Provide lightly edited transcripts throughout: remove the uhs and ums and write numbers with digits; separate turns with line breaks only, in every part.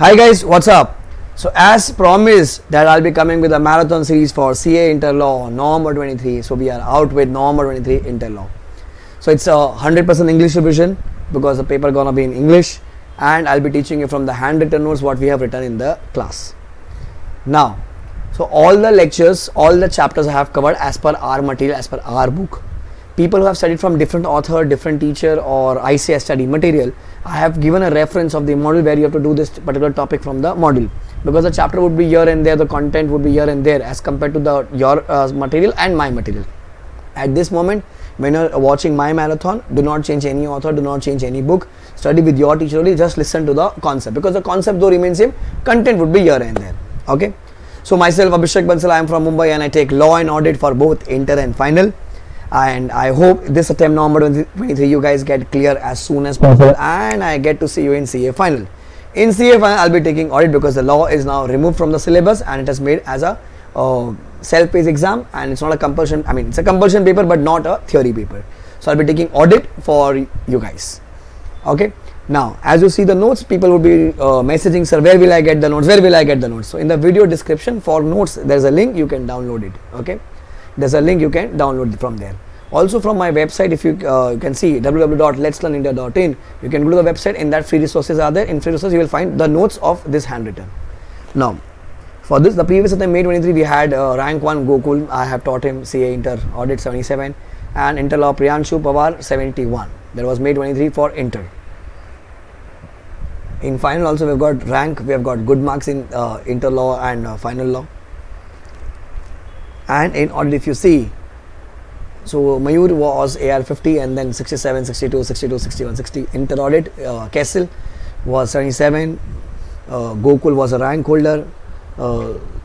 Hi guys, what's up? So as promised that I'll be coming with a marathon series for CA Inter Law November 23. So we are out with November 23 Inter Law. So it's a 100% English revision because the paper gonna be in English, and I'll be teaching you from the handwritten notes what we have written in the class. Now, so all the lectures, all the chapters I have covered as per our material, as per our book. People who have studied from different author, different teacher, or I say study material, I have given a reference of the model where you have to do this particular topic from the model, because the chapter would be here and there, the content would be here and there as compared to the your material and my material. At this moment, when you're watching my marathon, do not change any author, do not change any book, study with your teacher only, just listen to the concept, because the concept though remains same, content would be here and there. Okay. So myself Abhishek Bansal, I am from Mumbai and I take law and audit for both inter and final. And I hope this attempt November 2023 you guys get clear as soon as possible, and I get to see you in CA final. In CA final I'll be taking audit because the law is now removed from the syllabus and it is made as a self-paced exam, and it's not a compulsion, I mean it's a compulsion paper but not a theory paper. So I'll be taking audit for you guys. Okay. Now as you see the notes, people will be messaging, sir, where will I get the notes, where will I get the notes? So in the video description for notes there's a link, you can download it. Okay. There's a link, you can download from there. Also from my website, if you can see www.letslearnindia.in, you can go to the website, in that free resources are there. In free resources you will find the notes of this handwritten. Now for this, the previous attempt May 23 we had rank 1 Gokul, I have taught him CA Inter audit 77, and Inter Law Priyanshu Pawar 71. That was May 23 for Inter. In final also we have got rank, we have got good marks in Inter Law and final law. And in audit if you see, so Mayur was AR 50 and then 67, 62, 62, 61, 60. Inter audit, Kessel was 77, Gokul was a rank holder,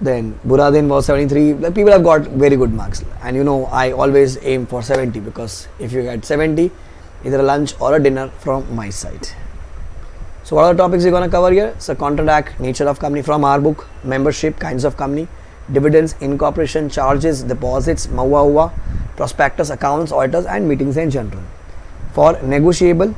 then Buradin was 73. The people have got very good marks, and you know I always aim for 70, because if you get 70, either a lunch or a dinner from my side. So what are the topics we're going to cover here? So contract act, nature of company from our book, membership, kinds of company, dividends, incorporation, charges, deposits, Maha, prospectus, accounts, auditors, and meetings in general. For negotiable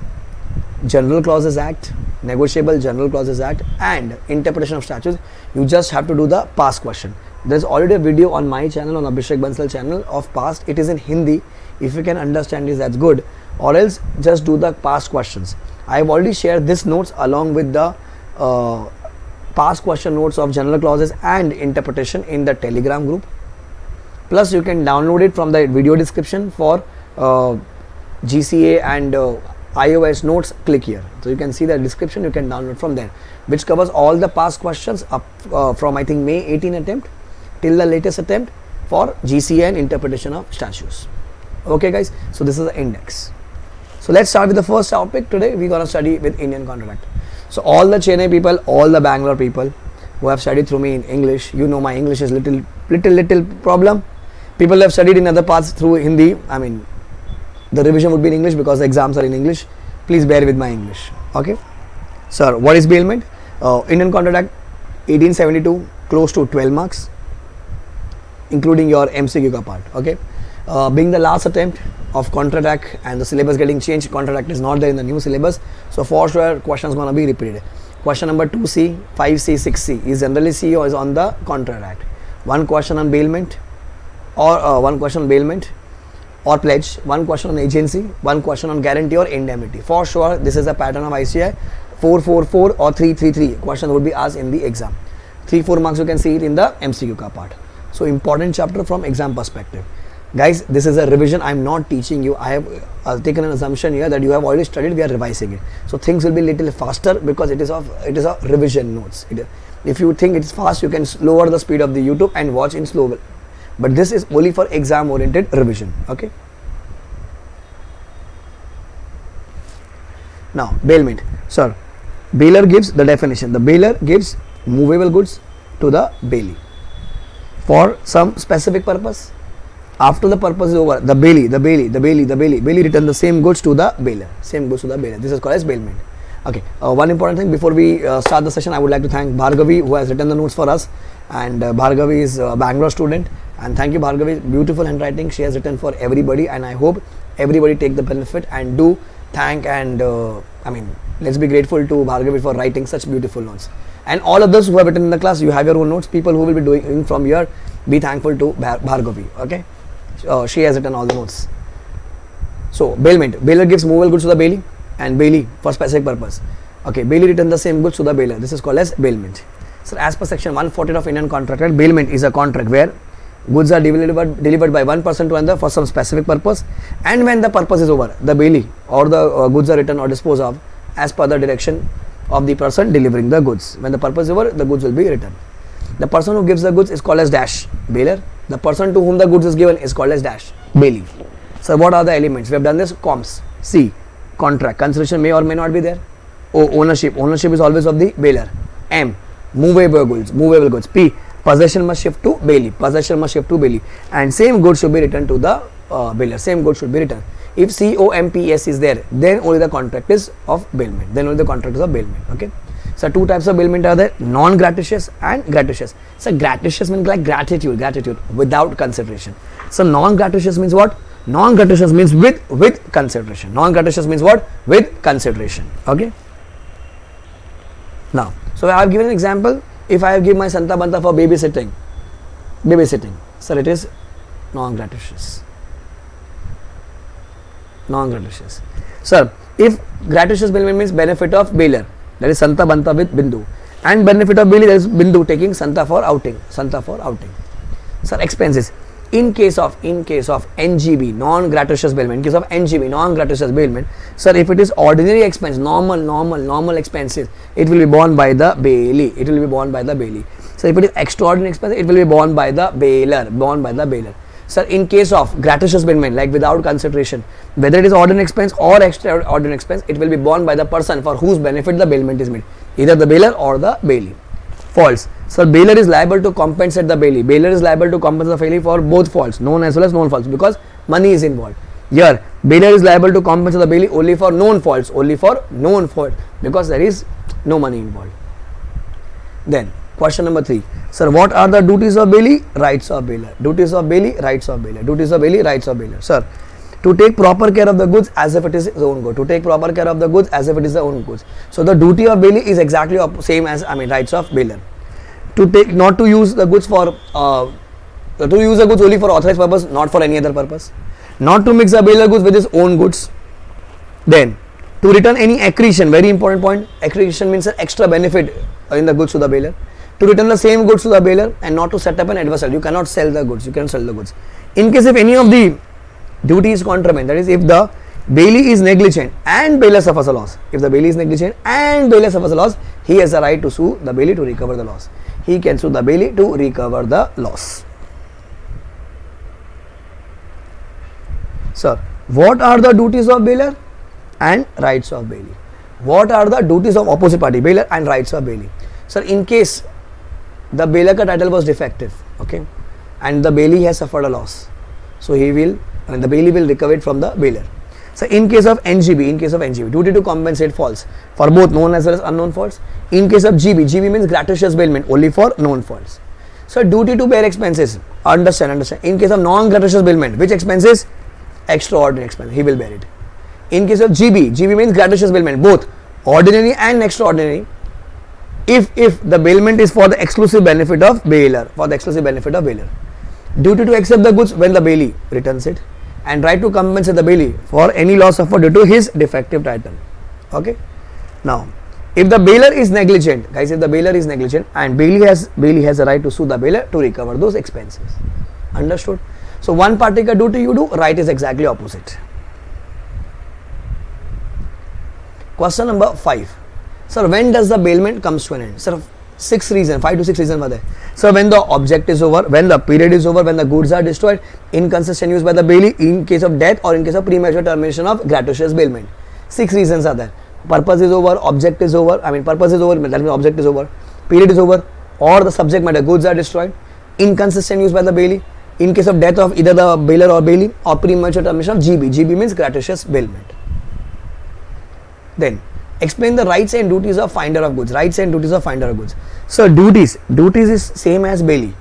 general clauses act, negotiable general clauses act, and interpretation of statutes, you just have to do the past question. There's already a video on my channel, on Abhishek Bansal channel, of past. It is in Hindi. If you can understand this, that's good, or else just do the past questions. I have already shared this notes along with the past question notes of general clauses and interpretation in the Telegram group. Plus you can download it from the video description for GCA and iOS notes. Click here, so you can see the description, you can download from there, which covers all the past questions up from I think May 18 attempt till the latest attempt for GCA and interpretation of statutes. Okay guys, so this is the index. So let's start with the first topic. Today we're going to study with Indian contract. So all the Chennai people, all the Bangalore people who have studied through me in English, you know my English is little problem. People who have studied in other parts through Hindi, I mean the revision would be in English because the exams are in English. Please bear with my English. Okay. Sir, what is bailment? Indian Contract Act 1872, close to 12 marks, including your MCQ ka part. Okay. Being the last attempt of Contract Act and the syllabus getting changed, Contract Act is not there in the new syllabus, so for sure questions gonna be repeated. Question number 2C, 5C, 6C is generally C or is on the Contract Act. One question on bailment, or one question on bailment or pledge, one question on agency, one question on guarantee or indemnity. For sure this is a pattern of ICI. 444 or 333 question would be asked in the exam. 3-4 marks you can see it in the MCQ ka part. So important chapter from exam perspective. Guys, this is a revision. I am not teaching you. I have taken an assumption here that you have already studied. We are revising it, so things will be little faster because it is a revision notes. If you think it's fast, you can lower the speed of the YouTube and watch in slow. But this is only for exam oriented revision. Okay. Now bailment, sir. Bailer gives the definition. The bailer gives movable goods to the bailee for some specific purpose. After the purpose is over, the bailee return the same goods to the bailer. This is called as bailment. Okay. One important thing before we start the session, I would like to thank Bhargavi who has written the notes for us, and Bhargavi is a Bangalore student, and thank you Bhargavi, beautiful handwriting she has written for everybody, and I hope everybody take the benefit and do thank and I mean let's be grateful to Bhargavi for writing such beautiful notes. And all others who have written in the class, you have your own notes. People who will be doing from here, be thankful to Bhargavi. Okay, she has written all the notes. So bailment, bailer gives movable goods to the bailee and bailee for specific purpose. Okay, bailee return the same goods to the bailer. This is called as bailment. So as per section 114 of Indian Contract Act, bailment is a contract where goods are delivered by one person to another for some specific purpose, and when the purpose is over, the bailee or the goods are returned or disposed of as per the direction of the person delivering the goods. When the purpose is over, the goods will be returned. The person who gives the goods is called as dash bailer. The person to whom the goods is given is called as dash bailee. So what are the elements? We have done this. Comps. C. Contract. Consideration may or may not be there. O. Ownership. Ownership is always of the bailer. M. Movable goods. P. Possession must shift to bailee. And same goods should be returned to the bailer. Same goods should be returned. If COMPS is there, then only the contract is of bailment. Okay. So two types of bailment are there: non-gratuitous and gratuitous. So gratuitous means like gratitude without consideration. So non-gratuitous means what? Non-gratuitous means with consideration. Non-gratuitous means what? With consideration. Okay. Now, so I have given an example. If I have given my Santa Banta for babysitting, so it is non-gratuitous. Sir, if gratuitous bailment means benefit of bailer, that is Santa Banta with Bindu, and benefit of bailee, that is Bindu taking Santa for outing. Sir, expenses. In case of NGB, non-gratuitous bailment, in case of NGB, non-gratuitous bailment, sir, if it is ordinary expense, normal expenses, it will be borne by the bailee. So if it is extraordinary expense, it will be borne by the bailer. Sir, in case of gratuitous bailment, like without consideration, whether it is ordinary expense or extraordinary expense, it will be borne by the person for whose benefit the bailment is made, either the bailer or the bailee. False. So bailer is liable to compensate the bailee. Bailer is liable to compensate the bailee for both faults, known as well as known faults, because money is involved. Here, bailer is liable to compensate the bailee only for known faults, because there is no money involved. Then, question number 3. Sir, what are the duties of bailee? Rights of bailer. Sir, to take proper care of the goods as if it is his own good. So the duty of bailee is exactly same as rights of bailer. Not to use the goods for only for authorized purpose, not for any other purpose. Not to mix the bailer goods with his own goods. Then to return any accretion, very important point. Accretion means an extra benefit in the goods to the bailer. To return the same goods to the bailer and not to set up an adversary. You cannot sell the goods. In case if any of the duty is contravened, that is, if the bailee is negligent and bailer suffers a loss. He has the right to sue the bailee to recover the loss. He can sue the bailee to recover the loss. Sir, what are the duties of bailer and rights of bailee? What are the duties of opposite party, bailer and rights of bailee? Sir, in case the bailer ka title was defective, okay, and the bailee has suffered a loss, so the bailee will recover it from the bailer. So in case of NGB, duty to compensate faults for both known as well as unknown faults. In case of GB means gratuitous bailment only for known faults. So duty to bear expenses, understand. In case of non-gratuitous bailment, which expenses? Extraordinary expense, he will bear it. In case of GB means gratuitous bailment, both ordinary and extraordinary. If the bailment is for the exclusive benefit of bailer, duty to accept the goods when the bailee returns it, and right to compensate the bailee for any loss suffered due to his defective title. Okay. Now, if the bailer is negligent, guys, and bailee has a right to sue the bailer to recover those expenses. Understood? So one particular duty you do, right is exactly opposite. Question number 5. Sir, when does the bailment comes to an end? Sir, 5 to 6 reasons were there. So when the object is over, when the period is over, when the goods are destroyed, inconsistent use by the bailee, in case of death or in case of premature termination of gratuitous bailment. 6 reasons are there. Purpose is over, object is over, that means object is over, period is over, or the subject matter, goods are destroyed, inconsistent use by the bailee, in case of death of either the bailer or bailee, or premature termination of GB. GB means gratuitous bailment. Then explain the rights and duties of finder of goods. So duties is same as bailee.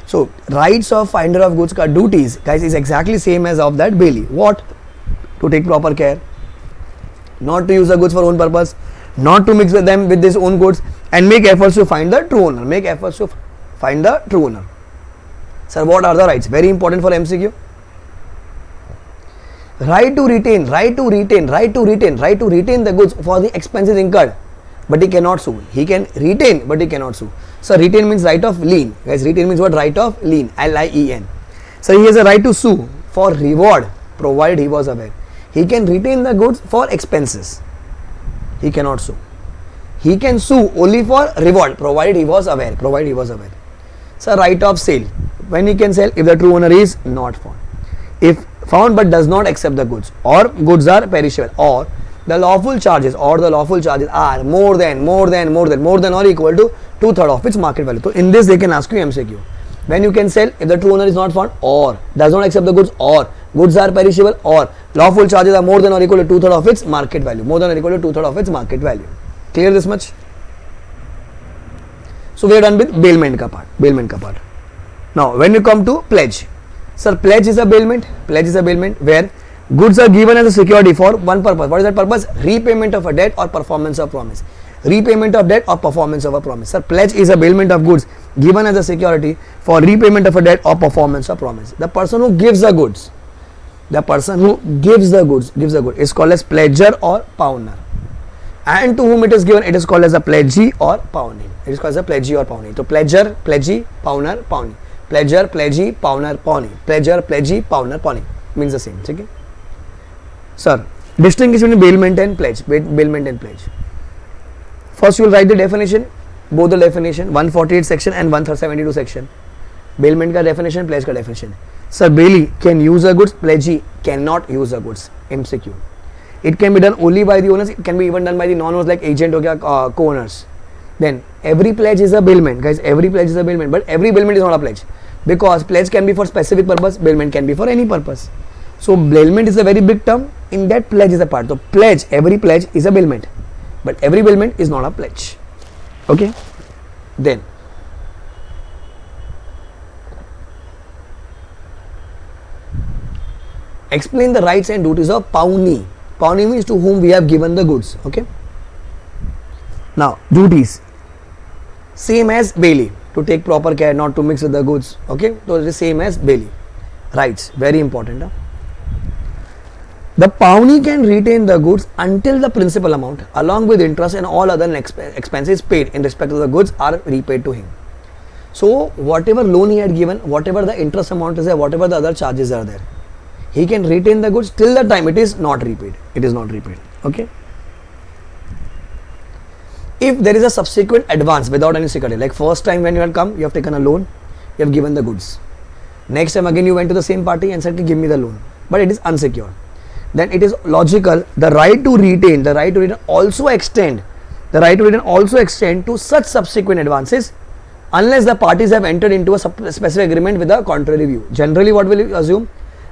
So rights of finder of goods ka duties, guys, is exactly same as of that bailee. What? To take proper care, not to use the goods for own purpose, not to mix with them with his own goods, and make efforts to find the true owner. Make efforts to find the true owner. Sir, what are the rights? Very important for MCQ. Right to retain the goods for the expenses incurred, but he cannot sue. He can retain, but he cannot sue. So retain means right of lien. Guys, retain means what? Right of lien. L-I-E-N. So he has a right to sue for reward, provided he was aware. He can retain the goods for expenses. He cannot sue. He can sue only for reward, provided he was aware. So right of sale. When he can sell, if the true owner is not found. If found but does not accept the goods, or goods are perishable, or the lawful charges are more than or equal to 2/3 of its market value. So in this they can ask you MCQ. When you can sell, if the true owner is not found, or does not accept the goods, or goods are perishable, or lawful charges are more than or equal to 2/3 of its market value. Clear this much? So we are done with bailment ka part. Now when you come to pledge, sir, pledge is a bailment where goods are given as a security for one purpose. What is that purpose? Repayment of a debt or performance of promise. Sir, pledge is a bailment of goods given as a security for repayment of a debt or performance of promise. The person who gives the goods is called as pledger or pawner, and to whom it is given, it is called as a pledgee or pawnee. So pledger, pledgee, pawner, pawnee. Pledger, pledgee, pawner, pawnee means the same. Okay? Sir, distinguish between bailment and pledge. First you will write the definition, both the definition, 148 section and 172 section. Bailment ka definition, pledge ka definition. Sir, bailee can use the goods, pledgee cannot use the goods. MCQ. It can be done only by the owners, it can be even done by the non-owners like agent or co-owners. Then every pledge is a bailment, guys. Every pledge is a bailment, but every bailment is not a pledge, because pledge can be for specific purpose, bailment can be for any purpose. So bailment is a very big term. In that, pledge is a part. So pledge, every pledge is a bailment, but every bailment is not a pledge. Okay. Then explain the rights and duties of pawnee. Pawnee means to whom we have given the goods. Okay. Now duties, same as bailee, to take proper care not to mix with the goods. Okay, so it is same as bailee. Rights, very important. The pawnee can retain the goods until the principal amount along with interest and all other expenses paid in respect of the goods are repaid to him. So whatever loan he had given, whatever the interest amount is there, whatever the other charges are there, he can retain the goods till the time it is not repaid. Okay. If there is a subsequent advance without any security, like first time when you had come, you have taken a loan, you have given the goods. Next time again you went to the same party and said, give me the loan, but it is unsecured. Then it is logical, the right to retain also extend to such subsequent advances unless the parties have entered into a specific agreement with a contrary view. Generally, what will you assume?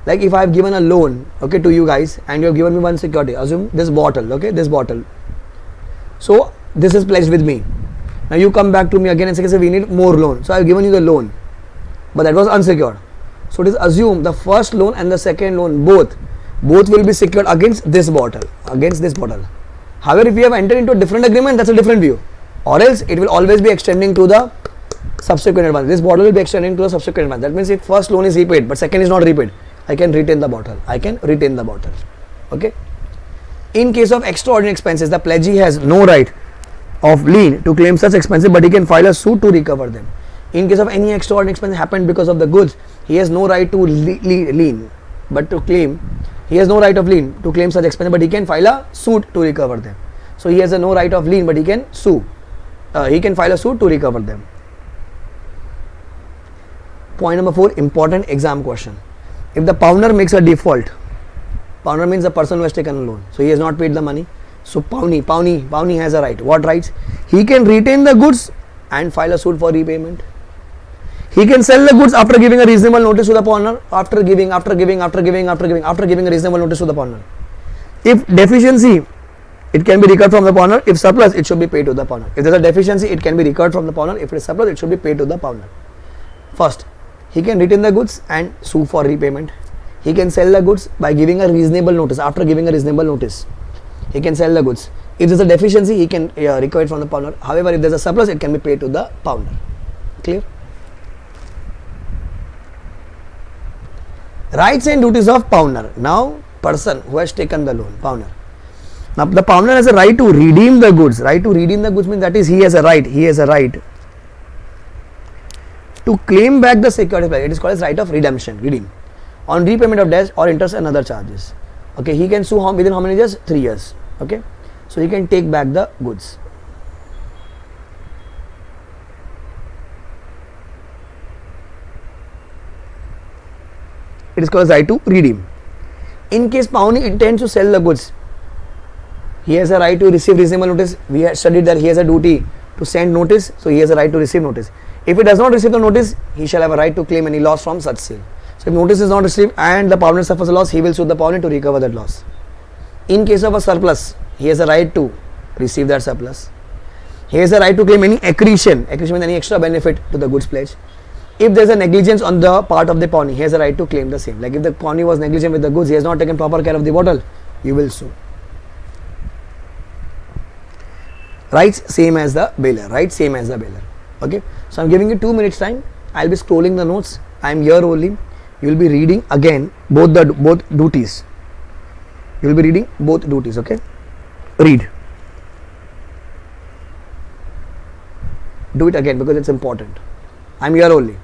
Like if I have given a loan, okay, to you guys, and you have given me one security, assume this bottle, okay, this bottle. So this is pledged with me. Now you come back to me again and say, we need more loan. So I have given you the loan, but that was unsecured. So it is assumed the first loan and the second loan both will be secured against this bottle. However, if we have entered into a different agreement, that's a different view. Or else it will always be extending to the subsequent advance. This bottle will be extending to the subsequent advance. That means if first loan is repaid but second is not repaid, I can retain the bottle. Okay. In case of extraordinary expenses, the pledgee has no right of lien to claim such expenses, but he can file a suit to recover them. In case of any extraordinary expense happened because of the goods, he has no right to lien, but to claim, he has no right of lien to claim such expenses, but he can file a suit to recover them. So he has no right of lien, but he can sue. He can file a suit to recover them. Point number 4, important exam question. If the pawner makes a default, pawner means the person who has taken a loan, so he has not paid the money. So pawnee has a right. What rights? He can retain the goods and file a suit for repayment. He can sell the goods after giving a reasonable notice to the pawner. After giving a reasonable notice to the pawner. If deficiency, it can be recovered from the pawner. If surplus, it should be paid to the pawner. If there is a deficiency, it can be recovered from the pawner. If it is surplus, it should be paid to the pawner. First, he can retain the goods and sue for repayment. He can sell the goods by giving a reasonable notice. After giving a reasonable notice, he can sell the goods. If there's a deficiency, he can recover it from the pounder. However, if there's a surplus, it can be paid to the pounder. Clear? Rights and duties of pounder. Now, person who has taken the loan, pounder. Now, the pounder has a right to redeem the goods. Right to redeem the goods means that is he has a right. He has a right to claim back the security. It is called as right of redemption. Redeem on repayment of debts or interest and other charges. Okay, he can sue within how many years? 3 years. Okay, so he can take back the goods. It is called as right to redeem. In case Pawnee intends to sell the goods, he has a right to receive reasonable notice. We have studied that he has a duty to send notice, so he has a right to receive notice. If he does not receive the notice, he shall have a right to claim any loss from such sale. So if notice is not received and the Pawnee suffers a loss, he will sue the Pawnee to recover that loss. In case of a surplus, he has a right to receive that surplus. He has a right to claim any accretion. Accretion means any extra benefit to the goods pledge. If there is a negligence on the part of the pawnee, he has a right to claim the same. Like if the pawnee was negligent with the goods, he has not taken proper care of the bottle, you will sue. Rights same as the bailer. Rights same as the bailer. Okay. So I am giving you 2 minutes time. I will be scrolling the notes. I am here only. You will be reading again both duties. You will be reading both duties. Okay. Read. Do it again because it's important. I am here only.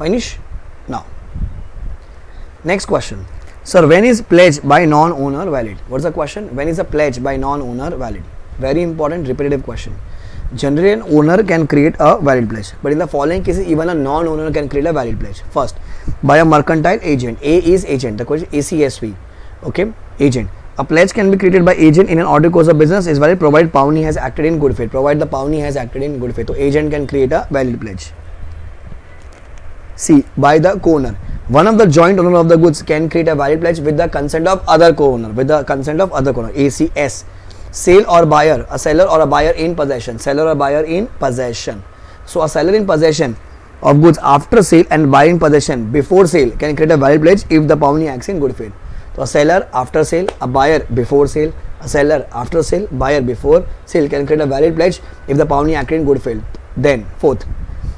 Finish? Now. Next question. Sir, when is pledge by non-owner valid? What's the question? When is a pledge by non-owner valid? Very important repetitive question. Generally an owner can create a valid pledge, but in the following cases even a non-owner can create a valid pledge. First, by a mercantile agent. A is agent. The question is ACSV. Okay, agent. A pledge can be created by agent in an ordinary course of business is valid provided pawnee has acted in good faith. Provided the pawnee has acted in good faith. So agent can create a valid pledge. C. By the co-owner. One of the joint owner of the goods can create a valid pledge with the consent of other co-owner. With the consent of other co-owner. ACS. Sale or buyer. A seller or a buyer in possession. Seller or buyer in possession. So a seller in possession of goods after sale and buyer in possession before sale can create a valid pledge if the pawnee acts in good faith. So a seller after sale, a buyer before sale, a seller after sale, buyer before sale can create a valid pledge if the pawnee acted in good faith. Then fourth,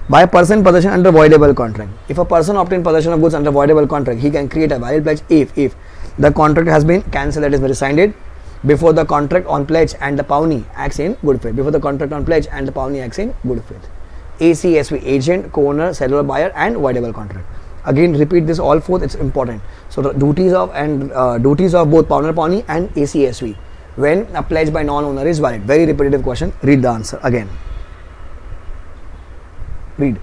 by a person in possession under voidable contract. If a person obtained possession of goods under voidable contract, he can create a valid pledge if the contract has been cancelled, that is rescinded, before the contract on pledge and the pawnee acts in good faith. Before the contract on pledge and the pawnee acts in good faith. ACSV, agent, co-owner, seller, buyer and voidable contract. Again repeat this all fourth, it's important. So the duties of both pawnee and ACSV when a pledge by non-owner is valid. Very repetitive question. Read the answer again. Read.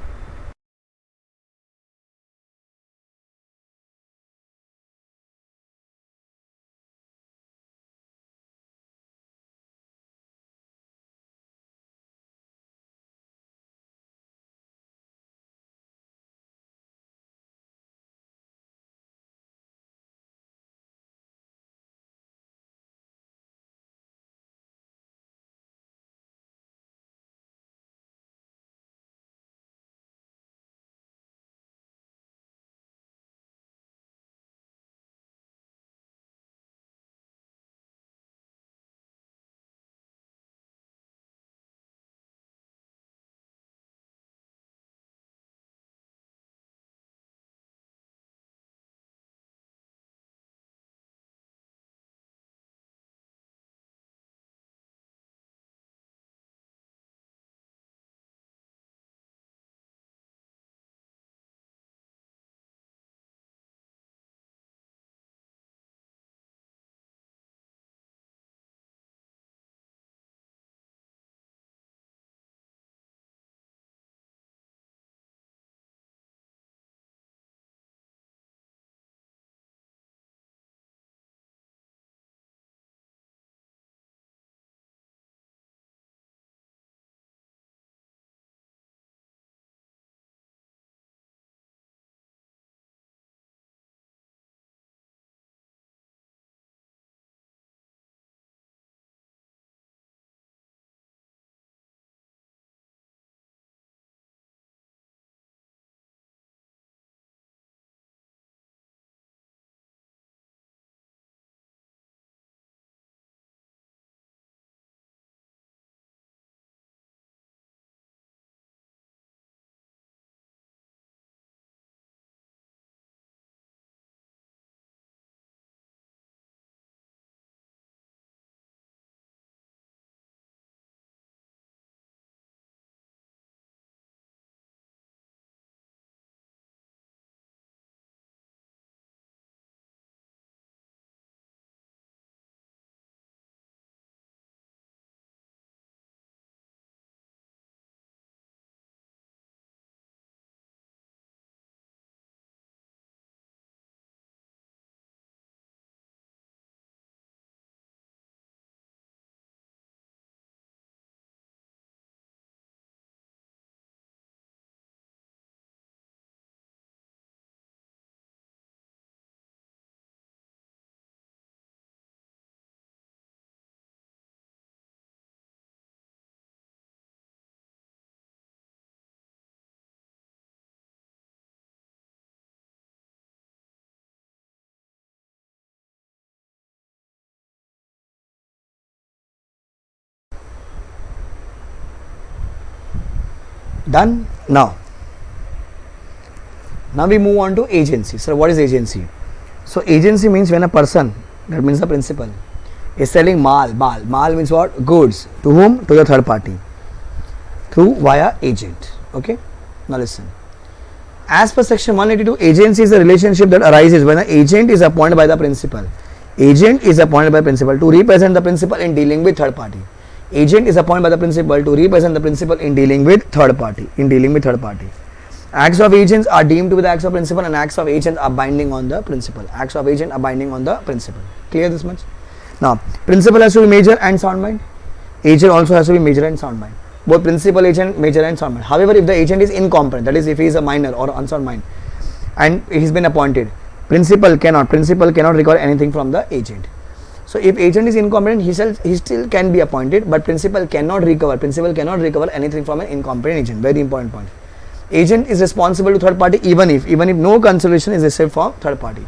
Done? Now we move on to agency. So what is agency? So agency means when a person, that means the principal, is selling mal means what? Goods. To whom? To the third party, through via agent. Okay, now listen. As per section 182, agency is a relationship that arises when an agent is appointed by the principal. Agent is appointed by principal to represent the principal in dealing with third party. Agent is appointed by the principal to represent the principal in dealing with third party. Acts of agents are deemed to be the acts of principal, and acts of agents are binding on the principal. Acts of agent are binding on the principal. Clear this much? Now, principal has to be major and sound mind. Agent also has to be major and sound mind. Both principal, agent, major and sound mind. However, if the agent is incompetent, that is if he is a minor or unsound mind and he's been appointed, principal cannot require anything from the agent. So if agent is incompetent, he still can be appointed, but principal cannot recover anything from an incompetent agent. Very important point. Agent is responsible to third party even if no consideration is received from third party.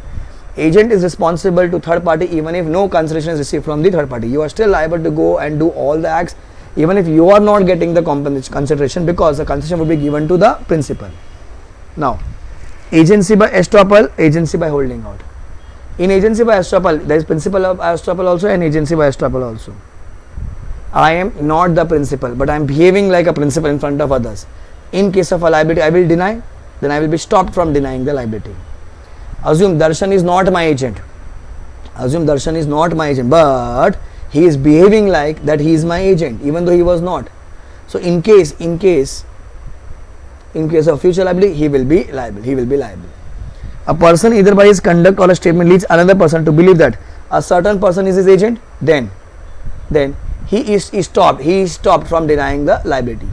Agent is responsible to third party even if no consideration is received from the third party. You are still liable to go and do all the acts even if you are not getting the consideration, because the consideration will be given to the principal. Now, agency by estoppel, agency by holding out. In agency by estoppel, there is principal of estoppel also and agency by estoppel also. I am not the principal, but I am behaving like a principal in front of others. In case of a liability, I will deny, then I will be stopped from denying the liability. Assume Darshan is not my agent. But he is behaving like that he is my agent, even though he was not. So in case of future liability, he will be liable. A person either by his conduct or a statement leads another person to believe that a certain person is his agent, then he is stopped from denying the liability.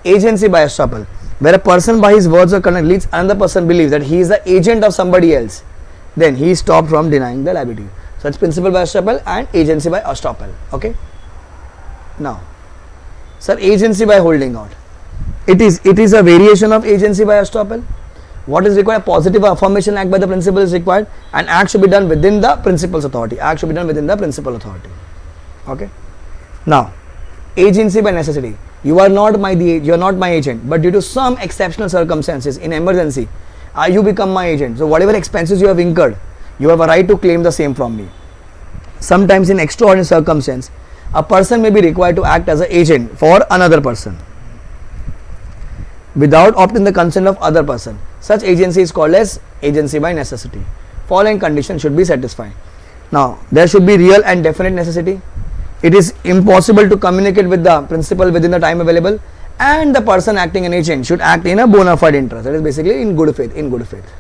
Agency by estoppel, where a person by his words or conduct leads another person believes that he is the agent of somebody else, then he is stopped from denying the liability. So it's principal by estoppel and agency by estoppel. Okay. Now, sir, agency by holding out. It is a variation of agency by estoppel. What is required? A positive affirmation act by the principal is required, and act should be done within the principal's authority. Okay. Now, agency by necessity. You are not my agent, but due to some exceptional circumstances in emergency, you become my agent. So whatever expenses you have incurred, you have a right to claim the same from me. Sometimes in extraordinary circumstance, a person may be required to act as an agent for another person without obtaining the consent of other person. Such agency is called as agency by necessity. Following conditions should be satisfied. Now, there should be real and definite necessity. It is impossible to communicate with the principal within the time available, and the person acting an agent should act in a bona fide interest, that is basically in good faith.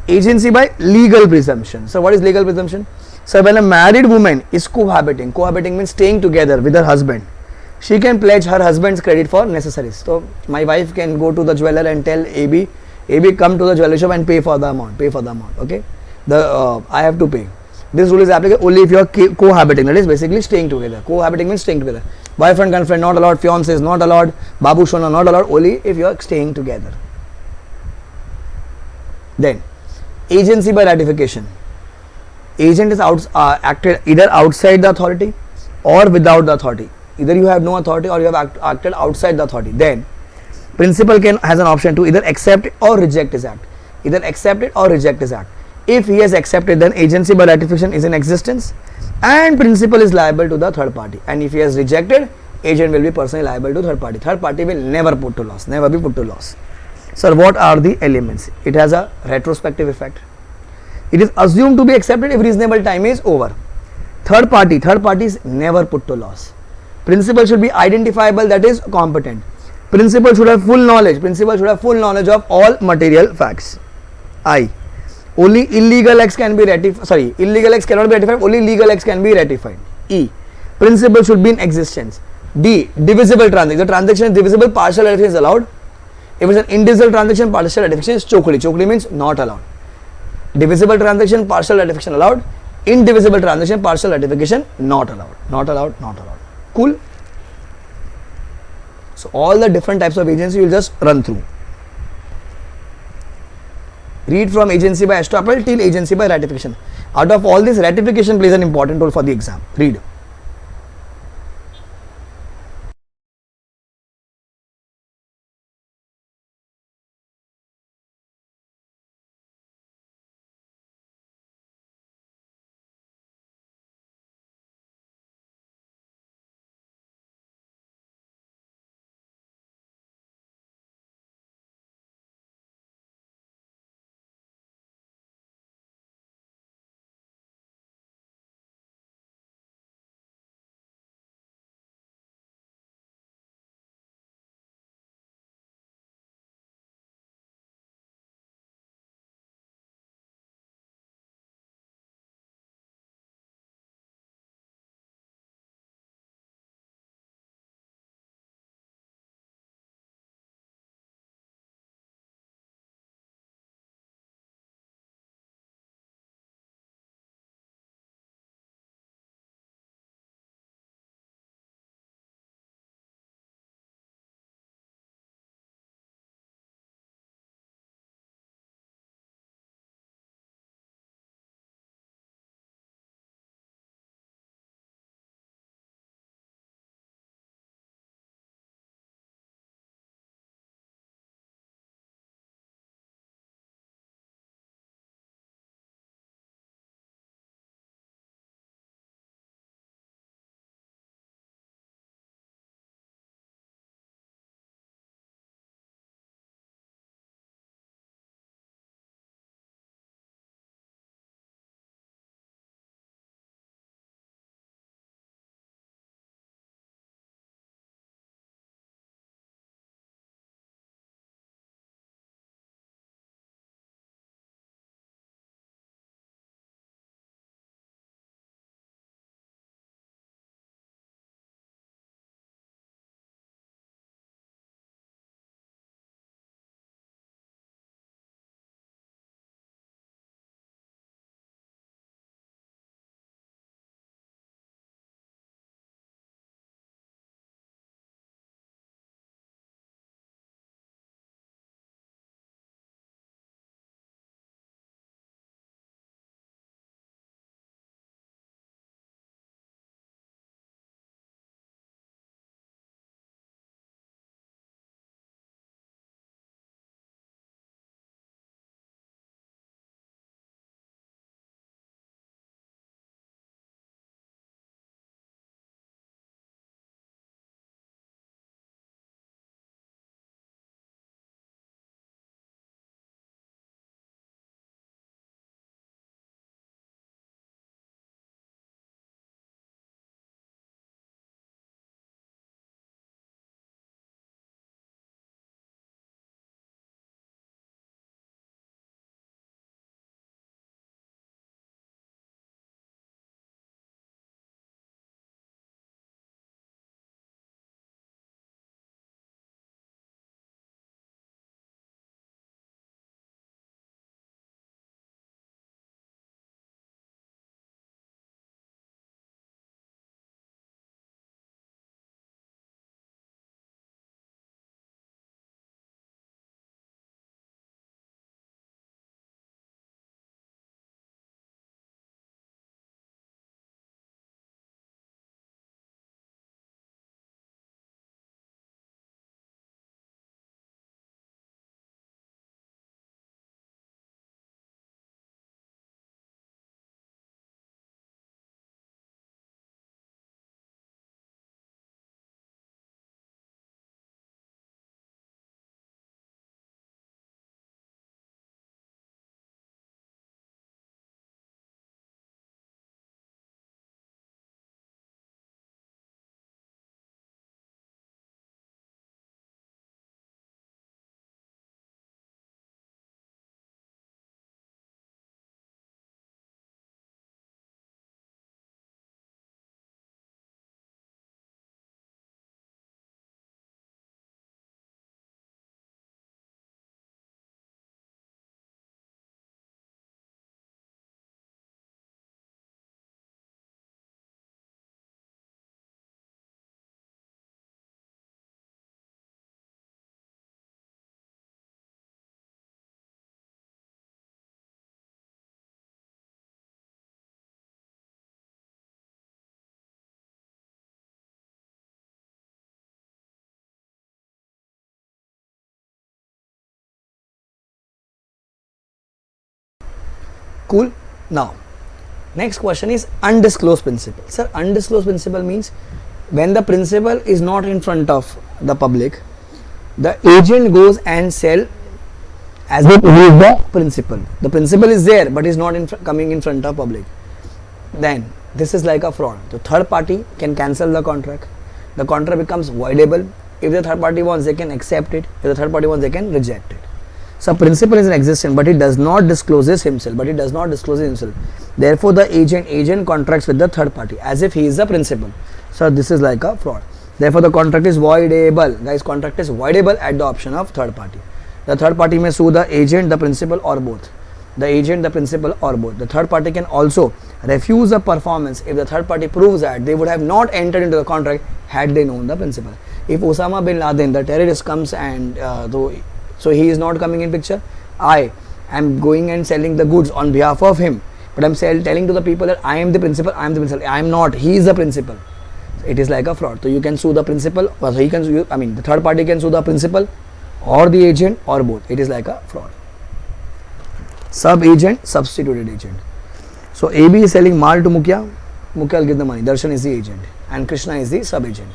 Agency by legal presumption. So what is legal presumption? So when a married woman is cohabiting means staying together with her husband, she can pledge her husband's credit for necessaries. So my wife can go to the jeweler and tell AB come to the jewelry shop and pay for the amount. Okay, I have to pay. This rule is applicable only if you are cohabiting, that is basically staying together. Cohabiting means staying together. Boyfriend, girlfriend not allowed, fiance is not allowed, babu shona not allowed, only if you are staying together. Then, agency by ratification. Agent is acted either outside the authority or without the authority. Either you have no authority or you have acted outside the authority. Then, principal has an option to either accept or reject his act. If he has accepted, then agency by ratification is in existence and principal is liable to the third party. And if he has rejected, agent will be personally liable to third party. Third party will never be put to loss. Sir, what are the elements? It has a retrospective effect. It is assumed to be accepted if reasonable time is over. Third party is never put to loss. Principal should be identifiable, that is competent. Principal should have full knowledge of all material facts. Only illegal acts can be ratified. Illegal acts cannot be ratified. Only legal acts can be ratified. E. Principal should be in existence. D. Divisible transaction. The transaction is divisible, partial ratification is allowed. If it is an indivisible transaction, partial ratification is chokli. Chokli means not allowed. Divisible transaction, partial ratification allowed. Indivisible transaction, partial ratification not allowed. Cool. So all the different types of agency you will just run through. Read from agency by estoppel till agency by ratification. Out of all this, ratification plays an important role for the exam. Read. Cool. Now, next question is undisclosed principal. Sir, undisclosed principal means when the principal is not in front of the public, the agent goes and sell as if he is the principal. The principal is there, but is not coming in front of public. Then this is like a fraud. The third party can cancel the contract. The contract becomes voidable. If the third party wants, they can accept it. If the third party wants, they can reject it. So principal is in existence, but he does not discloses himself. Therefore, the agent contracts with the third party as if he is the principal. So this is like a fraud. Therefore, the contract is voidable. Guys, contract is voidable at the option of third party. The third party may sue the agent, the principal, or both. The agent, the principal, or both. The third party can also refuse the performance if the third party proves that they would have not entered into the contract had they known the principal. If Osama bin Laden, the terrorist, comes and so he is not coming in picture, I am going and selling the goods on behalf of him, but I am telling to the people that I am the principal, I am not, he is the principal. It is like a fraud. So you can sue the principal, or he can sue, the third party can sue the principal or the agent or both. It is like a fraud. Sub agent, substituted agent. So AB is selling Mal to Mukhya. Mukhya will give the money. Darshan is the agent and Krishna is the sub agent.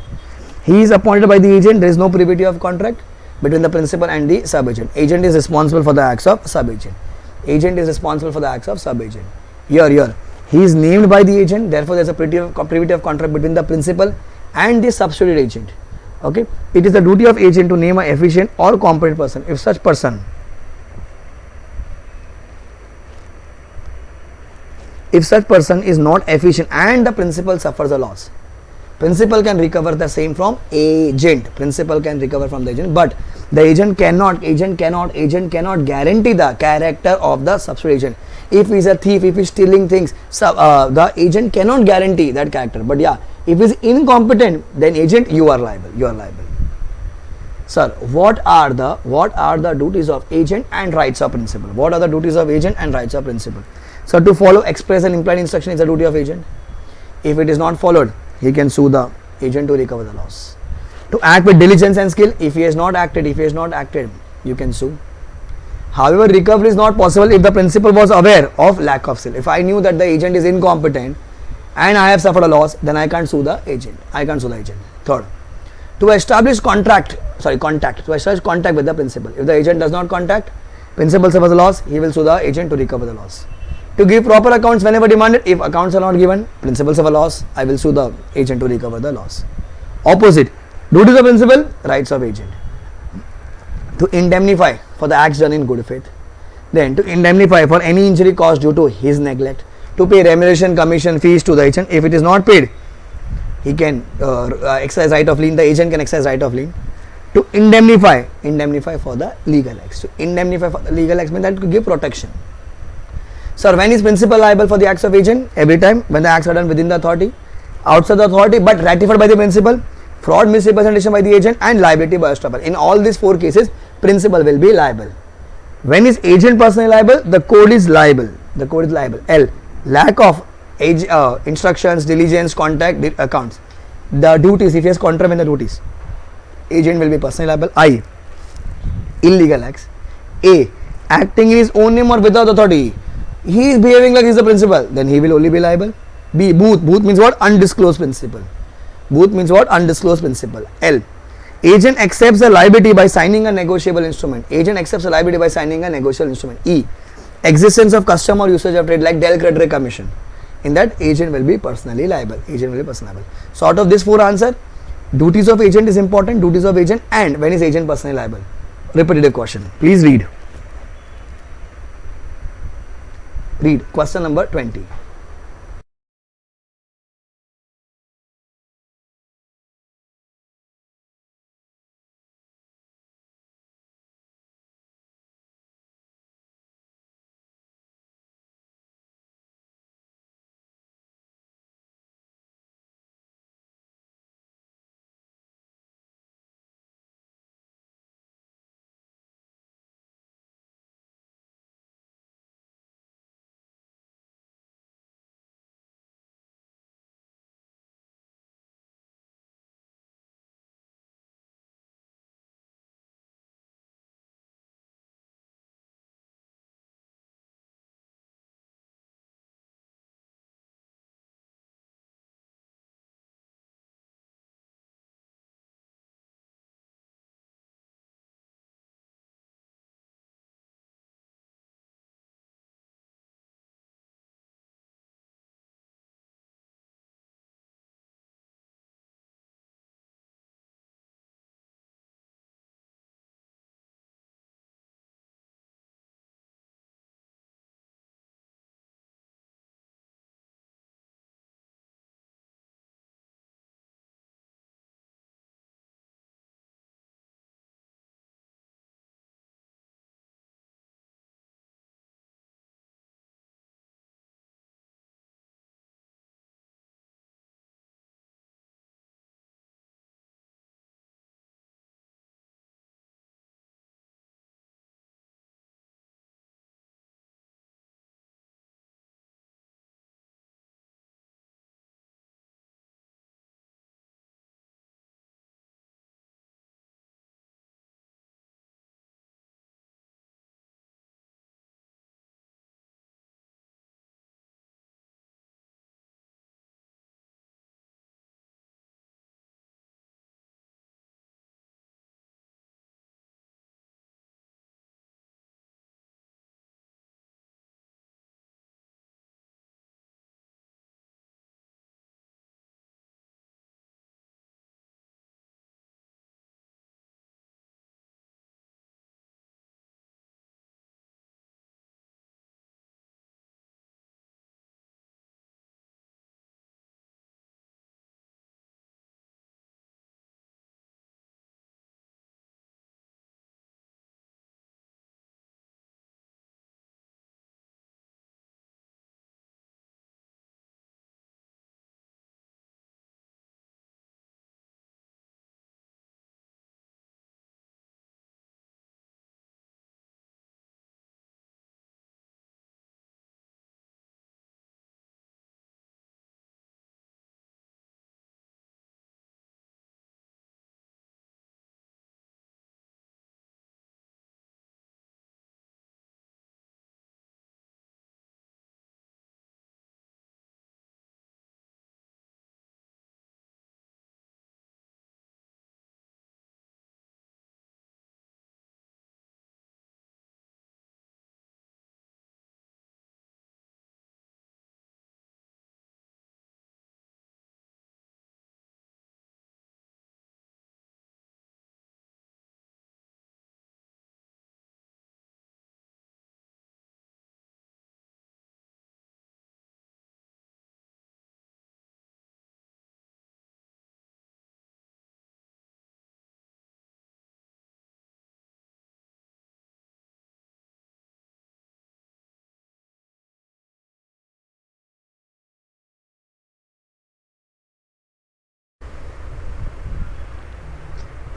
He is appointed by the agent. There is no privity of contract between the principal and the sub agent. Agent is responsible for the acts of sub agent. Agent is responsible for the acts of sub agent. Here. He is named by the agent. Therefore, there is a privity of contract between the principal and the substituted agent. Okay. It is the duty of agent to name an efficient or competent person. If such person is not efficient and the principal suffers a loss, principal can recover the same from agent. Principal can recover from the agent, but the agent cannot guarantee the character of the substitute agent. If he is a thief, if he is stealing things, the agent cannot guarantee that character. But yeah, if he is incompetent, then agent, you are liable. Sir, what are the duties of agent and rights of principal? What are the duties of agent and rights of principal? So to follow express and implied instruction is the duty of agent. If it is not followed, he can sue the agent to recover the loss. To act with diligence and skill, if he has not acted, you can sue. However, recovery is not possible if the principal was aware of lack of skill. If I knew that the agent is incompetent and I have suffered a loss, then I can't sue the agent. Third, to establish contact with the principal. If the agent does not contact, principal suffers a loss, he will sue the agent to recover the loss. To give proper accounts whenever demanded. If accounts are not given, principal suffers a loss, I will sue the agent to recover the loss. Opposite, duties of principal, rights of agent. To indemnify for the acts done in good faith. Then to indemnify for any injury caused due to his neglect. To pay remuneration, commission, fees to the agent. If it is not paid, he can exercise right of lien. The agent can exercise right of lien. To indemnify for the legal acts. To indemnify for the legal acts means that to give protection. Sir, when is principal liable for the acts of agent? Every time when the acts are done within the authority, outside the authority but ratified by the principal, fraud, misrepresentation by the agent, and liability by estoppel. In all these four cases, principal will be liable. When is agent personally liable? The code is liable. L. Lack of instructions, diligence, contact, accounts. The duties, if he has contravened the duties, agent will be personally liable. I. Illegal acts. A. Acting in his own name or without authority. He is behaving like he is the principal, then he will only be liable. B. Booth means what? Undisclosed principal. L. Agent accepts the liability by signing a negotiable instrument. E. Existence of custom or usage of trade like Del Credere Commission. In that, agent will be personally liable. So out of this four answer, duties of agent is important, and when is agent personally liable? Repetitive question. Please read question number 20.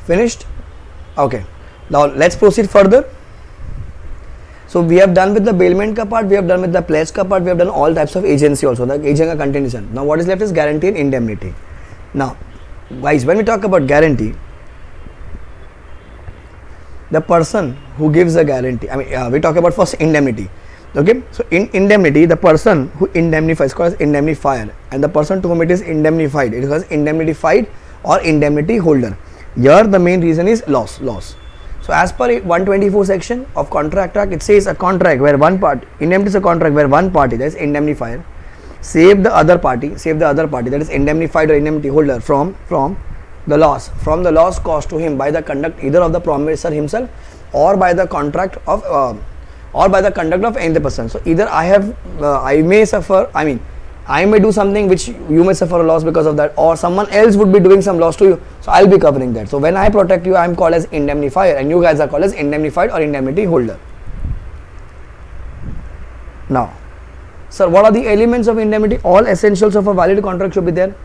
Finished? Okay. Now let's proceed further. So we have done with the bailment ka part, we have done with the pledge ka part, we have done all types of agency also, the agent ka continuation. Now what is left is guarantee and indemnity. Now guys, when we talk about guarantee, the person who gives a guarantee, we talk about first indemnity. Okay, so in indemnity, the person who indemnifies is called as indemnifier, and the person to whom it is indemnified, it is called as indemnified or indemnity holder. Here the main reason is loss. So as per 124 section of Contract Act, it says a contract where one part, indemnity is a contract where one party, that is indemnifier, save the other party, that is indemnified or indemnity holder from the loss caused to him by the conduct either of the promisor himself or by the contract of or by the conduct of any other person. So either I may suffer, I may do something which you may suffer a loss because of that, or someone else would be doing some loss to you, so I'll be covering that. So when I protect you, I am called as indemnifier, and you guys are called as indemnified or indemnity holder. Now, sir, what are the elements of indemnity? All essentials of a valid contract should be there.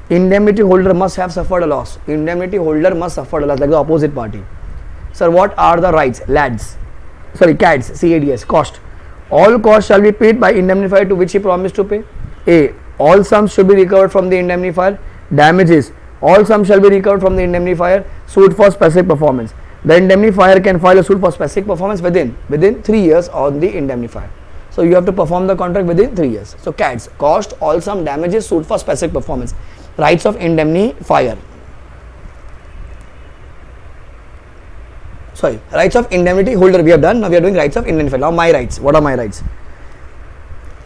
Indemnity holder must have suffered a loss. Indemnity holder must suffer a loss, like the opposite party. Sir, what are the rights? CADs, CADS, cost. All costs shall be paid by indemnifier to which he promised to pay. A. All sums should be recovered from the indemnifier. Damages. All sums shall be recovered from the indemnifier. Suit for specific performance. The indemnifier can file a suit for specific performance within 3 years on the indemnifier. So you have to perform the contract within 3 years. So CADs, cost, all sum, damages, suit for specific performance. Rights of indemnifier. Rights of indemnity holder we have done. Now we are doing rights of indemnifier. Now my rights. What are my rights?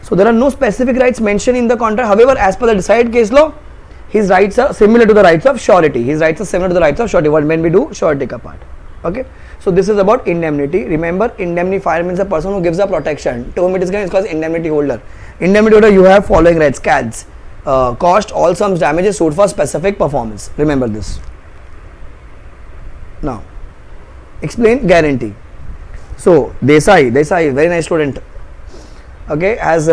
So there are no specific rights mentioned in the contract. However, as per the decided case law, his rights are similar to the rights of surety. When we do surety ka part. Okay. So this is about indemnity. Remember, indemnifier means a person who gives a protection. To whom it is given is called indemnity holder. Indemnity holder, you have following rights: CADs, cost, all sums, damages, suit for specific performance. Remember this. Now, explain guarantee. So Desai, very nice student. Okay, has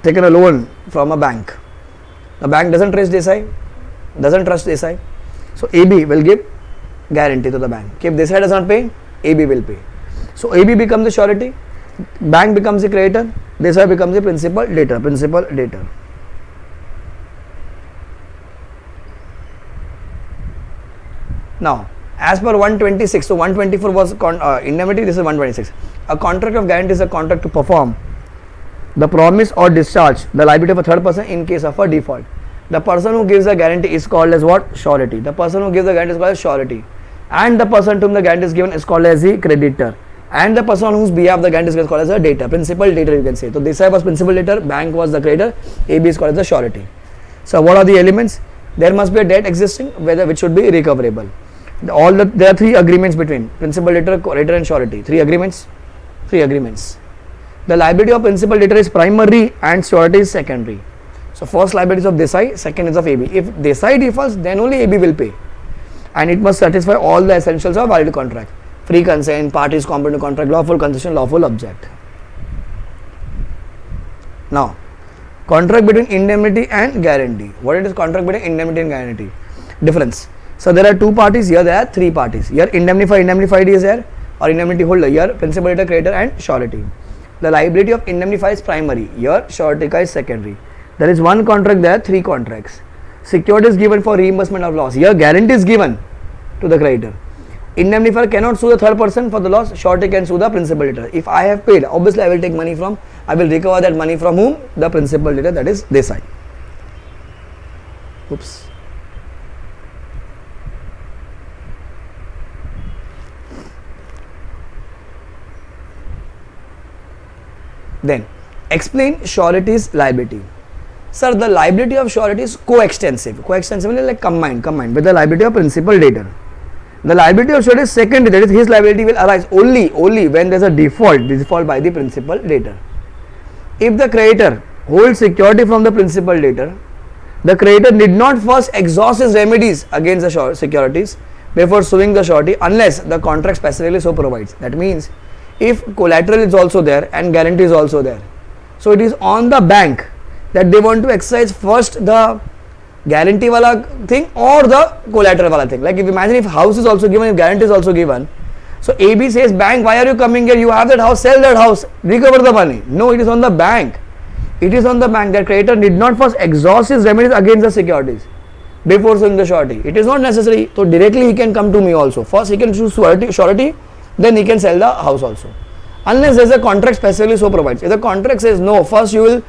taken a loan from a bank. The bank doesn't trust Desai. So AB will give guarantee to the bank. If Desai does not pay, AB will pay. So AB becomes the surety, bank becomes the creditor, Desai becomes the principal debtor. Now, as per 126, so 124 was indemnity, this is 126. A contract of guarantee is a contract to perform the promise or discharge the liability of a third person in case of a default. The person who gives the guarantee is called as what? Surety. The person who gives the guarantee is called as surety. And the person to whom the guarantee is given is called as the creditor. And the person on whose behalf the guarantee is called as a debtor. Principal debtor, you can say. So this side was principal debtor, bank was the creditor, AB is called as the surety. So what are the elements? There must be a debt existing, which should be recoverable. There are 3 agreements between principal debtor, creditor and surety. 3 agreements. The liability of principal debtor is primary and surety is secondary. So first liability is of Desai, second is of AB. If Desai defaults, then only AB will pay. And it must satisfy all the essentials of valid contract. Free consent, parties competent to contract, lawful concession, lawful object. Now, contract between indemnity and guarantee. What it is contract between indemnity and guarantee? Difference. So there are 2 parties, here there are 3 parties. Here indemnified is there, or indemnity holder. Here principal debtor, creditor and surety. The liability of indemnifier is primary. Here surety is secondary. There is 1 contract, there are 3 contracts. Security is given for reimbursement of loss. Here guarantee is given to the creditor. Indemnifier cannot sue the third person for the loss. Surety can sue the principal debtor. If I have paid, obviously I will take money from, I will recover that money from whom? The principal debtor, that is Desai. Oops. Then explain surety's liability. Sir, the liability of surety is coextensive. Coextensive means like combined with the liability of principal debtor. The liability of surety is secondary, that is his liability will arise only when there is a default by the principal debtor. If the creditor holds security from the principal debtor, the creditor need not first exhaust his remedies against the securities before suing the surety unless the contract specifically so provides. That means if collateral is also there and guarantee is also there, so it is on the bank that they want to exercise first the guarantee wala thing or the collateral wala thing. Like if imagine if house is also given, if guarantee is also given, so AB says, bank, why are you coming here? You have that house, sell that house, recover the money. No, it is on the bank. It is on the bank that creditor did not first exhaust his remedies against the securities before suing the surety. It is not necessary. So directly he can come to me also. First he can choose surety, then he can sell the house also. Unless there is a contract specifically so provides. If the contract says no, first you will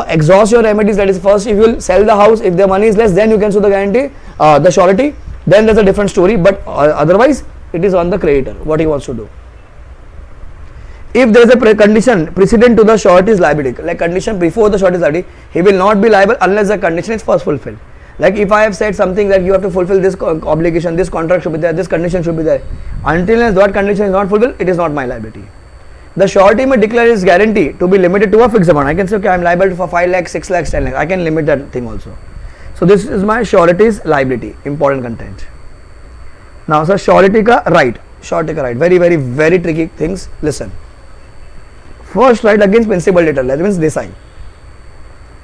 exhaust your remedies, that is first if you will sell the house, if the money is less, then you can sue the guarantee, the surety, then there is a different story, but otherwise it is on the creditor, what he wants to do. If there is a condition precedent to the surety's liability, like condition before the surety's liability, he will not be liable unless the condition is first fulfilled. Like if I have said something that you have to fulfill this obligation, this contract should be there, this condition should be there, until that condition is not fulfilled, it is not my liability. The surety may declare his guarantee to be limited to a fixed amount. I can say, okay, I am liable for 5 lakhs, 6 lakhs, 10 lakhs. I can limit that thing also. So this is my surety's liability, important content. Now, sir, surety ka right. Surety ka right. Very, very, very tricky things. Listen. First, right against principal debtor. That means Desai.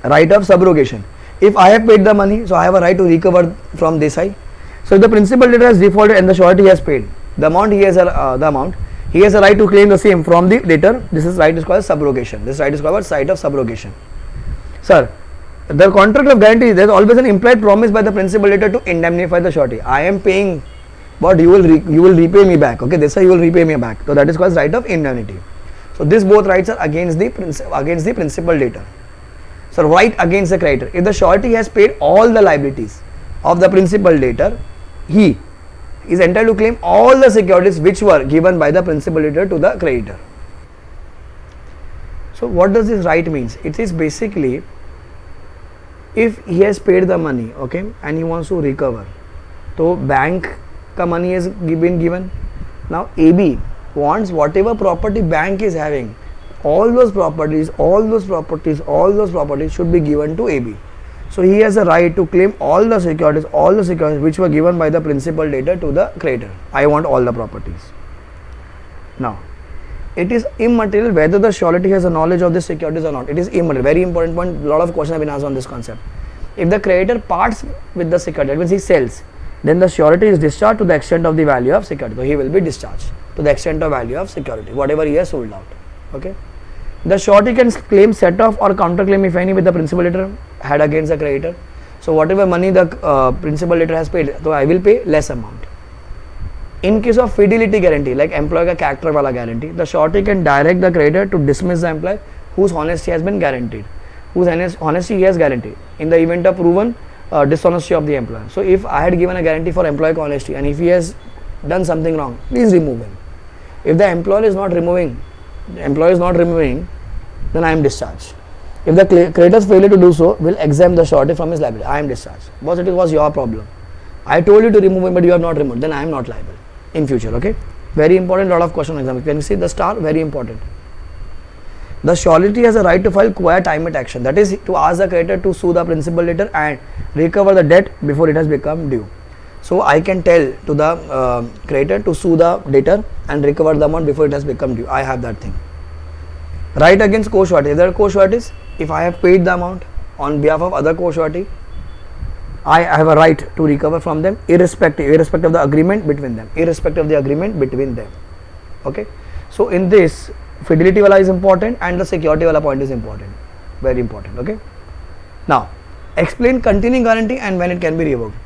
Right of subrogation. If I have paid the money, so I have a right to recover from Desai. So if the principal debtor has defaulted and the surety has paid the amount, he has a right to claim the same from the debtor. This is right is called subrogation. This right is called right of subrogation. Sir, the contract of guarantee, there is always an implied promise by the principal debtor to indemnify the surety. I am paying, but you will repay me back. Okay, this way you will repay me back. So that is called right of indemnity. So these both rights are against the principal debtor. So right against the creditor. If the surety has paid all the liabilities of the principal debtor, he is entitled to claim all the securities which were given by the principal debtor to the creditor. So what does this right means? It is basically if he has paid the money, okay, and he wants to recover, so bank ka money has been given. Now AB wants whatever property bank is having, all those properties should be given to AB. So he has a right to claim all the securities which were given by the principal debtor to the creditor. I want all the properties. Now, it is immaterial whether the surety has a knowledge of the securities or not. It is immaterial. Very important point. A lot of questions have been asked on this concept. If the creditor parts with the security, that means he sells, then the surety is discharged to the extent of the value of security. So he will be discharged to the extent of value of security, whatever he has sold out. Okay. The surety can claim set off or counterclaim, if any, with the principal debtor had against the creditor. So whatever money the principal debtor has paid, so I will pay less amount. In case of fidelity guarantee, like employee ka character wala guarantee, the surety can direct the creditor to dismiss the employee whose honesty has been guaranteed, whose honesty he has guaranteed in the event of proven dishonesty of the employer. So if I had given a guarantee for employee honesty and if he has done something wrong, please remove him. If the employer is not removing, then I am discharged. If the creditor's failure to do so will exempt the surety from his liability, I am discharged. Because it was your problem. I told you to remove him, but you have not removed, then I am not liable in future. Okay, very important. Lot of question exam. Can you see the star? Very important. The surety has a right to file quasi-timate action, that is to ask the creditor to sue the principal debtor and recover the debt before it has become due. So I can tell to the creditor to sue the debtor and recover the amount before it has become due. I have that thing. Right against co-surety. If there are co-sureties, if I have paid the amount on behalf of other co-surety, I have a right to recover from them irrespective of the agreement between them. Okay. So in this, fidelity wala is important and the security wala point is important. Very important. Okay. Now, explain continuing guarantee and when it can be revoked.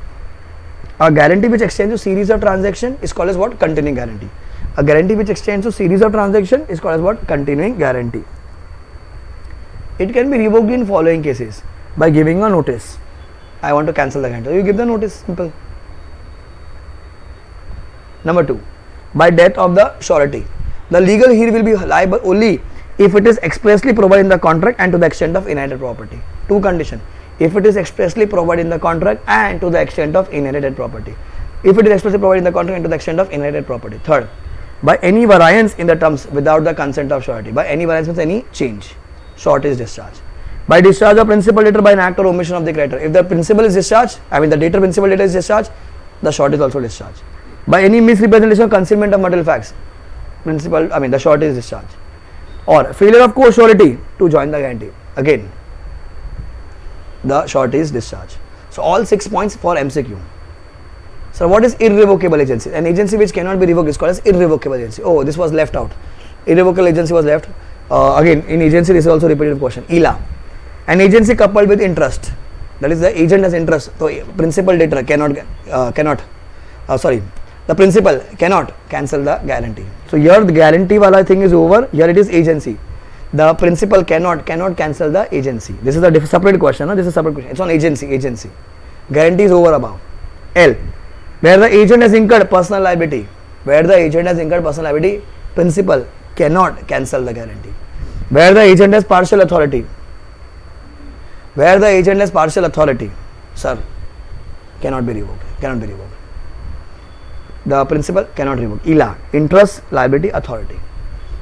A guarantee which extends to series of transactions is called as what? Continuing guarantee. A guarantee which extends to series of transactions is called as what? Continuing guarantee. It can be revoked in following cases: by giving a notice. I want to cancel the guarantee. You give the notice, simple. Number 2, by death of the surety. The legal heir will be liable only if it is expressly provided in the contract and to the extent of inherited property. Two conditions: if it is expressly provided in the contract and to the extent of inherited property. If it is expressly provided in the contract and to the extent of inherited property. Third, by any variance in the terms without the consent of surety. By any variance means any change. Surety is discharged. By discharge of principal debtor by an act or omission of the creditor. If the principal is discharged, the debtor principal debtor is discharged, the surety is also discharged. By any misrepresentation or concealment of material facts, the surety is discharged. Or failure of co-surety to join the guarantee. Again, the surety is discharged. So all 6 points for MCQ. So what is irrevocable agency? An agency which cannot be revoked is called as irrevocable agency. Oh, this was left out. Irrevocable agency was left. Again, in agency this is also repetitive question. ILA. An agency coupled with interest. That is, the agent has interest. So principal debtor the principal cannot cancel the guarantee. So here the guarantee wala thing is over. Here it is agency. The principal cannot cancel the agency. This is a separate question. No? This is a separate question. It's on agency. Guarantee is over above. L. Where the agent has incurred personal liability. Principal cannot cancel the guarantee. Where the agent has partial authority. Sir, cannot be revoked. The principal cannot revoke. ILA, interest, liability, authority.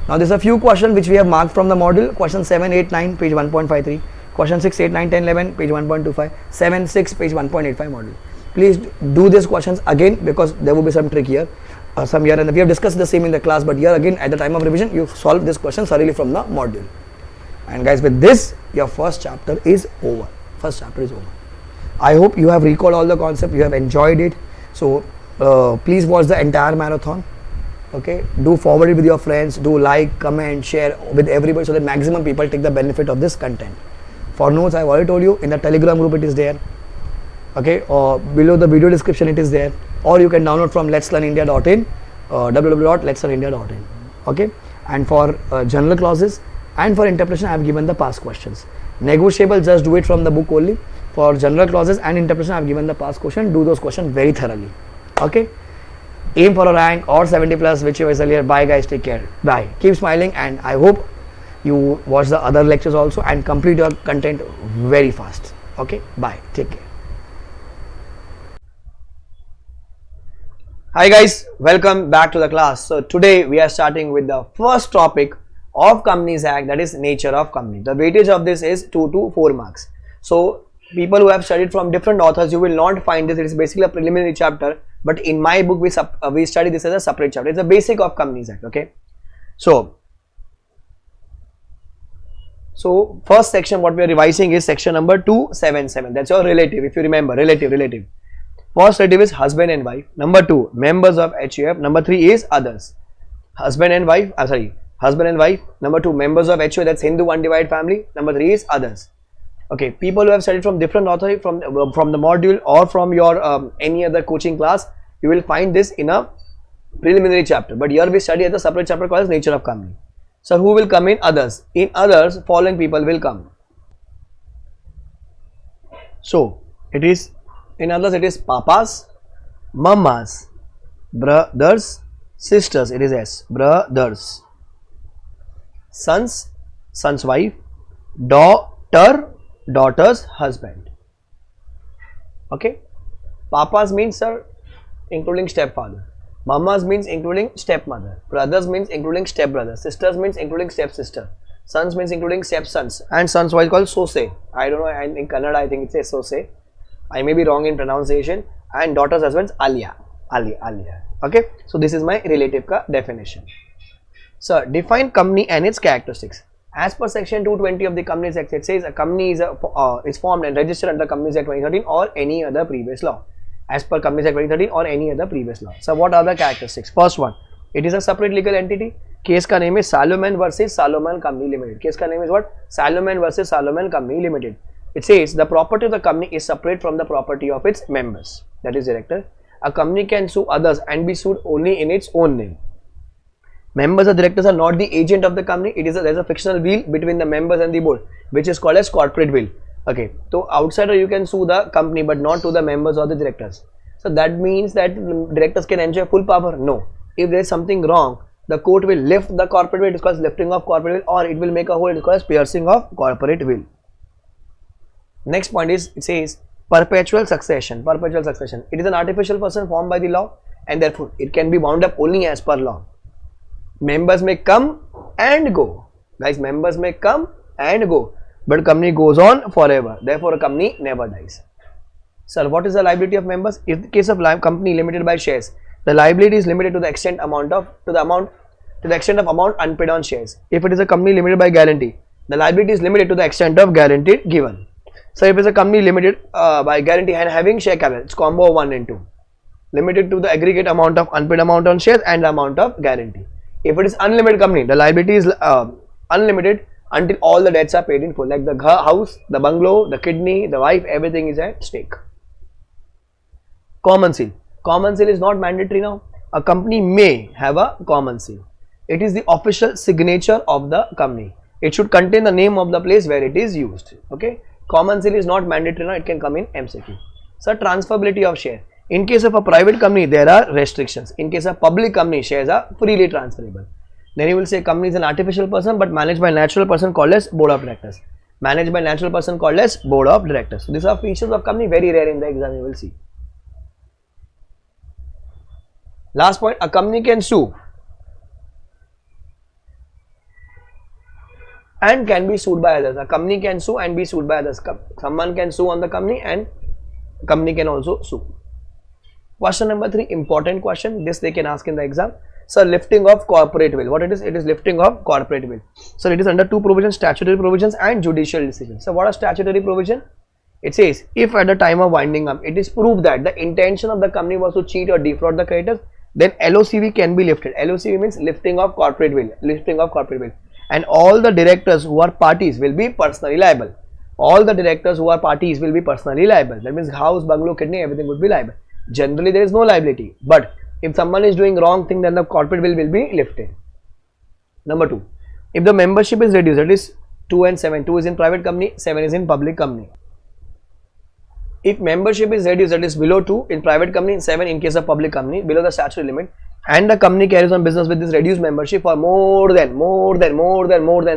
Now, there are a few questions which we have marked from the module. Question 7, 8, 9, page 1.53. Question 6, 8, 9, 10, 11, page 1.25. 7, 6, page 1.85 module. Please do these questions again because there will be some trick here. And we have discussed the same in the class, but here again at the time of revision, you solve this question thoroughly from the module. And guys, with this, your first chapter is over. I hope you have recalled all the concepts, you have enjoyed it. So, please watch the entire marathon. Okay, do forward it with your friends, do like, comment, share with everybody so that maximum people take the benefit of this content. For notes, I have already told you, in the Telegram group it is there. Okay, or below the video description it is there, or you can download from letslearnindia.in, www.letslearnindia.in. Okay, and for general clauses and for interpretation, I have given the past questions. Negotiable, just do it from the book only. For general clauses and interpretation, I have given the past question. Do those questions very thoroughly. Okay, aim for a rank or 70 plus, which was earlier. Bye guys, take care. Bye. Keep smiling, and I hope you watch the other lectures also and complete your content very fast. Okay, bye. Take care. Hi guys, welcome back to the class. So today we are starting with the first topic of Companies Act, that is nature of company. The weightage of this is 2 to 4 marks. So people who have studied from different authors, you will not find this. It is basically a preliminary chapter, but in my book we study this as a separate chapter. It's the basic of Companies Act. Okay, so first section what we are revising is section number 277. That's your relative. If you remember, relative. First relative is husband and wife. Number 2, members of HUF. Number 3 is others. Husband and wife. Number 2, members of HUF. That's Hindu undivided family. Number 3 is others. Okay, people who have studied from different authors from the module or from your any other coaching class, you will find this in a preliminary chapter. But here we study as a separate chapter called as nature of company. So who will come in others? In others, following people will come. So it is. In others, it is papas, mamas, brothers, sisters. It is S. Brothers, sons, son's wife, daughter's husband. Okay. Papas means, sir, including stepfather. Mamas means including stepmother. Brothers means including stepbrother. Sisters means including stepsister. Sons means including stepsons. And sons wife called sose. I don't know. In Kannada, I think it says sose. I may be wrong in pronunciation. And daughter's husband's alia. Okay, so this is my relative ka definition. So define company and its characteristics. As per section 220 of the Companies Act, it says a company is formed and registered under Companies Act 2013 or any other previous law. As per Companies Act 2013 or any other previous law. So what are the characteristics? First one, it is a separate legal entity. Case ka name is Salomon versus Salomon Company Limited. Case ka name is what? Salomon versus Salomon Company Limited. It says the property of the company is separate from the property of its members, that is director. A company can sue others and be sued only in its own name. Members or directors are not the agent of the company. There is a fictional will between the members and the board, which is called as corporate will. Okay, so outsider you can sue the company but not to the members or the directors. So that means that directors can enjoy full power? No. If there is something wrong, the court will lift the corporate will. It is called lifting of corporate will, or it will make a hole. It is called piercing of corporate will. Next point is, it says perpetual succession. It is an artificial person formed by the law and therefore it can be wound up only as per law. Members may come and go. Guys, members may come and go, but company goes on forever. Therefore a company never dies. Sir, what is the liability of members? In the case of company limited by shares, the liability is limited to the extent of amount unpaid on shares. If it is a company limited by guarantee, the liability is limited to the extent of guarantee given. So if it's a company limited by guarantee and having share capital, it's combo of 1 and 2. Limited to the aggregate amount of unpaid amount on shares and the amount of guarantee. If it is unlimited company, the liability is unlimited until all the debts are paid in full, like the house, the bungalow, the kidney, the wife, everything is at stake. Common seal. Common seal is not mandatory now. A company may have a common seal. It is the official signature of the company. It should contain the name of the place where it is used. Okay. Common seal is not mandatory now. It can come in MCQ. So transferability of share. In case of a private company, there are restrictions. In case of public company, shares are freely transferable. Then you will say company is an artificial person but managed by natural person called as board of directors. Managed by natural person called as board of directors. So these are features of company, very rare in the exam you will see. Last point, a company can sue and can be sued by others. A company can sue and be sued by others. Someone can sue on the company and company can also sue. Question number 3, important question. This they can ask in the exam. So lifting of corporate will. What it is? It is lifting of corporate will. So it is under 2 provisions, statutory provisions and judicial decisions. So what are statutory provision? It says if at the time of winding up, it is proved that the intention of the company was to cheat or defraud the creditors, then LOCV can be lifted. LOCV means lifting of corporate will. Lifting of corporate will. And all the directors who are parties will be personally liable. All the directors who are parties will be personally liable. That means house, bungalow, kidney, everything would be liable. Generally, there is no liability. But if someone is doing wrong thing, then the corporate will be lifted. Number 2. If the membership is reduced, that is 2 and 7. 2 is in private company, 7 is in public company. If membership is reduced, that is below 2 in private company, 7 in case of public company, below the statutory limit, and the company carries on business with this reduced membership for more than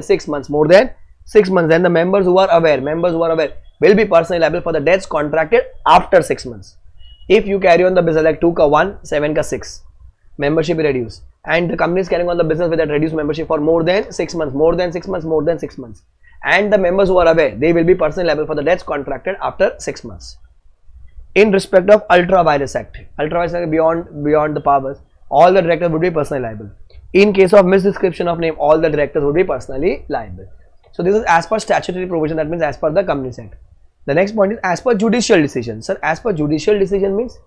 6 months, then the members who are aware will be personally liable for the debts contracted after 6 months. If you carry on the business like 2 ka 1, 7 ka 6, membership is reduced, and the company is carrying on the business with that reduced membership for more than 6 months, and the members who are aware, they will be personally liable for the debts contracted after 6 months. In respect of Ultra Vires Act, beyond the powers, all the directors would be personally liable. In case of misdescription of name, all the directors would be personally liable. So this is as per statutory provision, that means as per the Companies Act. The next point is as per judicial decision. Sir, as per judicial decision means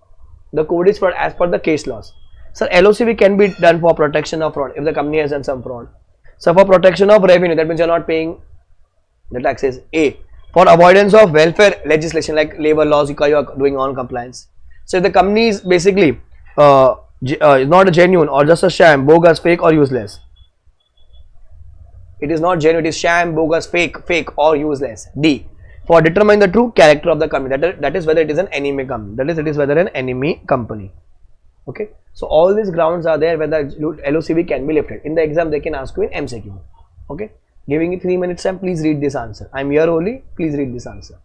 the code is for as per the case laws. Sir, LOCV can be done for protection of fraud if the company has done some fraud. So for protection of revenue, that means you are not paying the taxes. A, for avoidance of welfare legislation like labor laws, you are doing non-compliance. So if the company is basically is not a genuine or just a sham, bogus, fake or useless. It is not genuine, it is sham, bogus, fake or useless. D, for determine the true character of the company, that is whether it is an enemy company, that is it is whether an enemy company. Okay, so all these grounds are there whether LOCV can be lifted. In the exam they can ask you in MCQ. Okay, giving you 3 minutes time, please read this answer. I am here only, please read this answer.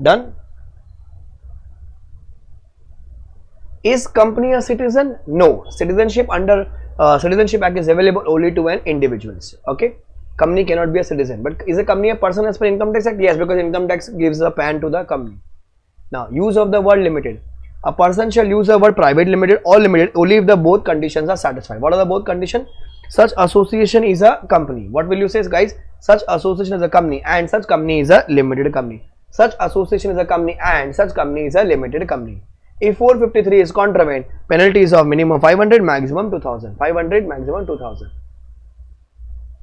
Done. Is company a citizen? No. Citizenship under Citizenship Act is available only to an individuals. Okay. Company cannot be a citizen. But is a company a person as per Income Tax Act? Yes, because Income Tax gives a PAN to the company. Now, use of the word limited. A person shall use the word private limited or limited only if the both conditions are satisfied. What are the both conditions? Such association is a company. What will you say, guys? Such association is a company and such company is a limited company. Such association is a company and such company is a limited company. If 453 is contravened, penalty is of minimum 500, maximum 2000. 500, maximum 2000.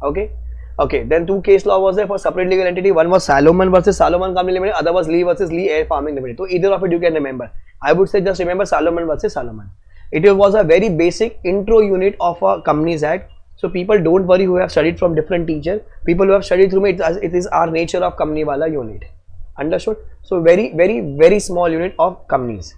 Okay. Okay, then two case law was there for separate legal entity. One was Salomon versus Salomon Company Limited, other was Lee versus Lee Air Farming Limited. So either of it you can remember. I would say just remember Salomon versus Salomon. It was a very basic intro unit of a Companies Act. So people don't worry who have studied from different teachers. People who have studied through me, it is our nature of company wala unit. Understood? So very small unit of companies.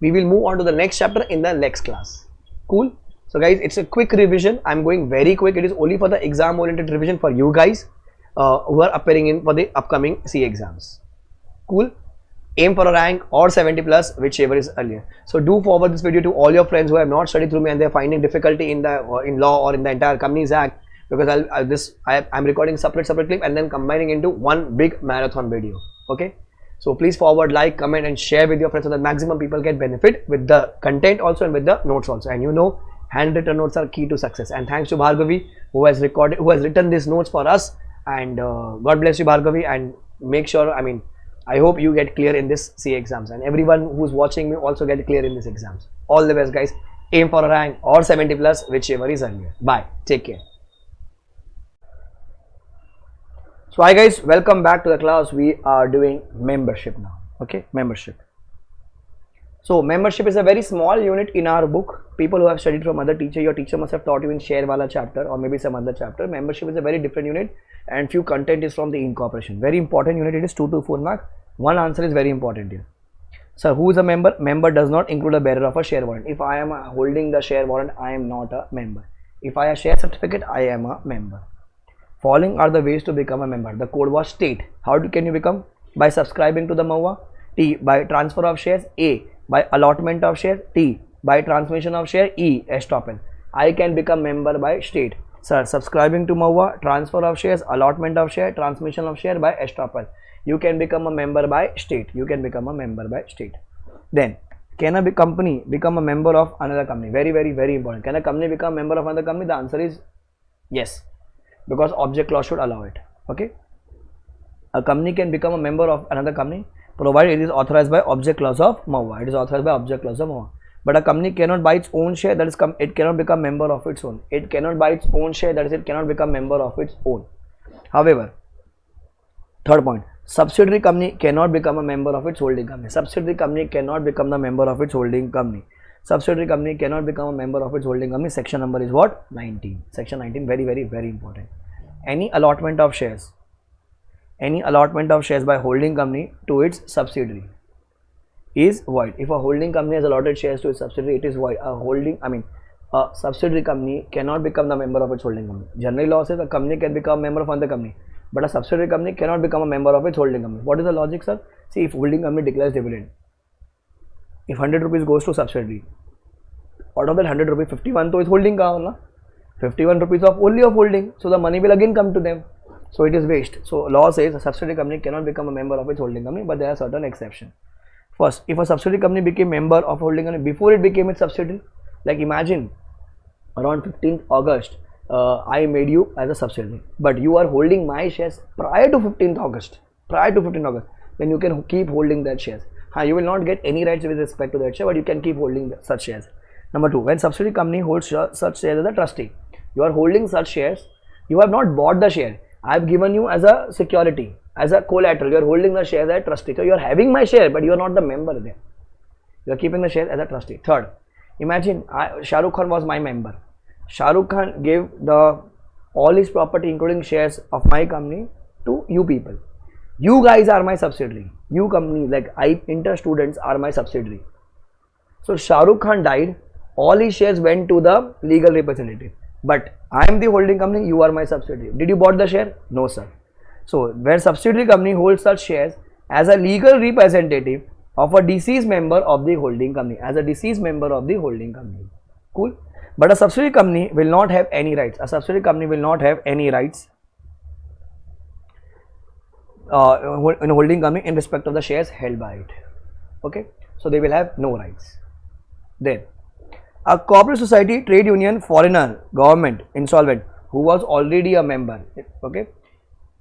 We will move on to the next chapter in the next class. Cool? So guys, it's a quick revision. I'm going very quick. It is only for the exam oriented revision for you guys who are appearing in for the upcoming C exams. Cool. Aim for a rank or 70 plus, whichever is earlier. So do forward this video to all your friends who have not studied through me and they're finding difficulty in the in law or in the entire Companies Act, because I'm recording separate clip and then combining into one big marathon video. Okay. So please forward, like, comment and share with your friends so that maximum people get benefit with the content also and with the notes also. And you know, handwritten notes are key to success. And thanks to Bhargavi who has written these notes for us. And God bless you, Bhargavi. And make sure, I hope you get clear in this CA exams. And everyone who's watching me also get clear in these exams. All the best, guys. Aim for a rank or 70 plus, whichever is earlier. Bye. Take care. So hi guys, welcome back to the class. We are doing membership now. Okay, membership. So membership is a very small unit in our book. People who have studied from other teacher, your teacher must have taught you in share wala chapter or maybe some other chapter. Membership is a very different unit and few content is from the incorporation. Very important unit. It is 2 to 4 mark. One answer is very important here. So who is a member? Member does not include a bearer of a share warrant. If I am holding the share warrant, I am not a member. If I have share certificate, I am a member. Following are the ways to become a member. The code was state. How can you become? By subscribing to the Maha. T. By transfer of shares. A. By allotment of shares. T. By transmission of share. E. Estoppel. I can become member by state. Sir, subscribing to Maha, transfer of shares, allotment of share, transmission of share by estoppel. You can become a member by state. You can become a member by state. Then, can a company become a member of another company? Very important. Can a company become a member of another company? The answer is yes. Because object clause should allow it. Okay, a company can become a member of another company provided it is authorized by object clause of Maha. It is authorized by object clause of Maha. But a company cannot buy its own share, that is it cannot become member of its own. It cannot buy its own share, that is it cannot become member of its own. However, third point, subsidiary company cannot become a member of its holding company. Subsidiary company cannot become the member of its holding company. Subsidiary company cannot become a member of its holding company. Section number is what? 19. Section 19, very important. Any allotment of shares by holding company to its subsidiary is void. If a holding company has allotted shares to its subsidiary, it is void. A subsidiary company cannot become the member of its holding company. General law says a company can become a member of another company, but a subsidiary company cannot become a member of its holding company. What is the logic, sir? See, if holding company declares dividend, if 100 rupees goes to subsidiary, out of that 100 rupees, 51 to is holding ka na? 51 rupees of only of holding, so the money will again come to them. So it is waste. So law says a subsidiary company cannot become a member of its holding company, but there are certain exceptions. First, if a subsidiary company became member of holding company before it became its subsidiary, like imagine around 15th August, I made you as a subsidiary, but you are holding my shares prior to 15th August, then you can keep holding that shares. You will not get any rights with respect to that share, but you can keep holding such shares. Number 2, when subsidiary company holds such shares as a trustee, you are holding such shares, you have not bought the share, I have given you as a security, as a collateral, you are holding the shares as a trustee. So you are having my share, but you are not the member there. You are keeping the shares as a trustee. Third, imagine Shah Rukh Khan was my member. Shah Rukh Khan gave all his property including shares of my company to you people. You guys are my subsidiary. You company like Inter students are my subsidiary. So Shah Rukh Khan died, all his shares went to the legal representative. But I am the holding company, you are my subsidiary. Did you bought the share? No, sir. So where subsidiary company holds such shares, as a legal representative of a deceased member of the holding company, as a deceased member of the holding company. Cool. But a subsidiary company will not have any rights. A subsidiary company will not have any rights in a holding company in respect of the shares held by it. Okay, so they will have no rights. Then a corporate society, trade union, foreigner, government, insolvent, who was already a member, okay,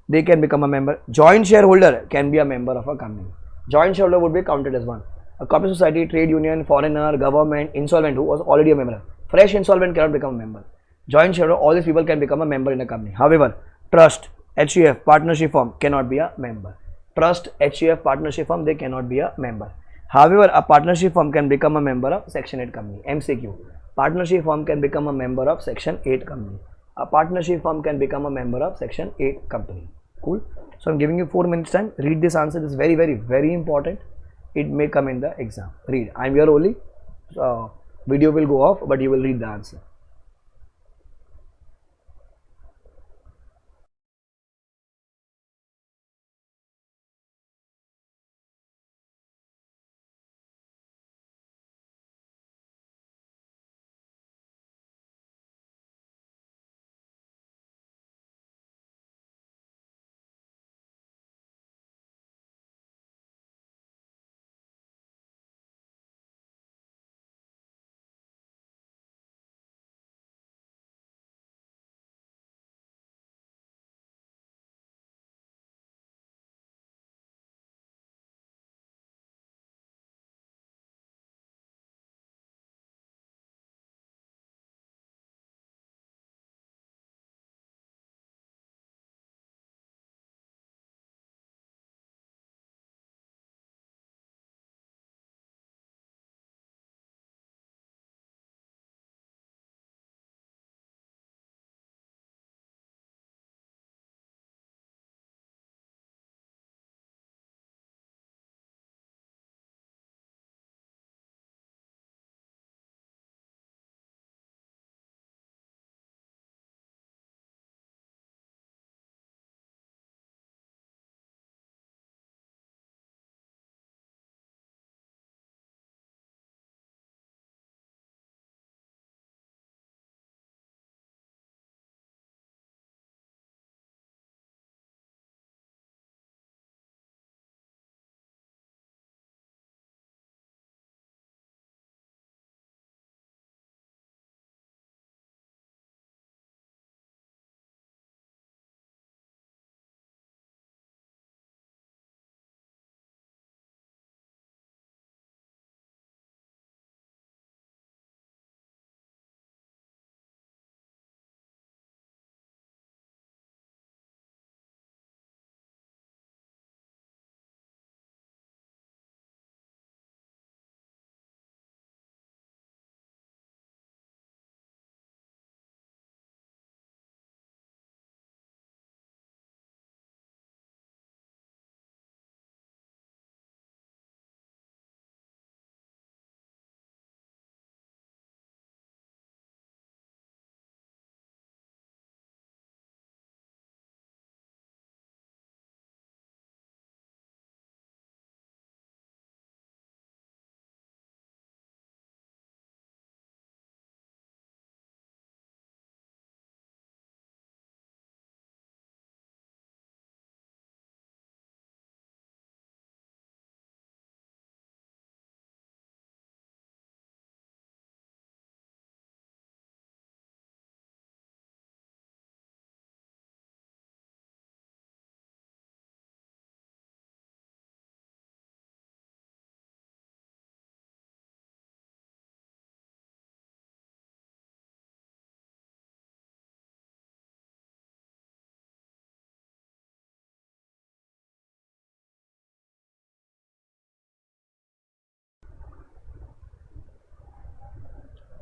they can become a member. Joint shareholder can be a member of a company. Joint shareholder would be counted as one. A corporate society, trade union, foreigner, government, insolvent, who was already a member. Fresh insolvent cannot become a member. Joint shareholder, all these people can become a member in a company. However, trust, HUF, partnership firm cannot be a member. Trust, HUF, partnership firm, they cannot be a member. However, a partnership firm can become a member of Section 8 company. MCQ. Partnership firm can become a member of Section 8 company. A partnership firm can become a member of Section 8 company. Cool. So I'm giving you 4 minutes time. Read this answer. This is very, very, very important. It may come in the exam. Read. I'm here only. Video will go off, but you will read the answer.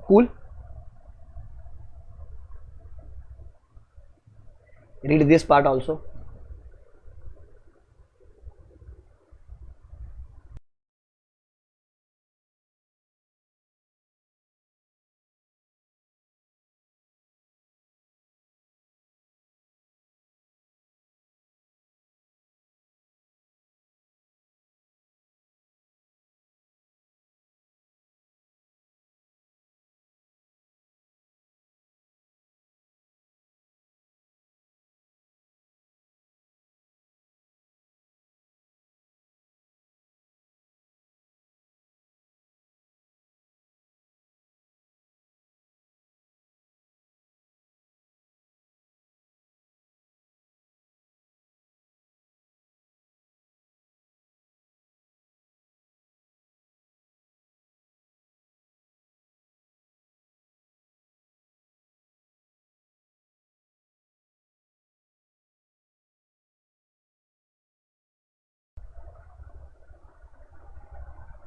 Cool. Read this part also.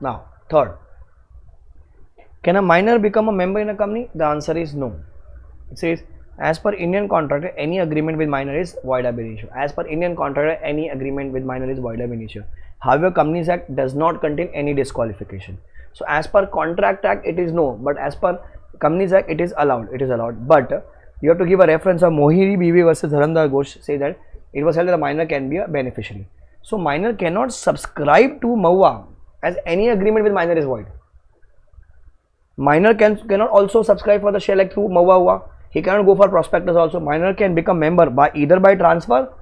Now, third, can a minor become a member in a company? The answer is no. It says, as per Indian contract, any agreement with minor is void ab initio. As per Indian contract, any agreement with minor is void ab initio. However, Companies Act does not contain any disqualification. So, as per Contract Act, it is no, but as per Companies Act, it is allowed. It is allowed. But you have to give a reference of Mohiri Bibi versus Dharamdar Ghosh, say that it was held that a minor can be a beneficiary. So, minor cannot subscribe to Maha, as any agreement with minor is void. Minor cannot also subscribe for the share like through Maha. He cannot go for prospectus also. Minor can become member by either by transfer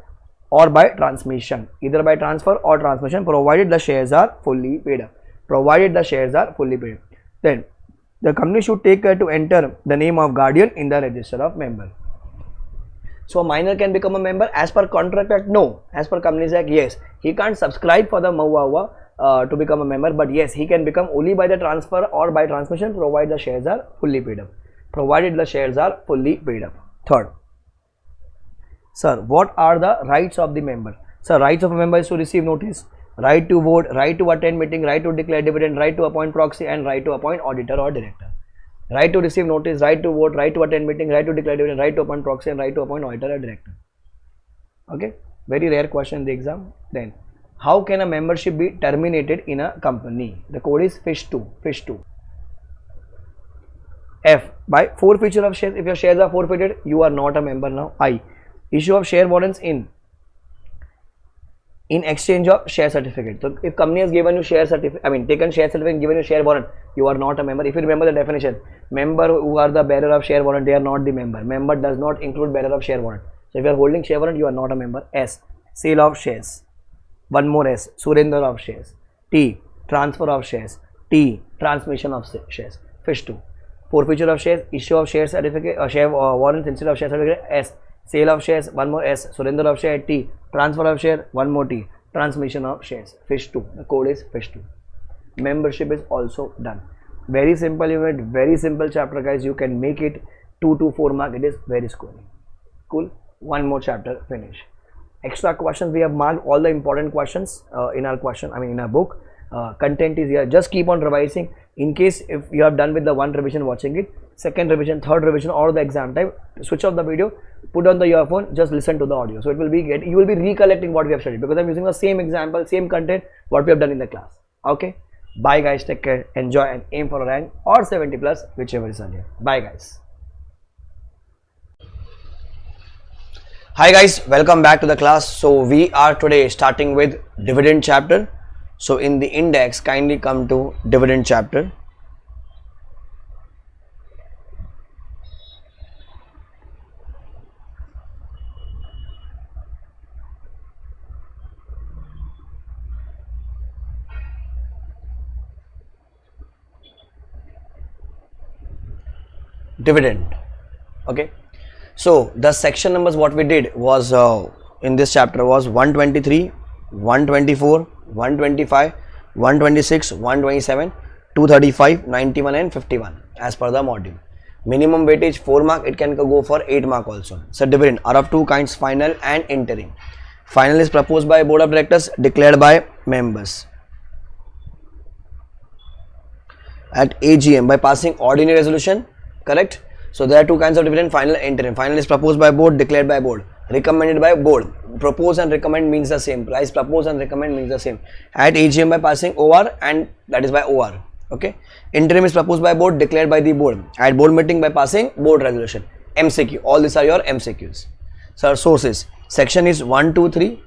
or by transmission. Either by transfer or transmission, provided the shares are fully paid up. Provided the shares are fully paid. Then the company should take care to enter the name of guardian in the register of member. So a minor can become a member as per Contract Act? No. As per Companies Act, yes. He can't subscribe for the Maha to become a member, but yes, he can become only by the transfer or by transmission, provided the shares are fully paid up. Provided the shares are fully paid up. Third, sir, what are the rights of the member? Sir, rights of a member is to receive notice, right to vote, right to attend meeting, right to declare dividend, right to appoint proxy, and right to appoint auditor or director. Right to receive notice, right to vote, right to attend meeting, right to declare dividend, right to appoint proxy, and right to appoint auditor or director. Okay, very rare question in the exam. Then, how can a membership be terminated in a company? The code is FISH2. FISH2. F, by forfeiture of shares. If your shares are forfeited, you are not a member now. I, issue of share warrants in exchange of share certificate. So if company has given you share certificate, taken share certificate and given you share warrant, you are not a member. If you remember the definition, member who are the bearer of share warrant, they are not the member. Member does not include bearer of share warrant. So if you are holding share warrant, you are not a member. S, sale of shares. One more S, surrender of shares. T, transfer of shares. T, transmission of shares. FISH2. Forfeiture of shares, issue of share certificate, share warrants instead of share certificate. S, sale of shares. One more S, surrender of share. T, transfer of share. One more T, transmission of shares. FISH2. The code is FISH2. Membership is also done. Very simple unit, very simple chapter, guys. You can make it 2 to 4 mark. It is very scoring. Cool. One more chapter, finish. Extra questions, we have marked all the important questions in our in our book. Content is here. Just keep on revising. In case if you have done with the one revision watching it, second revision, third revision, or the exam time, switch off the video, put on the earphone, just listen to the audio. So it will be you will be recollecting what we have studied, because I'm using the same example, same content what we have done in the class. Okay. Bye guys, take care, enjoy, and aim for a rank or 70 plus, whichever is earlier. Bye guys. Hi guys, welcome back to the class. So we are today starting with dividend chapter. So in the index, kindly come to dividend chapter. Dividend. Okay. So the section numbers what we did was in this chapter was 123, 124, 125, 126, 127, 235, 91 and 51 as per the module. Minimum weightage 4 mark, it can go for 8 mark also. So dividend are of two kinds, final and interim. Final is proposed by board of directors, declared by members at AGM by passing ordinary resolution, correct? So there are two kinds of dividend, final and interim. Final is proposed by board, declared by board, recommended by board. Propose and recommend means the same. Price propose and recommend means the same. At AGM by passing OR, and that is by OR. Okay. Interim is proposed by board, declared by the board. At board meeting by passing board resolution. MCQ. All these are your MCQs. So sources. Section is 1, 2, 3.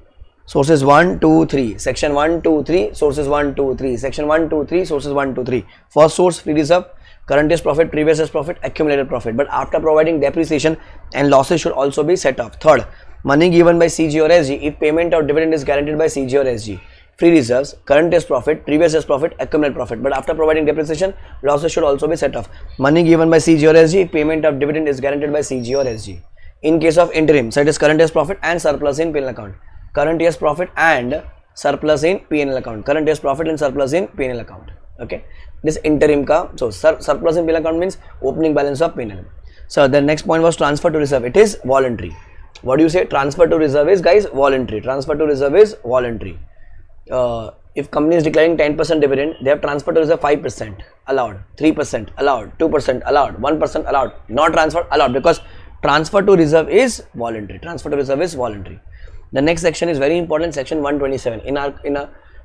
Sources 1, 2, 3. Section 1, 2, 3. Sources 1, 2, 3. Section 1, 2, 3. Sources 1, 2, 3. First source, free reserve. Current year's profit, previous year's profit, accumulated profit. But after providing depreciation and losses should also be set off. Third, money given by CG or SG if payment of dividend is guaranteed by CG or SG. Free reserves, current year's profit, previous year's profit, accumulated profit. But after providing depreciation, losses should also be set off. Money given by CG or SG if payment of dividend is guaranteed by CG or SG. In case of interim, so it is current year's profit and surplus in P&L account. Current year's profit and surplus in P&L account. Current year's profit and surplus in P&L account. Okay. This interim ka, so surplus in P&L account means opening balance of P&L. So the next point was transfer to reserve. It is voluntary. What do you say? Transfer to reserve is, guys, voluntary. Transfer to reserve is voluntary. if company is declaring 10% dividend, they have transferred to reserve 5% allowed, 3% allowed, 2% allowed, 1% allowed, not transfer allowed, because transfer to reserve is voluntary. Transfer to reserve is voluntary. The next section is very important, section 127.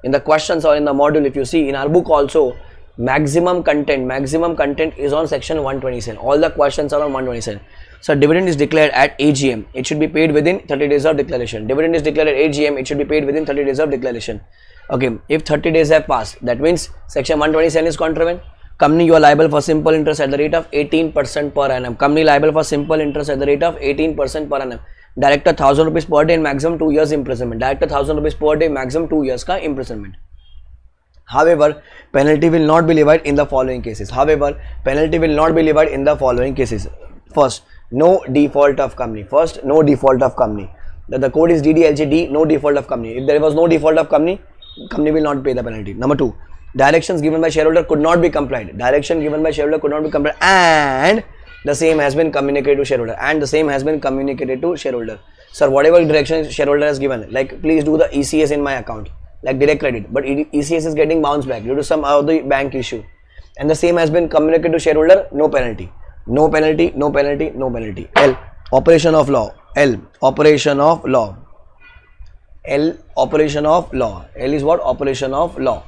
In the questions or in the module, if you see in our book also, maximum content is on section 127. All the questions are on 127. So dividend is declared at AGM. It should be paid within 30 days of declaration. Dividend is declared at AGM. It should be paid within 30 days of declaration. Okay, if 30 days have passed, that means section 127 is contravened. Company, you are liable for simple interest at the rate of 18% per annum. Company liable for simple interest at the rate of 18% per annum. Director 1000 rupees per day and maximum 2 years imprisonment. Director 1000 rupees per day, maximum 2 years ka imprisonment. However, penalty will not be levied in the following cases. First, no default of company. The code is DDLJD, no default of company. If there was no default of company will not pay the penalty. Number 2, directions given by shareholder could not be complied. And the same has been communicated to shareholder. Sir, whatever direction shareholder has given, like please do the ECS in my account, like direct credit, but ECS is getting bounced back due to some other bank issue, and the same has been communicated to shareholder, no penalty. L, operation of law. L is what? Operation of law.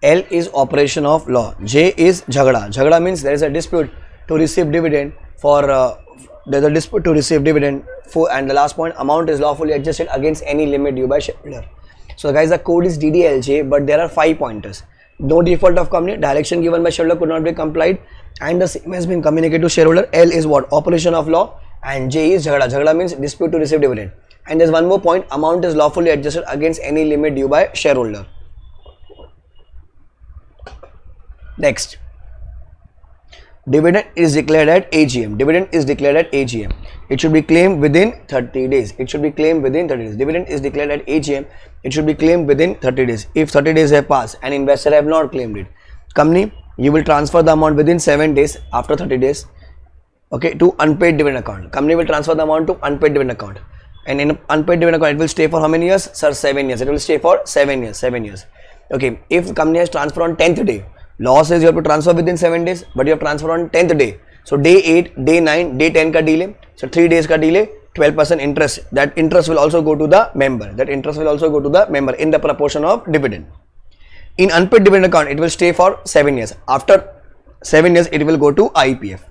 L is operation of law. J is jhagda. Jhagda means there is a dispute to receive dividend and the last point, amount is lawfully adjusted against any limit due by shareholder. So guys, the code is DDLJ, but there are 5 pointers. No default of company, direction given by shareholder could not be complied, and the same has been communicated to shareholder. L is what? Operation of law, and J is jhagda. Jhagda means dispute to receive dividend. And there's one more point, amount is lawfully adjusted against any limit due by shareholder. Next, dividend is declared at AGM. It should be claimed within 30 days. Dividend is declared at AGM. It should be claimed within 30 days. If 30 days have passed and investor have not claimed it, company, you will transfer the amount within 7 days after 30 days, okay, to unpaid dividend account. Company will transfer the amount to unpaid dividend account, and in unpaid dividend account it will stay for how many years? Sir, 7 years. It will stay for 7 years. Okay, if the company has transferred on 10th day, law says you have to transfer within 7 days, but you have transferred on 10th day. So day 8, day 9, day 10 ka delay. So 3 days ka delay, 12% interest. That interest will also go to the member. In the proportion of dividend. In unpaid dividend account, it will stay for 7 years. After 7 years, it will go to IPF.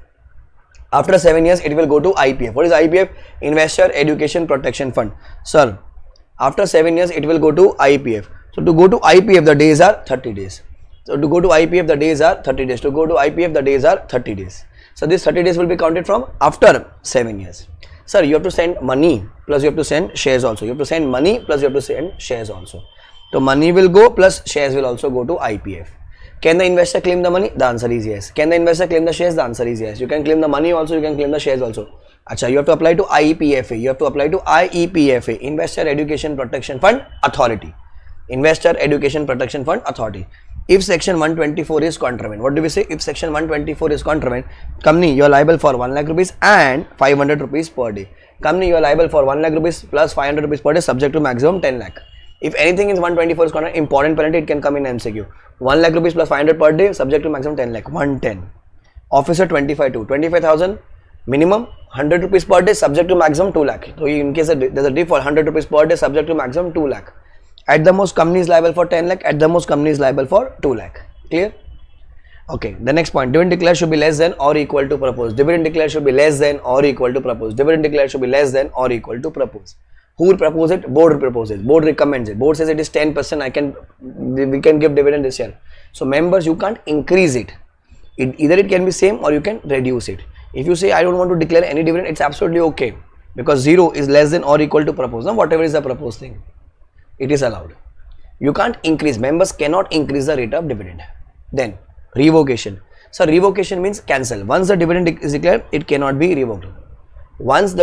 What is IPF? Investor Education Protection Fund. Sir, after 7 years, it will go to IPF. So to go to IPF, the days are 30 days. So this 30 days will be counted from after 7 years. Sir, you have to send money plus you have to send shares also. So money will go plus shares will also go to IPF. Can the investor claim the money? The answer is yes. Can the investor claim the shares? The answer is yes. You can claim the money also, you can claim the shares also. Acha, you have to apply to IEPFA. Investor Education Protection Fund Authority. If section 124 is contravened, what do we say? If section 124 is contravened, company, you are liable for 1 lakh rupees and 500 rupees per day. Company, you are liable for 1 lakh rupees plus 500 rupees per day, subject to maximum 10 lakh. If anything in 124 is contravened, important penalty, it can come in MCQ. 1 lakh rupees plus 500 per day, subject to maximum 10 lakh. 110. Officer 25,000 minimum, 100 rupees per day, subject to maximum 2 lakh. So in case there is a default, 100 rupees per day, subject to maximum 2 lakh. At the most, company is liable for 10 lakh. At the most, company is liable for 2 lakh. Clear? Okay. The next point. Dividend declared should be less than or equal to proposed. Dividend declared should be less than or equal to proposed. Who will propose it? Board will propose it. Board recommends it. Board says it is 10%. We can give dividend this year. So members, you can't increase it. Either it can be same or you can reduce it. If you say I don't want to declare any dividend, it's absolutely okay, because 0 is less than or equal to proposed. Now whatever is the proposed thing, it is allowed. You can't increase. Members cannot increase the rate of dividend. Then revocation. So revocation means cancel. Once the dividend is declared, it cannot be revoked. However,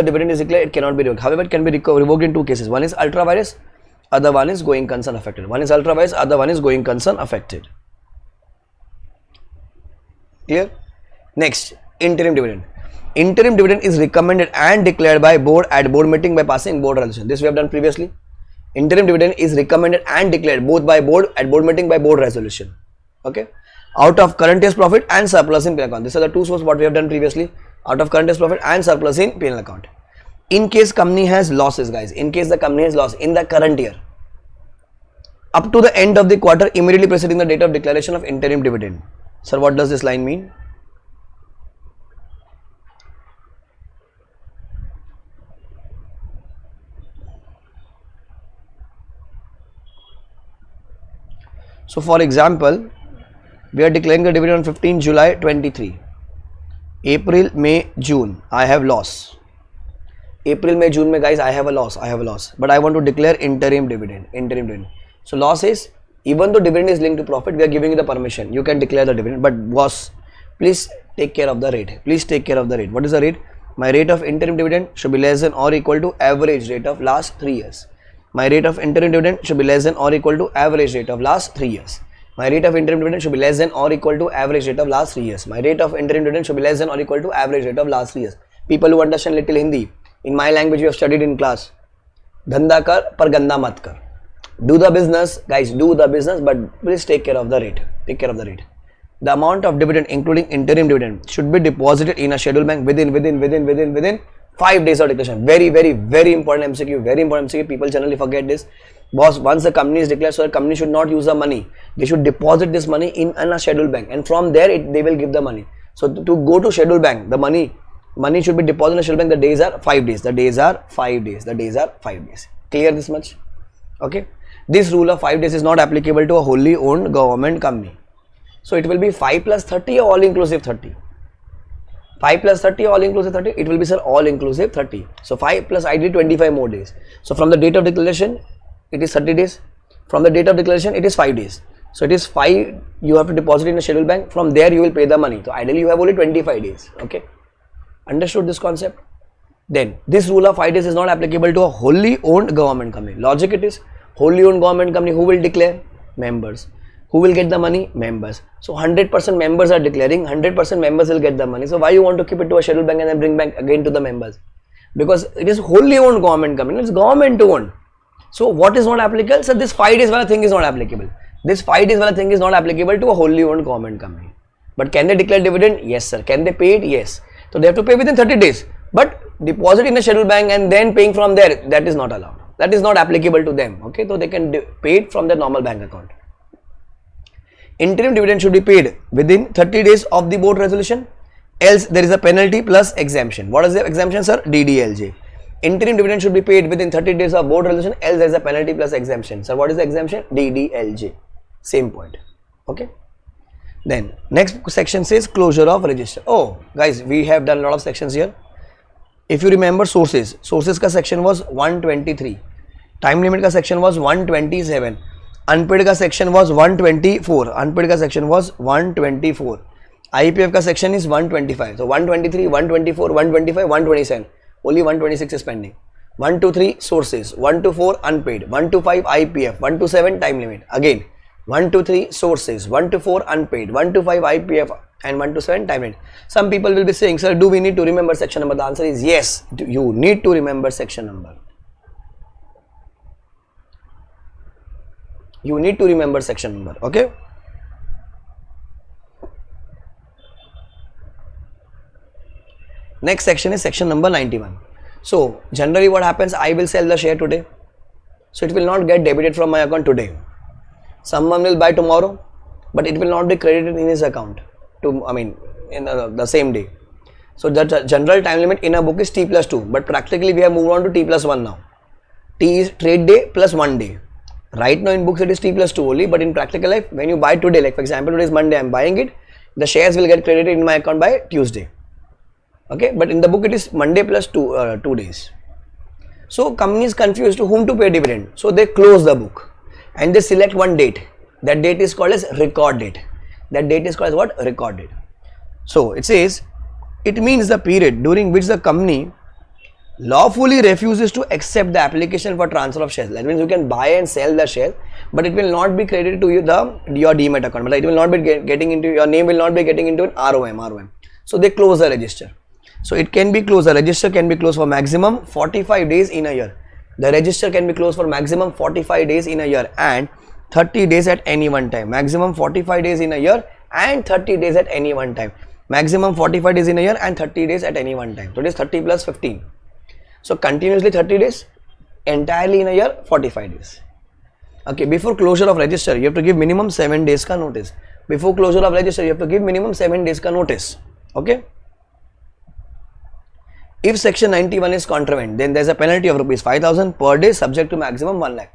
it can be revoked in 2 cases. One is ultra virus, other one is going concern affected. Clear? Next, interim dividend. Interim dividend is recommended and declared by board at board meeting by passing board resolution. This we have done previously. Interim dividend is recommended and declared both by board at board meeting by board resolution. Okay, out of current year's profit and surplus in P&L account. These are the two sources what we have done previously. Out of current year's profit and surplus in P&L account. In case company has losses, guys, in case the company has loss in the current year, up to the end of the quarter immediately preceding the date of declaration of interim dividend. Sir, what does this line mean? So for example, we are declaring the dividend on 15 July 23. April, May, June, I have loss. April, May, June, guys, I have a loss. But I want to declare interim dividend. So loss is, even though dividend is linked to profit, we are giving you the permission. You can declare the dividend. But boss, please take care of the rate. What is the rate? My rate of interim dividend should be less than or equal to average rate of last 3 years. My rate of interim dividend should be less than or equal to average rate of last 3 years. My rate of interim dividend should be less than or equal to average rate of last 3 years. My rate of interim dividend should be less than or equal to average rate of last 3 years. People who understand little Hindi, in my language you have studied in class. Dhanda kar, par ganda mat kar. Do the business, guys, do the business, but please take care of the rate. The amount of dividend, including interim dividend, should be deposited in a scheduled bank within 5 days of declaration. Very important MCQ. People generally forget this. Boss, once the company is declared, so the company should not use the money. They should deposit this money in a scheduled bank, and from there they will give the money. So to go to scheduled bank, the money should be deposited in a scheduled bank. The days are 5 days. The days are 5 days. Clear this much? Okay. This rule of 5 days is not applicable to a wholly owned government company. So it will be 5 plus 30 or all inclusive 30. 5 plus 30 all inclusive 30. It will be, sir, all inclusive 30. So 5 plus ideally 25 more days. So from the date of declaration, it is 30 days. From the date of declaration, it is 5 days. So it is 5 you have to deposit in a scheduled bank. From there you will pay the money. So ideally you have only 25 days. Okay. Understood this concept? Then this rule of 5 days is not applicable to a wholly owned government company. Logic it is, wholly owned government company, who will declare? Members. Who will get the money? Members. So 100% members are declaring, 100% members will get the money. So why you want to keep it to a scheduled bank and then bring back again to the members? Because it is wholly owned government company. It's government owned. So what is not applicable? So this 5 days wala thing is not applicable. This 5 days wala thing is not applicable to a wholly owned government company. But can they declare dividend? Yes, sir. Can they pay it? Yes. So they have to pay within 30 days. But deposit in a scheduled bank and then paying from there, that is not allowed. That is not applicable to them. Okay, so they can pay it from their normal bank account. Interim dividend should be paid within 30 days of the board resolution, else there is a penalty plus exemption. What is the exemption, sir? DDLJ. Interim dividend should be paid within 30 days of board resolution, else there is a penalty plus exemption. So what is the exemption? DDLJ. Same point. Okay. Then next section says closure of register. Oh guys, we have done a lot of sections here. If you remember sources ka section was 123. Time limit ka section was 127. Unpaid ka section was 124. IPF ka section is 125. So 123, 124, 125, 127. Only 126 is pending. 1 to 3 sources, 1 to 4 unpaid, 1 to 5 IPF, 1 to 7 time limit. Again 1 to 3 sources, 1 to 4 unpaid, 1 to 5 IPF and 1 to 7 time limit. Some people will be saying, sir, do we need to remember section number? The answer is yes, you need to remember section number. You need to remember section number. Okay. Next section is section number 91. So generally what happens, I will sell the share today. So it will not get debited from my account today. Someone will buy tomorrow, but it will not be credited in his account in the same day. So the general time limit in a book is T plus 2, but practically we have moved on to T plus 1 now. T is trade day plus 1 day. Right now in books it is T plus 2 only, but in practical life, when you buy today, like for example today is Monday, I am buying it, the shares will get credited in my account by Tuesday. Okay, but in the book it is Monday plus 2 days. So company is confused to whom to pay dividend. So they close the book and they select one date. That date is called as record date. That date is called as what? Record date. So it says, it means the period during which the company lawfully refuses to accept the application for transfer of shares. That means you can buy and sell the share, but it will not be credited to you your demat account. But it will not be getting into your name, will not be getting into an ROM. So they close the register. So it can be closed. The register can be closed for maximum 45 days in a year. The register can be closed for maximum 45 days in a year and 30 days at any one time. Maximum 45 days in a year and 30 days at any one time. Maximum 45 days in a year and 30 days at any one time. So it is 30 plus 15. So continuously 30 days, entirely in a year 45 days. Okay, before closure of register, you have to give minimum 7 days ka notice. Before closure of register, you have to give minimum 7 days ka notice. Okay. If section 91 is contravened, then there is a penalty of rupees 5,000 per day subject to maximum 1 lakh.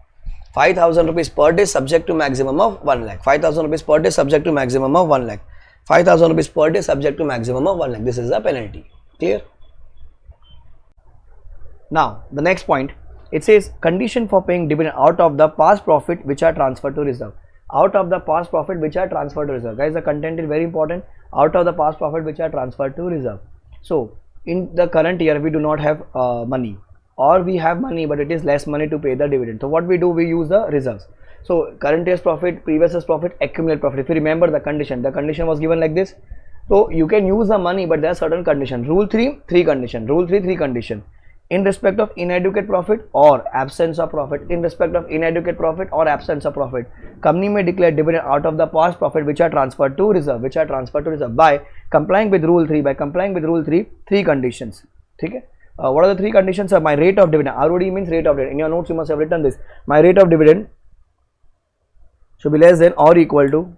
5,000 rupees per day subject to maximum of 1 lakh. 5,000 rupees per day subject to maximum of 1 lakh. 5,000 rupees per day subject to maximum of 1 lakh. This is the penalty. Clear? Now, the next point, it says condition for paying dividend out of the past profit which are transferred to reserve. Out of the past profit which are transferred to reserve. Guys, the content is very important. Out of the past profit which are transferred to reserve. So, in the current year, we do not have money, or we have money but it is less money to pay the dividend. So, what we do, we use the reserves. So, current year's profit, previous year's profit, accumulate profit. If you remember the condition was given like this. So, you can use the money but there are certain conditions. Rule 3, 3 condition. Rule 3, 3 condition. In respect of inadequate profit or absence of profit, in respect of inadequate profit or absence of profit, company may declare dividend out of the past profit which are transferred to reserve, by complying with rule 3, 3 conditions. Okay? What are the 3 conditions? My rate of dividend, ROD means rate of dividend. In your notes you must have written this. My rate of dividend should be less than or equal to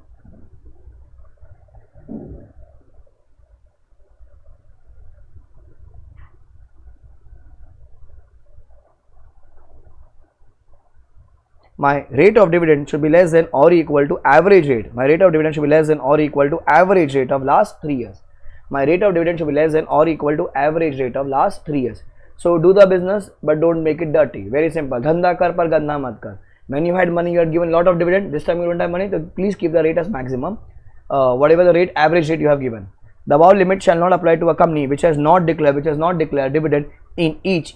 my rate of dividend should be less than or equal to average rate. My rate of dividend should be less than or equal to average rate of last 3 years. My rate of dividend should be less than or equal to average rate of last 3 years. So do the business but don't make it dirty. Very simple. Dhanda kar par gandha mat kar. When you had money, you had given lot of dividend. This time you don't have money, so please keep the rate as maximum. Whatever the rate, average rate you have given. The above limit shall not apply to a company which has not declared dividend in each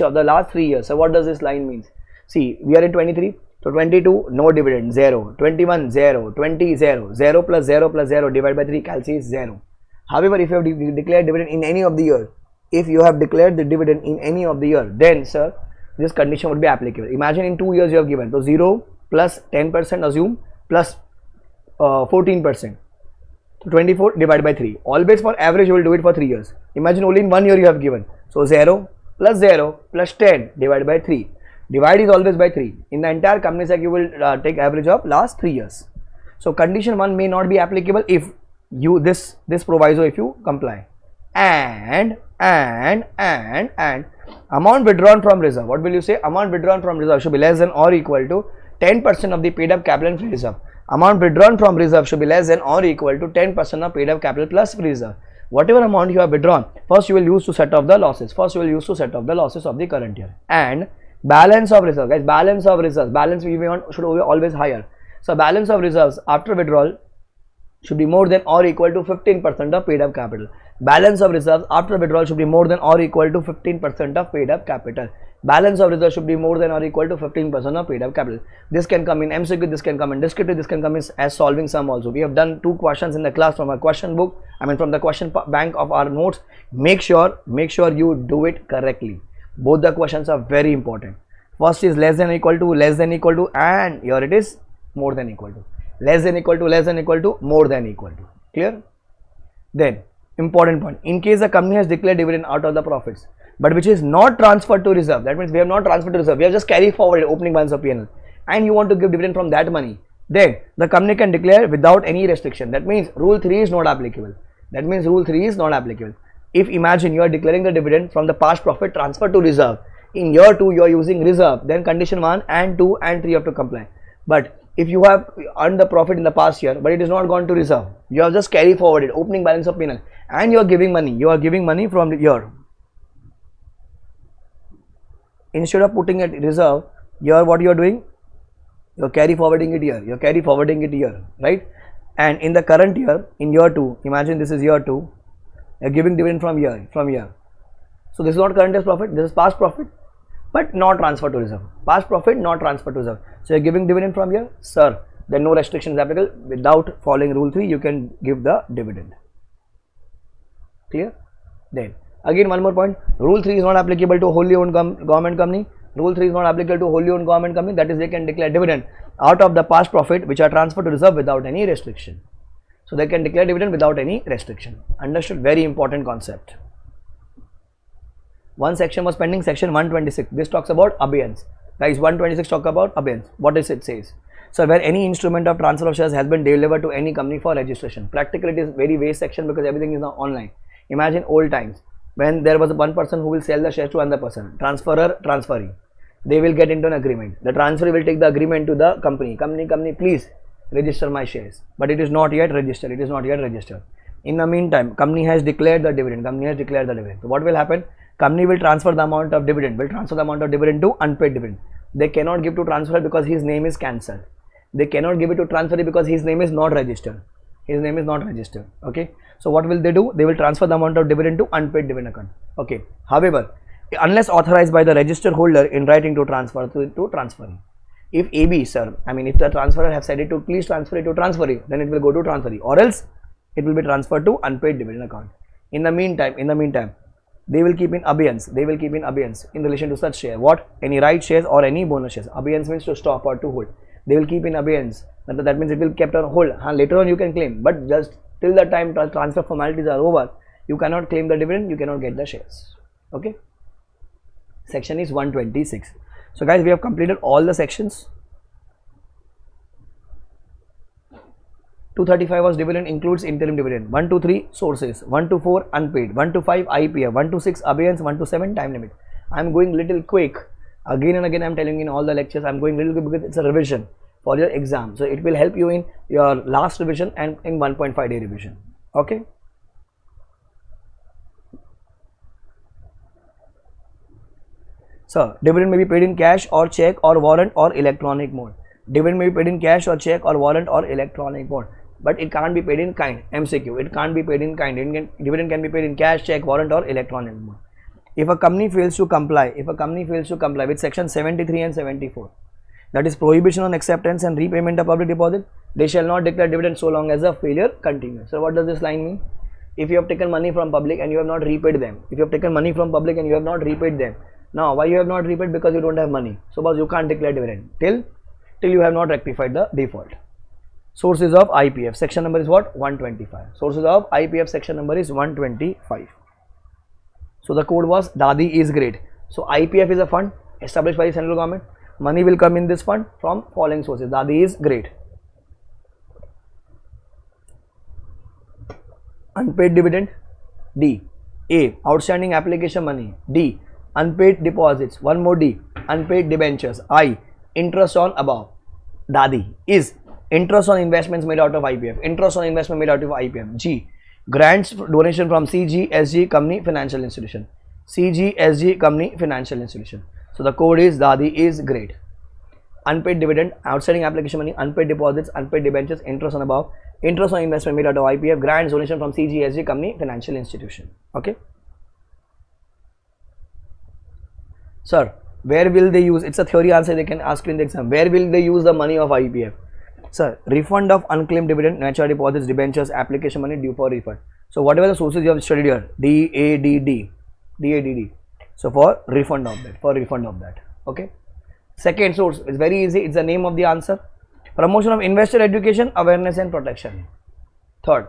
of the last 3 years. So what does this line means? See, we are in 23, so 22, no dividend, 0, 21, 0, 20, 0, 0 plus 0 plus 0 divided by 3, calci is 0. However, if you have declared dividend in any of the year, if you have declared the dividend in any of the year, then sir, this condition would be applicable. Imagine in 2 years you have given, so 0 plus 10% assume plus 14%. So 24 divided by 3. Always for average you will do it for 3 years. Imagine only in 1 year you have given. So 0 plus 10 divided by 3. Divide is always by 3. In the entire company sector you will take average of last 3 years. So condition 1 may not be applicable if you this proviso if you comply. And amount withdrawn from reserve. What will you say? Amount withdrawn from reserve should be less than or equal to 10% of the paid up capital and free reserve. Amount withdrawn from reserve should be less than or equal to 10% of paid up capital plus free reserve. Whatever amount you have withdrawn, first you will use to set off the losses. Of the current year. And balance of reserve, guys, balance of reserves. Balance we want should be always higher. So balance of reserves after withdrawal should be more than or equal to 15% of paid up capital. Balance of reserves after withdrawal should be more than or equal to 15% of paid up capital. Balance of reserves should be more than or equal to 15% of paid up capital. This can come in MCQ, this can come in descriptive, this can come in as solving sum also. We have done 2 questions in the class from our question book, from the question bank of our notes. Make sure you do it correctly. Both the questions are very important. First is less than equal to, and here it is more than equal to. Less than equal to, more than equal to. Clear? Then, important point. In case the company has declared dividend out of the profits, but which is not transferred to reserve, that means we have not transferred to reserve, we have just carried forward opening balance of P&L, and you want to give dividend from that money, then the company can declare without any restriction. That means rule 3 is not applicable. If imagine you are declaring the dividend from the past profit transferred to reserve, in year 2 you are using reserve, then condition 1 and 2 and 3 have to comply. But if you have earned the profit in the past year but it is not gone to reserve, you have just carry forwarded opening balance of P&L and you are giving money from the year. Instead of putting it reserve, here what you are doing, you are carry forwarding it here, right? And in the current year, in year 2, imagine this is year 2, you are giving dividend from here. So this is not current year's profit, this is past profit, but not transferred to reserve. Past profit not transferred to reserve. So you are giving dividend from here, sir, then no restrictions applicable. Without following rule 3, you can give the dividend. Clear? Then Again, one more point. Rule 3 is not applicable to wholly owned government company. Rule 3 is not applicable to wholly owned government company. That is, they can declare dividend out of the past profit which are transferred to reserve without any restriction. So they can declare dividend without any restriction. Understood? Very important concept. One section was pending, section 126. This talks about abeyance. Guys, 126 talk about abeyance. What does it says? So where any instrument of transfer of shares has been delivered to any company for registration. Practically, it is very vast section because everything is now online. Imagine old times when there was one person who will sell the shares to another person, transferor, transferee. They will get into an agreement. The transferee will take the agreement to the company. Company, please register my shares. But it is not yet registered. It is not yet registered. In the meantime, company has declared the dividend. Company has declared the dividend. So what will happen? Company will transfer the amount of dividend. Will transfer the amount of dividend to unpaid dividend. They cannot give to transferor because his name is cancelled. They cannot give it to transferee because his name is not registered. His name is not registered. Okay. So what will they do? They will transfer the amount of dividend to unpaid dividend account. Okay. However, unless authorized by the registered holder in writing to transfer to transferee. If AB, sir, I mean if the transferor have said it to please transfer it to transferee, then it will go to transferee, or else it will be transferred to unpaid dividend account. In the meantime, they will keep in abeyance. They will keep in abeyance in relation to such share. What? Any right shares or any bonus shares. Abeyance means to stop or to hold. They will keep in abeyance. That means it will kept on hold. Later on you can claim, but just till the time transfer formalities are over, you cannot claim the dividend. You cannot get the shares. Okay. Section is 126. So guys, we have completed all the sections. 235 was dividend, includes interim dividend. 1 to 3 sources. 1 to 4 unpaid. 1 to 5 IPF. 1 to 6 abeyance. 1 to 7 time limit. I am going little quick. Again and again I am telling you in all the lectures, I am going little quick because it's a revision for your exam. So it will help you in your last revision and in 1.5 day revision. Okay. So dividend may be paid in cash or check or warrant or electronic mode. Dividend may be paid in cash or check or warrant or electronic mode. But it can't be paid in kind. MCQ. It can't be paid in kind. Dividend can be paid in cash, check, warrant or electronic mode. If a company fails to comply with section 73 and 74, that is prohibition on acceptance and repayment of public deposit, they shall not declare dividend so long as the failure continues. So what does this line mean? If you have taken money from public and you have not repaid them, now why you have not repaid? Because you don't have money. Suppose you can't declare dividend till you have not rectified the default. Sources of IPF, section number is what? 125. Sources of IPF, section number is 125. So the code was Dadi is great. So IPF is a fund established by the central government. Money will come in this fund from following sources. Dadi is great. Unpaid dividend. D. A. Outstanding application money. D. Unpaid deposits. One more D. Unpaid debentures. I. Interest on above. Dadi is interest on investments made out of IPF. Interest on investment made out of IPF. G. Grants donation from CGSG company financial institution. CGSG company financial institution. So the code is Dadi is great. Unpaid dividend, outstanding application money, unpaid deposits, unpaid debentures, interest on above, interest on investment made out of IPF, grants donation from CGSG company financial institution. Okay. Sir, where will they use? It's a theory answer they can ask you in the exam. Where will they use the money of IPF? Sir, refund of unclaimed dividend, natural deposits, debentures, application money due for refund. So whatever the sources you have studied here, DADD. So for refund of that, okay. Second source is very easy. It's the name of the answer. Promotion of investor education, awareness and protection. Third,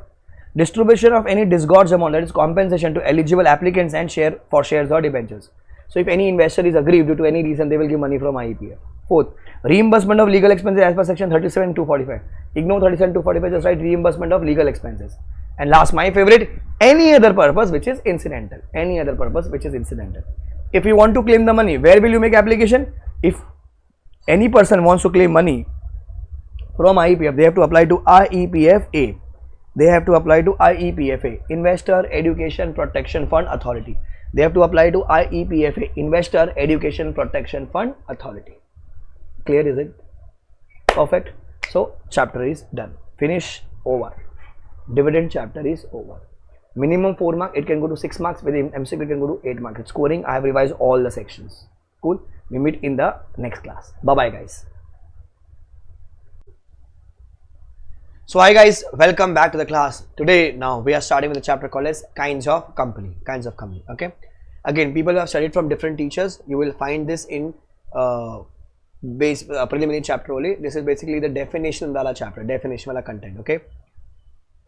distribution of any disgorged amount, that is compensation to eligible applicants and shares or debentures. So if any investor is aggrieved due to any reason, they will give money from IPF. Fourth, reimbursement of legal expenses as per section 37 245. Ignore 37 245, just write reimbursement of legal expenses. And last, my favorite, any other purpose which is incidental. If you want to claim the money, where will you make application? If any person wants to claim money from IPF, they have to apply to IEPFA. Investor Education Protection Fund Authority. They have to apply to IEPFA, Investor Education Protection Fund Authority. Clear, is it? Perfect. So chapter is done. Finish, over. Dividend chapter is over. Minimum 4 marks, it can go to 6 marks. With MCQ it can go to 8 marks. It's scoring, I have revised all the sections. Cool. We meet in the next class. Bye bye guys. So hi guys, welcome back to the class. Today now we are starting with a chapter called as kinds of company. Okay. Again, people who have studied from different teachers, you will find this in preliminary chapter only. This is basically the definition wala chapter, definition wala content. Okay.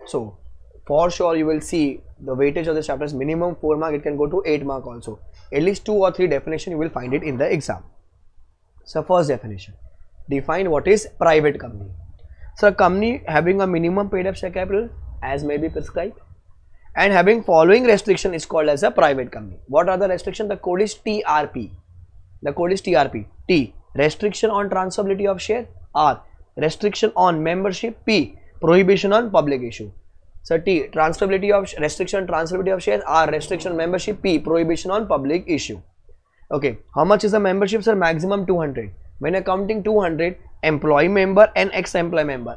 So for sure you will see the weightage of this chapter is minimum 4 mark. It can go to 8 mark also. At least 2 or 3 definition you will find it in the exam. So first definition, define what is private company. So a company having a minimum paid up share capital as may be prescribed and having following restriction is called as a private company. What are the restrictions? The code is TRP. The code is TRP. T, restriction on transferability of share. R, restriction on membership. P, prohibition on public issue. So T, transferability of restriction on transferability of shares. R, restriction on membership. P, prohibition on public issue. Okay, how much is the membership, sir? Maximum 200. When accounting 200, employee member and ex-employee member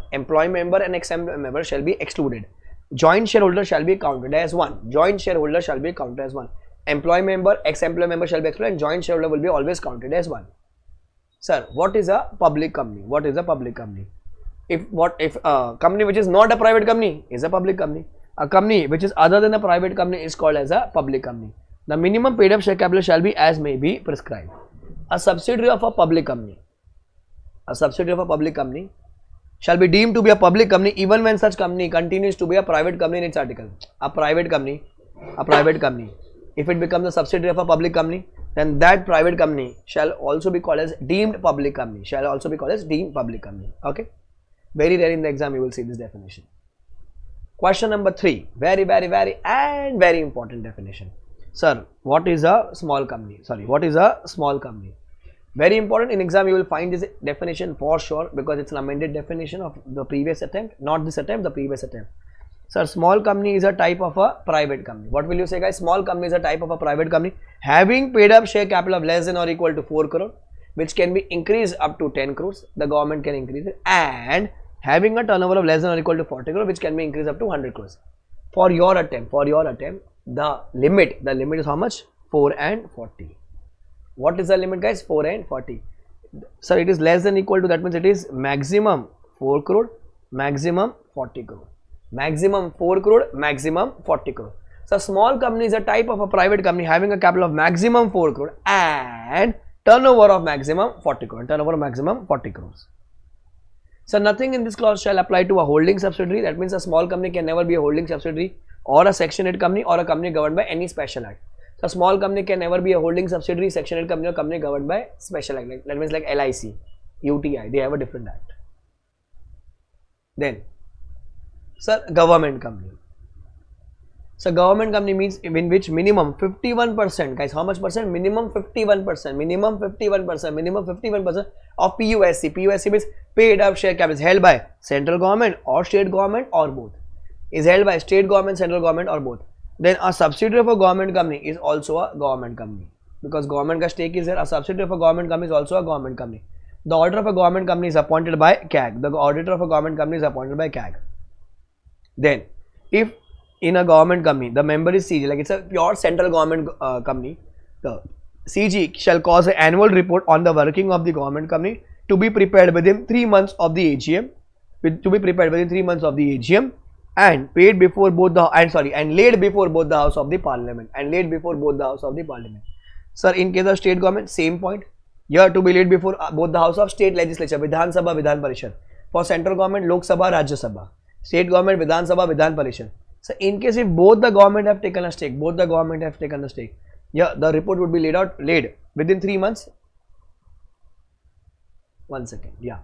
shall be excluded. Joint shareholder shall be counted as one. Joint shareholder shall be counted as one. Employee member, ex-employee member shall be excluded, and joint shareholder will be always counted as one. Sir, what is a public company? What is a public company? If a company which is not a private company is a public company. A company which is other than a private company is called as a public company. The minimum paid up share capital shall be as may be prescribed. A subsidiary of a public company. A subsidiary of a public company shall be deemed to be a public company even when such company continues to be a private company in its article. A private company, if it becomes a subsidiary of a public company, then that private company shall also be called as deemed public company. Okay. Very rare in the exam you will see this definition. Question number 3. Very important definition. Sir, what is a small company? Very important in exam, you will find this definition for sure because it's an amended definition of the previous attempt, not this attempt, the previous attempt. Sir, small company is a type of a private company. What will you say, guys? Small company is a type of a private company having paid up share capital of less than or equal to 4 crore, which can be increased up to 10 crores. The government can increase it, and having a turnover of less than or equal to 40 crore, which can be increased up to 100 crores. For your attempt, the limit is how much? 4 and 40. What is the limit, guys? 4 and 40. Sir, it is less than equal to, that means it is maximum 4 crore, maximum 40 crore. Maximum 4 crore, maximum 40 crore. So small company is a type of a private company having a capital of maximum 4 crore and turnover of maximum 40 crore. Crores. So nothing in this clause shall apply to a holding subsidiary. That means a small company can never be a holding subsidiary or a section 8 company or a company governed by any special act. So small company can never be a holding subsidiary, section 8 company or company governed by special act. That means like LIC, UTI, they have a different act. Then, sir, government company. So government company means in which minimum 51%, guys, how much percent? Minimum 51% of PUSC. PUSC means paid up share capital is held by central government or state government or both. Is held by state government, central government or both. Then a subsidiary of a government company is also a government company because government ka stake is there. A subsidiary of a government company is also a government company. The auditor of a government company is appointed by CAG. The auditor of a government company is appointed by CAG. Then, if in a government company the member is CG, like it's a pure central government company, the CG shall cause an annual report on the working of the government company to be prepared within 3 months of the AGM. And paid before both the and laid before both the house of the parliament Sir, in case of state government, same point. Here to be laid before both the house of state legislature, Vidhan Sabha, Vidhan Parishad. For central government, Lok Sabha, Rajya Sabha. State government, Vidhan Sabha, Vidhan Parishad. So in case if both the government have taken a stake, yeah, the report would be laid within 3 months. 1 second, yeah.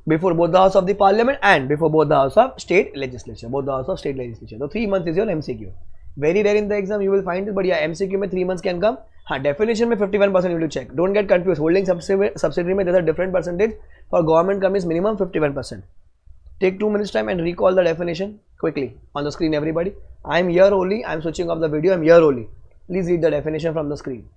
Before both the house of the parliament and before both the house of state legislature. So 3 months is your MCQ. Very rare in the exam you will find it, but yeah, MCQ mein 3 months can come. Definition mein 51% you will check. Don't get confused. Holding subsidiary mein there's a different percentage. For government companies minimum 51%. Take 2 minutes time and recall the definition quickly on the screen, everybody. I am here only. I am switching off the video. I am here only. Please read the definition from the screen.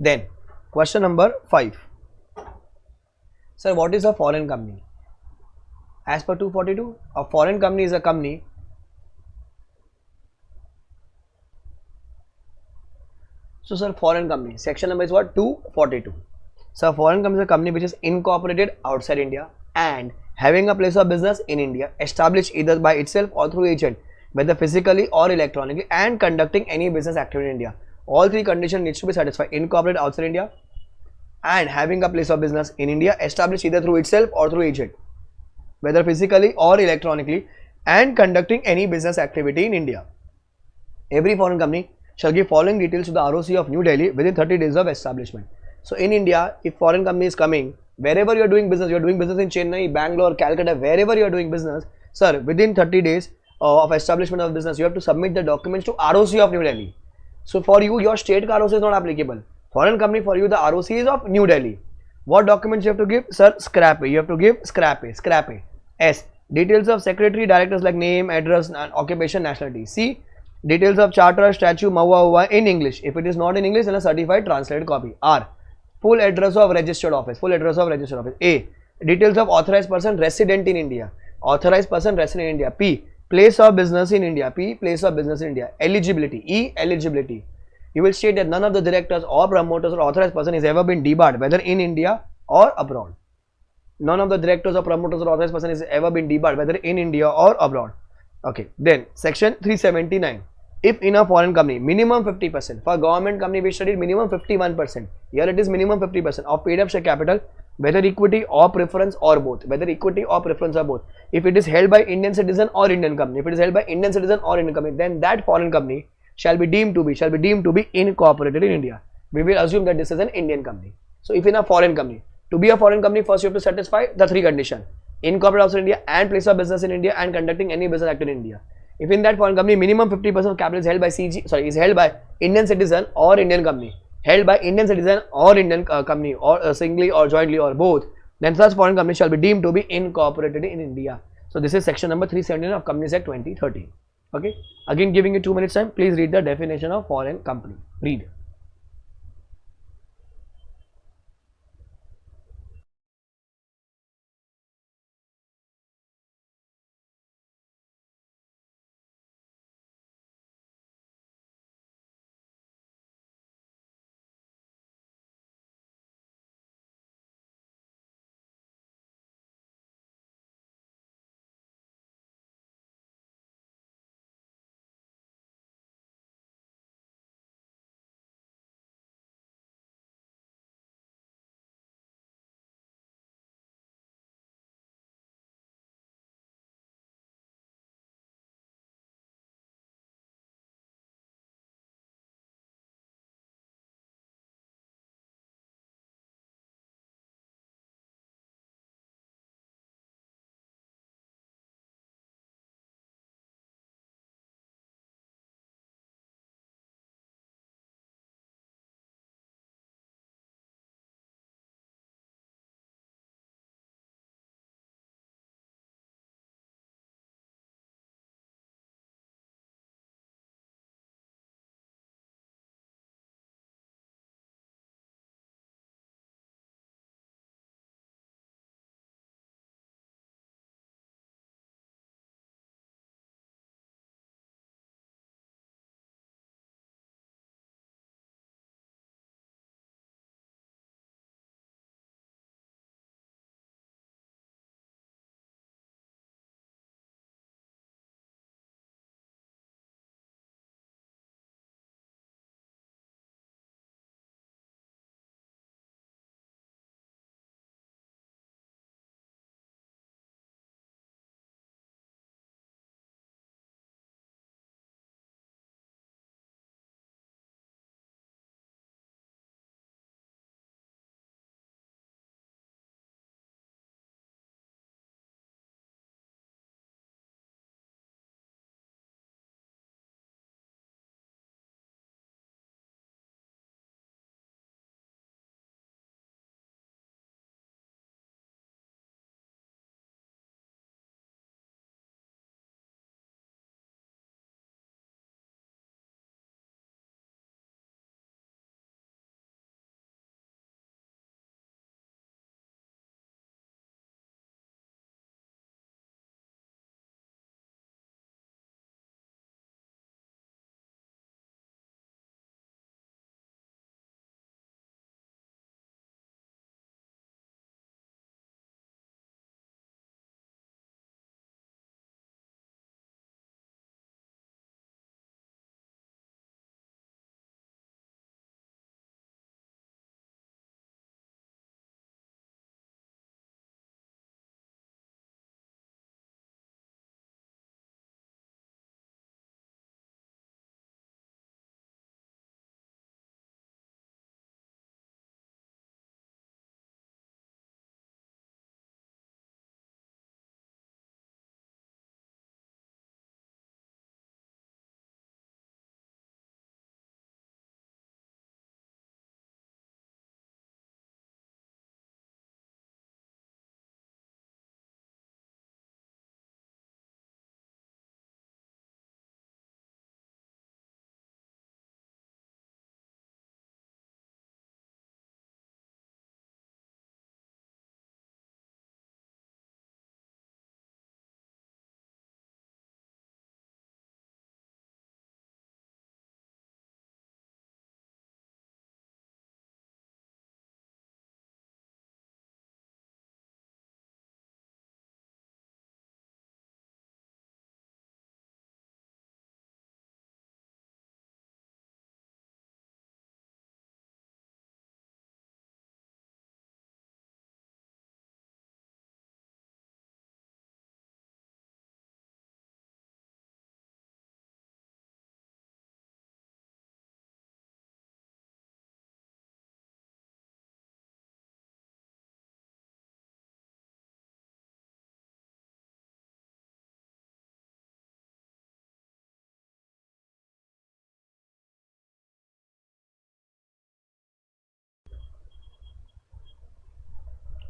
Then question number 5. Sir, what is a foreign company? As per 242, a foreign company is a company. So sir, foreign company, section number is what? 242. So foreign company is a company which is incorporated outside India and having a place of business in India, established either by itself or through agent, whether physically or electronically, and conducting any business activity in India. All three conditions needs to be satisfied: incorporated outside India and having a place of business in India, established either through itself or through agent, whether physically or electronically, and conducting any business activity in India. Every foreign company shall give following details to the ROC of New Delhi within 30 days of establishment. So in India, if foreign company is coming, wherever you are doing business in Chennai, Bangalore, Calcutta, wherever you are doing business, sir, within 30 days of establishment of business, you have to submit the documents to ROC of New Delhi. So for you, your state ROC is not applicable. Foreign company, for you, the ROC is of New Delhi. What documents you have to give? Sir, scrap A. You have to give scrap A. Scrap A. S. Details of secretary, directors like name, address, occupation, nationality. C. Details of charter, statute, Maha in English. If it is not in English, then a certified translated copy. R. Full address of registered office. Full address of registered office. A. Details of authorized person resident in India. Authorized person resident in India. P. Place of business in India. P. Place of business in India. Eligibility. E. Eligibility. You will state that none of the directors or promoters or authorized person has ever been debarred, whether in India or abroad. None of the directors or promoters or authorized person has ever been debarred, whether in India or abroad. Okay. Then section 379. If in a foreign company, minimum 50%. For government company, we studied minimum 51%. Here it is minimum 50% of paid up share capital, whether equity or preference or both. Whether equity or preference or both. If it is held by Indian citizen or Indian company, if it is held by Indian citizen or Indian company, then that foreign company shall be deemed to be incorporated in India. We will assume that this is an Indian company. So if in a foreign company, to be a foreign company, first you have to satisfy the three conditions: incorporated outside India and place of business in India and conducting any business activity in India. If in that foreign company minimum 50% of capital is held by is held by Indian citizen or Indian company, held by Indian citizen or Indian company, or singly or jointly or both, then such foreign company shall be deemed to be incorporated in India. So this is section number 379 of Companies Act 2013. Okay. Again, giving you 2 minutes time. Please read the definition of foreign company. Read.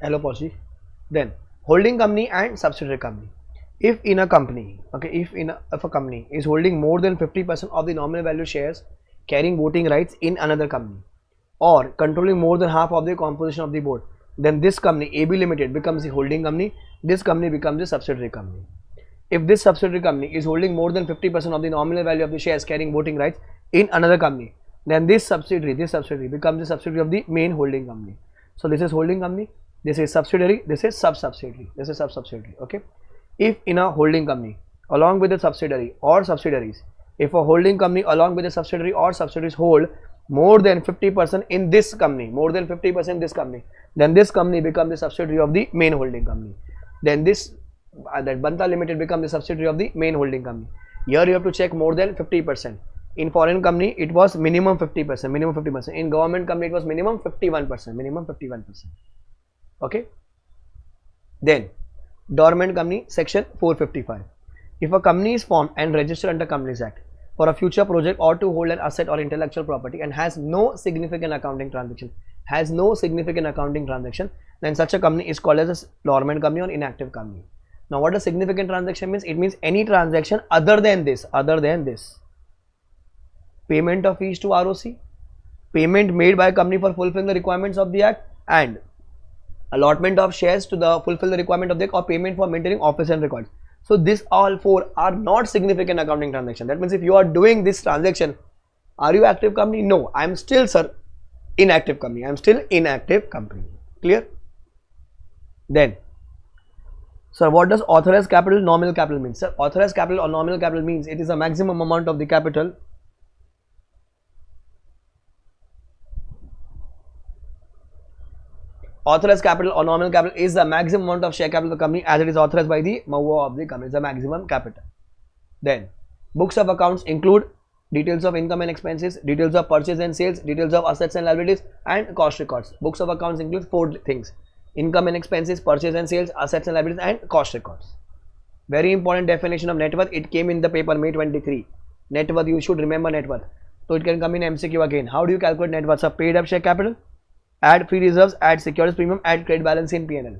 Hello, Paushi. Then holding company and subsidiary company. If in a company, okay, if a company is holding more than 50% of the nominal value shares carrying voting rights in another company, or controlling more than half of the composition of the board, then this company AB Limited becomes the holding company. This company becomes the subsidiary company. If this subsidiary company is holding more than 50% of the nominal value of the shares carrying voting rights in another company, then this subsidiary becomes the subsidiary of the main holding company. So this is holding company, this is subsidiary, this is sub-subsidiary, this is sub-subsidiary. Okay. If in a holding company along with the subsidiary or subsidiaries, if a holding company along with the subsidiary or subsidiaries hold more than 50% in this company, more than 50% in this company, then this company becomes the subsidiary of the main holding company. Then this that Bansal Limited becomes the subsidiary of the main holding company. Here you have to check more than 50%. In foreign company it was minimum 50%, minimum 50%. In government company it was minimum 51%, minimum 51%. Okay. Then dormant company, section 455. If a company is formed and registered under Companies Act for a future project or to hold an asset or intellectual property and has no significant accounting transaction, then such a company is called as a dormant company or inactive company. Now what a significant transaction means? It means any transaction other than this, payment of fees to ROC, payment made by a company for fulfilling the requirements of the act, and allotment of shares to fulfill the requirement of the act, or payment for maintaining office and records. So this all four are not significant accounting transaction. That means if you are doing this transaction, are you active company? No, I am still, sir, inactive company. I am still inactive company. Clear? Then, sir, what does authorized capital, nominal capital mean? Sir, authorized capital or nominal capital means it is a maximum amount of the capital authorized capital or nominal capital is the maximum amount of share capital of the company as it is authorized by the Maha of the company. It's the maximum capital. Then books of accounts include details of income and expenses, details of purchase and sales, details of assets and liabilities, and cost records. Books of accounts include four things: income and expenses, purchase and sales, assets and liabilities, and cost records. Very important definition of net worth. It came in the paper May 23. Net worth, you should remember net worth. So it can come in MCQ again. How do you calculate net worth? So paid up share capital, add free reserves, add securities premium, add credit balance in P&L.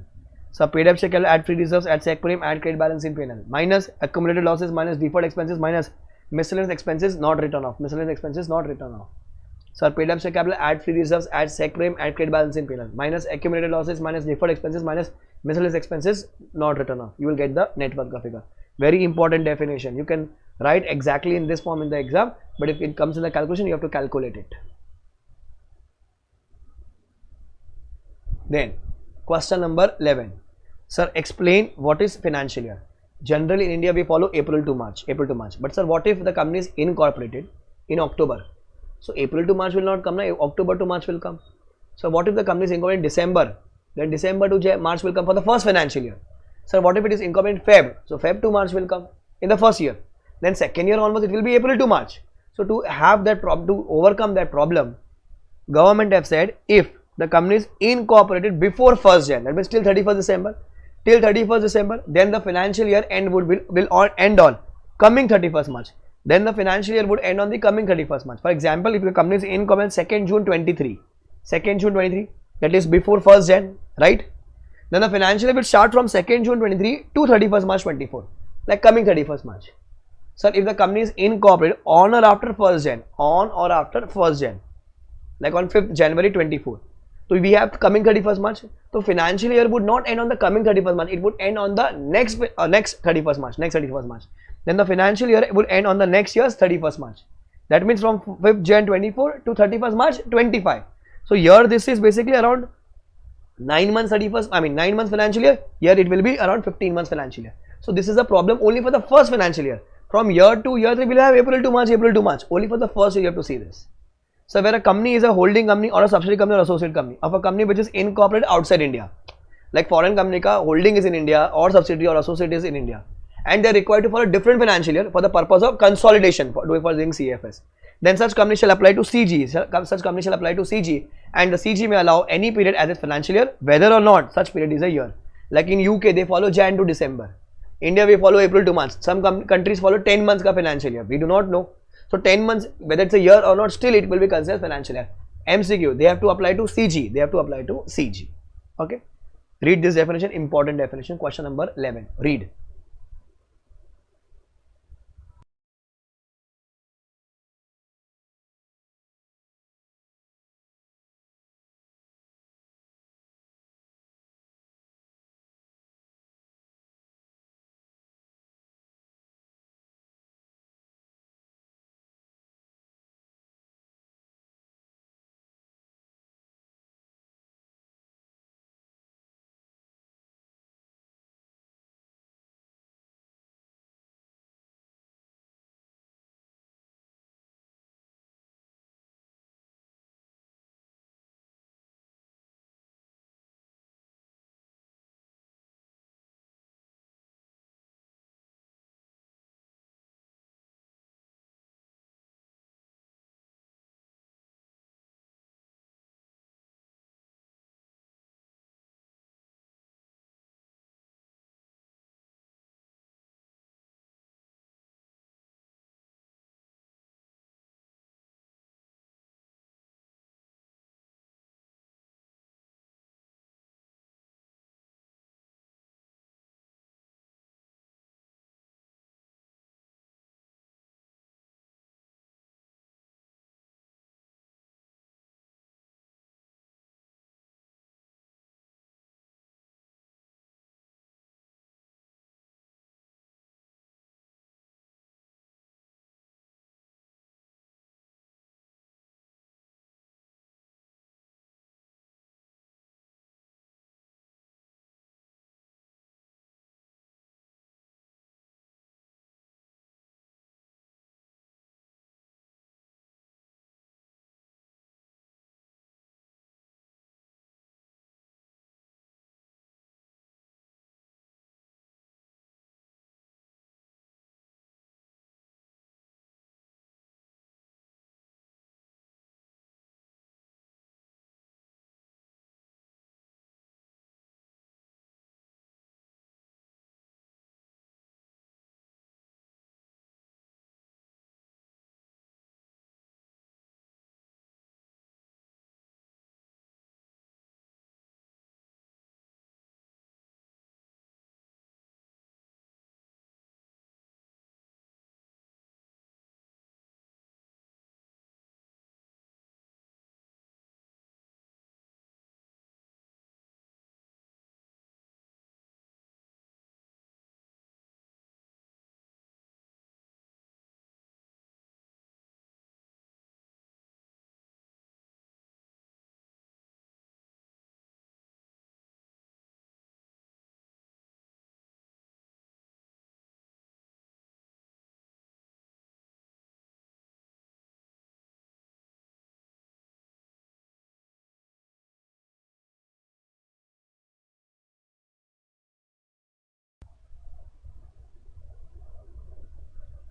So paid up share capital, add free reserves, add sec premium, add credit balance in P&L, minus accumulated losses, minus deferred expenses, minus miscellaneous expenses not written off. Miscellaneous expenses not written off. So paid up share capital, add free reserves, add sec premium, add credit balance in P&L, minus accumulated losses, minus deferred expenses, minus miscellaneous expenses not written off. You will get the net worth figure. Very important definition. You can write exactly in this form in the exam, but if it comes in the calculation, you have to calculate it. Then question number 11. Sir, explain what is financial year. Generally in India we follow April to March. But sir, what if the company is incorporated in October? So April to March will not come, October to March will come. So what if the company is incorporated in December? Then December to March will come for the first financial year. Sir, what if it is incorporated in Feb? So Feb to March will come in the first year. Then second year onwards it will be April to March. So to have that problem, to overcome that problem, government have said if the company is incorporated before 1st Jan, that means till 31st December, then the financial year end will end on coming 31st March. Then the financial year would end on the coming 31st March. For example, if the company is incorporated 2nd June 23, that is before 1st Jan, right? Then the financial year will start from 2nd June 23 to 31st March 24, like coming 31st March. Sir, if the company is incorporated on or after 1st Jan, like on 5th January 24, so we have coming 31st March. So financial year would not end on the coming 31st March. It would end on the next 31st March. Then the financial year would end on the next year's 31st March. That means from 5th Jan 24 to 31st March 25. So here this is basically around 9 months financial year. Here it will be around 15 months financial year. So this is a problem only for the first financial year. From year to year we will have April to March. Only for the first year you have to see this. So where a company is a holding company or a subsidiary company or associate company of a company which is incorporated outside India, like foreign company ka holding is in India or subsidiary or associate is in India, and they are required to follow different financial year for the purpose of consolidation for doing CFS, then such company shall apply to CG. And the CG may allow any period as its financial year, whether or not such period is a year. Like in UK they follow Jan to December, India we follow April to March. Some countries follow 10 months ka financial year. We do not know. So 10 months, whether it's a year or not, still it will be considered financial year. MCQ, they have to apply to CG. Okay. Read this definition, important definition, question number 11. Read.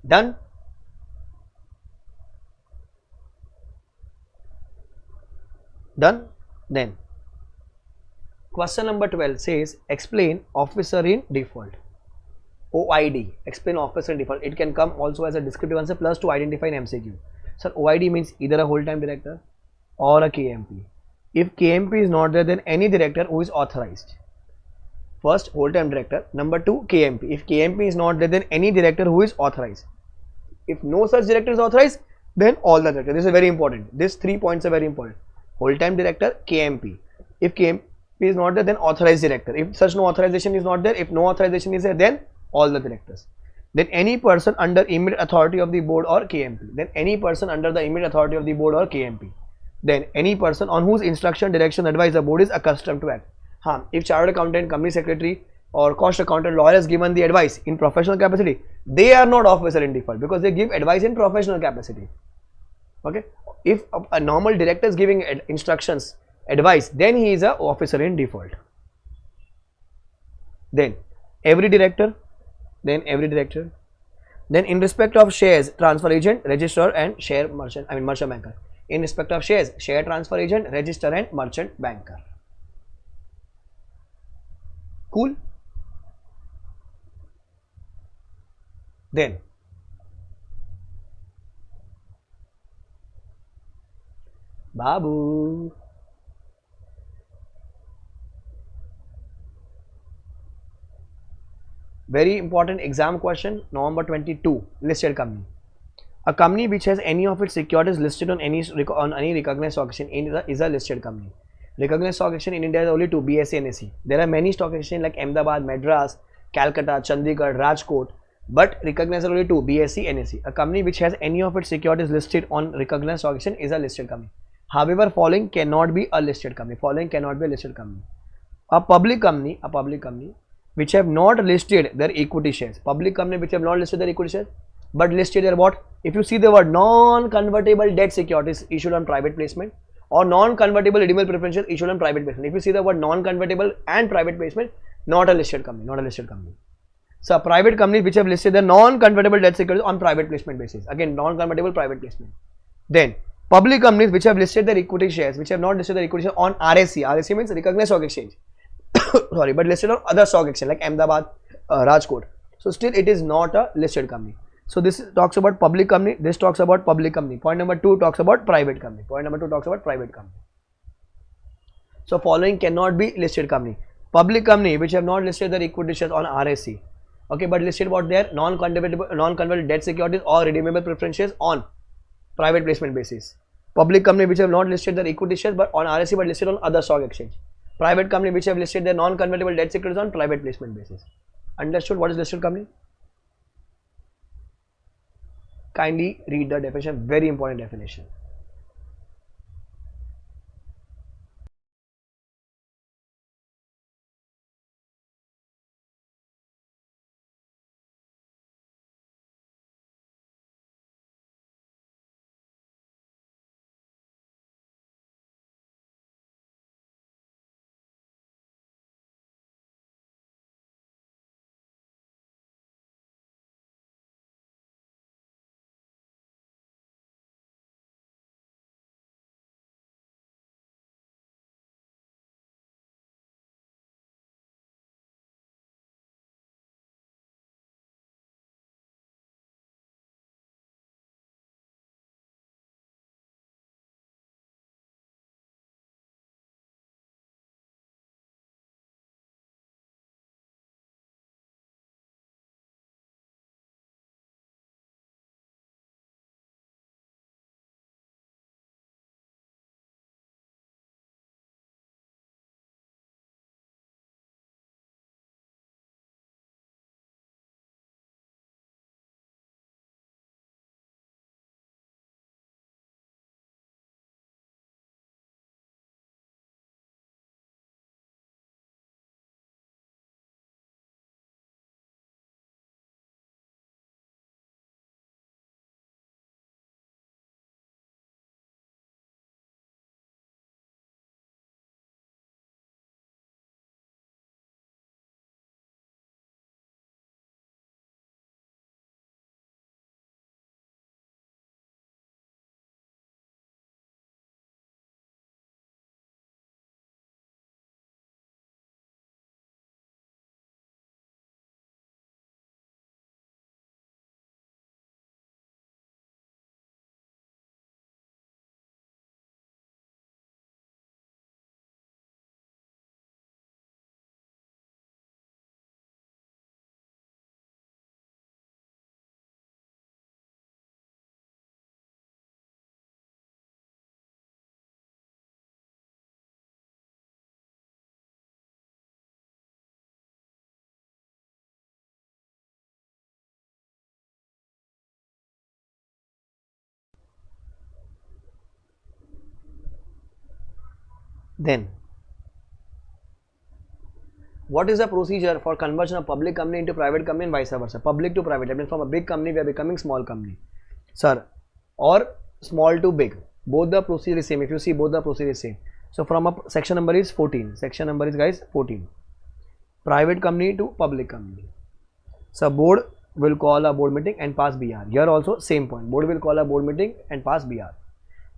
Done? Done? Then question number 12 says explain officer in default. OID, explain officer in default. It can come also as a descriptive answer plus to identify an MCQ. Sir, OID means either a whole-time director or a KMP. If KMP is not there, then any director who is authorized. First, whole-time director. Number two, KMP. If KMP is not there, then any director who is authorized. If no such director is authorized, then all the directors. This is very important. These 3 points are very important. Whole-time director, KMP. If KMP is not there, then authorized director. If such no authorization is not there, if no authorization is there, then all the directors. Then any person under immediate authority of the board or KMP. Then any person under the immediate authority of the board or KMP. Then any person on whose instruction, direction, advice the board is accustomed to act. If chartered accountant, company secretary or cost accountant, lawyer has given the advice in professional capacity, they are not officer in default because they give advice in professional capacity. Okay. If a normal director is giving instructions, advice, then he is a officer in default. Then every director, then in respect of shares, transfer agent, registrar and share merchant, merchant banker. In respect of shares, share transfer agent, registrar and merchant banker. Cool. Then Babu, Very important exam question, November 22. Listed company. A company which has any of its securities listed on any recognized stock exchange is a listed company. Recognized stock exchange in India is only two, BSE and NSE. There are many stock exchanges like Ahmedabad, Madras, Calcutta, Chandigarh, Rajkot, but recognized are only two, BSE and NSE. A company which has any of its securities listed on recognized stock exchange is a listed company. However, following cannot be a listed company. Following cannot be a listed company. A public company which have not listed their equity shares. Public company which have not listed their equity shares, but listed their what? If you see the word non-convertible debt securities issued on private placement or non-convertible redeemable preferential issued on private placement. If you see the word non-convertible and private placement, not a listed company, not a listed company. So a private company which have listed their non-convertible debt securities on private placement basis. Again, non-convertible private placement. Then public companies which have listed their equity shares, which have not listed their equity shares on RSE. RSE means recognized stock exchange. Sorry, but listed on other stock exchange like Ahmedabad, Rajkot. So still it is not a listed company. So this talks about public company. This talks about public company. Point number 2 talks about private company. Point number 2 talks about private company. So following cannot be listed company. Public company which have not listed their equity shares on RSE. Okay, but listed what their non-convertible debt securities or redeemable preference shares on private placement basis. Public company which have not listed their equity shares but on RSE but listed on other stock exchange. Private company which have listed their non-convertible debt securities on private placement basis. Understood what is listed company? Kindly read the definition, very important definition. Then what is the procedure for conversion of public company into private company and vice versa? Public to private, that means from a big company we are becoming small company, sir, or small to big. Both the procedure is same. If you see, both the procedure is same. So from a section number is 14. Section number is, guys, 14. Private company to public company. So board will call a board meeting and pass BR. Here also same point. Board will call a board meeting and pass BR.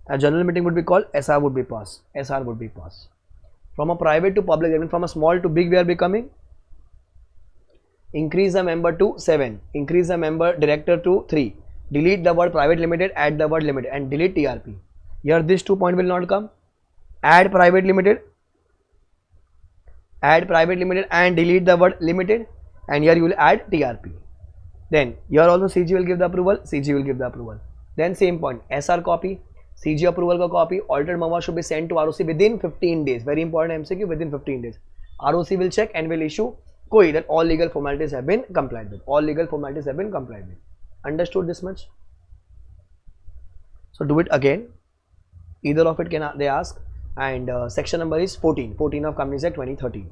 A general meeting would be called, SR would be passed. SR would be passed. From a private to public, I mean from a small to big we are becoming. Increase the member to 7. Increase the member director to 3. Delete the word private limited, add the word limited, and delete TRP. Here this 2 point will not come. Add private limited and delete the word limited, and here you will add TRP. Then here also CG will give the approval, CG will give the approval. Then same point, SR copy, CG approval ka copy, altered memo should be sent to ROC within 15 days. Very important MCQ, within 15 days. ROC will check and will issue COI that all legal formalities have been complied with. All legal formalities have been complied with. Understood this much? So do it again. Either of it can they ask. And section number is 14 of Companies Act 2013.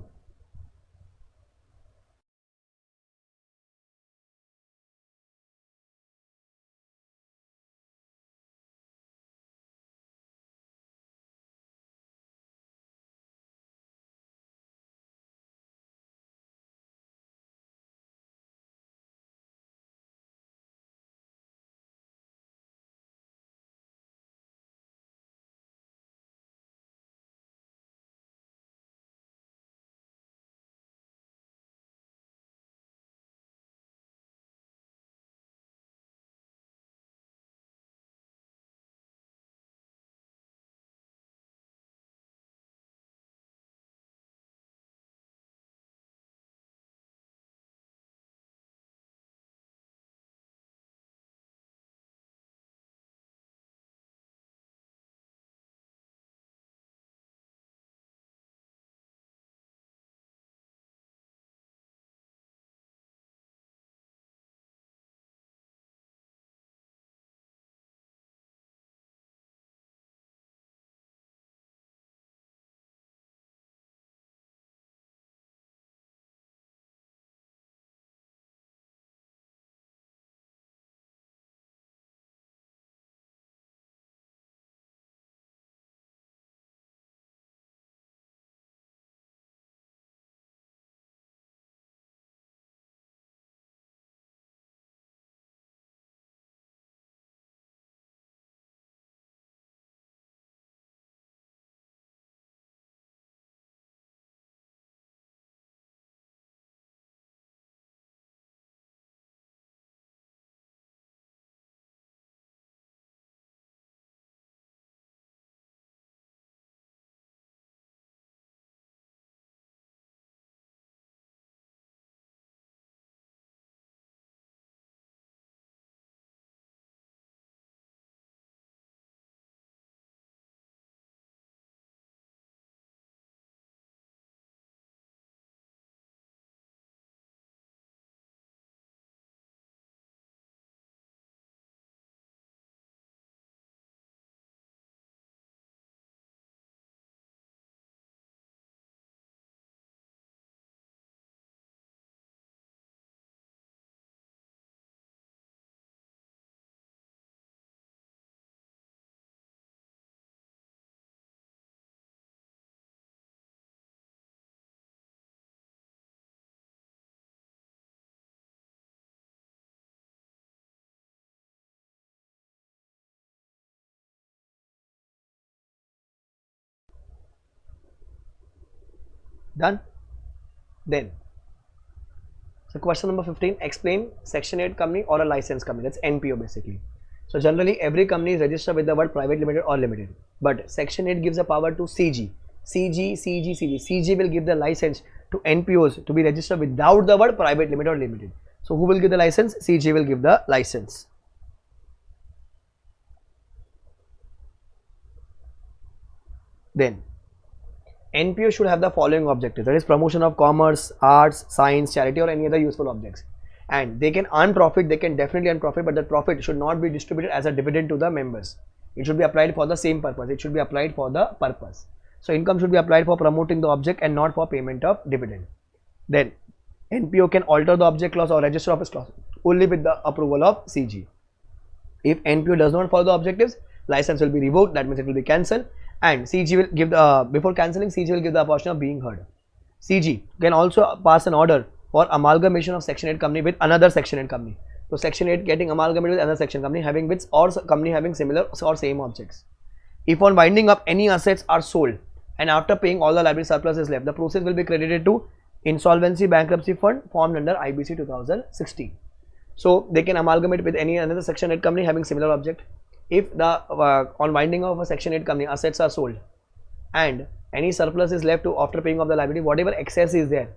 Done? Then, so question number 15, explain section 8 company or a license company. That's NPO basically. So generally every company is registered with the word private limited or limited, but section 8 gives a power to CG. CG will give the license to NPOs to be registered without the word private limited or limited. So who will give the license? CG will give the license. Then NPO should have the following objectives, that is promotion of commerce, arts, science, charity or any other useful objects, and they can earn profit, they can definitely earn profit, but the profit should not be distributed as a dividend to the members. It should be applied for the same purpose, it should be applied for the purpose. So income should be applied for promoting the object and not for payment of dividend. Then NPO can alter the object clause or register office clause only with the approval of CG. If NPO does not follow the objectives, license will be revoked, that means it will be cancelled, and CG will give the, before cancelling, CG will give the opportunity of being heard. CG can also pass an order for amalgamation of section 8 company with another section 8 company. So section 8 getting amalgamated with another section company having which or company having similar or same objects. If on winding up any assets are sold and after paying all the liability surplus is left, the proceeds will be credited to insolvency bankruptcy fund formed under IBC 2016. So they can amalgamate with any another section 8 company having similar object. If the on winding of a section 8 company assets are sold and any surplus is left to after paying off the liability, whatever excess is there,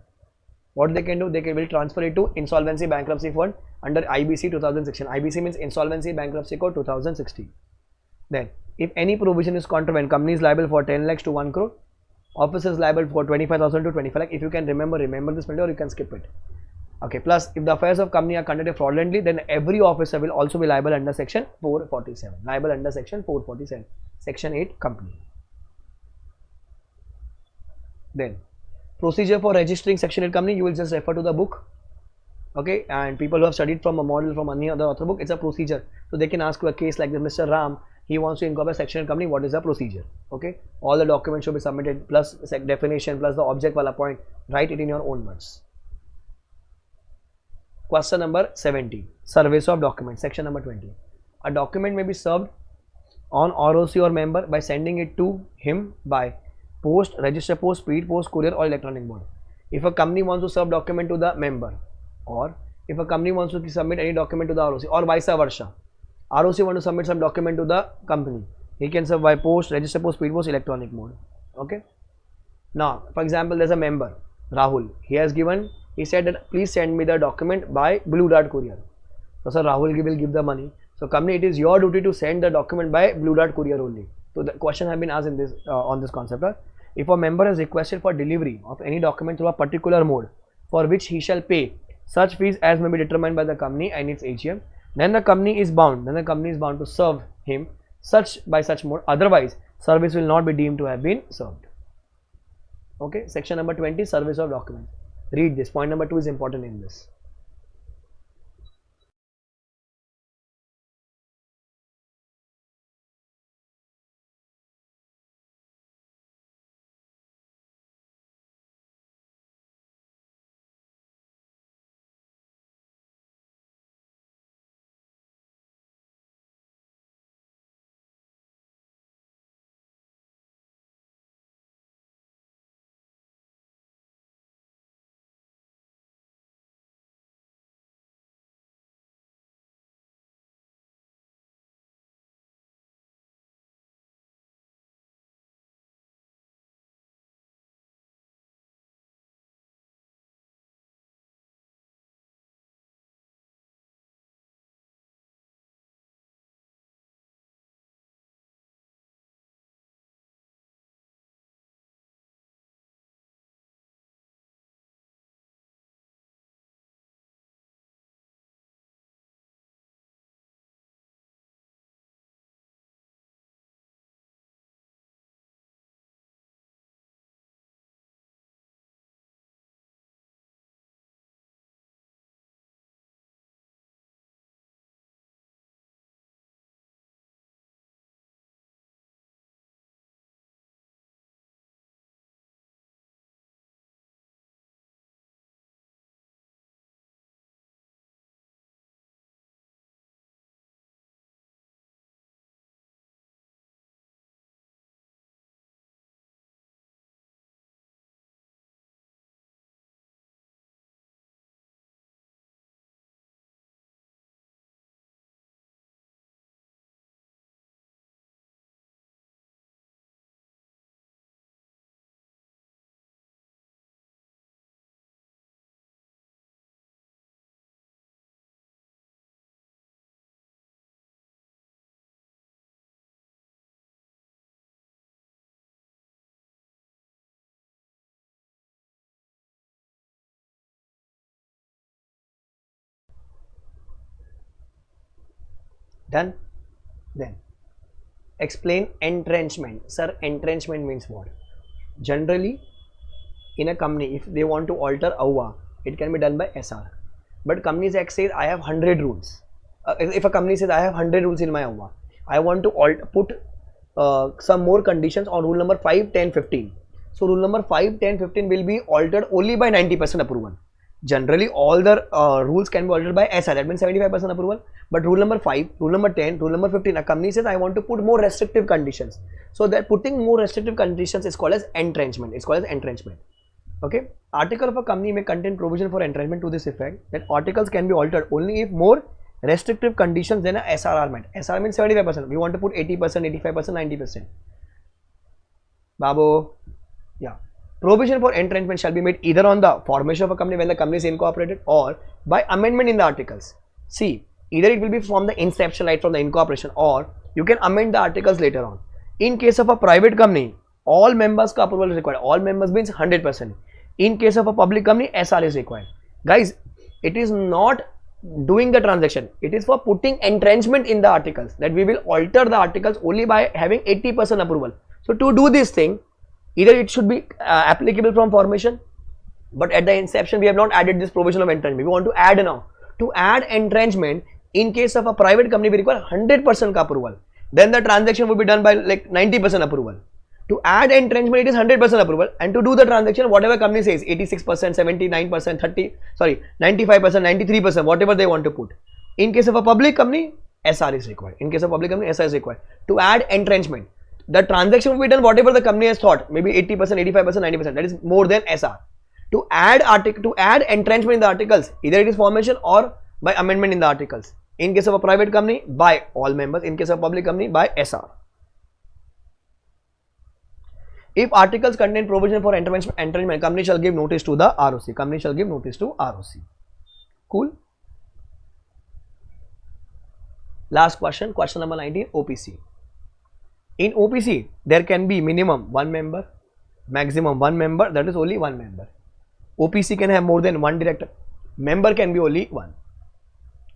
what they can do, will transfer it to insolvency bankruptcy fund under IBC 2016. IBC means insolvency bankruptcy code 2016. Then if any provision is contravened, company is liable for 10 lakhs to 1 crore, officer is liable for 25,000 to 25 lakh. If you can remember this penalty, or you can skip it. Okay, plus if the affairs of company are conducted fraudulently, then every officer will also be liable under section 447. Liable under section 447. Section 8 company. Then procedure for registering section 8 company, you will just refer to the book. Okay, and people who have studied from a model from any other author book, it's a procedure. So they can ask you a case like this, Mr. Ram, he wants to incorporate section 8 company, what is the procedure? Okay, all the documents should be submitted plus definition plus the object wala point. Write it in your own words. Question number 70, service of document, section number 20. A document may be served on ROC or member by sending it to him by post, register post, speed post, courier or electronic mode. If a company wants to serve document to the member, or if a company wants to submit any document to the ROC, or vice versa, ROC want to submit some document to the company, he can serve by post, register post, speed post, electronic mode. Okay. Now, for example, there's a member, Rahul. He said that please send me the document by Blue Dart courier. So, sir, Rahul will give the money. So, company, it is your duty to send the document by Blue Dart courier only. So, the question has been asked in this on this concept. If a member has requested for delivery of any document through a particular mode for which he shall pay such fees as may be determined by the company and its AGM, then the company is bound. To serve him by such mode. Otherwise, service will not be deemed to have been served. Okay, section number 20, service of documents. Read this. Point number 2 is important in this. Done? Then explain entrenchment. Sir, entrenchment means what? Generally, in a company, if they want to alter AUA, it can be done by SR. But Companies Act says I have 100 rules. If a company says I have 100 rules in my AUA, I want to put some more conditions on rule number 5, 10, 15. So rule number 5, 10, 15 will be altered only by 90% approval. Generally, all the rules can be altered by SR, that means 75% approval. But rule number 5, rule number 10, rule number 15, a company says I want to put more restrictive conditions. So that putting more restrictive conditions is called as entrenchment. It's called as entrenchment. Okay. Article of a company may contain provision for entrenchment to this effect that articles can be altered only if more restrictive conditions than a SR are met. SR means 75%. We want to put 80%, 85%, 90%. Babu. Yeah. Provision for entrenchment shall be made either on the formation of a company when the company is incorporated or by amendment in the articles. See, either it will be from the inception, right, from the incorporation, or you can amend the articles later on. In case of a private company, all members ka approval is required. All members means 100%. In case of a public company, SR is required. Guys, it is not doing the transaction. It is for putting entrenchment in the articles, that we will alter the articles only by having 80% approval. So to do this thing, either it should be applicable from formation, but at the inception we have not added this provision of entrenchment. We want to add now. To add entrenchment, in case of a private company, we require 100% approval. Then the transaction will be done by like 90% approval. To add entrenchment, it is 100% approval, and to do the transaction, whatever company says, 86%, 79%, 95%, 93%, whatever they want to put. In case of a public company, SR is required. In case of public company, SR is required. To add entrenchment, the transaction will be done whatever the company has thought, maybe 80%, 85%, 90%. That is more than SR. To add entrenchment in the articles, either it is formation or by amendment in the articles. In case of a private company, by all members. In case of a public company, by SR. If articles contain provision for entrenchment, company shall give notice to the ROC. Company shall give notice to ROC. Cool. Last question, question number 19, OPC. In OPC, there can be minimum 1 member, maximum 1 member, that is only 1 member. OPC can have more than 1 director. Member can be only 1.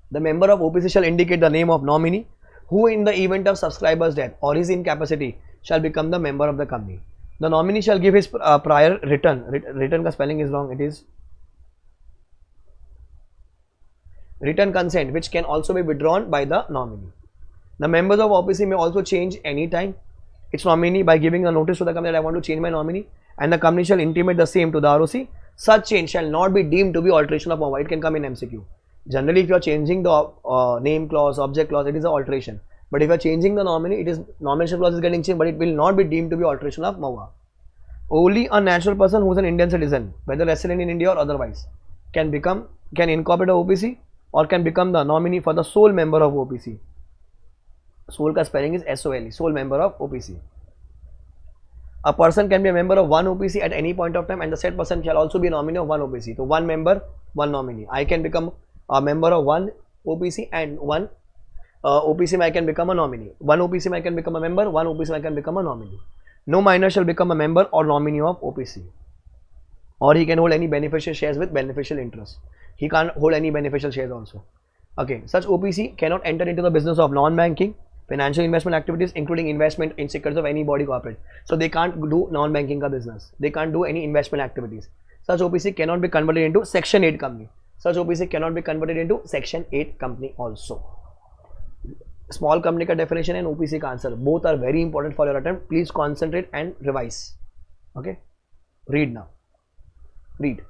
The member of OPC shall indicate the name of nominee, who in the event of subscriber's death or his incapacity shall become the member of the company. The nominee shall give his prior written ka spelling is wrong, it is written consent, which can also be withdrawn by the nominee. The members of OPC may also change any time its nominee by giving a notice to the company that I want to change my nominee, and the company shall intimate the same to the ROC. Such change shall not be deemed to be alteration of Maha. It can come in MCQ. Generally, if you are changing the name clause, object clause, it is an alteration. But if you are changing the nominee, it is nomination clause is getting changed, but it will not be deemed to be alteration of Maha. Only a natural person who is an Indian citizen, whether resident in India or otherwise, can incorporate a OPC or can become the nominee for the sole member of OPC. Sole ka spelling is SOLE, sole member of OPC. A person can be a member of one OPC at any point of time, and the said person shall also be a nominee of one OPC. So one member, one nominee. I can become a member of one OPC, and one OPC I can become a nominee. One OPC I can become a member, one OPC I can become a nominee. No minor shall become a member or nominee of OPC. Or he can hold any beneficial shares with beneficial interest. He can't hold any beneficial shares also. Okay, such OPC cannot enter into the business of non-banking financial investment activities, including investment in securities of any body corporate. So they can't do non-banking ka business. They can't do any investment activities. Such OPC cannot be converted into Section 8 company. Such OPC cannot be converted into Section 8 company also. Small company ka definition and OPC ka answer, both are very important for your attempt. Please concentrate and revise. Okay, read now. Read.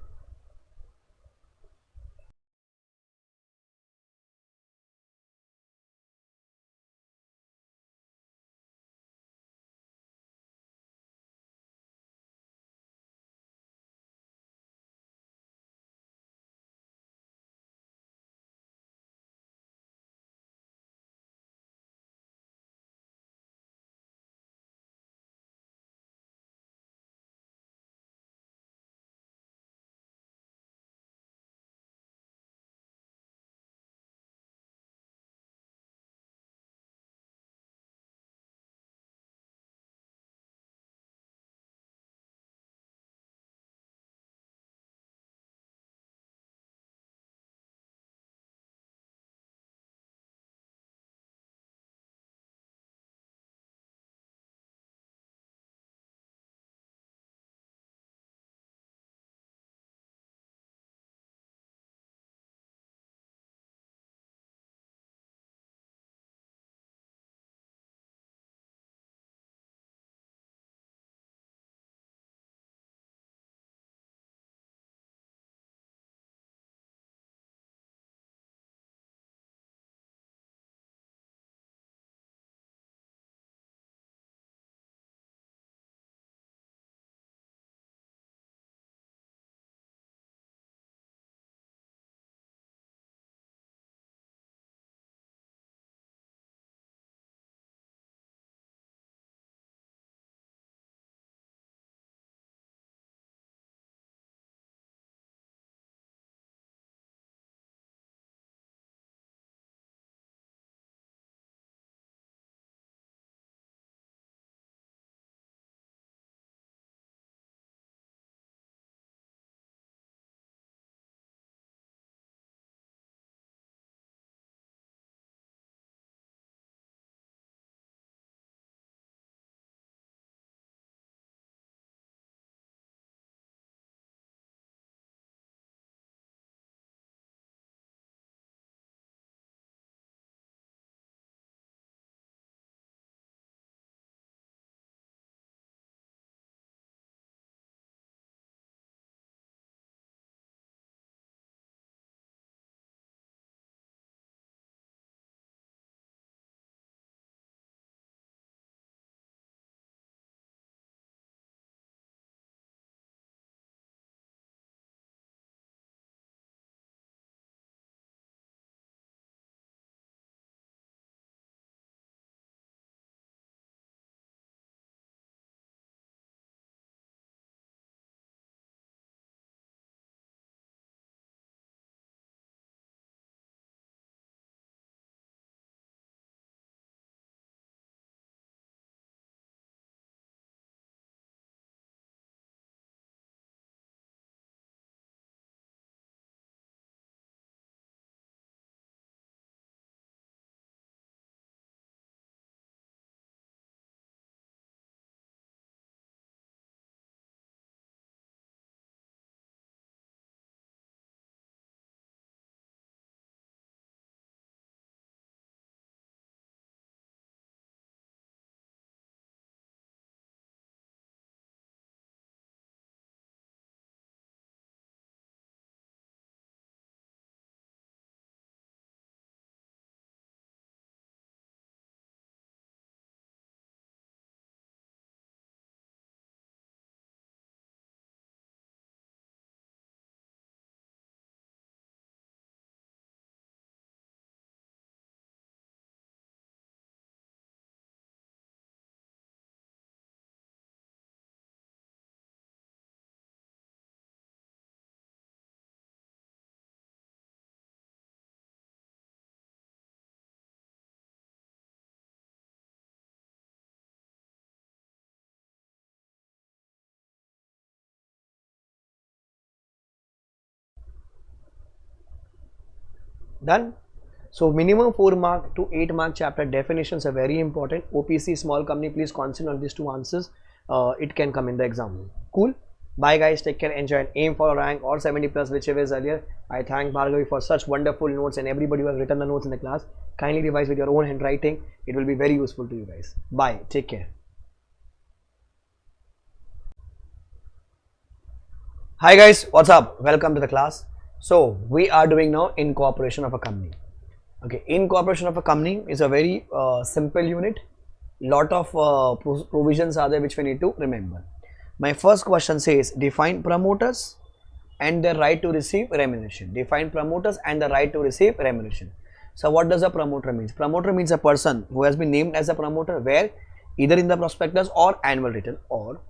Done. So minimum 4 mark to 8 mark chapter definitions are very important. OPC small company, please concentrate on these two answers. It can come in the exam. Cool. Bye guys, take care, enjoy, and aim for a rank or 70 plus, whichever is earlier. I thank Bhargavi for such wonderful notes and everybody who has written the notes in the class. Kindly revise with your own handwriting. It will be very useful to you guys. Bye. Take care. Hi guys, what's up? Welcome to the class. So we are doing now incorporation of a company. Okay, incorporation of a company is a very simple unit. Lot of provisions are there which we need to remember. My first question says define promoters and the right to receive remuneration. Define promoters and the right to receive remuneration. So what does a promoter means? Promoter means a person who has been named as a promoter where either in the prospectus or annual return, or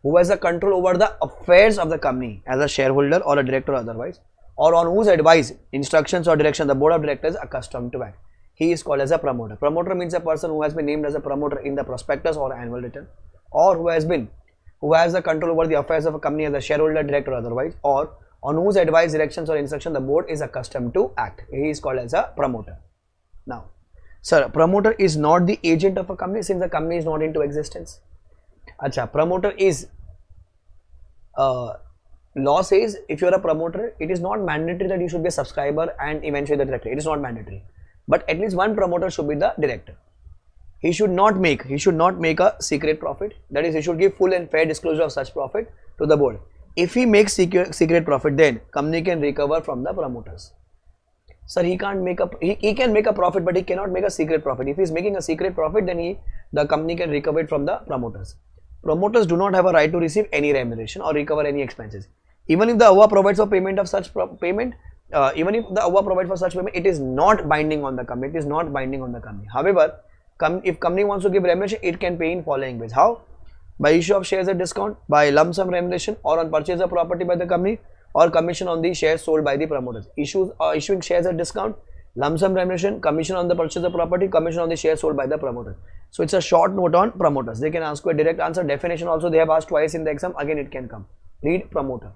who has a control over the affairs of the company as a shareholder or a director or otherwise, or on whose advice, instructions or direction the board of directors are accustomed to act. He is called as a promoter. Promoter means a person who has been named as a promoter in the prospectus or annual return, or who has the control over the affairs of a company as a shareholder, director or otherwise, or on whose advice, directions or instruction the board is accustomed to act. He is called as a promoter. Now, sir, promoter is not the agent of a company since the company is not into existence. Acha, promoter is law says if you are a promoter, it is not mandatory that you should be a subscriber and eventually the director. It is not mandatory, but at least one promoter should be the director. He should not make a secret profit. That is, he should give full and fair disclosure of such profit to the board. If he makes secret profit, then company can recover from the promoters. Sir, he can't make he can make a profit, but he cannot make a secret profit. If he is making a secret profit, then the company can recover it from the promoters. Promoters do not have a right to receive any remuneration or recover any expenses. Even if the AWA provides for payment of such payment, even if the AWA provides for such payment, it is not binding on the company. It is not binding on the company. However, if company wants to give remuneration, it can pay in following ways. How? By issue of shares at discount, by lump sum remuneration, or on purchase of property by the company, or commission on the shares sold by the promoters. Issuing shares at discount, lump sum remuneration, commission on the purchase of property, commission on the shares sold by the promoter. So it's a short note on promoters. They can ask you a direct answer. Definition also they have asked twice in the exam. Again it can come. Read promoter.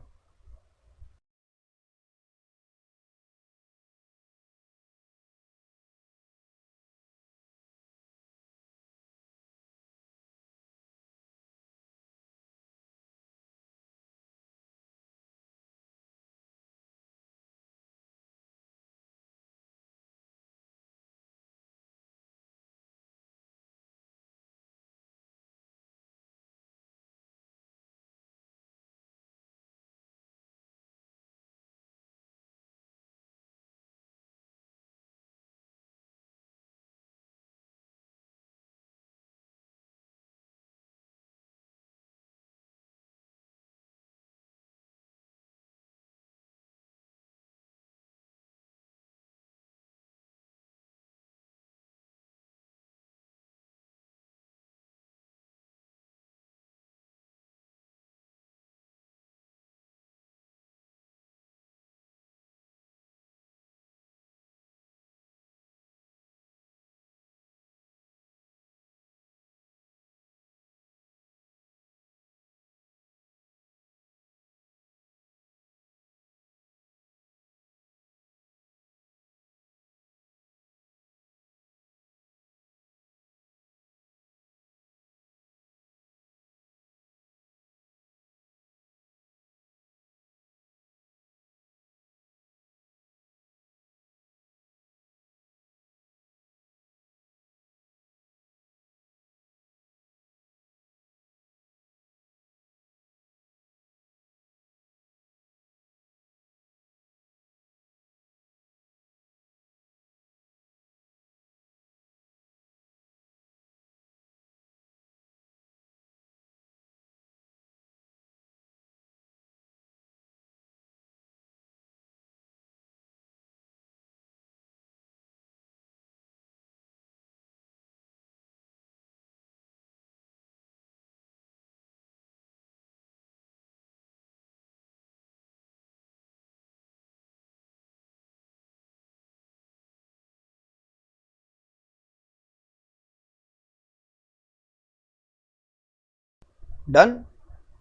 Done?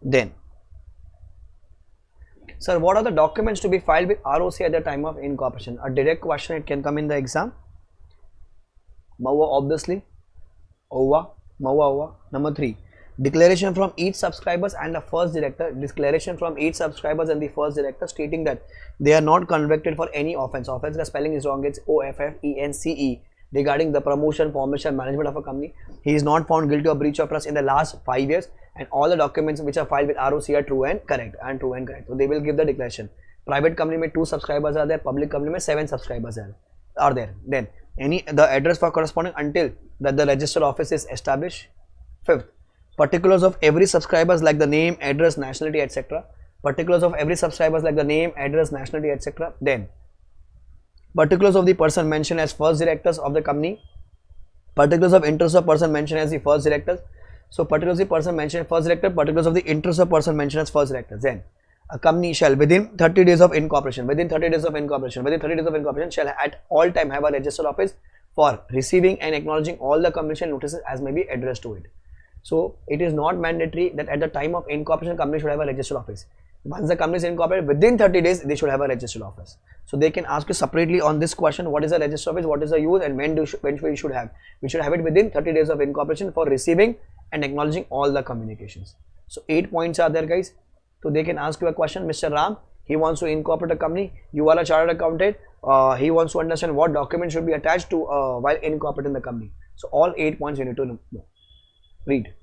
Then Sir, what are the documents to be filed with ROC at the time of incorporation? A direct question, it can come in the exam. Maha, obviously. OVA, Maha. Number 3, declaration from each subscribers and the first director. Declaration from each subscribers and the first director stating that they are not convicted for any offence. Offence, the spelling is wrong. It's OFFENCE. Regarding the promotion, formation, management of a company, he is not found guilty of breach of trust in the last 5 years, and all the documents which are filed with ROC are true and correct. So they will give the declaration. Private company में 2 subscribers are there. Public company में 7 subscribers are there. Then the address for corresponding until that the registered office is established. 5th, particulars of every subscribers like the name, address, nationality, etc. Particulars of every subscribers like the name, address, nationality, etc. Then particulars of the person mentioned as first directors of the company. Particulars of interest of person mentioned as the first directors. So particulars of the person mentioned as first director. Particulars of the interest of person mentioned as first directors. Then a company shall within 30 days of incorporation, shall at all time have a registered office for receiving and acknowledging all the commission notices as may be addressed to it. So it is not mandatory that at the time of incorporation company should have a registered office. Once the company is incorporated, within 30 days they should have a registered office. So they can ask you separately on this question, what is a registered office, what is the use, and when we should have. We should have it within 30 days of incorporation for receiving and acknowledging all the communications. So 8 points are there, guys. So they can ask you a question, Mr. Ram, he wants to incorporate a company, you are a chartered accountant, he wants to understand what documents should be attached to while incorporating the company. So all 8 points you need to know. Read.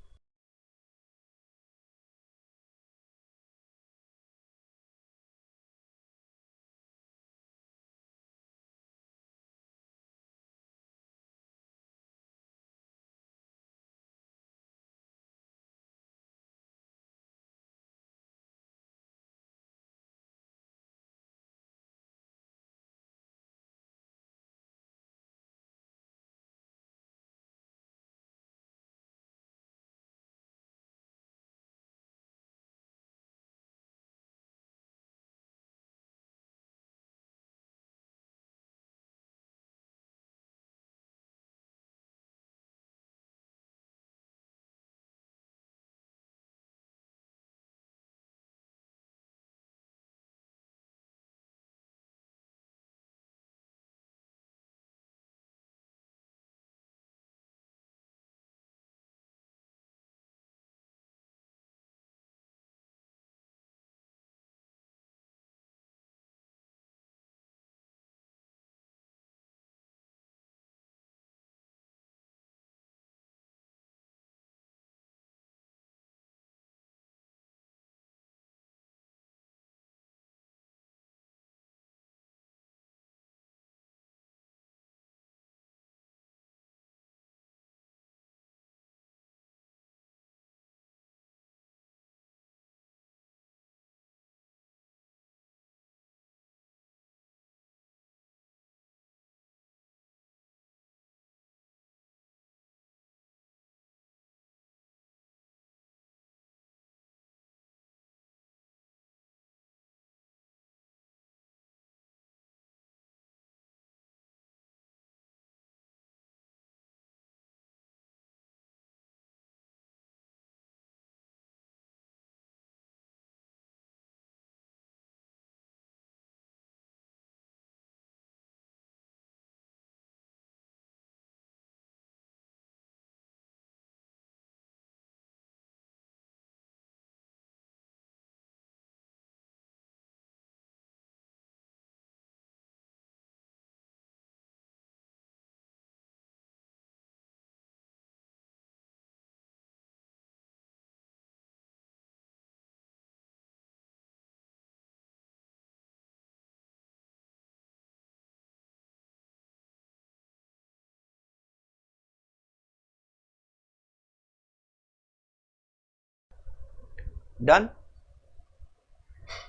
Done?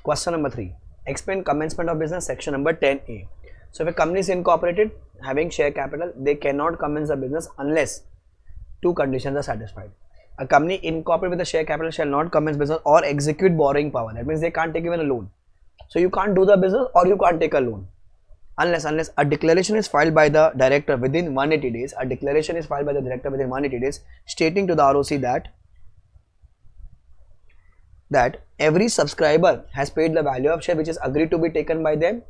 Question number 3. Explain commencement of business, section number 10A. So if a company is incorporated having share capital, they cannot commence the business unless 2 conditions are satisfied. A company incorporated with a share capital shall not commence business or execute borrowing power. That means they can't take even a loan. So you can't do the business or you can't take a loan unless a declaration is filed by the director within 180 days. A declaration is filed by the director within 180 days stating to the ROC that that every subscriber has paid the value of share which is agreed to be taken by them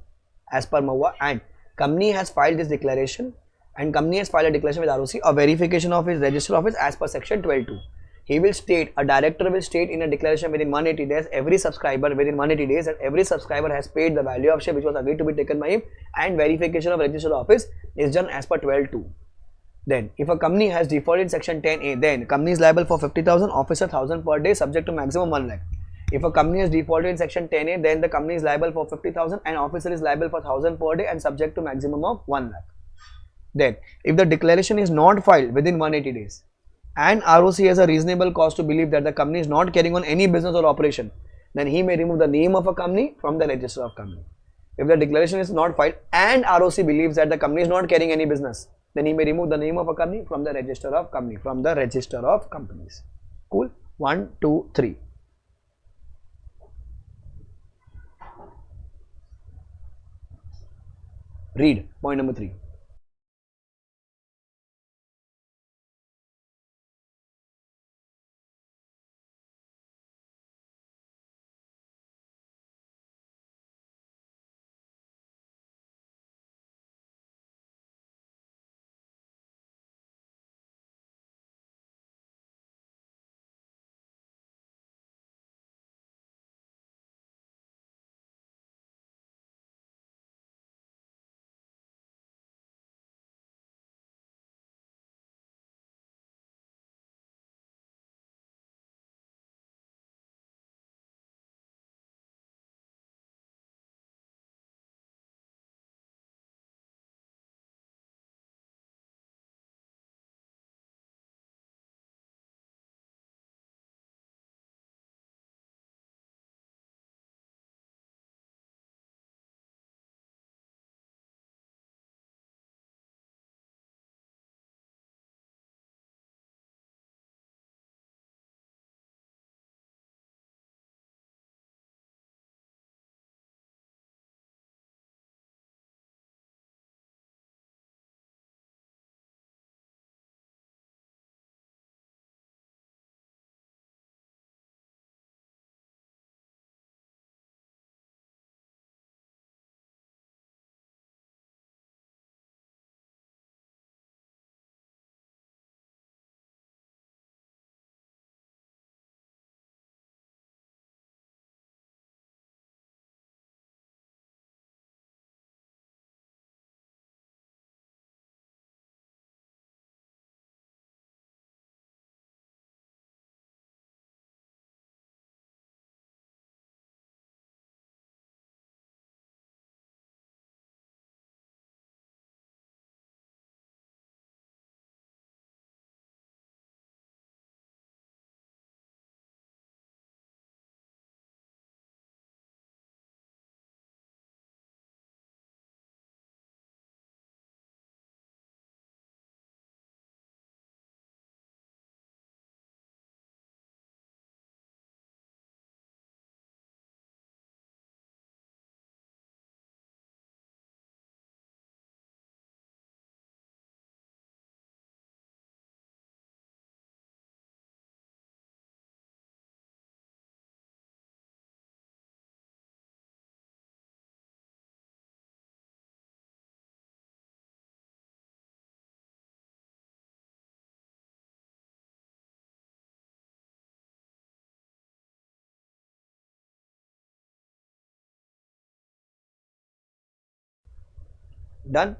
as per Maha, and company has filed this declaration, and company has filed a declaration with ROC, a verification of his register office as per section 12(2). He will state, a director will state in a declaration within 180 days, every subscriber within 180 days, that every subscriber has paid the value of share which was agreed to be taken by him, and verification of register office is done as per 12(2). Then, if a company has defaulted in section 10A, then company is liable for 50,000, officer 1,000 per day, subject to maximum 1 lakh. If a company has defaulted in section 10A, then the company is liable for 50,000 and officer is liable for 1,000 per day and subject to maximum of 1 lakh. Then, if the declaration is not filed within 180 days and ROC has a reasonable cause to believe that the company is not carrying on any business or operation, then he may remove the name of a company from the register of company. If the declaration is not filed and ROC believes that the company is not carrying any business, then he may remove the name of a company from the register of company, from the register of companies. Cool? 1, 2, 3. Read point number 3. Done?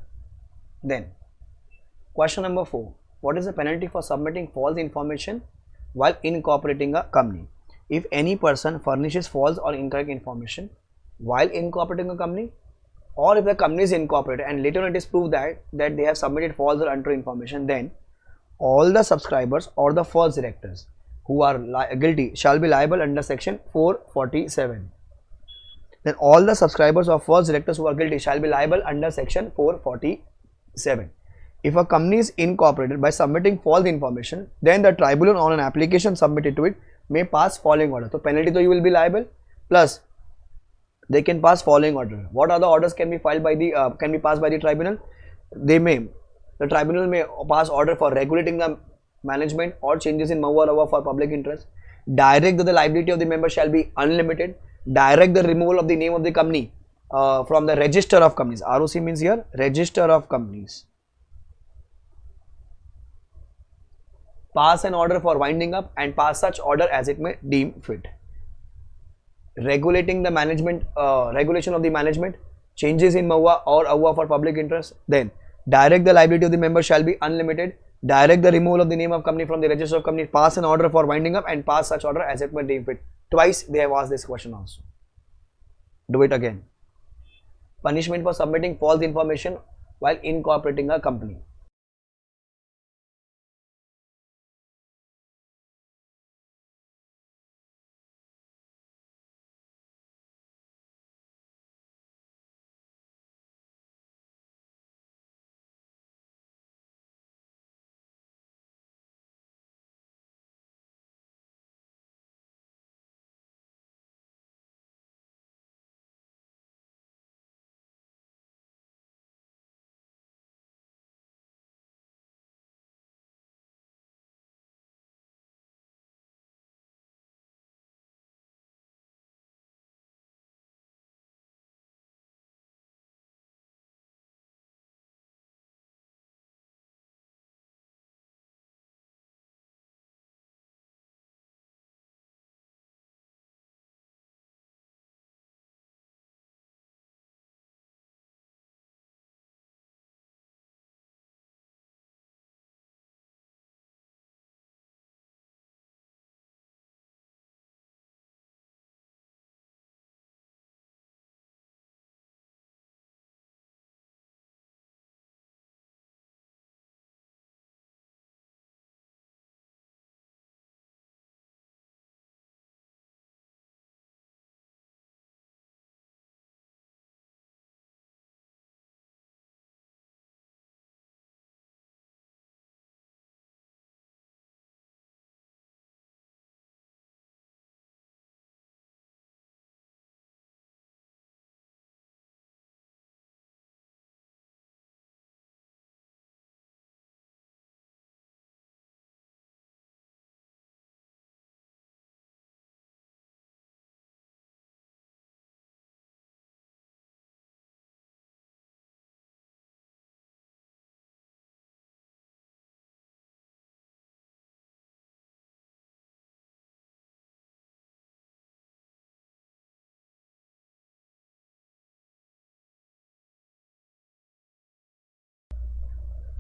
Then, question number 4. What is the penalty for submitting false information while incorporating a company? If any person furnishes false or incorrect information while incorporating a company, or if the company is incorporated and later on it is proved that they have submitted false or untrue information, then all the subscribers or the false directors who are guilty shall be liable under section 447. Then all the subscribers or false directors who are guilty shall be liable under section 447. If a company is incorporated by submitting false information, then the tribunal on an application submitted to it may pass following order. So penalty so you will be liable, plus they can pass following order. What other orders can be filed by the can be passed by the tribunal? The tribunal may pass order for regulating the management or changes in Maha for public interest. Direct that the liability of the member shall be unlimited. Direct the removal of the name of the company from the register of companies. ROC means here register of companies. Pass an order for winding up and pass such order as it may deem fit. Regulating the management, regulation of the management, changes in Maha or Awa for public interest. Then direct the liability of the member shall be unlimited. Direct the removal of the name of company from the register of company. Pass an order for winding up and pass such order as it may deem fit. Twice they have asked this question also. Do it again. Punishment for submitting false information while incorporating a company.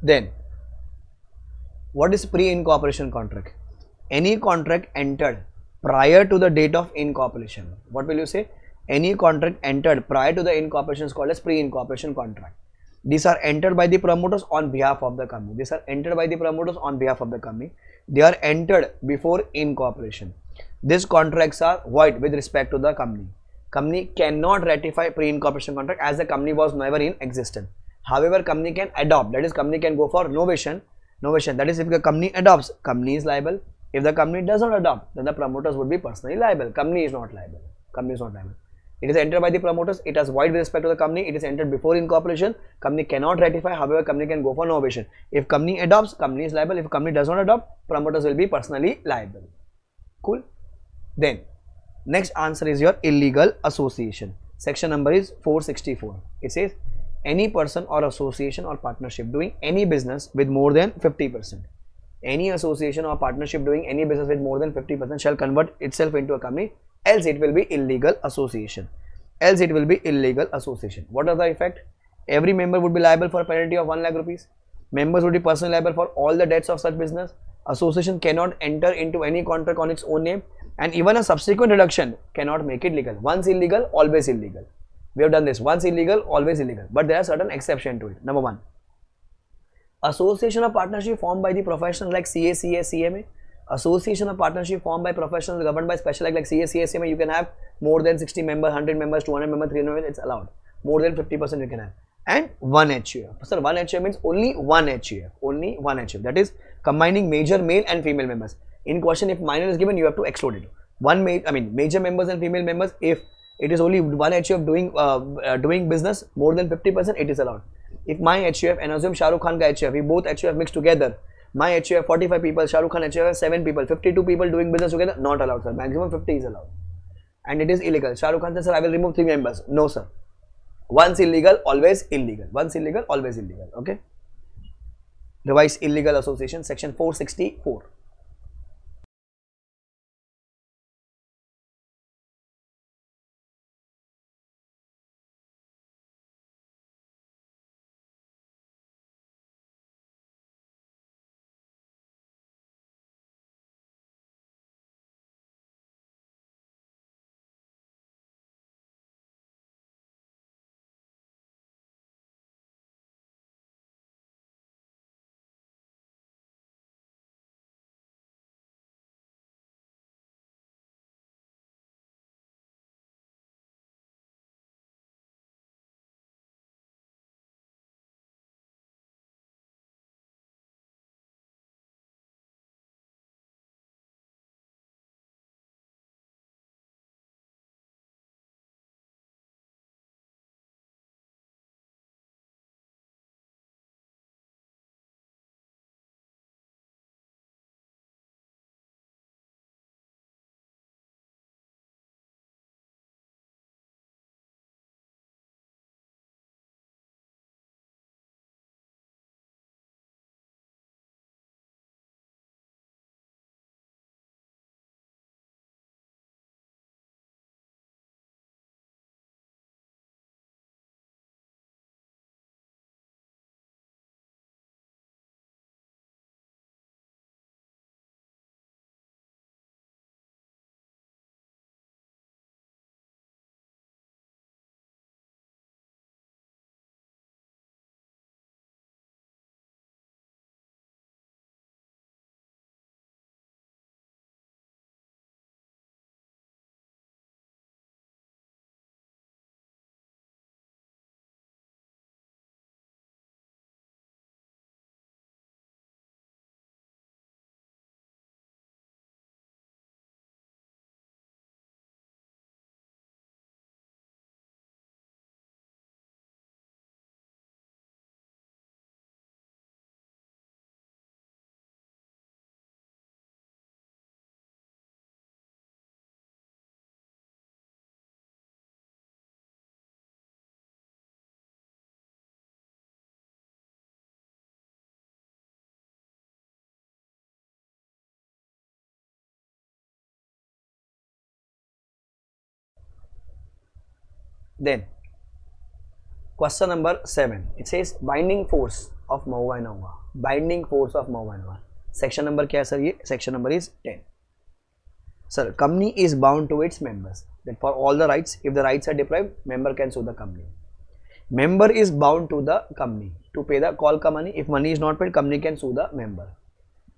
Then, what is pre-incorporation contract? Any contract entered prior to the date of incorporation. What will you say? Any contract entered prior to the incorporation is called as pre-incorporation contract. These are entered by the promoters on behalf of the company. These are entered by the promoters on behalf of the company. They are entered before incorporation. These contracts are void with respect to the company. Company cannot ratify pre-incorporation contract as the company was never in existence. However, company can adopt, that is company can go for novation. That is if the company adopts, company is liable. If the company does not adopt, then the promoters would be personally liable. Company is not liable. Company is not liable. It is entered by the promoters. It has void with respect to the company. It is entered before incorporation. Company cannot ratify. However, company can go for novation. If company adopts, company is liable. If company does not adopt, promoters will be personally liable. Cool. Then, next answer is your illegal association. Section number is 464. It says, any person or association or partnership doing any business with more than 50%. Any association or partnership doing any business with more than 50% shall convert itself into a company, else it will be illegal association. Else it will be illegal association. What are the effect? Every member would be liable for a penalty of 1 lakh rupees. Members would be personally liable for all the debts of such business. Association cannot enter into any contract on its own name, and even a subsequent reduction cannot make it legal. Once illegal, always illegal. We have done this. Once illegal, always illegal. But there are certain exceptions to it. Number 1. Association or partnership formed by the professionals like CA, CMA. Association or partnership formed by professionals governed by special act like CA, CMA. You can have more than 60 members, 100 members, 200 members, 300 members. It's allowed. More than 50% you can have. And 1 HUF. Sir, 1 HUF means only 1 HUF. Only 1 HUF. That is combining major male and female members. In question, if minor is given, you have to exclude it. Major members and female members. If it is only 1 HUF doing business more than 50%, it is allowed. If my HUF and assume Shah Rukh Khan ka HUF, we both HUF mixed together, My HUF 45 people, Shah Rukh Khan HUF 7 people, 52 people doing business together, not allowed, sir. Maximum 50 is allowed. And it is illegal. Shah Rukh Khan says, sir, I will remove 3 members. No, sir. Once illegal, always illegal. Once illegal, always illegal. Okay. Revised Illegal Association, section 464. Then, question number 7. It says binding force of Mahua and Mahua. Binding force of Mahua and Mahua. Section number क्या है sir ये? Section number is 10. Sir, company is bound to its members. That for all the rights, if the rights are deprived, member can sue the company. Member is bound to the company to pay the call ka money. If money is not paid, company can sue the member.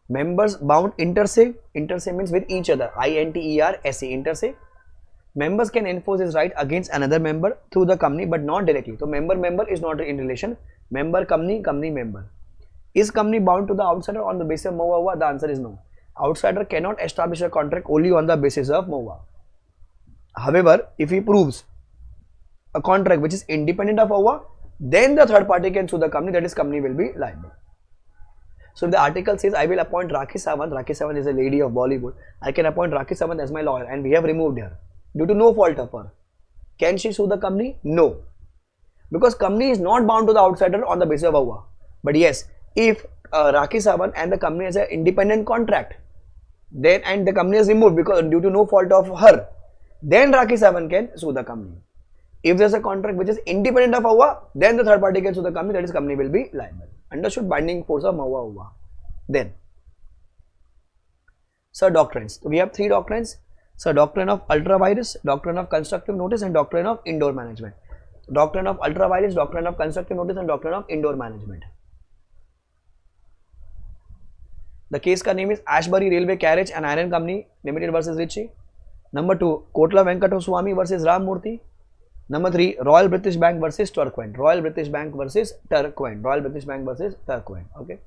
Members bound inter se. Inter se means with each other. INTER-SE. Inter se. Members can enforce his right against another member through the company, but not directly. So member is not in relation. Member company member. Is company bound to the outsider on the basis of Mahua? The answer is no. Outsider cannot establish a contract only on the basis of Mahua. However, if he proves a contract which is independent of Mahua, then the third party can sue the company. That is, company will be liable. So if the article says I will appoint Rakhi Sawant is a lady of Bollywood. I can appoint Rakhi Sawant as my lawyer, and we have removed her due to no fault of her. Can she sue the company? No. Because company is not bound to the outsider on the basis of Mahua. But yes, if Rakhi Sawant and the company has an independent contract, then and the company is removed because due to no fault of her, then Rakhi Sawant can sue the company. If there is a contract which is independent of Mahua, then the third party can sue the company. That is, company will be liable. Understood? Binding force of Mahua. Then, sir, doctrines. So we have 3 doctrines. So doctrine of ultra virus, doctrine of constructive notice, and doctrine of indoor management. Doctrine of ultra virus, doctrine of constructive notice, and doctrine of indoor management. The case ka name is Ashbury Railway Carriage and Iron Company Limited versus Ritchie. Number 2, Kotla Venkateswamy versus Ram Murthy. Number 3, Royal British Bank versus Turquoise. Royal British Bank versus Turquoise. Royal British Bank versus Turquoise. Okay.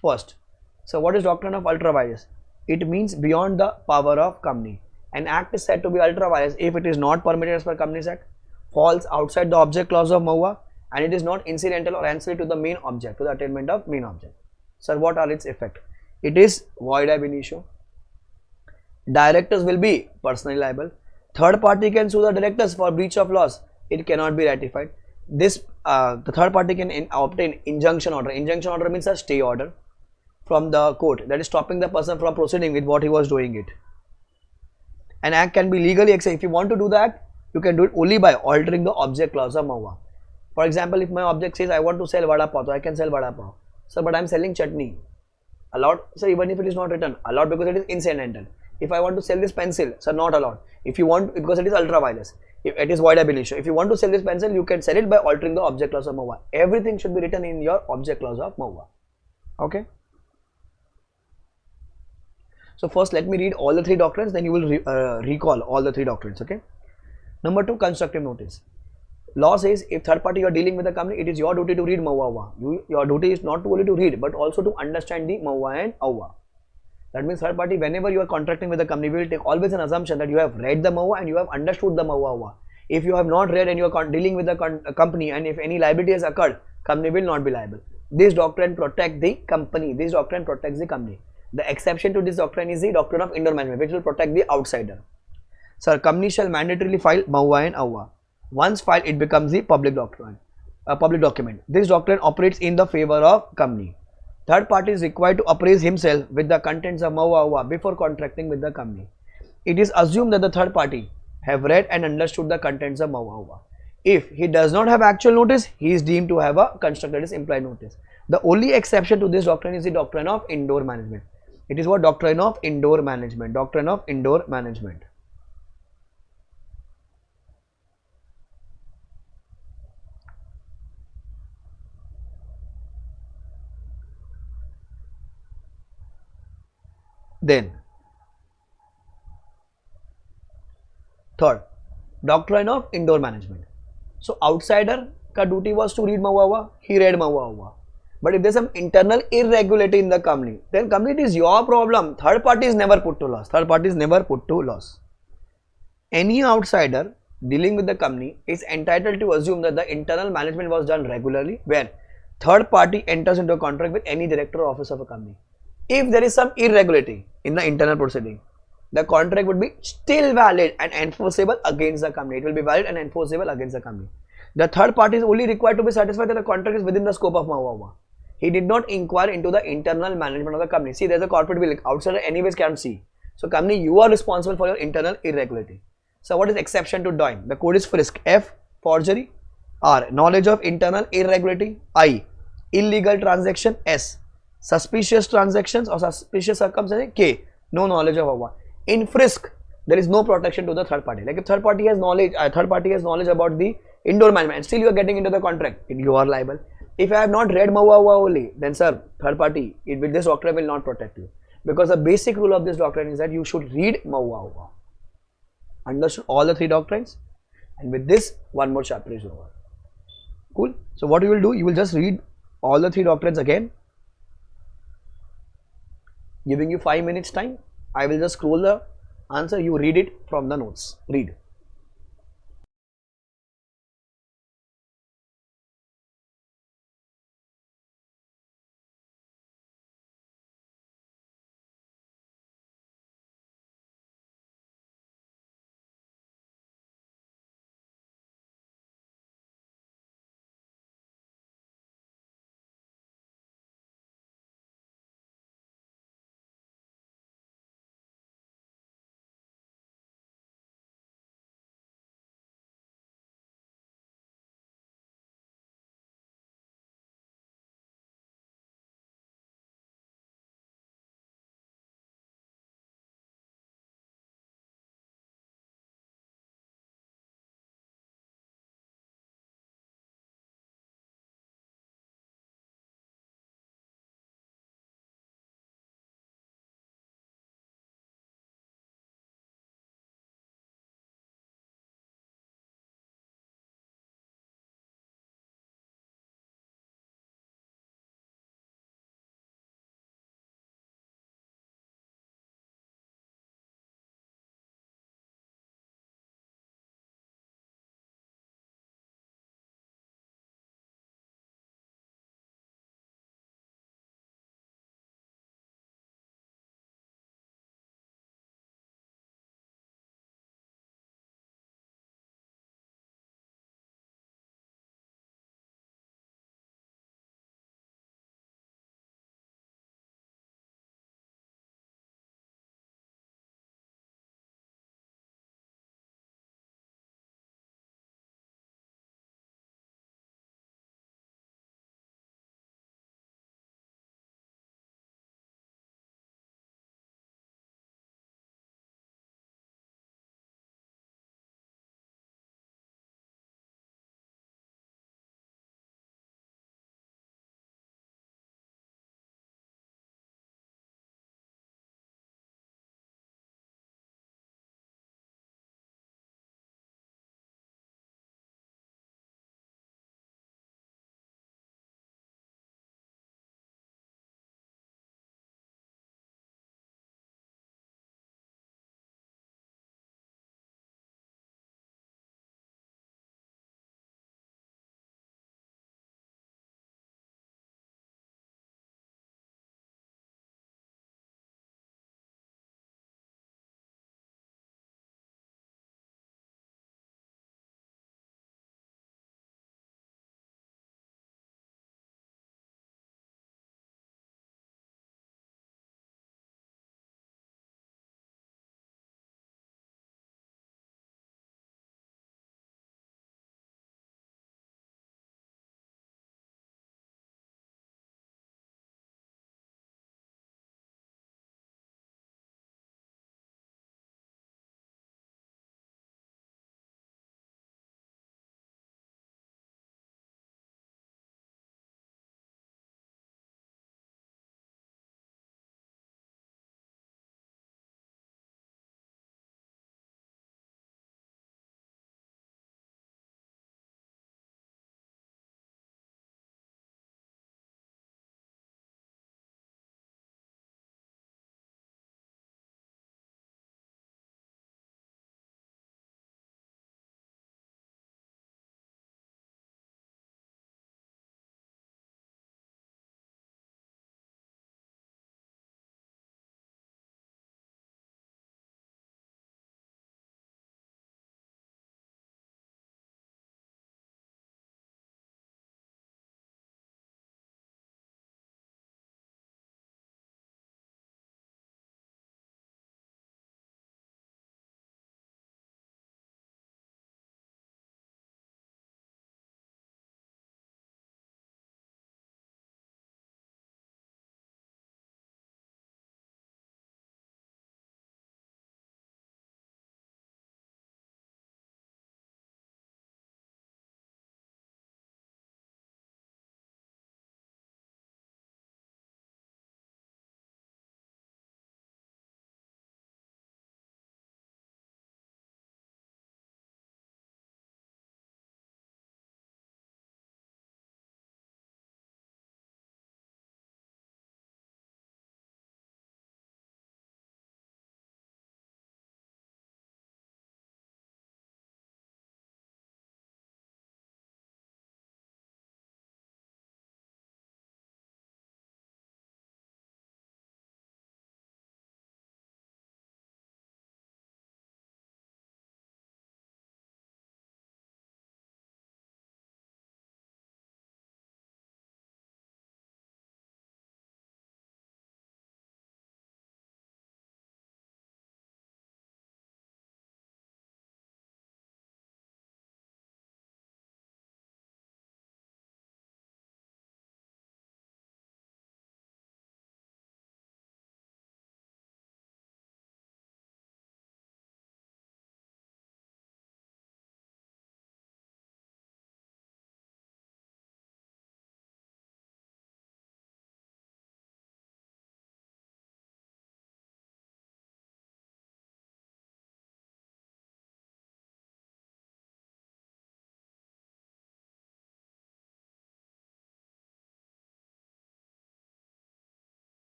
First, so what is doctrine of ultra virus? It means beyond the power of company. An act is said to be ultra virus if it is not permitted as per Companies Act, falls outside the object clause of Mahua, and it is not incidental or ancillary to the main object, to the attainment of main object. Sir, what are its effect? It is void ab initio. Directors will be personally liable. Third party can sue the directors for breach of laws. It cannot be ratified. This the third party can obtain injunction order. Injunction order means a stay order from the court, that is stopping the person from proceeding with what he was doing it. An act can be legally executed. If you want to do that, you can do it only by altering the object clause of Maha. For example, if my object says I want to sell vada pav, so I can sell vada pav. Sir, but I am selling chutney. Allowed? Sir, even if it is not written, allowed because it is incidental. If I want to sell this pencil, sir, not allowed. If you want, because it is ultra vires, if it is void ab initio. If you want to sell this pencil, you can sell it by altering the object clause of Maha. Everything should be written in your object clause of Maha. Okay. So first let me read all the three doctrines, then you will recall all the three doctrines. Okay. Number 2, constructive notice. Law says if third party you are dealing with a company, it is your duty to read Maha. Your duty is not only to read but also to understand the Maha and Awa. That means third party, whenever you are contracting with a company, we will take always an assumption that you have read the Maha and you have understood the Maha. If you have not read and you are dealing with a company, and if any liability has occurred, company will not be liable. This doctrine protects the company. This doctrine protects the company. The exception to this doctrine is the doctrine of indoor management, which will protect the outsider. Sir, company shall mandatorily file Maha and Awa. Once filed, it becomes the public document. This doctrine operates in the favor of company. Third party is required to appraise himself with the contents of Maha before contracting with the company. It is assumed that the third party have read and understood the contents of Maha. If he does not have actual notice, he is deemed to have a constructed as implied notice. The only exception to this doctrine is the doctrine of indoor management. It is what? Doctrine of indoor management. Doctrine of indoor management. Then, third, doctrine of indoor management. So, outsider ka duty was to read Maha, he read Maha. But if there is some internal irregularity in the company, then company, it is your problem. Third party is never put to loss. Third party is never put to loss. Any outsider dealing with the company is entitled to assume that the internal management was done regularly, where third party enters into a contract with any director or officer of a company. If there is some irregularity in the internal proceeding, the contract would be still valid and enforceable against the company. It will be valid and enforceable against the company. The third party is only required to be satisfied that the contract is within the scope of Maha. He did not inquire into the internal management of the company. See, there's a corporate bill. Outsider anyways can't see. So company, you are responsible for your internal irregularity. So what is exception to DOIN? The code is FRISK. F, forgery. R, knowledge of internal irregularity. I, illegal transaction. S, suspicious transactions or suspicious circumstances. K, no knowledge of Awa. In FRISK, there is no protection to the third party. Like if third party has knowledge about the indoor management and still you are getting into the contract, you are liable. If I have not read Maha only, then sir, third party, this doctrine will not protect you. Because the basic rule of this doctrine is that you should read Maha. Understood all the three doctrines? And with this, one more chapter is over. Cool. So what you will do, you will just read all the three doctrines again. Giving you 5 minutes time. I will just scroll the answer. You read it from the notes. Read.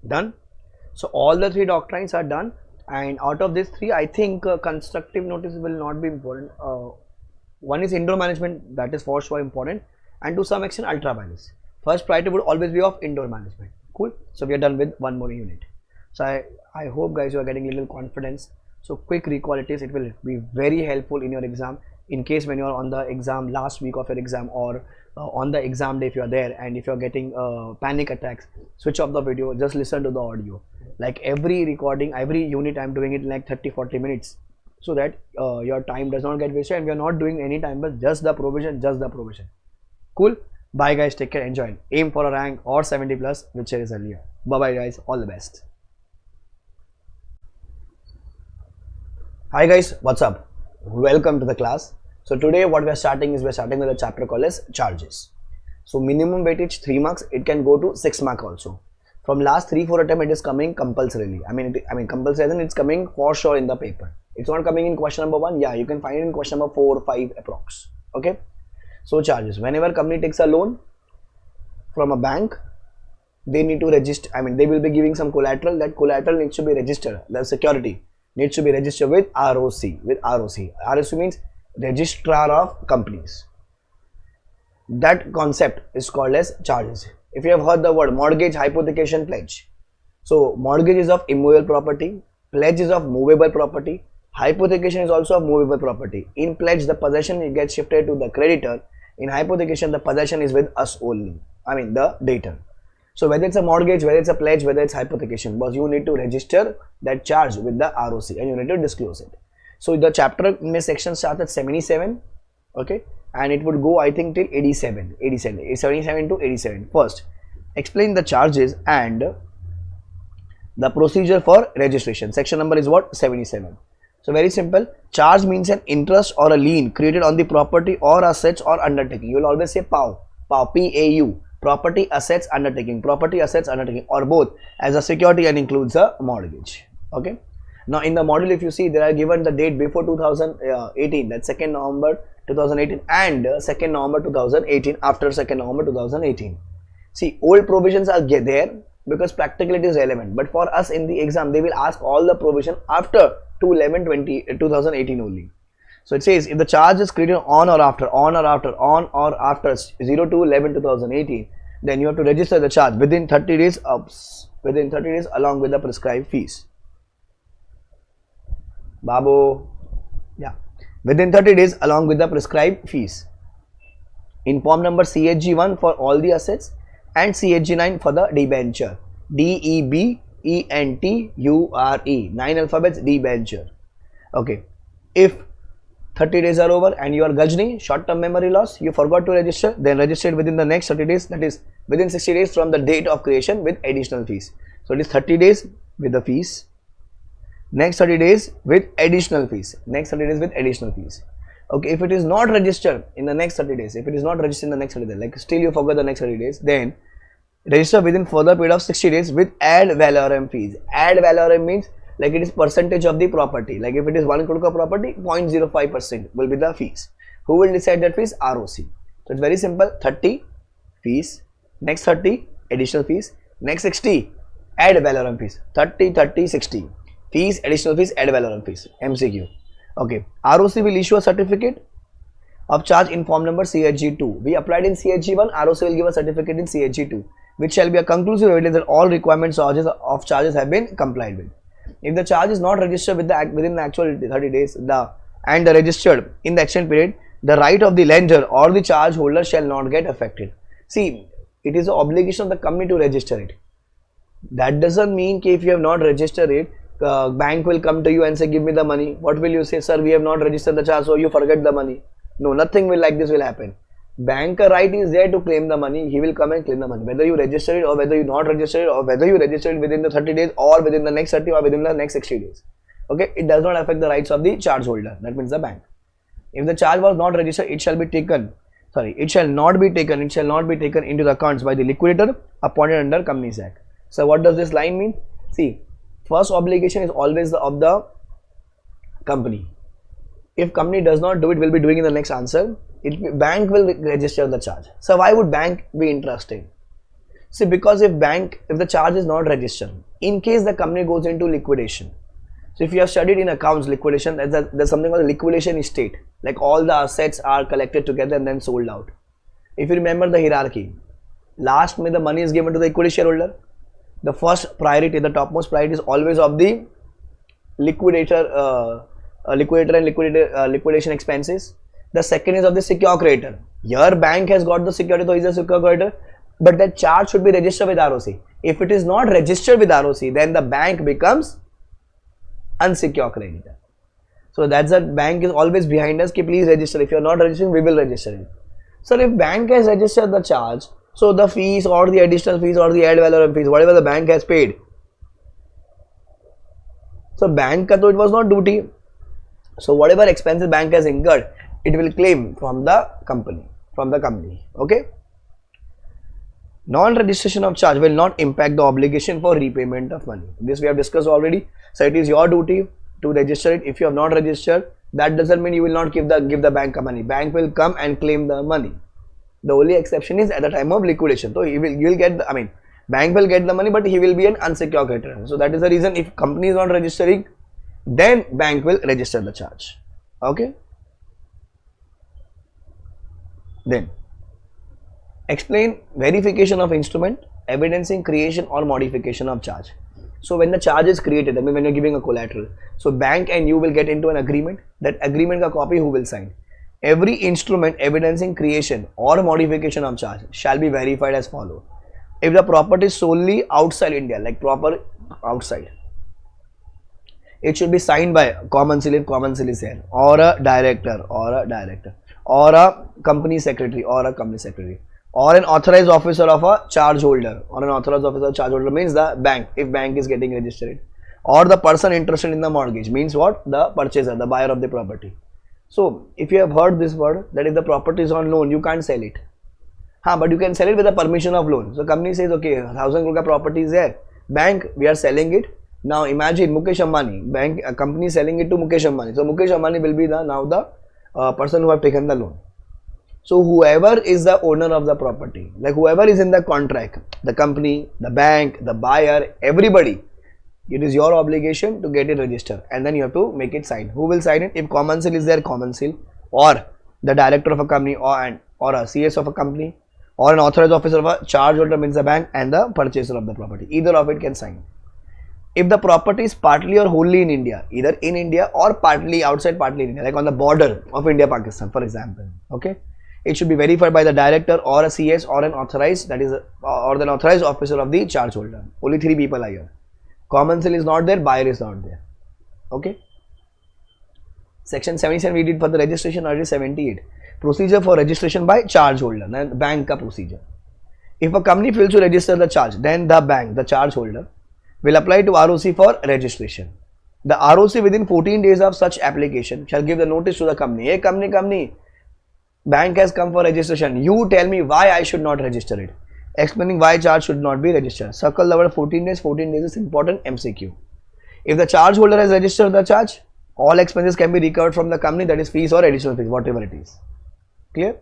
Done. So all the three doctrines are done, and out of these three, I think constructive notice will not be important. One is indoor management, that is for sure important, and to some extent ultra vires. First priority would always be of indoor management. Cool. So we are done with one more unit. So I hope guys you are getting a little confidence. So quick recall it is, it will be very helpful in your exam, in case when you are on the exam last week of your exam, or on the exam day if you are there, and if you are getting panic attacks, switch off the video, just listen to the audio. Like every recording, every unit I am doing it in like 30-40 minutes, so that your time does not get wasted, and we are not doing any time but just the provision, Cool. Bye guys, take care, enjoy, aim for a rank or 70 plus, whichever is earlier. Bye bye guys, all the best. Hi guys, what's up? Welcome to the class. So today what we are starting is, we are starting with a chapter called as charges. So minimum weightage 3 marks, it can go to 6 mark also. From last 3-4 attempt it is coming compulsorily. I mean compulsory, and it's coming for sure in the paper. It's not coming in question number 1. Yeah, you can find it in question number 4 or 5 approx. Okay. So charges, whenever company takes a loan from a bank, they need to register, they will be giving some collateral. That collateral needs to be registered, the security needs to be registered with ROC. ROC means registrar of companies. That concept is called as charges. If you have heard the word mortgage, hypothecation, pledge. So mortgage is of immovable property, pledge is of movable property, hypothecation is also of movable property. In pledge, the possession gets shifted to the creditor. In hypothecation, the possession is with us only, the debtor. So whether it's a mortgage, whether it's a pledge, whether it's hypothecation, but you need to register that charge with the ROC and you need to disclose it. So the chapter in this section starts at 77, okay, and it would go I think till 77 to 87. First, explain the charges and the procedure for registration. Section number is what? 77. So very simple. Charge means an interest or a lien created on the property or assets or undertaking. You will always say PAU, P-A-U, property, assets, undertaking, or both, as a security and includes a mortgage. Okay. Now in the module, if you see, there are given the date before 2018, that's 2nd November 2018, and 2nd November 2018, after 2nd November 2018. See, old provisions are there because practically it is relevant, but for us in the exam, they will ask all the provision after 2018 only. So it says, if the charge is created on or after 0-11-2018, then you have to register the charge within 30 days along with the prescribed fees. Babu, yeah, within 30 days along with the prescribed fees. In form number CHG1 for all the assets and CHG9 for the debenture. DEBENTURE, 9 alphabets, debenture. Okay. If 30 days are over and you are Gajni, short term memory loss, you forgot to register, then register it within the next 30 days, that is within 60 days from the date of creation with additional fees. So it is 30 days with the fees, next 30 days with additional fees, Okay, if it is not registered in the next 30 days, like still you forgot the next 30 days, then register within further period of 60 days with ad valorem fees. Ad valorem means like it is percentage of the property. Like if it is 1 crore property, 0.05% will be the fees. Who will decide that fees? ROC. So it's very simple. 30 fees, next 30 additional fees, next 60 ad valorem fees. 30, 60 fees, additional fees, ad valorem fees. MCQ. Okay. ROC will issue a certificate of charge in form number CHG2. We applied in CHG1. ROC will give a certificate in CHG2, which shall be a conclusive evidence that all requirements of charges have been complied with. If the charge is not registered within the actual 30 days and registered in the action period, the right of the lender or the charge holder shall not get affected. See, it is the obligation of the company to register it. That doesn't mean that if you have not registered it, bank will come to you and say, give me the money. What will you say? Sir, we have not registered the charge, so you forget the money. No, nothing will like this will happen. Banker right is there to claim the money. He will come and claim the money, whether you register it or whether you not register it, or whether you register it within the 30 days or within the next 30 or within the next 60 days. Okay, it does not affect the rights of the charge holder, that means the bank. If the charge was not registered, it shall not be taken into the accounts by the liquidator appointed under Companies Act. So what does this line mean? See, first obligation is always of the company. If company does not do it, will be doing in the next answer. Bank will register the charge. So why would bank be interested? See, because if the charge is not registered, in case the company goes into liquidation. So if you have studied in accounts liquidation, there's something called liquidation estate. Like all the assets are collected together and then sold out. If you remember the hierarchy, last the money is given to the equity shareholder. The first priority, the topmost priority is always of the liquidator and liquidation expenses. The second is of the secure creditor. Your bank has got the security, so he is a secure creditor, but that charge should be registered with ROC. If it is not registered with ROC, then the bank becomes unsecured creditor. So that's the bank is always behind us. Please register. If you are not registering, we will register it. So if bank has registered the charge, so the fees or the additional fees or the add valorem fees, whatever the bank has paid. So bank ka to it was not duty. So whatever expenses bank has incurred, it will claim from the company. Okay. Non-registration of charge will not impact the obligation for repayment of money. This we have discussed already. So it is your duty to register it. If you have not registered, that doesn't mean you will not give the bank money. Bank will come and claim the money. The only exception is at the time of liquidation. So you will get bank will get the money, but he will be an unsecured creditor. So that is the reason if company is not registering, then bank will register the charge. Okay. Then explain verification of instrument, evidencing creation or modification of charge. So when the charge is created, when you're giving a collateral, so bank and you will get into an agreement. That agreement ka copy who will sign? Every instrument evidencing creation or modification of charge shall be verified as follow. If the property is solely outside India, like proper outside, it should be signed by common seal if common seal is there, or a director, or a company secretary, or an authorized officer of a charge holder, means the bank, if bank is getting registered, or the person interested in the mortgage, means what? The purchaser, the buyer of the property. So if you have heard this word, that if the property is on loan, you can't sell it. But you can sell it with the permission of loan. So company says, okay, 1,000 crore property is there. Bank, we are selling it. Now imagine Mukesh Ambani, bank, a company selling it to Mukesh Ambani. So Mukesh Ambani will be the person who have taken the loan. So whoever is the owner of the property, like whoever is in the contract, the company, the bank, the buyer, everybody, it is your obligation to get it registered, and then you have to make it sign. Who will sign it? If common seal is there, common seal, or the director of a company, or a CS of a company, or an authorized officer of a charge holder, means the bank, and the purchaser of the property. Either of it can sign. If the property is partly or wholly in India, either in India or partly outside, partly in India, like on the border of India, Pakistan, for example, okay, it should be verified by the director or a CS or an authorized, that is, or the authorized officer of the charge holder. Only 3 people are here. Common seal is not there, buyer is not there. Okay. Section 77 we did for the registration, or 78. Procedure for registration by charge holder, and bank ka procedure. If a company fails to register the charge, then the bank, the charge holder, will apply to ROC for registration. The ROC within 14 days of such application shall give the notice to the company. Hey company, bank has come for registration. You tell me why I should not register it. Explaining why charge should not be registered. Circle the word 14 days. 14 days is important MCQ. If the charge holder has registered the charge, all expenses can be recovered from the company, that is fees or additional fees, whatever it is. Clear?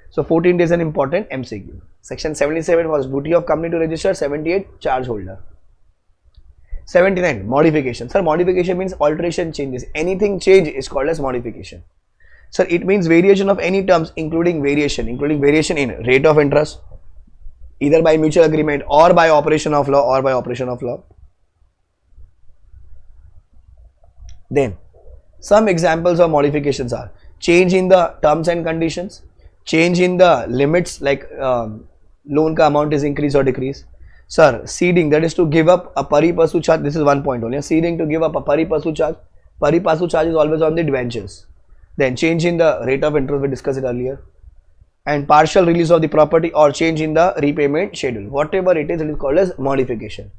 So 14 days is an important MCQ. Section 77 was duty of company to register. 78 charge holder. 79 modification. Sir, modification means alteration, changes. Anything change is called as modification. Sir, it means variation of any terms, including variation in rate of interest, either by mutual agreement or by operation of law, Then some examples of modifications are change in the terms and conditions, change in the limits, like loan ka amount is increase or decrease. Sir, ceding, that is to give up a pari passu charge. This is one point only. Ceding to give up a pari passu charge. Pari passu charge is always on the debentures. Then change in the rate of interest, we discussed it earlier. And partial release of the property or change in the repayment schedule. Whatever it is called as modification.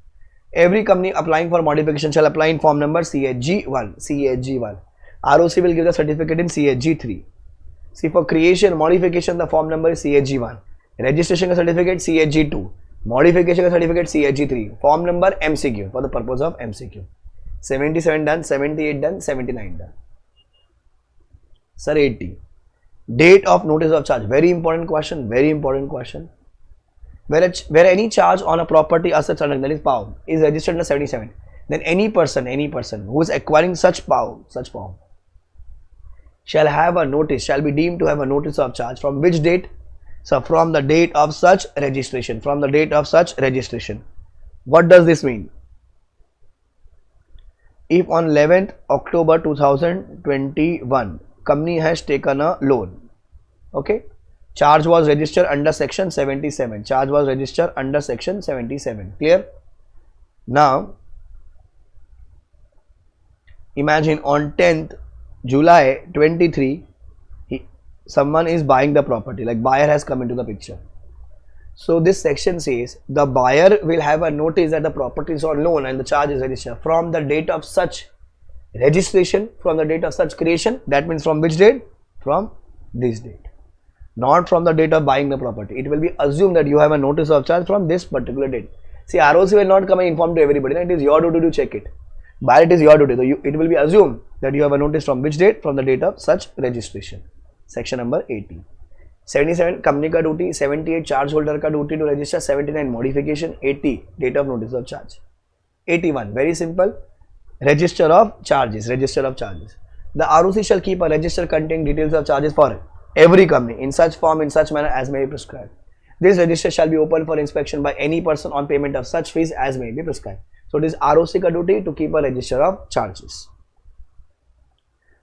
Every company applying for modification shall apply in form number CHG1. ROC will give the certificate in CHG3. See, for creation, modification, the form number is CHG1. Registration certificate CHG2. Modification certificate CHG3. Form number MCQ for the purpose of MCQ. 77 done, 78 done, 79 done. Sir, 80. Date of notice of charge. Very important question. where any charge on a property asset under, that is POW, is registered under 77, then any person who is acquiring such POW shall have a notice, shall be deemed to have a notice of charge from which date? So from the date of such registration, from the date of such registration. What does this mean? If on 11th October 2021 company has taken a loan, okay, charge was registered under section 77, charge was registered under section 77, clear? Now imagine on 10th July 23 someone is buying the property, like buyer has come into the picture. So this section says the buyer will have a notice that the property is on loan and the charge is registered from the date of such registration, from the date of such creation. That means from which date? From this date, not from the date of buying the property. It will be assumed that you have a notice of charge from this particular date. See, ROC will not come and inform to everybody. It is your duty to check it. But it is your duty. So it will be assumed that you have a notice from which date? From the date of such registration. Section number 80. 77 company का duty, 78 charge holder का duty to register, 79 modification, 80 date of notice of charge, 81 very simple, register of charges, register of charges. The ROC shall keep a register containing details of charges for every company in such form, in such manner as may be prescribed. This register shall be open for inspection by any person on payment of such fees as may be prescribed. So it is ROC का duty to keep a register of charges.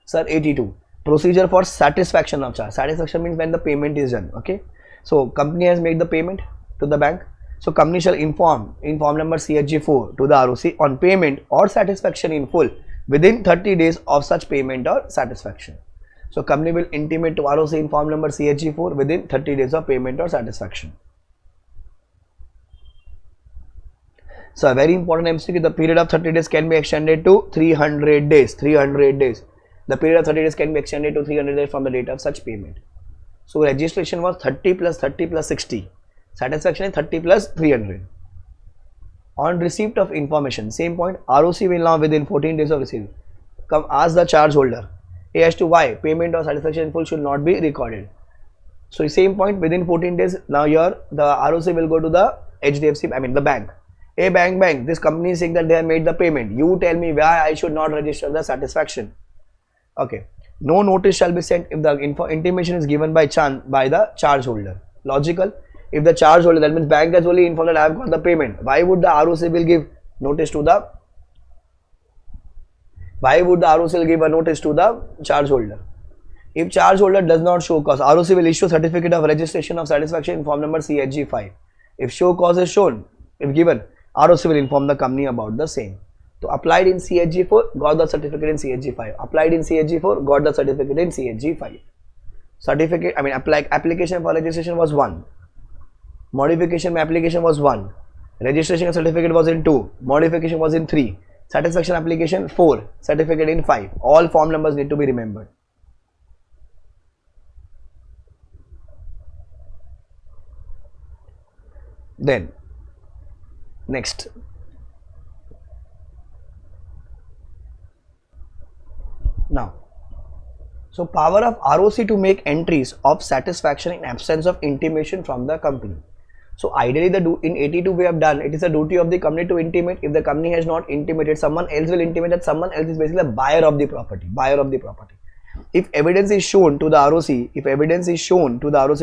Sir, 82. Procedure for satisfaction of charge. Satisfaction means when the payment is done. Okay, so company has made the payment to the bank. So company shall inform number CHG4 to the ROC on payment or satisfaction in full within 30 days of such payment or satisfaction. So company will intimate to ROC inform number CHG4 within 30 days of payment or satisfaction. So a very important MCQ, the period of 30 days can be extended to 300 days. 300 days. The period of 30 days can be extended to 300 days from the date of such payment. So registration was 30 plus 30 plus 60. Satisfaction is 30 plus 300. On receipt of information, same point, ROC will now within 14 days of receipt come ask the charge holder A as to why payment or satisfaction in full should not be recorded. So same point, within 14 days now here the ROC will go to the HDFC, I mean the bank. A bank, this company is saying that they have made the payment. You tell me why I should not register the satisfaction. Okay, no notice shall be sent if the intimation is given by the charge holder. Logical. If the charge holder, that means bank has only informed that I have got the payment. Why would the ROC will give notice to the? Why would the ROC will give a notice to the charge holder? If charge holder does not show cause, ROC will issue certificate of registration of satisfaction in form number CHG5. If show cause is shown, if given, ROC will inform the company about the same. So applied in CHG4, got the certificate in CHG5. Applied in CHG4, got the certificate in CHG5. Certificate, I mean application for registration was 1. Modification application was 1. Registration certificate was in 2. Modification was in 3. Satisfaction application 4. Certificate in 5. All form numbers need to be remembered. Then next. Now, so power of ROC to make entries of satisfaction in absence of intimation from the company. So ideally in 82 we have done, it is a duty of the company to intimate. If the company has not intimated, someone else will intimate that someone else is basically a buyer of the property, If evidence is shown to the ROC,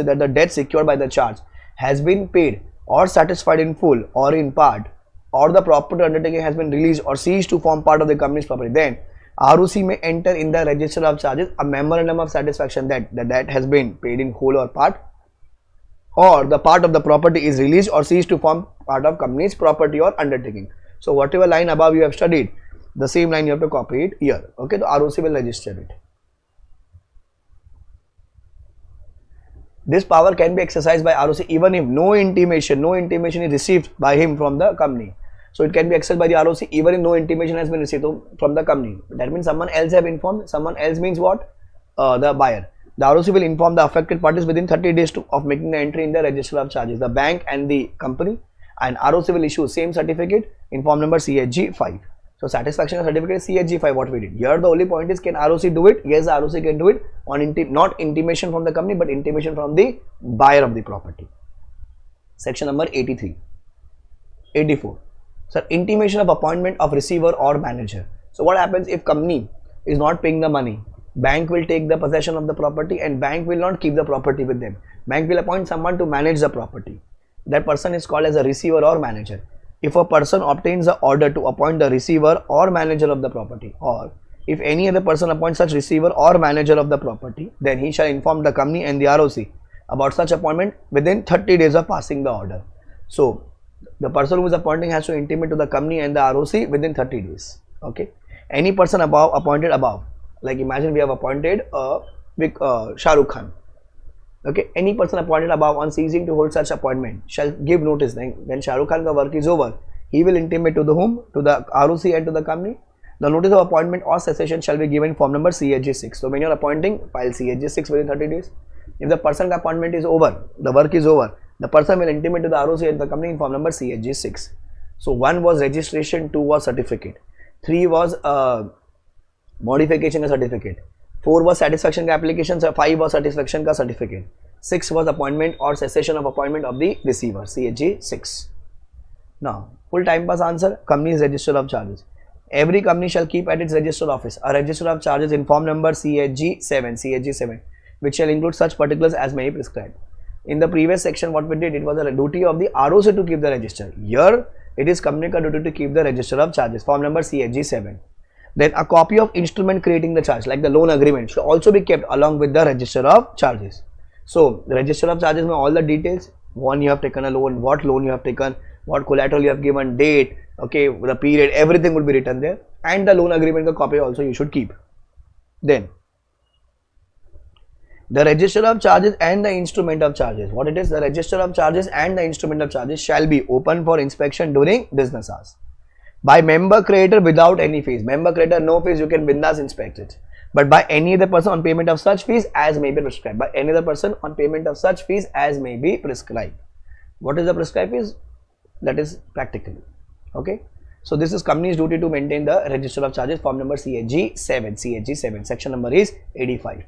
that the debt secured by the charge has been paid or satisfied in full or in part, or the property undertaking has been released or ceased to form part of the company's property, then ROC may enter in the register of charges a memorandum of satisfaction that the debt has been paid in whole or part, or the part of the property is released or ceased to form part of company's property or undertaking. So whatever line above you have studied, the same line you have to copy it here. Okay, the ROC will register it. This power can be exercised by ROC even if no intimation is received by him from the company. So it can be exercised by the ROC even if no intimation has been received from the company. That means someone else have informed. Someone else means what? The buyer. The ROC will inform the affected parties within 30 days of making the entry in the register of charges. The bank and the company, and ROC will issue same certificate in form number CHG5. So satisfaction certificate is CHG5 what we did. Here the only point is, can ROC do it? Yes, the ROC can do it on not intimation from the company but intimation from the buyer of the property. Section number 83. 84. Sir, intimation of appointment of receiver or manager. So what happens if company is not paying the money? Bank will take the possession of the property and bank will not keep the property with them. Bank will appoint someone to manage the property. That person is called as a receiver or manager. If a person obtains an order to appoint the receiver or manager of the property, or if any other person appoints such receiver or manager of the property, then he shall inform the company and the ROC about such appointment within 30 days of passing the order. So the person who is appointing has to intimate to the company and the ROC within 30 days. Okay. Any person appointed above, like imagine we have appointed Shah Rukh Khan. Okay, any person appointed above on ceasing to hold such appointment shall give notice. Then when Shah Rukh Khan's work is over, he will intimate to the whom? To the ROC and to the company. The notice of appointment or cessation shall be given form number CHG 6. So when you are appointing, file CHG 6 within 30 days. If the person's appointment is over, the work is over, the person will intimate to the ROC and the company in form number CHG 6. So 1 was registration, 2 was certificate, 3 was modification of certificate, 4 was satisfaction का application, 5 was satisfaction का certificate, 6 was appointment or cessation of appointment of the receiver, CHG 6. Now, full time pass answer, company's register of charges. Every company shall keep at its register office a register of charges in form number CHG 7, which shall include such particulars as may be prescribed. In the previous section, what we did, it was a duty of the ROC to keep the register. Here, it is company ka duty to keep the register of charges, form number CHG 7. Then a copy of instrument creating the charge, like the loan agreement, should also be kept along with the register of charges. So, the register of charges में all the details, when you have taken a loan, what loan you have taken, what collateral you have given, date, okay, the period, everything would be written there, and the loan agreement ka copy also you should keep. Then, the register of charges and the instrument of charges. What it is? The register of charges and the instrument of charges shall be open for inspection during business hours by member creator without any fees. Member creator, no fees, you can bindas inspect it. But by any other person on payment of such fees as may be prescribed. By any other person on payment of such fees as may be prescribed. What is the prescribed fees? That is practically. Okay. So this is company's duty to maintain the register of charges, form number CHG 7. Section number is 85.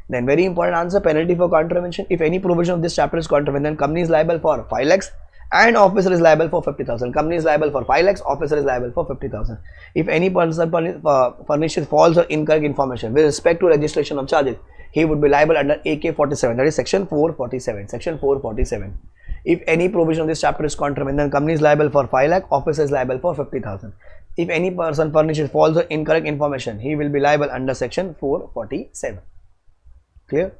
Then very important answer, penalty for contravention. If any provision of this chapter is contravened, then company is liable for 5 lakhs and officer is liable for 50,000. Company is liable for 5 lakhs, officer is liable for 50,000. If any person furnishes false or incorrect information with respect to registration of charges, he would be liable under AK 47, that is section 447. Section 447. If any provision of this chapter is contravened, then company is liable for 5 lakh, officer is liable for 50,000. If any person furnishes false or incorrect information, he will be liable under section 447. Clear?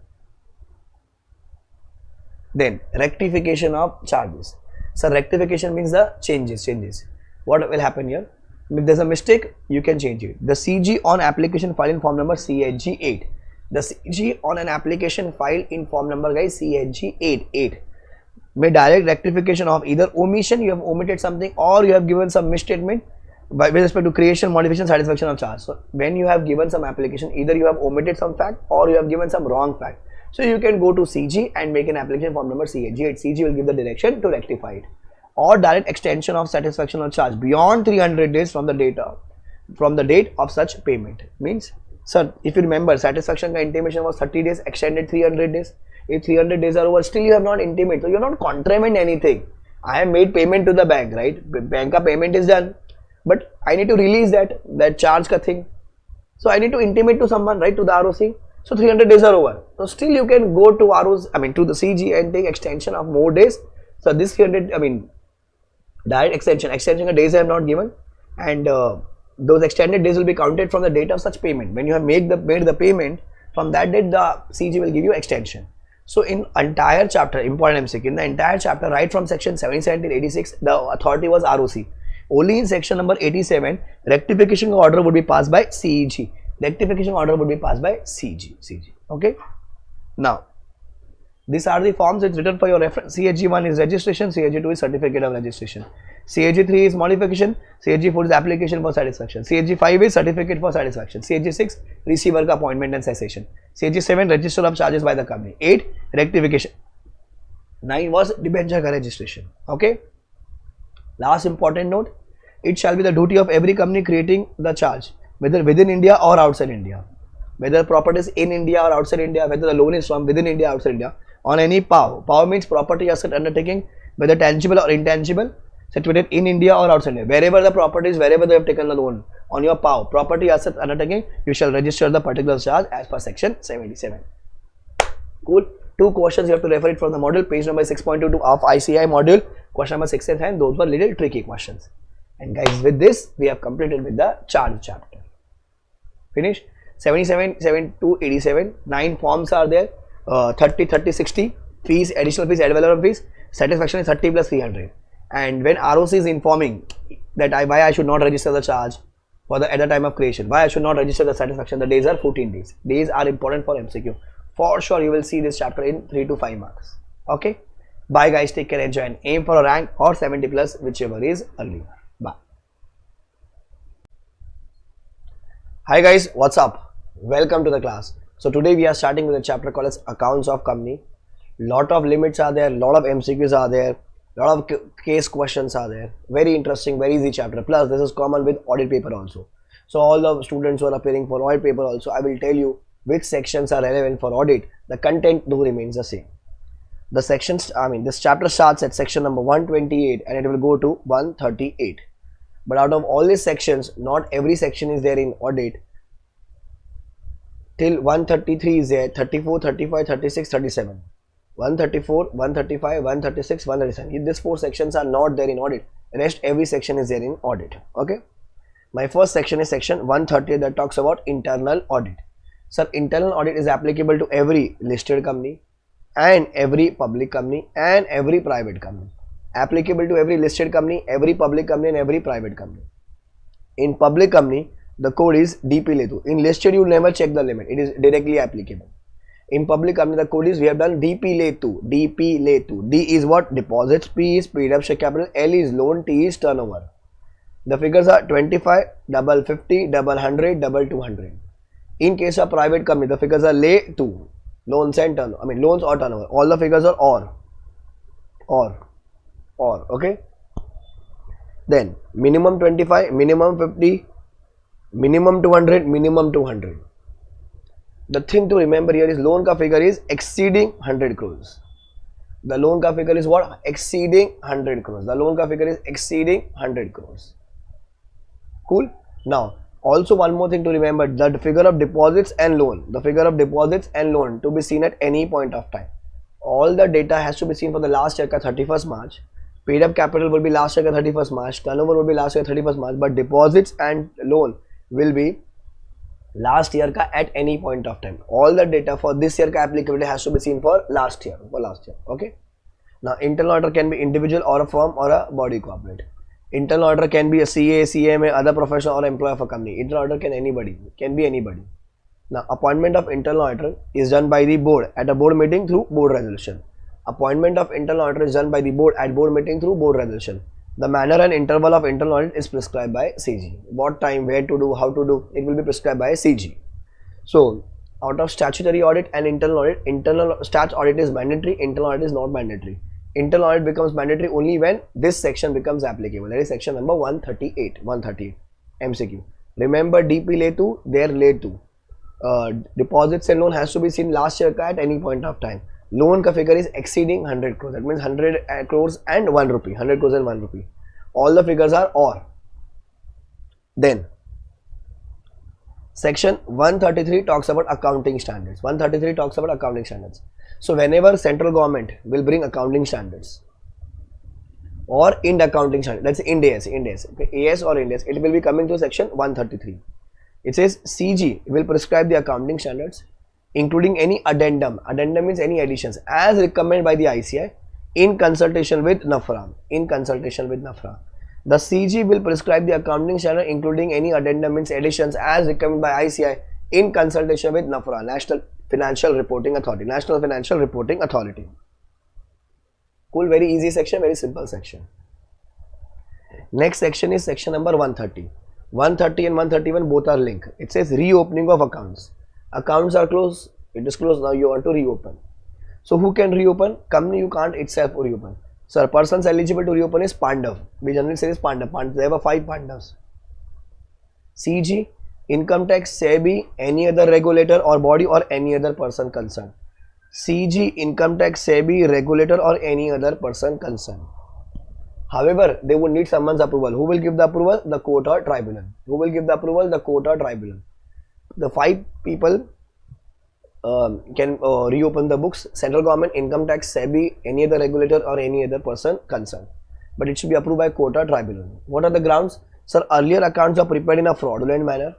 Then rectification of charges. So rectification means the changes. What will happen here? If there is a mistake, you can change it. The CG on application file in form number CHG 8. The CG on an application file in form number, guys, CHG 8 may direct rectification of either omission, you have omitted something, or you have given some misstatement with respect to creation, modification, satisfaction of charge. So when you have given some application, either you have omitted some fact or you have given some wrong fact. So you can go to CG and make an application form number CHG 8. CG will give the direction to rectify it. Or direct extension of satisfaction of charge beyond 300 days from the date of such payment. Means, sir, if you remember, satisfaction intimation was 30 days, extended 300 days. If 300 days are over, still you have not intimated, so you are not contravened anything. I have made payment to the bank, right? Bank ka payment is done, but I need to release that charge ka thing. So I need to intimate to someone, right, to the ROC. So 300 days are over. So still you can go to to the CG and take extension of more days. So this 300, direct extension of days I have not given, and those extended days will be counted from the date of such payment. When you have made the payment, from that date the CG will give you extension. So in entire chapter, important MCQ, in the entire chapter, right from section 77 till 86, the authority was ROC. Only in section number 87, rectification order would be passed by CEG. Rectification order would be passed by CG. Okay. Now, these are the forms. It's written for your reference. CHG 1 is registration. CHG 2 is certificate of registration. CHG 3 is modification. CHG 4 is application for satisfaction. CHG 5 is certificate for satisfaction. CHG 6 receiver ka appointment and cessation. CHG 7 register of charges by the company. 8 rectification. 9 was debenture ka registration. Okay. Last important note. It shall be the duty of every company creating the charge, whether within India or outside India, whether property is in India or outside India, whether the loan is from within India or outside India, on any POW. POW means property asset undertaking, whether tangible or intangible, situated in India or outside India. Wherever the property is, wherever they have taken the loan on your POW, property asset undertaking, you shall register the particular charge as per section 77. Cool. 2 questions you have to refer it from the module, page number 6.22 of ICI module, question number 6 and 10. Those were little tricky questions. And guys, with this, we have completed with the charge chapter. Finish. 77, 72, 87. 9 forms are there. 30, 30, 60. Fees, additional fees, add valorem fees. Satisfaction is 30 plus 300. And when ROC is informing that why I should not register the charge for the at the time of creation, why I should not register the satisfaction, the days are 14 days. Days are important for MCQ. For sure, you will see this chapter in 3 to 5 marks. Okay. Bye guys. Take care. Enjoy and aim for a rank or 70 plus, whichever is earlier. Bye. Hi guys. What's up? Welcome to the class. So today we are starting with a chapter called as Accounts of Company. Lot of limits are there. Lot of MCQs are there. Lot of case questions are there. Very interesting, very easy chapter. Plus, this is common with audit paper also. So all the students who are appearing for audit paper also, I will tell you which sections are relevant for audit. The content do remains the same. The sections, this chapter starts at section number 128 and it will go to 138. But out of all these sections, not every section is there in audit. Till 133 is there, 34, 35, 36, 37. 134, 135, 136, 137. These 4 sections are not there in audit. Rest every section is there in audit. Okay. My first section is section 130 that talks about internal audit. Sir, internal audit is applicable to every listed company and every public company and every private company. Applicable to every listed company, every public company and every private company. In public company, the code is DP-LE2. In listed, you never check the limit. It is directly applicable. In public company, the code is, we have done DP-LE2. DP-LE2. D is what? Deposits. P is paid up share capital. L is loan. T is turnover. The figures are 25, double 50, double 100, double 200. In case of private company, the figures are LE2, loans and turnover. Loans or turnover. All the figures are or. Okay. Then minimum 25, minimum 50, minimum 200, minimum 200. The thing to remember here is loan ka figure is exceeding 100 crores. The loan ka figure is what? Exceeding 100 crores. The loan ka figure is exceeding 100 crores. Cool. Now, also one more thing to remember, the figure of deposits and loan. The figure of deposits and loan to be seen at any point of time. All the data has to be seen for the last year ka 31st March. Paid up capital will be last year ka 31st March. Turnover will be last year 31st March. But deposits and loan will be last year ka at any point of time. All the data for this year ka applicability has to be seen for last year. Okay. Now, internal auditor can be individual or a firm or a body corporate. Internal auditor can be a CA, CMA, other professional or employee of a company. Internal auditor can be anybody. Now, appointment of internal auditor is done by the board at a board meeting through board resolution. Appointment of internal auditor is done by the board at board meeting through board resolution. The manner and interval of internal audit is prescribed by CG. What time, where to do, how to do, it will be prescribed by CG. So, out of statutory audit and internal audit, internal stat audit is mandatory, internal audit is not mandatory. Internal audit becomes mandatory only when this section becomes applicable. That is section number 138. MCQ. Remember DP-LE2, there LE2. Deposits and loan has to be seen last year at any point of time. Loan ka figure is exceeding 100 crores. That means 100 crores and 1 rupee. 100 crores and 1 rupee. All the figures are or. Then, section 133 talks about accounting standards. 133 talks about accounting standards. So, whenever central government will bring accounting standards or Ind accounting standards, let's say Ind AS, okay, AS or Ind AS, it will be coming to section 133. It says CG will prescribe the accounting standards, including any addendum. Addendum means any additions as recommended by the ICI in consultation with NAFRA. The CG will prescribe the accounting standard, including any addendum means additions as recommended by ICI in consultation with NAFRA, National Financial Reporting Authority. Cool, very easy section, very simple section. Next section is section number 130. 130 and 131 both are linked. It says reopening of accounts. Accounts are closed, it is closed, now you want to reopen. So who can reopen? Company you can't itself reopen. Sir, persons eligible to reopen is Pandav. We generally say is Pandav. There were 5 Pandavs. CG, income tax, SEBI, any other regulator or body or any other person concerned. CG, income tax, SEBI, regulator or any other person concerned. However, they would need someone's approval. Who will give the approval? The court or tribunal. Who will give the approval? The court or tribunal. The five people can reopen the books: central government, income tax, SEBI, any other regulator or any other person concerned. But it should be approved by court or tribunal. What are the grounds? Sir, earlier accounts are prepared in a fraudulent manner.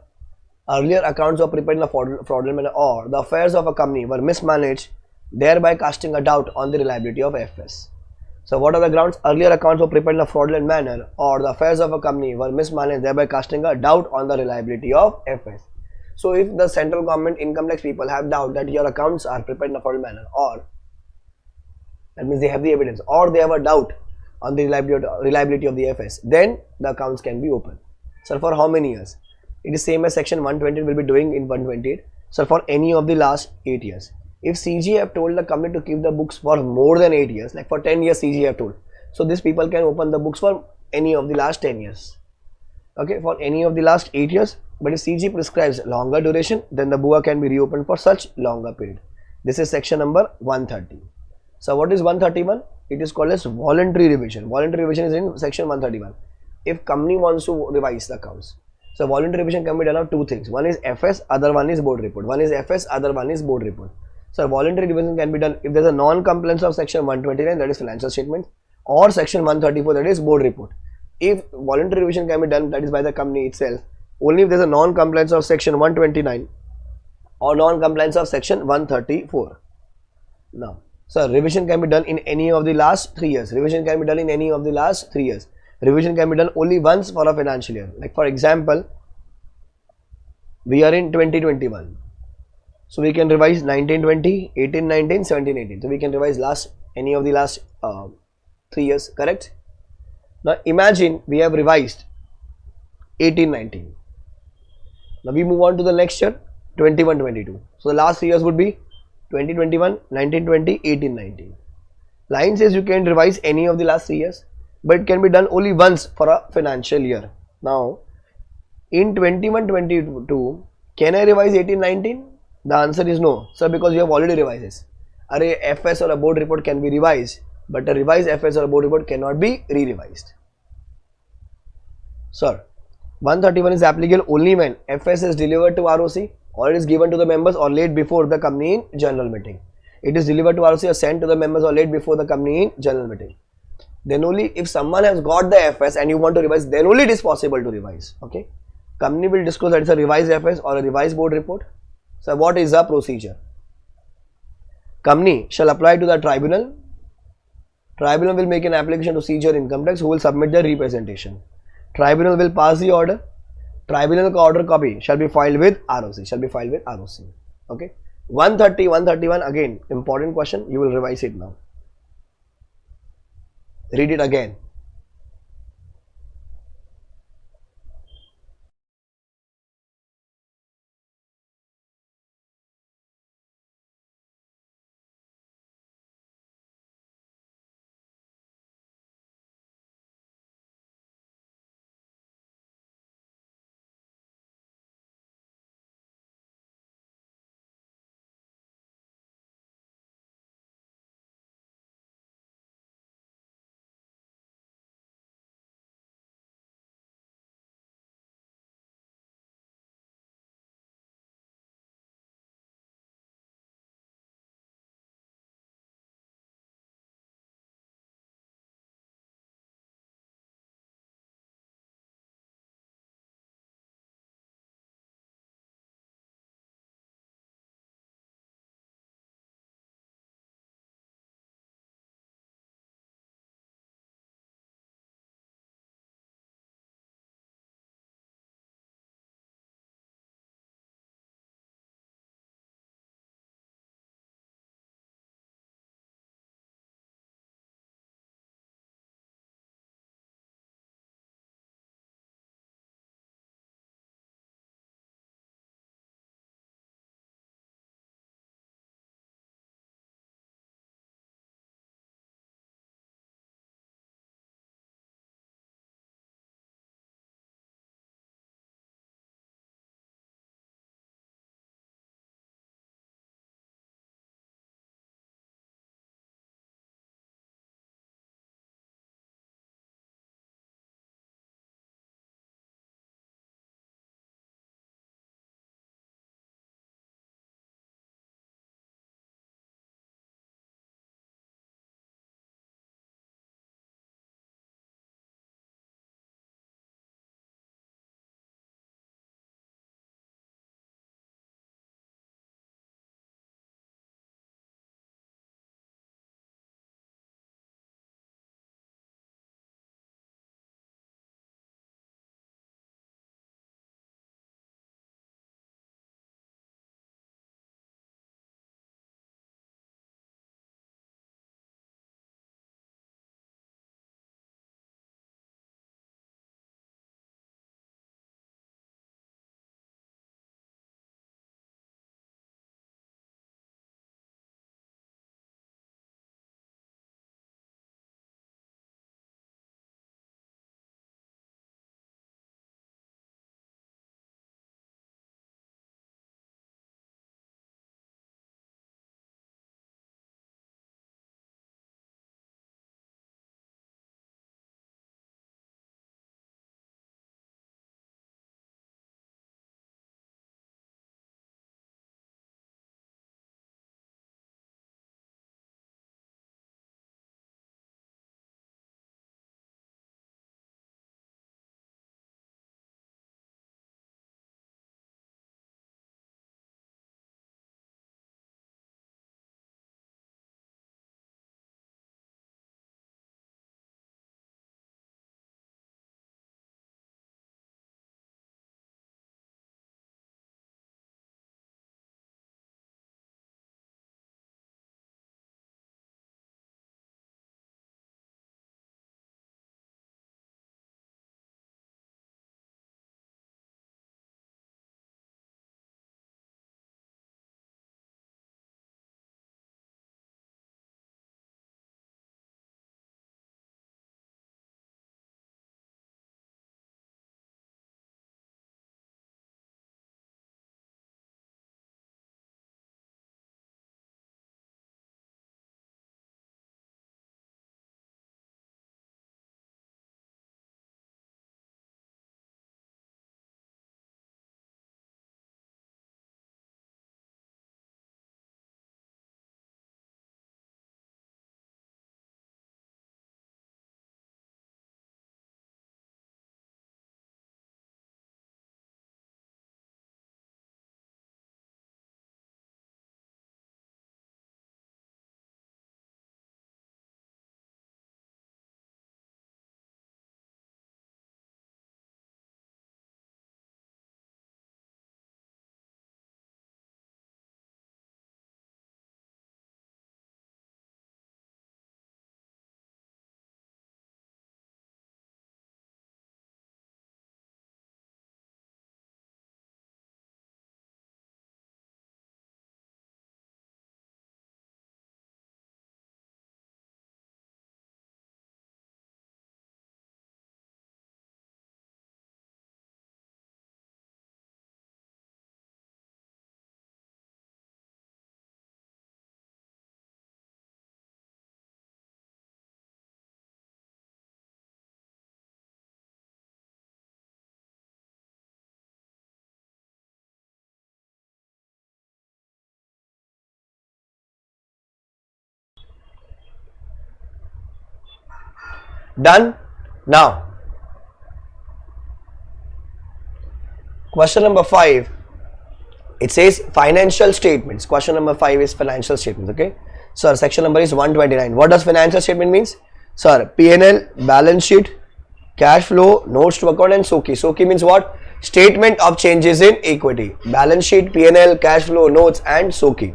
Earlier accounts were prepared in a fraudulent manner, or the affairs of a company were mismanaged, thereby casting a doubt on the reliability of FS. So what are the grounds? Earlier accounts were prepared in a fraudulent manner, or the affairs of a company were mismanaged, thereby casting a doubt on the reliability of FS. So if the central government income tax people have doubt that your accounts are prepared in a fraudulent manner, or that means they have the evidence, or they have a doubt on the reliability of the FS, then the accounts can be opened. Sir, for how many years? It is same as section 120 will be doing in 128. Sir, for any of the last 8 years. If CG have told the company to keep the books for more than 8 years, like for 10 years CG have told, so these people can open the books for any of the last 10 years. Okay, for any of the last 8 years. But if CG prescribes longer duration, then the BUA can be reopened for such longer period. This is section number 130. So what is 131? It is called as voluntary revision. Voluntary revision is in section 131. If company wants to revise the accounts, so voluntary revision can be done of two things. One is FS, other one is board report. One is FS, other one is board report. So voluntary revision can be done if there is a non-compliance of section 129, that is financial statement, or section 134, that is board report. If voluntary revision can be done, that is by the company itself, only if there is a non-compliance of section 129 or non-compliance of section 134. Now, so revision can be done in any of the last 3 years. Revision can be done in any of the last 3 years. Revision can be done only once for a financial year. Like for example, we are in 2021. So we can revise 1920, 1819, 1718. So we can revise any of the last 3 years, correct? Now imagine we have revised 1819. Now we move on to the next year, 2122. So the last 3 years would be 2021, 1920, 1819. Line says you can revise any of the last 3 years, but it can be done only once for a financial year. Now in 2122, can I revise 1819? The answer is no, sir, because you have already revised this. A FS or a board report can be revised, but a revised FS or a board report cannot be re-revised. Sir, 131 is applicable only when FS is delivered to ROC, or it is given to the members or laid before the company in general meeting. It is delivered to ROC or sent to the members or laid before the company in general meeting. Then only if someone has got the FS and you want to revise, then only it is possible to revise. Okay, company will disclose that it's a revised FS or a revised board report. So what is the procedure? Company shall apply to the tribunal. Tribunal will make an application to CG or income tax, who will submit their representation. Tribunal will pass the order. Tribunal order copy shall be filed with ROC. Okay. 130, 131 again important question. You will revise it now. Read it again. Done? Now, question number 5. It says financial statements. Question number 5 is financial statements. Okay. Sir, section number is 129. What does financial statement means? Sir, P&L, balance sheet, cash flow, notes to account, and SOKI. SOKI means what? Statement of changes in equity. Balance sheet, P&L, cash flow, notes, and SOKI.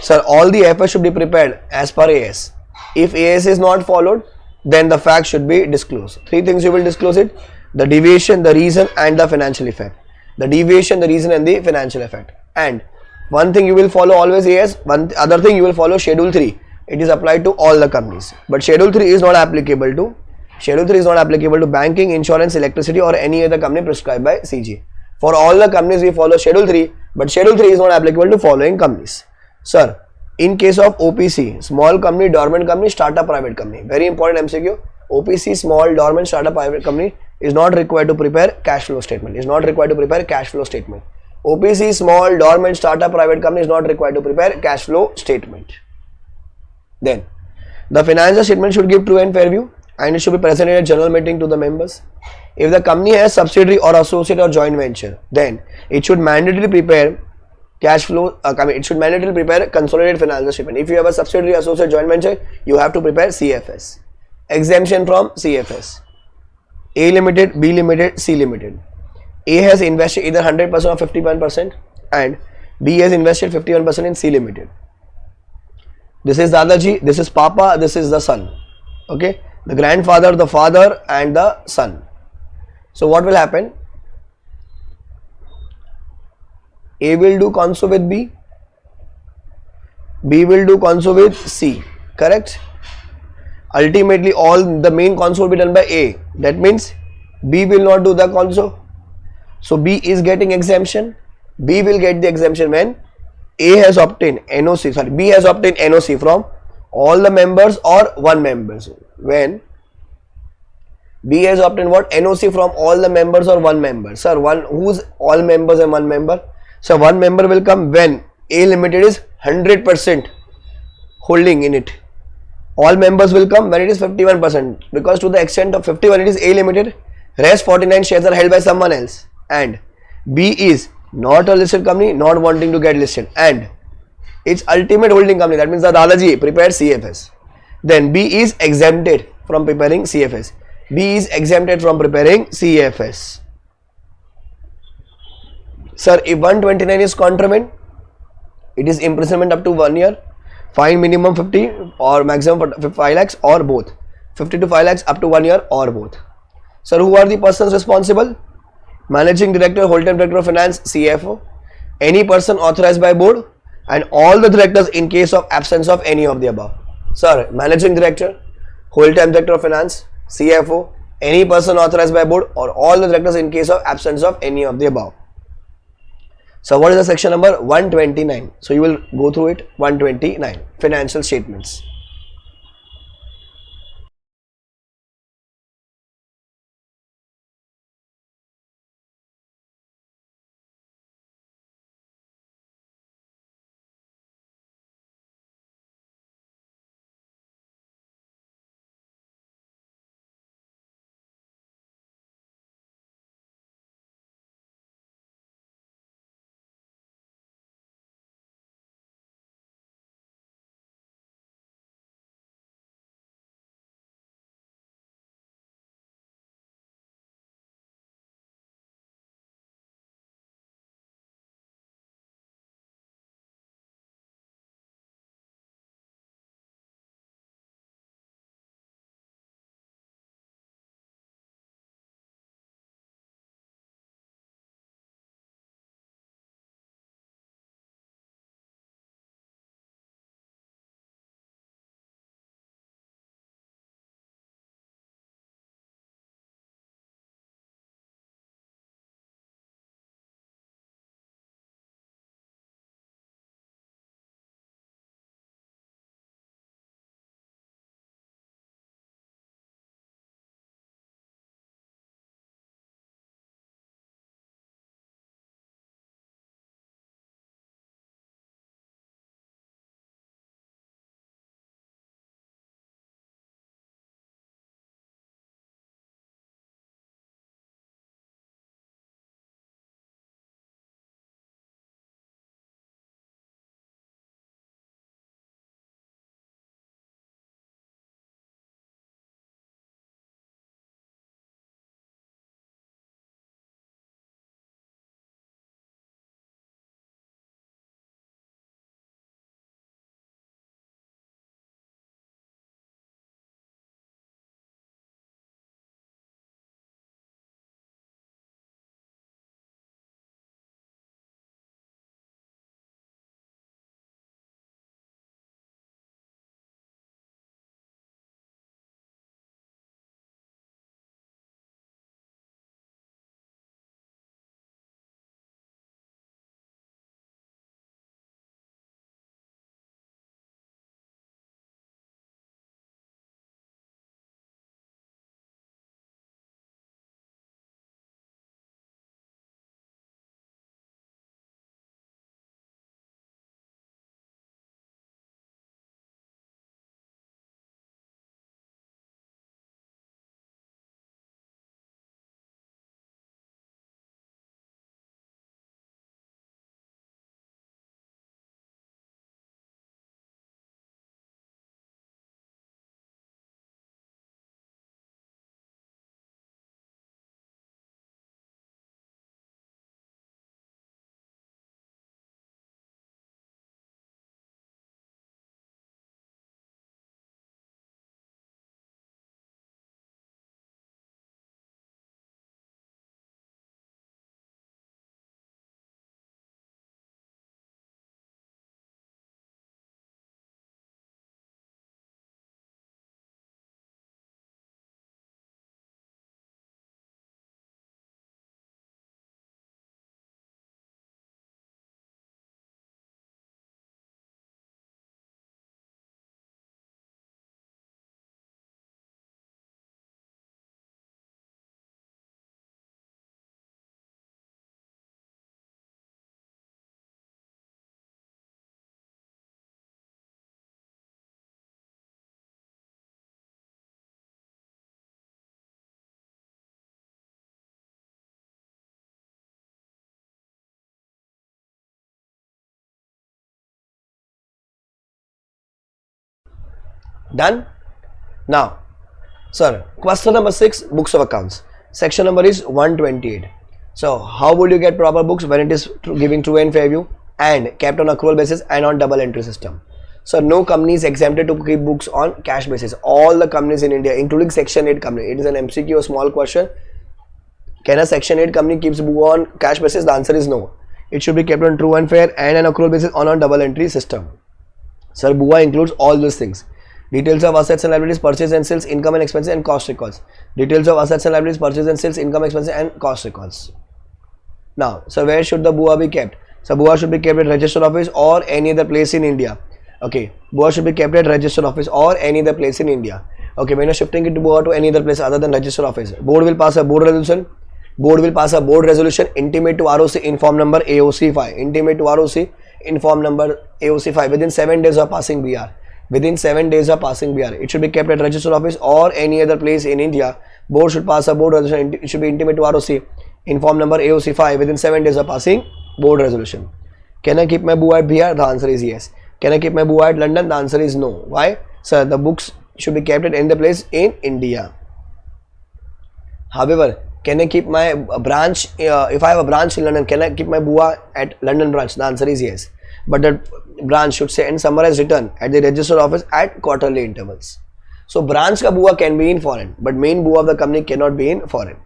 Sir, all the FS should be prepared as per AS. If AS is not followed, then the fact should be disclosed. 3 things you will disclose it: the deviation, the reason, and the financial effect. The deviation, the reason, and the financial effect. And one thing you will follow always AS, one other thing you will follow Schedule 3. It is applied to all the companies. But Schedule 3 is not applicable to banking, insurance, electricity, or any other company prescribed by CG. For all the companies we follow Schedule 3, but Schedule 3 is not applicable to following companies. Sir, in case of OPC, small company, dormant company, startup, private company. Very important MCQ. OPC, small, dormant, startup, private company is not required to prepare cash flow statement. OPC, small, dormant, startup, private company is not required to prepare cash flow statement. Then, the financial statement should give true and fair view, and it should be presented at general meeting to the members. If the company has subsidiary or associate or joint venture, then it should mandatorily prepare cash flow. It should mandatorily prepare consolidated financial statement. If you have a subsidiary, associate, joint venture, you have to prepare CFS. Exemption from CFS: A Limited, B Limited, C Limited. A has invested either 100% or 51%, and B has invested 51% in C Limited. This is Dadaji, this is Papa, this is the son. Okay, the grandfather, the father, and the son. So what will happen? A will do conso with B, B will do conso with C, correct? Ultimately, all the main conso will be done by A. That means B will not do the conso. So B is getting exemption. B will get the exemption when A has obtained NOC. Sorry, B has obtained NOC from all the members or one member. When B has obtained what? NOC from all the members or one member. Sir, who's all members and one member? So one member will come when A Limited is 100% holding in it. All members will come when it is 51%, because to the extent of 51 it is A Limited, rest 49 shares are held by someone else, and B is not a listed company, not wanting to get listed, and its ultimate holding company, that means the Dadaji prepared CFS. Then B is exempted from preparing CFS. B is exempted from preparing CFS. Sir, if 129 is contravened, it is imprisonment up to 1 year, fine minimum 50 or maximum 5 lakhs or both. 50 to 5 lakhs up to 1 year or both. Sir, who are the persons responsible? Managing Director, Whole-time Director of Finance, CFO, any person authorized by board, and all the directors in case of absence of any of the above. Sir, Managing Director, Whole-time Director of Finance, CFO, any person authorized by board, or all the directors in case of absence of any of the above. So what is the section number? 129. So you will go through it. 129, financial statements. Done? Now, sir, question number 6, books of accounts. Section number is 128. So, how would you get proper books when it is giving true and fair view and kept on accrual basis and on double entry system? So, no company is exempted to keep books on cash basis. All the companies in India, including Section 8 company, it is an MCQ, a small question. Can a Section 8 company keeps book on cash basis? The answer is no. It should be kept on true and fair and an accrual basis on double entry system. Sir, BUA includes all those things. Details of assets and liabilities, purchase and sales, income and expenses, and cost records. Details of assets and liabilities, purchase and sales, income, expenses, and cost records. Now, so where should the BUA be kept? So, BUA should be kept at register office or any other place in India. Okay, BUA should be kept at register office or any other place in India. Okay, when you're shifting it to BUA to any other place other than register office, board will pass a board resolution. Board will pass a board resolution, intimate to ROC in form number AOC5. Intimate to ROC in form number AOC5 within 7 days of passing BR. Within 7 days of passing BR. It should be kept at register office or any other place in India. Board should pass a board resolution. It should be intimate to ROC in form number AOC5 within 7 days of passing board resolution. Can I keep my BUA at BR? The answer is yes. Can I keep my BUA at London? The answer is no. Why? Sir, the books should be kept at any place in India. However, can I keep my branch, if I have a branch in London, can I keep my BUA at London branch? The answer is yes. But that branch should send summarized return at the register office at quarterly intervals. So branch ka BUA can be in foreign, but main BUA of the company cannot be in foreign.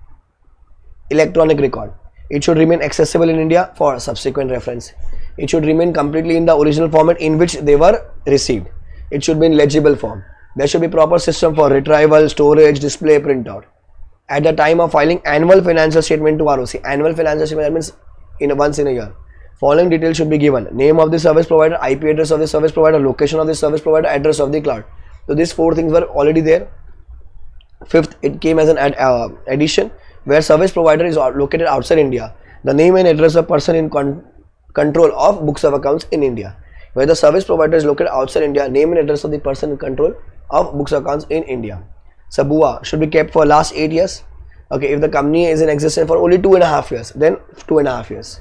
Electronic record. It should remain accessible in India for subsequent reference. It should remain completely in the original format in which they were received. It should be in legible form. There should be proper system for retrieval, storage, display, printout. At the time of filing annual financial statement to ROC, annual financial statement, that means once in a year. Following details should be given: name of the service provider, IP address of the service provider, location of the service provider, address of the cloud. So these 4 things were already there. Fifth, it came as an addition where service provider is located outside India. The name and address of person in control of books of accounts in India. Where the service provider is located outside India, name and address of the person in control of books of accounts in India. So BUA should be kept for last 8 years. Okay, if the company is in existence for only 2.5 years, then 2.5 years.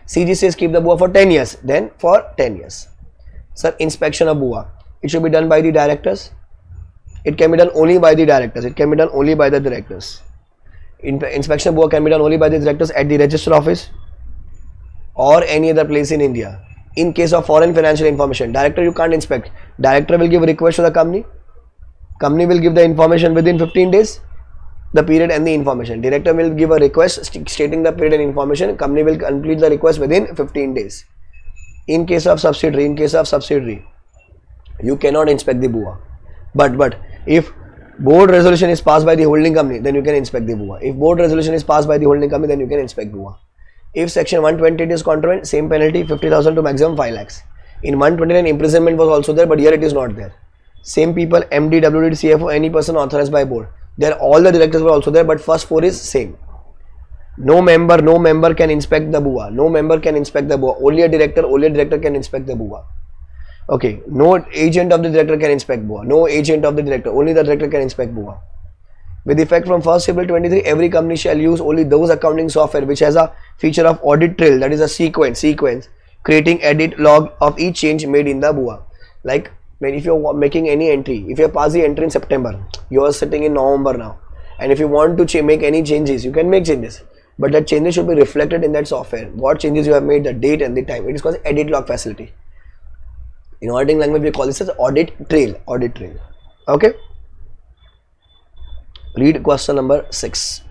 CG says keep the BUA for 10 years, then for 10 years. Sir, inspection of BUA. It should be done by the directors. It can be done only by the directors. It can be done only by the directors. Inspection of BUA can be done only by the directors at the register office or any other place in India. In case of foreign financial information, director you can't inspect. Director will give a request to the company. Company will give the information within 15 days, the period and the information. Director will give a request stating the period and information. Company will complete the request within 15 days. In case of subsidiary, you cannot inspect the BUA. But if board resolution is passed by the holding company, then you can inspect the BUA. If board resolution is passed by the holding company, then you can inspect BUA. If section 128 is contravened, same penalty, 50,000 to maximum 5 lakhs. In 129, imprisonment was also there, but here it is not there. Same people, MD, WD, CFO, any person authorized by board. There all the directors were also there, but first 4 is same. No member can inspect the BUA. No member can inspect the BUA. Only a director can inspect the BUA. Okay, no agent of the director can inspect BUA. No agent of the director, only the director can inspect BUA. With effect from 1st April 23, every company shall use only those accounting software which has a feature of audit trail, that is a sequence, creating edit log of each change made in the BUA. Like if you're making any entry, if you pass the entry in September, you are sitting in November now, and if you want to make any changes, you can make changes, but that changes should be reflected in that software. What changes you have made, the date and the time. It is called edit log facility. In auditing language, we call this as audit trail. Okay. Read question number 6.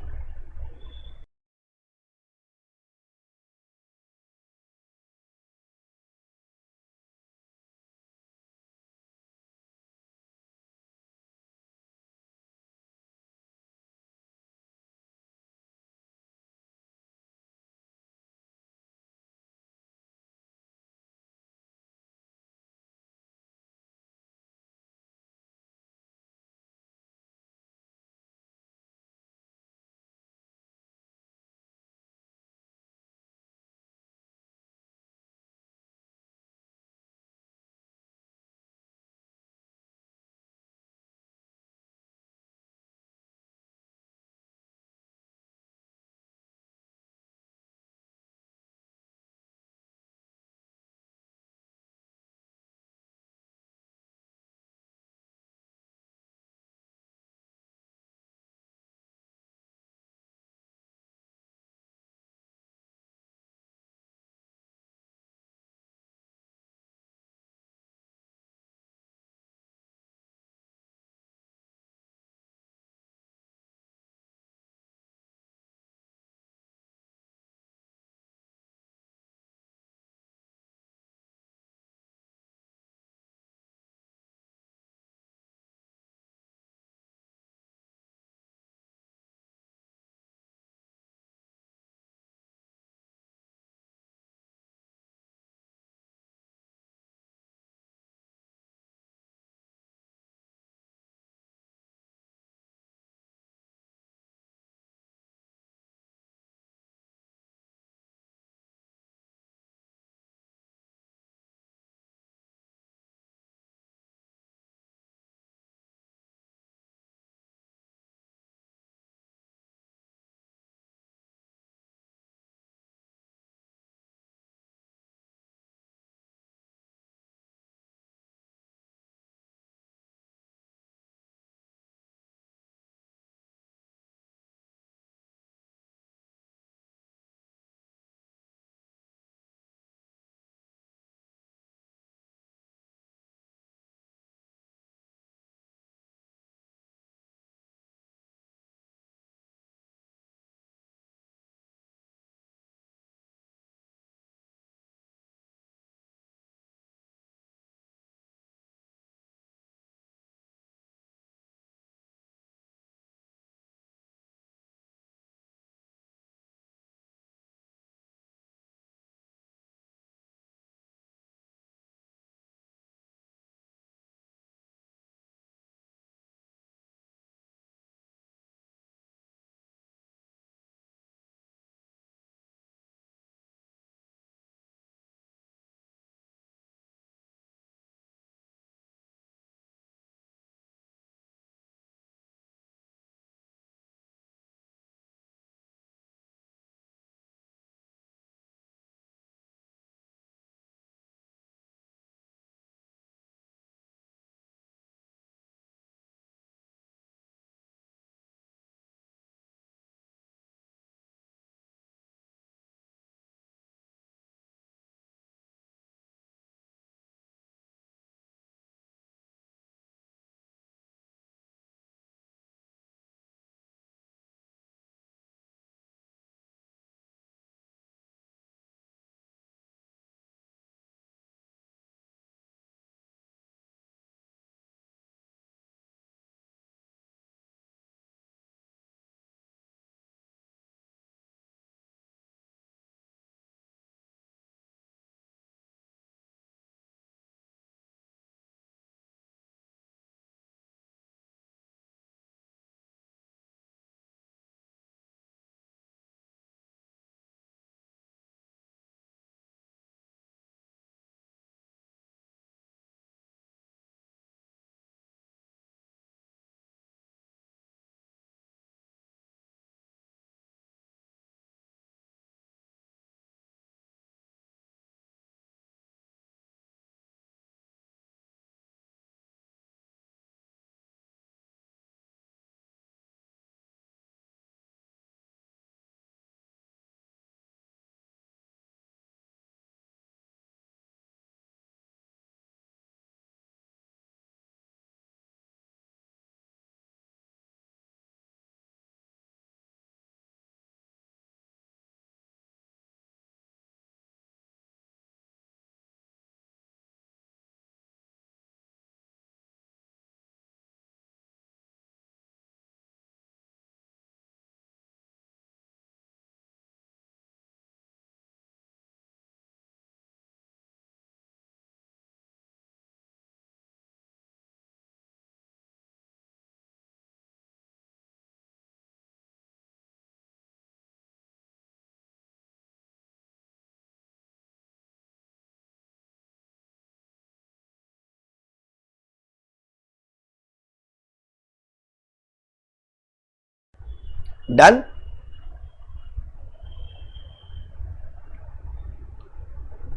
Done?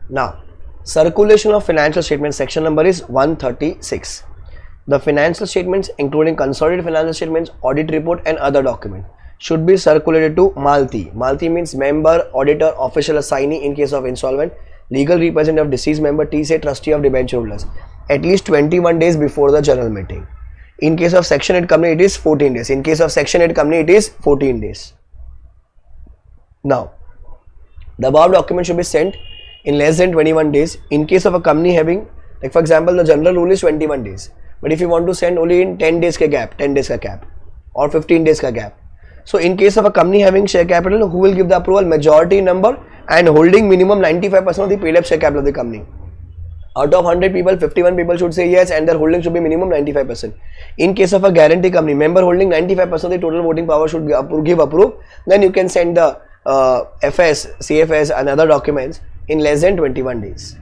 Now, circulation of financial statements, section number is 136. The financial statements, including consolidated financial statements, audit report and other documents, should be circulated to Malti. Malti means member, auditor, official assignee in case of insolvent, legal representative of deceased member, TSA, trustee of debenture holders, at least 21 days before the general meeting. In case of section 8 company, it is 14 days. In case of section 8 company, it is 14 days. Now, the above document should be sent in less than 21 days. In case of a company having, like for example, the general rule is 21 days. But if you want to send only in 10 days ka gap, 10 days ka gap, or 15 days ka gap. So in case of a company having share capital, who will give the approval? Majority number and holding minimum 95% of the paid up share capital of the company. Out of 100 people, 51 people should say yes, and their holding should be minimum 95%. In case of a guarantee company, member holding 95% of the total voting power should give approve. Then you can send the FS, CFS and other documents in less than 21 days.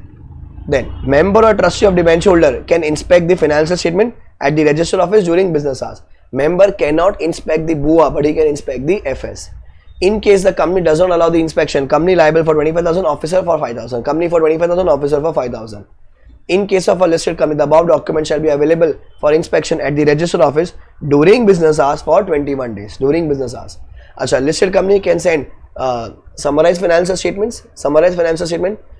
Then, member or trustee of debenture holder can inspect the financial statement at the register office during business hours. Member cannot inspect the BUA, but he can inspect the FS. In case the company does not allow the inspection, company liable for 25,000, officer for 5,000. Company for 25,000, officer for 5,000. In case of a listed company, the above document shall be available for inspection at the register office during business hours for 21 days. During business hours. Achha, listed company can send summarized financial statements,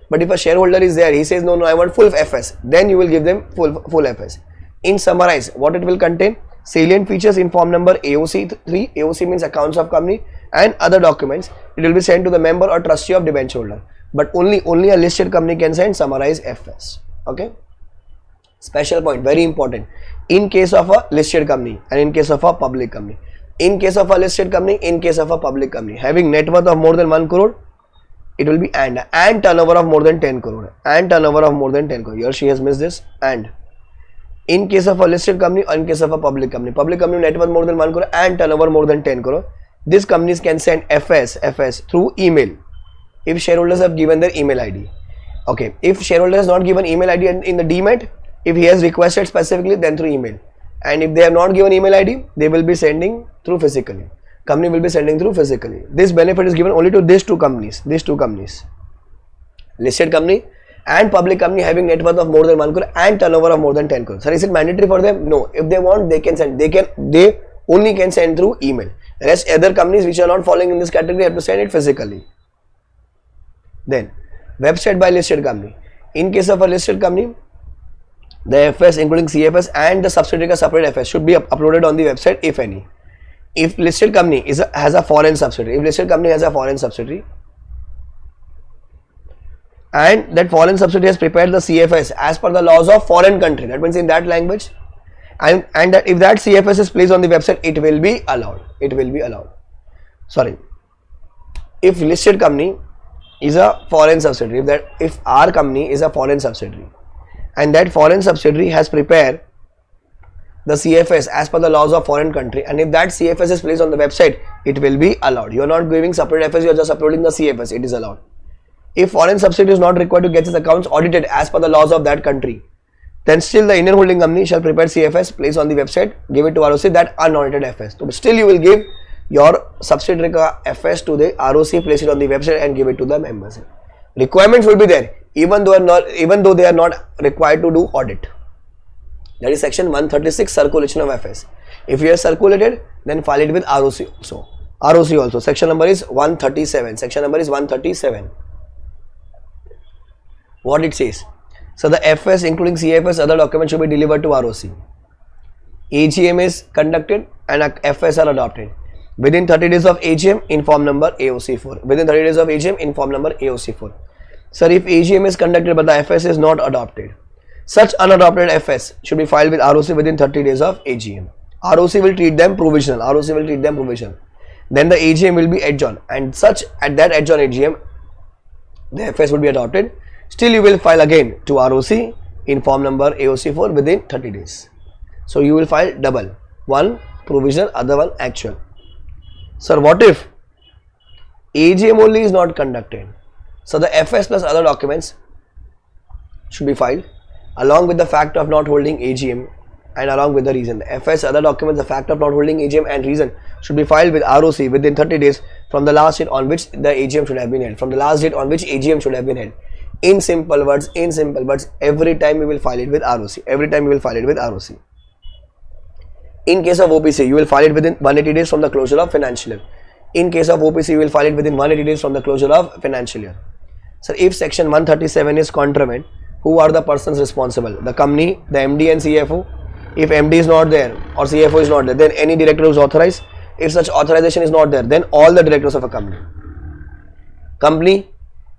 but if a shareholder is there, he says no, I want full FS, then you will give them full FS. In summarize, what it will contain? Salient features in form number AOC 3, AOC means accounts of company, and other documents. It will be sent to the member or trustee of debenture holder, but only a listed company can send summarized FS. Okay. Special point, very important. In case of a listed company and in case of a public company. In case of a listed company, in case of a public company, having net worth of more than 1 crore, it will be and turnover of more than 10 crore, and turnover of more than 10 crore. Here she has missed this. And in case of a listed company or in case of a public company net worth more than 1 crore and turnover more than 10 crore, these companies can send FS through email if shareholders have given their email ID. Okay, if shareholder has not given email ID in the demat, if he has requested specifically, then through email. And if they have not given email ID, they will be sending through physically. Company will be sending through physically. This benefit is given only to these two companies. Listed company and public company having net worth of more than 1 crore and turnover of more than 10 crore. Sir, is it mandatory for them? No. If they want, they can send. They only can send through email. Rest other companies which are not falling in this category have to send it physically. Then, website by listed company. In case of a listed company, the FS including CFS and the subsidiary separate FS should be uploaded on the website if any. If listed company has a foreign subsidiary, and that foreign subsidiary has prepared the CFS as per the laws of foreign country, that means in that language, and that if that CFS is placed on the website, it will be allowed. Sorry, if listed company is a foreign subsidiary, if our company is a foreign subsidiary and that foreign subsidiary has prepared the CFS as per the laws of foreign country, and if that CFS is placed on the website, it will be allowed. You are not giving separate FS, you are just uploading the CFS, it is allowed. If foreign subsidiary is not required to get its accounts audited as per the laws of that country, then still the Indian holding company shall prepare CFS, place on the website, give it to ROC, that unaudited FS. So still you will give your subsidiary FS to the ROC, place it on the website and give it to the members. Requirements will be there, even though they are not required to do audit. That is section 136, circulation of FS. If you have circulated, then file it with ROC also. Section number is 137. What it says? So the FS including CFS other documents should be delivered to ROC. AGM is conducted and FS are adopted. Within 30 days of AGM, inform number AOC4. Within 30 days of AGM, inform number AOC4. Sir, if AGM is conducted but the FS is not adopted, such unadopted FS should be filed with ROC within 30 days of AGM. ROC will treat them provisional. Then the AGM will be adjourned, and at that adjourned AGM, the FS will be adopted. Still you will file again to ROC, inform number AOC4 within 30 days. So you will file double. One provisional, other one actual. Sir, what if AGM only is not conducted? So the FS plus other documents should be filed along with the fact of not holding AGM and along with the reason. The FS, other documents, the fact of not holding AGM and reason should be filed with ROC within 30 days from the last date on which the AGM should have been held. From the last date on which AGM should have been held. In simple words, every time we will file it with ROC. Every time we will file it with ROC. In case of OPC, you will file it within 180 days from the closure of financial year. In case of OPC, you will file it within 180 days from the closure of financial year. So if section 137 is contravened, who are the persons responsible? The company, the MD and CFO. If MD is not there or CFO is not there, then any director who is authorized. If such authorization is not there, then all the directors of a company. Company,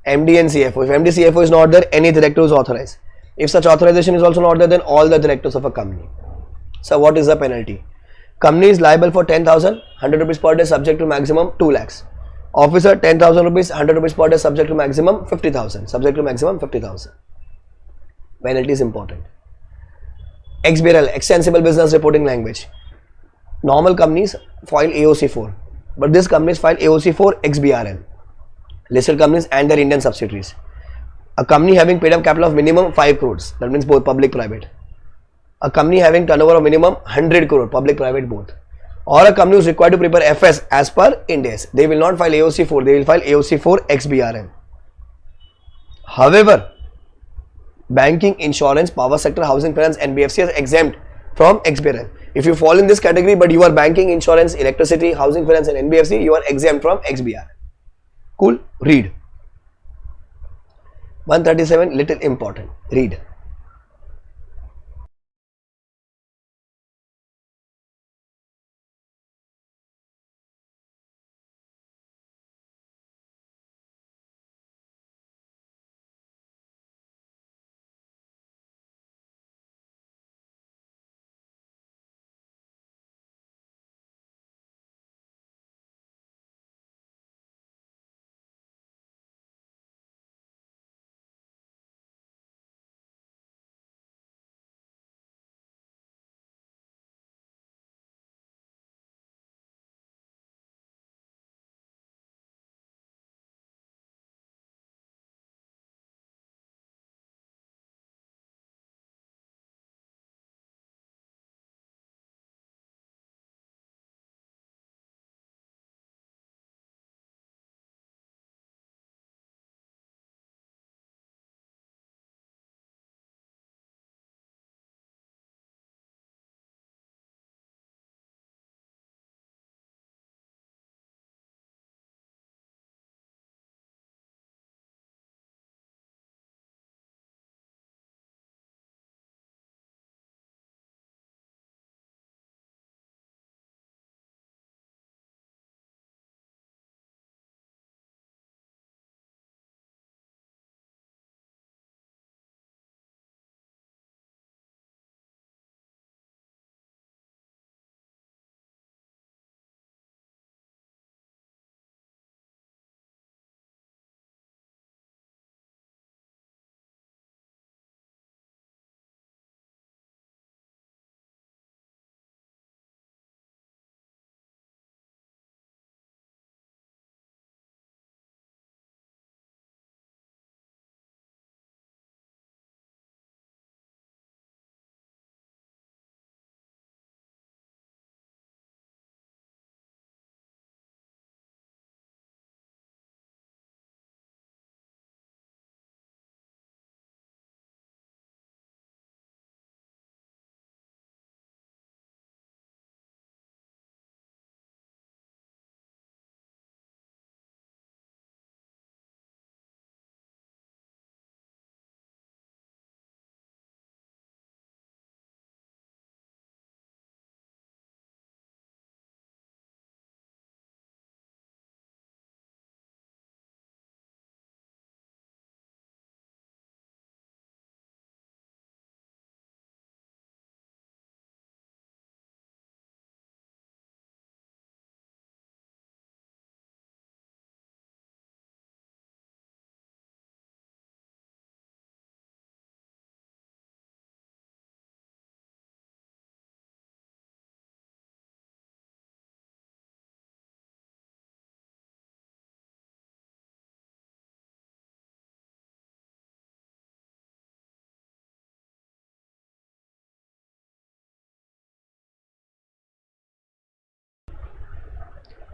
MD and CFO. If MD, CFO is not there, any director is authorized. If such authorization is also not there, then all the directors of a company. So what is the penalty? Company is liable for 10,000, 100 rupees per day subject to maximum 2 lakhs. Officer 10,000 rupees, 100 rupees per day subject to maximum 50,000. Subject to maximum 50,000. Penalty is important. XBRL, Extensible Business Reporting Language. Normal companies file AOC4, but this companies file AOC4 XBRL. Listed companies and their Indian subsidiaries. A company having paid up capital of minimum 5 crores, that means both public private. A company having turnover of minimum 100 crore, public private both. Or a company is required to prepare FS as per Ind AS. They will not file AOC4, they will file AOC4 XBRL. However, banking, insurance, power sector, housing finance, NBFC is exempt from XBRL. If you fall in this category but you are banking, insurance, electricity, housing finance and NBFC, you are exempt from XBRL. Cool? Read. 137, little important. Read.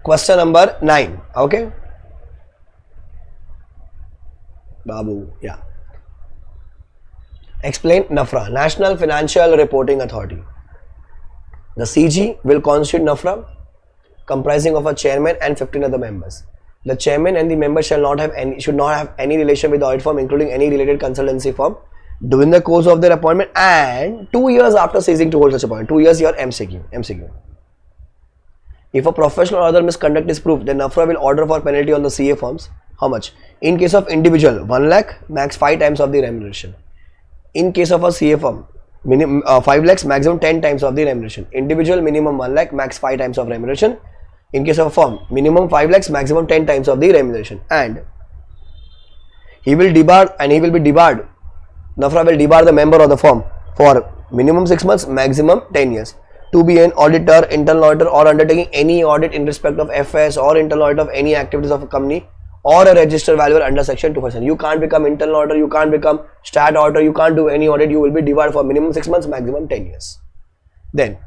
Question number 9. Okay. Babu, yeah. Explain NAFRA, National Financial Reporting Authority. The CG will constitute NAFRA, comprising of a chairman and 15 other members. The chairman and the members should not have any relation with the audit firm, including any related consultancy firm, during the course of their appointment and 2 years after ceasing to hold such appointment. 2 years your MCQ. If a professional or other misconduct is proved, then NAFRA will order for penalty on the CA firms. How much? In case of individual, 1 lakh, max 5 times of the remuneration. In case of a CA firm, 5 lakhs, maximum 10 times of the remuneration. Individual, minimum 1 lakh, max 5 times of remuneration. In case of a firm, minimum 5 lakhs, maximum 10 times of the remuneration. And he will be debarred. NAFRA will debar the member of the firm for minimum 6 months, maximum 10 years. To be an auditor, internal auditor, or undertaking any audit in respect of FS or internal audit of any activities of a company or a registered valuer under section 257. You can't become internal auditor, you can't become stat auditor, you can't do any audit, you will be debarred for minimum 6 months, maximum 10 years. Then,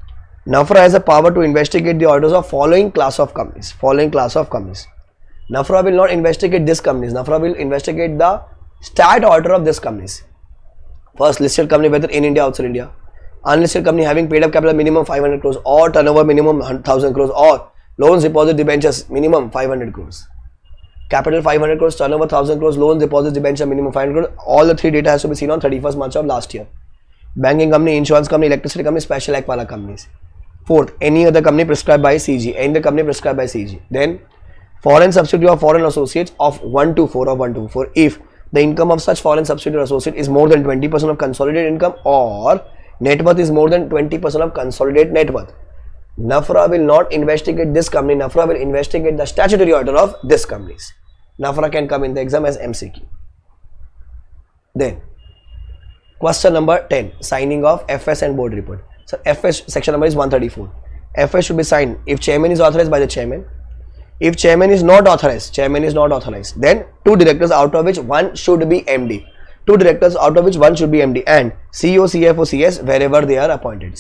NAFRA has a power to investigate the auditors of following class of companies. NAFRA will not investigate these companies. NAFRA will investigate the stat auditor of these companies. First, listed company, whether in India or outside India. Unlisted company having paid up capital minimum 500 crores or turnover minimum 1000 crores or loans, deposit, debentures minimum 500 crores. Capital 500 crores, turnover 1000 crores, loans, deposit, debenture minimum 500 crores. All the 3 data has to be seen on 31st March of last year. Banking company, insurance company, electricity company, special act wala companies. Fourth, any other company prescribed by CG. Then, foreign subsidiary or foreign associates of 1 to 4 if the income of such foreign subsidiary or associate is more than 20% of consolidated income or net worth is more than 20% of consolidated net worth. NAFRA will not investigate this company. NAFRA will investigate the statutory auditor of this companies. NAFRA can come in the exam as MCQ. Then, question number 10, signing of FS and board report. So, FS section number is 134. FS should be signed if chairman is authorized by the chairman. If chairman is not authorized, then 2 directors out of which 1 should be MD. 2 directors out of which 1 should be MD and CEO, CFO, CS wherever they are appointed.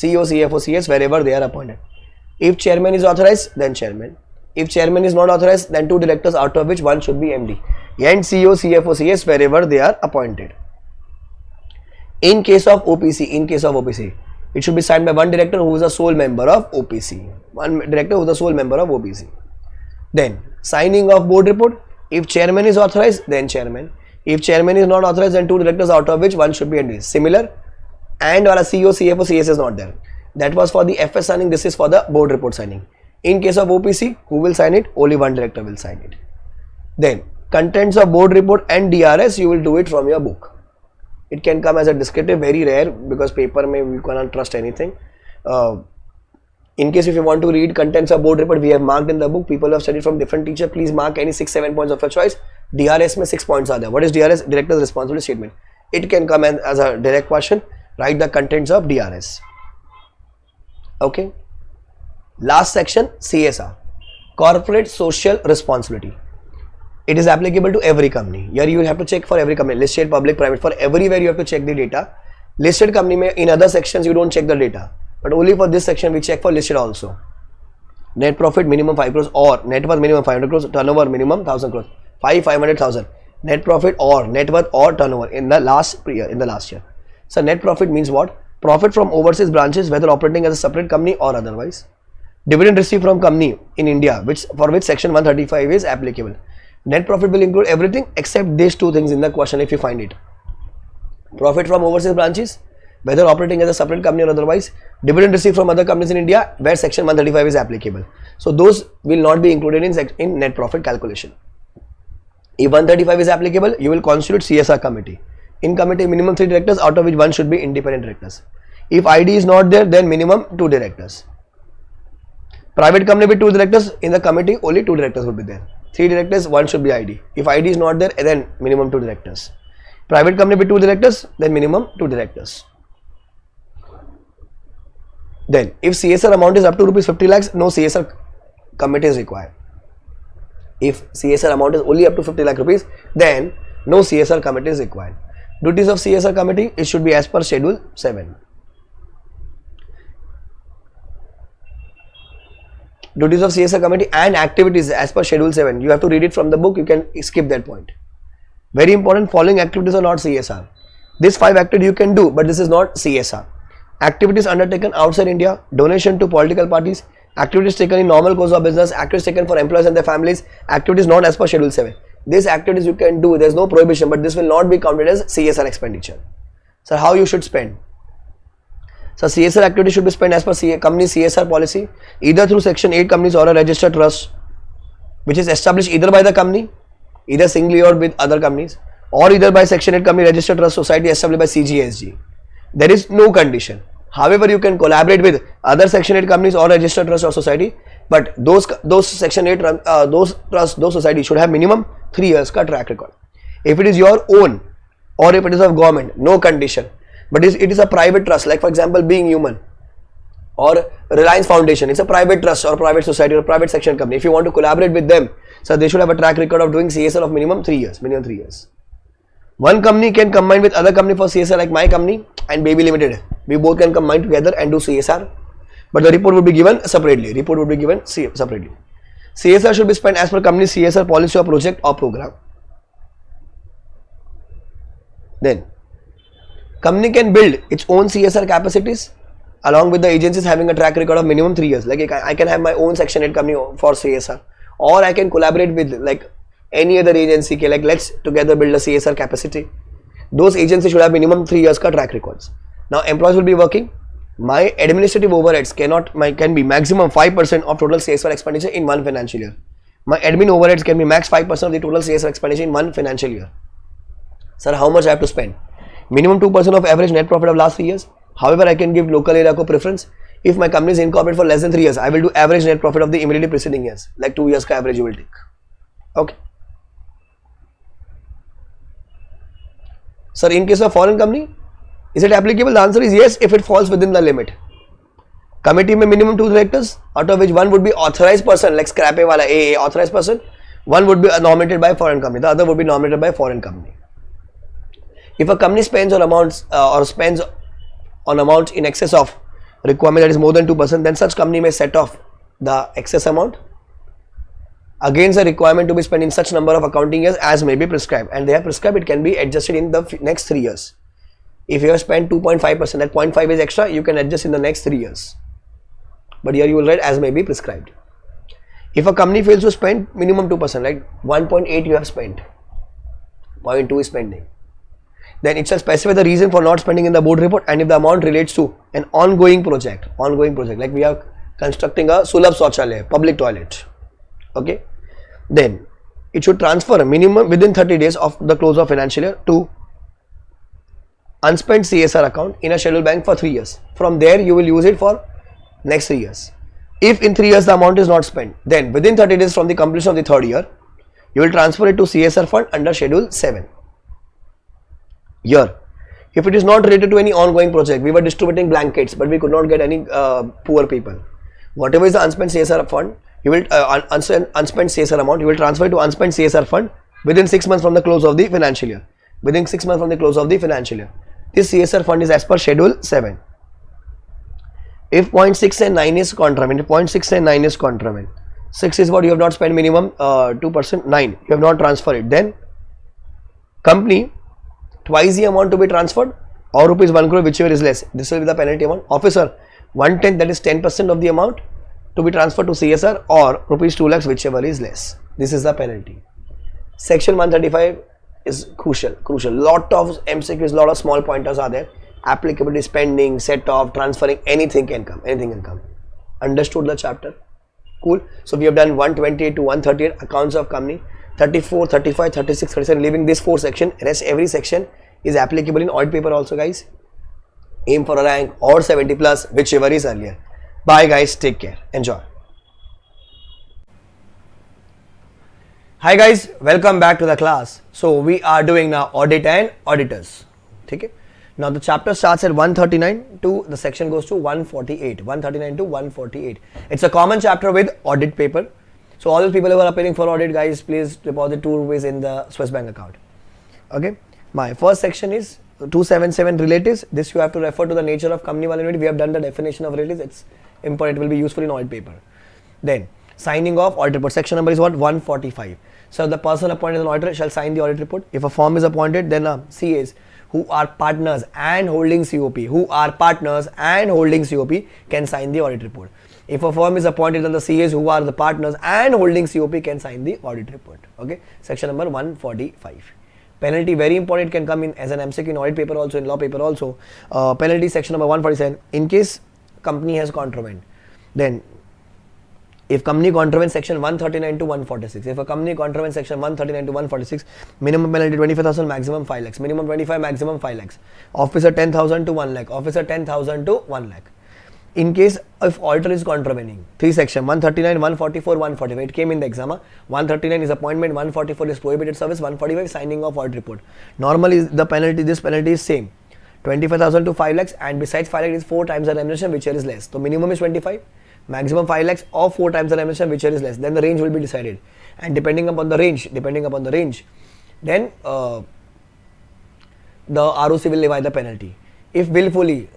If chairman is authorized, then chairman. If chairman is not authorized, then 2 directors out of which 1 should be MD and CEO, CFO, CS wherever they are appointed. In case of OPC, it should be signed by 1 director who is a sole member of OPC. Then, signing of board report. If chairman is authorized, then chairman. If chairman is not authorized, then 2 directors out of which 1 should be MD. Similar, and wala CEO, CFO, CS is not there. That was for the FS signing. This is for the board report signing. In case of OPC, who will sign it? Only 1 director will sign it. Then, contents of board report and DRS, you will do it from your book. It can come as a descriptive, very rare, because paper may we cannot trust anything. In case if you want to read contents of board report, we have marked in the book. People have studied from different teacher. Please mark any 6-7 points of your choice. DRS में 6 points are there. What is DRS? Director's responsibility statement. It can come as a direct question. Write the contents of DRS. Okay. Last section, CSR, corporate social responsibility. It is applicable to every company. Here you will have to check for every company, listed, public, private. For everywhere you have to check the data. Listed company mein, in other sections you don't check the data, but only for this section we check for listed also. Net profit minimum 5 crores or net worth minimum 500 crores, turnover minimum 1000 crores, 500,000. Net profit or net worth or turnover in the last year. So net profit means what? Profit from overseas branches, whether operating as a separate company or otherwise. Dividend received from company in India, for which section 135 is applicable. Net profit will include everything except these 2 things in the question if you find it. Profit from overseas branches, whether operating as a separate company or otherwise. Dividend received from other companies in India, where section 135 is applicable. So those will not be included in net profit calculation. If 135 is applicable, you will constitute CSR committee. In committee, minimum 3 directors, out of which 1 should be independent directors. If ID is not there, then minimum 2 directors. Private company with 2 directors, in the committee only 2 directors would be there. 3 directors, 1 should be ID. If ID is not there, then minimum 2 directors. Private company with 2 directors, then minimum 2 directors. Then, if CSR amount is up to rupees 50 lakhs, no CSR committee is required. If CSR amount is only up to 50 lakh rupees, then no CSR committee is required. Duties of CSR committee, it should be as per schedule 7. duties of CSR committee and activities as per schedule 7. You have to read it from the book, you can skip that point. Very important, following activities are not CSR. These 5 activities you can do, but this is not CSR. Activities undertaken outside India, donation to political parties, activities taken in normal course of business, activities taken for employees and their families, activities not as per schedule 7. These activities you can do, there is no prohibition, but this will not be counted as CSR expenditure. So how you should spend? So CSR activity should be spent as per company CSR policy, either through section 8 companies or a registered trust, which is established either by the company, either singly or with other companies, or either by section 8 company registered trust society established by CGSG. There is no condition. However, you can collaborate with other section 8 companies or registered trust or society, but those section 8 those society should have minimum 3 years ka track record. If it is your own or if it is of government, no condition. But it is a private trust, like for example Being Human or Reliance Foundation, it's a private trust or private society or private section company. If you want to collaborate with them, so they should have a track record of doing CSR of minimum 3 years, One company can combine with other company for CSR, like my company and Baby Limited. We both can combine together and do CSR, but the report would be given separately. CSR should be spent as per company CSR policy or project or program. Then company can build its own CSR capacities along with the agencies having a track record of minimum 3 years. Like I can have my own section 8 company for CSR, or I can collaborate with like any other agency, like let's together build a CSR capacity. Those agencies should have minimum 3 years ka track records. Now employees will be working. My administrative overheads can be maximum 5% of total CSR expenditure in one financial year. My admin overheads can be max 5% of the total CSR expenditure in one financial year. Sir, how much I have to spend? Minimum 2% of average net profit of last 3 years. However, I can give local area ko preference. If my company is incorporated for less than 3 years, I will do average net profit of the immediately preceding years, like 2 years ka average you will take. Okay. Sir, in case of foreign company, is it applicable? The answer is yes, if it falls within the limit. Committee may minimum 2 directors, out of which one would be authorized person, like scrape wala AA, authorized person. One would be nominated by foreign company, the other would be nominated by foreign company. If a company spends on amounts in excess of requirement, that is more than 2%, then such company may set off the excess amount against the requirement to be spent in such number of accounting years as may be prescribed, and they have prescribed it can be adjusted in the next 3 years. If you have spent 2.5%, that 0.5 is extra, you can adjust in the next 3 years. But here you will write as may be prescribed. If a company fails to spend minimum 2%, like 1.8 you have spent, 0.2 is spending, then it shall specify the reason for not spending in the board report, and if the amount relates to an ongoing project, like we are constructing a Sulabh Shauchalaya, public toilet, okay, then it should transfer a minimum within 30 days of the close of financial year to unspent CSR account in a scheduled bank for 3 years. From there you will use it for next 3 years. If in 3 years the amount is not spent, then within 30 days from the completion of the 3rd year, you will transfer it to CSR fund under schedule 7. Here, if it is not related to any ongoing project, we were distributing blankets but we could not get any poor people. Whatever is the unspent CSR fund, you will unspent CSR amount, you will transfer it to unspent CSR fund within 6 months from the close of the financial year. This CSR fund is as per schedule 7. If 0.6 and 9 is contravened, 6 is what you have not spent minimum 2%, 9 you have not transferred it, then company twice the amount to be transferred or rupees 1 crore, whichever is less, this will be the penalty amount. Officer, 1/10, that is 10% of the amount to be transferred to CSR, or rupees 2 lakhs, whichever is less. This is the penalty. Section 135 is crucial. Lot of MCQs, lot of small pointers are there. Applicability, spending, set off, transferring, anything can come. Understood the chapter? Cool. So we have done 128 to 138 accounts of company. 34, 35, 36, 37, leaving this 4 section. Rest every section is applicable in audit paper also, guys. Aim for a rank or 70 plus, whichever is earlier. Bye guys, take care, enjoy. Hi guys, welcome back to the class. So we are doing now audit and auditors. Okay. Now the chapter starts at 139 to the section goes to 148. 139 to 148. It's a common chapter with audit paper. So all those people who are appearing for audit, guys, please deposit 2 rupees in the Swiss Bank account. Okay. My first section is 277 relatives. This you have to refer to the nature of company vulnerability. We have done the definition of relatives. It's important. It will be useful in audit paper. Then signing off audit report. Section number is what? 145. So the person appointed as an auditor shall sign the audit report. If a firm is appointed, then CAs who are partners and holding COP, can sign the audit report. If a firm is appointed, then the CAs who are the partners and holding COP can sign the audit report. Okay. Section number 145. Penalty, very important, can come in as an MCQ in audit paper also, in law paper also. Penalty, section number 147. In case company has contravened, then if company contravenes section 139 to 146, if a company contravenes section 139 to 146, minimum penalty 25,000, maximum 5 lakhs, minimum 25, maximum 5 lakhs, officer 10,000 to 1 lakh, officer 10,000 to 1 lakh. In case if auditor is contravening, 3 section 139, 144, 145, it came in the exam. 139 is appointment, 144 is prohibited service, 145 signing of audit report. Normally the penalty, this penalty is same, 25,000 to 5 lakhs, and besides 5 lakhs is 4 times the remuneration, which here is less. So minimum is 25, maximum 5 lakhs or 4 times the remuneration, which here is less. Then the range will be decided, and depending upon the range, then the ROC will levy the penalty. If willfully,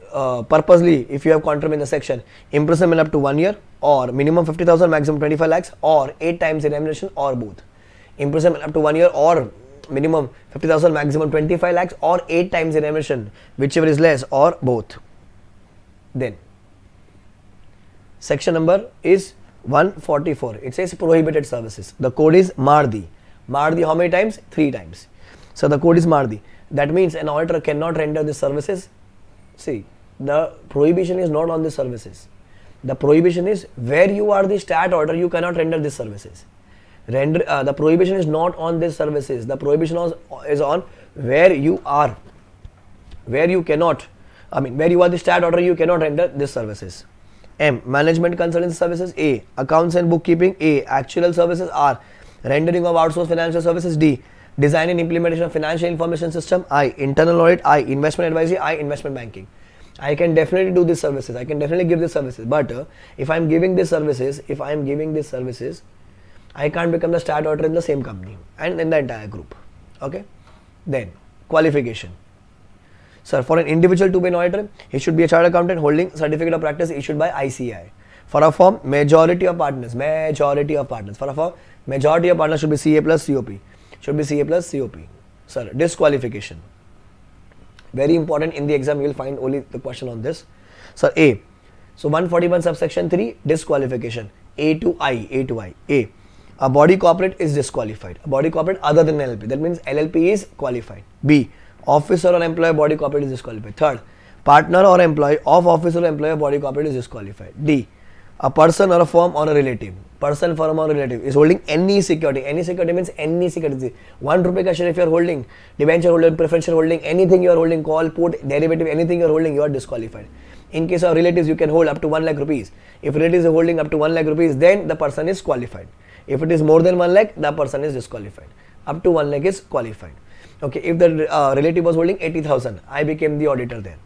purposely, if you have contravened the section, imprisonment up to 1 year, or minimum 50,000, maximum 25 lakhs, or 8 times the remuneration, or both. Imprisonment up to 1 year, or minimum 50,000, maximum 25 lakhs, or 8 times the remuneration, whichever is less, or both. Then section number is 144. It says prohibited services. The code is Mardi. Mardi how many times? 3 times. So the code is Mardi. That means an auditor cannot render the services. See, the prohibition is not on the services. The prohibition is where you are the stat auditor, you cannot render these services. The prohibition is not on these services. The prohibition is on where you are. Where you cannot, where you are the stat auditor, you cannot render these services. M. Management consultancy services. A. Accounts and bookkeeping. A. Actuarial services. R. Rendering of outsourced financial services. D. Design and implementation of financial information system. I. Internal audit. I. Investment advisory. I. Investment banking. I can definitely do these services. I can definitely give these services. But if I am giving these services, I can't become the stat auditor in the same company and in the entire group. Okay. Then qualification. Sir, for an individual to be an auditor, he should be a chartered accountant holding certificate of practice issued by ICAI. For a firm, majority of partners. For a firm, majority of partners should be CA plus COP. Sir, disqualification. Very important, in the exam you will find only the question on this. Sir, A. So 141 subsection 3, disqualification. A to I. A. A body corporate is disqualified. A body corporate other than LLP. That means LLP is qualified. B. Officer or employee body corporate is disqualified. Third, partner or employee of officer or employee body corporate is disqualified. D. A person or a firm or a relative. Person, firm or relative is holding any security. Any security means any security. 1 rupee ka share if you are holding, debenture holding, preferential holding, anything you are holding, call, put, derivative, anything you are holding, you are disqualified. In case of relatives, you can hold up to 1 lakh rupees. If relatives are holding up to 1 lakh rupees, then the person is qualified. If it is more than 1 lakh, the person is disqualified. Up to 1 lakh is qualified. Okay, if the relative was holding 80,000, I became the auditor there.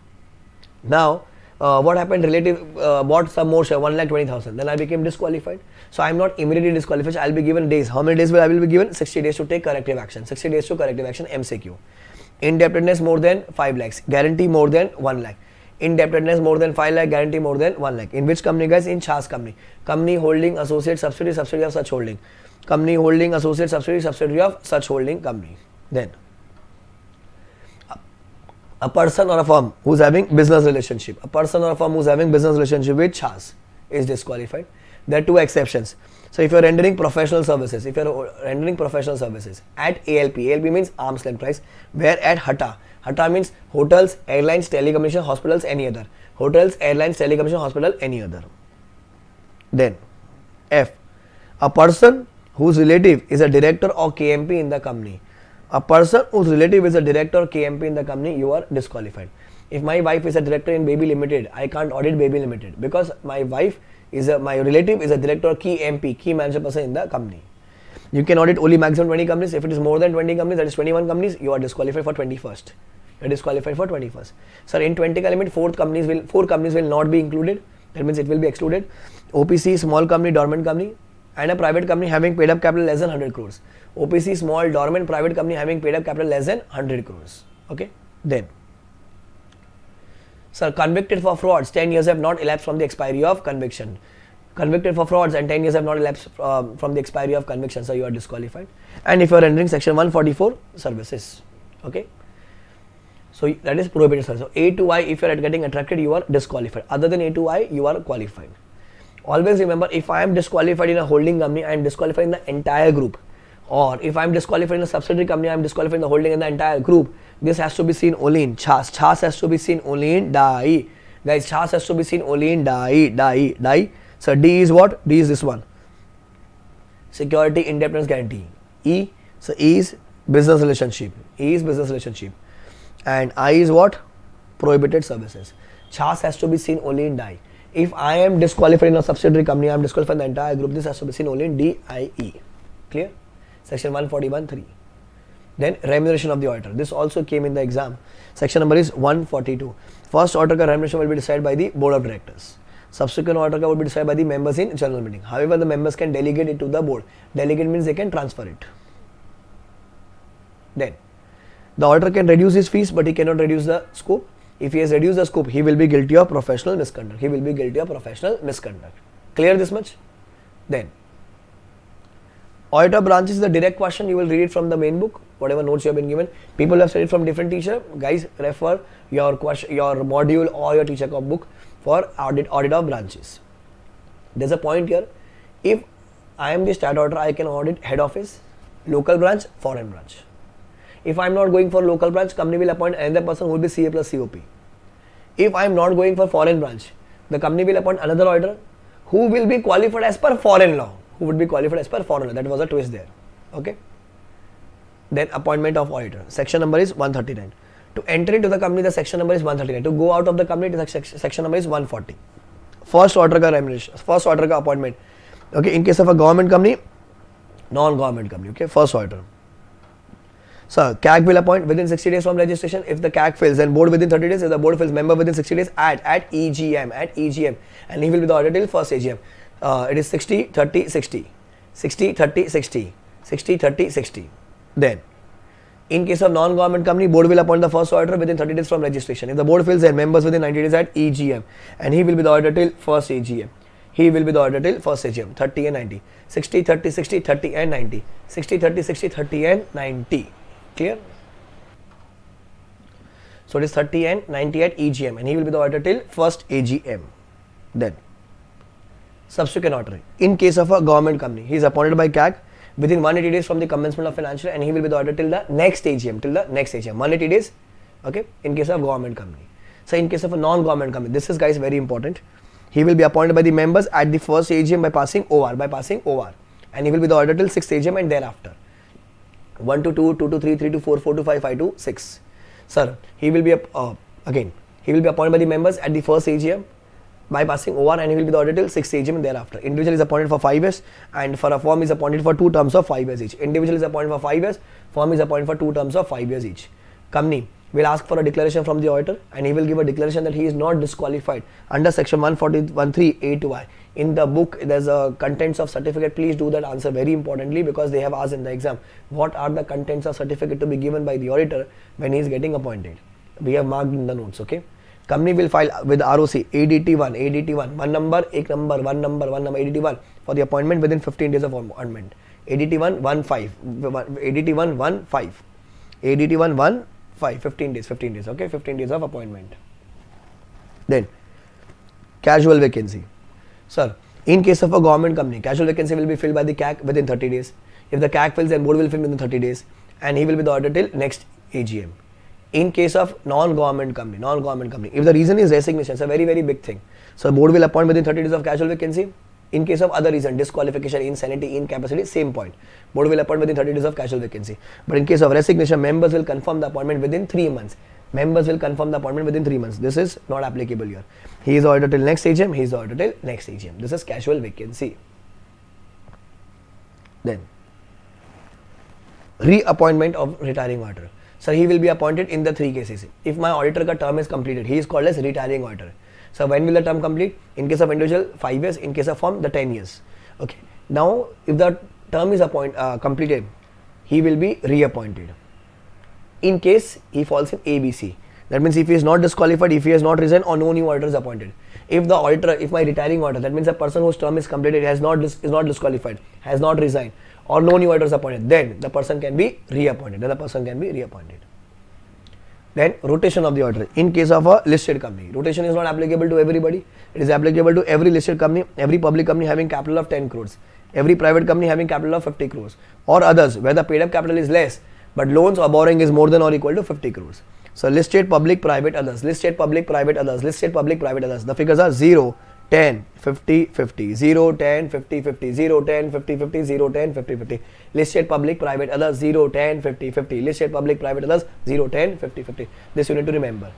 Now, what happened? Relative bought some more share, 1,20,000. Then I became disqualified. So I am not immediately disqualified. I will be given days. How many days will I be given? 60 days to take corrective action. 60 days to corrective action. MCQ. Indebtedness more than 5 lakhs. Guarantee more than 1 lakh. Indebtedness more than 5 lakh. Guarantee more than 1 lakh. In which company, guys? In Chas company. Company holding associate subsidiary of such holding. Company holding associate subsidiary of such holding company. Then a person or a firm who's having business relationship. A person or a firm who's having business relationship with Chas is disqualified. There are 2 exceptions. So if you are rendering professional services, at ALP means arm's length price, where at HATA means hotels, airlines, telecommunication, hospitals, any other. Hotels, airlines, telecommunication, hospital, any other. Then F. A person whose relative is a director or KMP in the company. A person whose relative is a director or KMP in the company, you are disqualified. If my wife is a director in Baby Limited, I can't audit Baby Limited because my relative is a director or key MP, key manager person in the company. You can audit only maximum 20 companies. If it is more than 20 companies, that is 21 companies, you are disqualified for 21st. You are disqualified for 21st. Sir, in 20 ka limit, 4 companies will not be included. That means it will be excluded. OPC, small company, dormant company, and a private company having paid up capital less than 100 crores. OPC, small, dormant, private company having paid up capital less than 100 crores. Okay. Then, sir, convicted for frauds, 10 years have not elapsed from the expiry of conviction. convicted for frauds and 10 years have not elapsed from the expiry of conviction, so you are disqualified. And if you are rendering section 144 services, okay, so that is prohibited service. So A to I, if you are getting attracted, you are disqualified. Other than A to I, you are qualified. Always remember, if I am disqualified in a holding company, I am disqualified in the entire group. Or if I am disqualified in a subsidiary company, I am disqualified in the holding in the entire group. This has to be seen only in CHAS. CHAS has to be seen only in DAI. Guys, CHAS has to be seen only in DAI. So D is what? D is this one. Security indebtedness guarantee. E. So E is business relationship. E is business relationship. And I is what? Prohibited services. CHAS has to be seen only in DAI. If I am disqualified in a subsidiary company, I am disqualified in the entire group. This has to be seen only in DIE. Clear? Section 141(3). Then remuneration of the auditor. This also came in the exam. Section number is 142. First auditor remuneration will be decided by the board of directors. Subsequent auditor will be decided by the members in general meeting. However, the members can delegate it to the board. Delegate means they can transfer it. Then the auditor can reduce his fees, but he cannot reduce the scope. If he has reduced the scope, he will be guilty of professional misconduct. He will be guilty of professional misconduct. Clear this much? Then auditor branches is the direct question. You will read it from the main book, whatever notes you have been given. People have studied from different teacher. Guys, refer your question, your module or your teacher book for audit of branches. There's a point here. If I am the stat auditor, I can audit head office, local branch, foreign branch. If I am not going for local branch, company will appoint another person who will be CA plus COP. If I am not going for foreign branch, the company will appoint another auditor who will be qualified as per foreign law. Who would be qualified as per foreign law. That was a twist there. Okay. Then appointment of auditor. Section number is 139. To enter into the company, the section number is 139. To go out of the company, the section number is 140. First auditor ka remuneration. First auditor ka appointment. Okay. In case of a government company, non-government company. Okay. First auditor. So, CAG will appoint within 60 days from registration. If the CAG fails, then board within 30 days. If the board fails, member within 60 days at EGM. And he will be the auditor till first AGM. It is 60, 30, 60. 60, 30, 60. 60, 30, 60. Then, in case of non-government company, board will appoint the first auditor within 30 days from registration. If the board fails, then members within 90 days at EGM. And he will be the auditor till first AGM. He will be the auditor till first AGM. 30 and 90. 60, 30, 60, 30 and 90. 60, 30, 60, 30 and 90. Clear? So it is 30 and 90 at EGM, and he will be the auditor till first AGM. Then subsequent auditor. In case of a government company, he is appointed by CAG within 180 days from the commencement of financial, and he will be the auditor till the next AGM. 180 days. Okay. In case of government company. So in case of a non-government company, this is, guys, very important. He will be appointed by the members at the first AGM by passing OR, and he will be the auditor till 6th AGM and thereafter. 1 to 2, 2 to 3, 3 to 4, 4 to 5, 5 to 6. Sir, he will be he will be appointed by the members at the first AGM by passing OR, and he will be the auditor till 6th AGM and thereafter. Individual is appointed for 5 years, and for a firm is appointed for 2 terms of 5 years each. Individual is appointed for 5 years, firm is appointed for 2 terms of 5 years each. Company will ask for a declaration from the auditor, and he will give a declaration that he is not disqualified under section 141(3) A to I. In the book, there's a contents of certificate. Please do that answer very importantly, because they have asked in the exam, what are the contents of certificate to be given by the auditor when he is getting appointed. We have marked in the notes. Okay. Company will file with ROC ADT1, one number, ADT1 for the appointment within 15 days of appointment. ADT1 15 days. Okay, 15 days of appointment. Then casual vacancy. Sir, in case of a government company, casual vacancy will be filled by the CAG within 30 days. If the CAG fails, then board will fill within 30 days, and he will be the auditor till next AGM. In case of non-government company, if the reason is resignation, it's a very, very big thing. So board will appoint within 30 days of casual vacancy. In case of other reason, disqualification, insanity, incapacity, same point. Board will appoint within 30 days of casual vacancy. But in case of resignation, members will confirm the appointment within 3 months. This is not applicable here. He is auditor till next AGM. He is auditor till next AGM. This is casual vacancy. Then reappointment of retiring auditor. So he will be appointed in the 3 cases. If my auditor ka term is completed, he is called as retiring auditor. So when will the term complete? In case of individual, 5 years. In case of firm, the 10 years. Okay. Now, if the term is completed, he will be reappointed. In case he falls in ABC, that means if he is not disqualified, if he has not resigned, or no new auditor is appointed. If the auditor, if my retiring auditor, that means a person whose term is completed is not disqualified, has not resigned, or no new auditor is appointed, then the person can be reappointed. Then rotation of the auditor. In case of a listed company, rotation is not applicable to everybody. It is applicable to every listed company, every public company having capital of 10 crores, every private company having capital of 50 crores, or others where the paid up capital is less, but loans or borrowing is more than or equal to 50 crores. So listed, public, private, others, listed, public, private, others, listed, public, private, others. The figures are 0, 10, 50, 50, 0, 10, 50, 50, 0, 10, 50, 50, 0, 10, 50, 50. Listed, public, private, others, 0, 10, 50, 50. Listed, public, private, others, 0, 10, 50, 50. This you need to remember.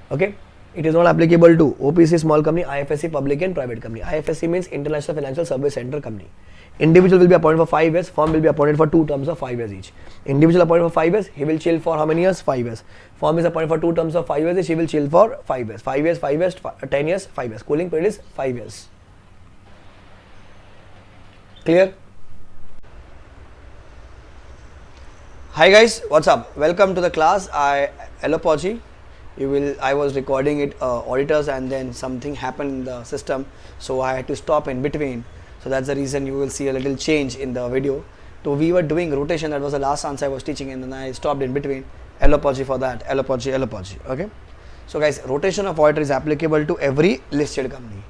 Okay. It is not applicable to OPC small company, IFSC public and private company. IFSC means International Financial Service Center company. Individual will be appointed for 5 years, firm will be appointed for 2 terms of 5 years each. Individual appointed for 5 years, he will chill for how many years? 5 years. Firm is appointed for 2 terms of 5 years each, he will chill for 5 years. 5 years, 5 years, 10 years, 5 years. Cooling period is 5 years. Clear? Hi guys, what's up? Welcome to the class. I was recording it auditors, and then something happened in the system, so I had to stop in between. So that's the reason you will see a little change in the video. So we were doing rotation, that was the last answer I was teaching, and then I stopped in between. Apology for that. Apology. Okay. So guys, rotation of auditor is applicable to every listed company.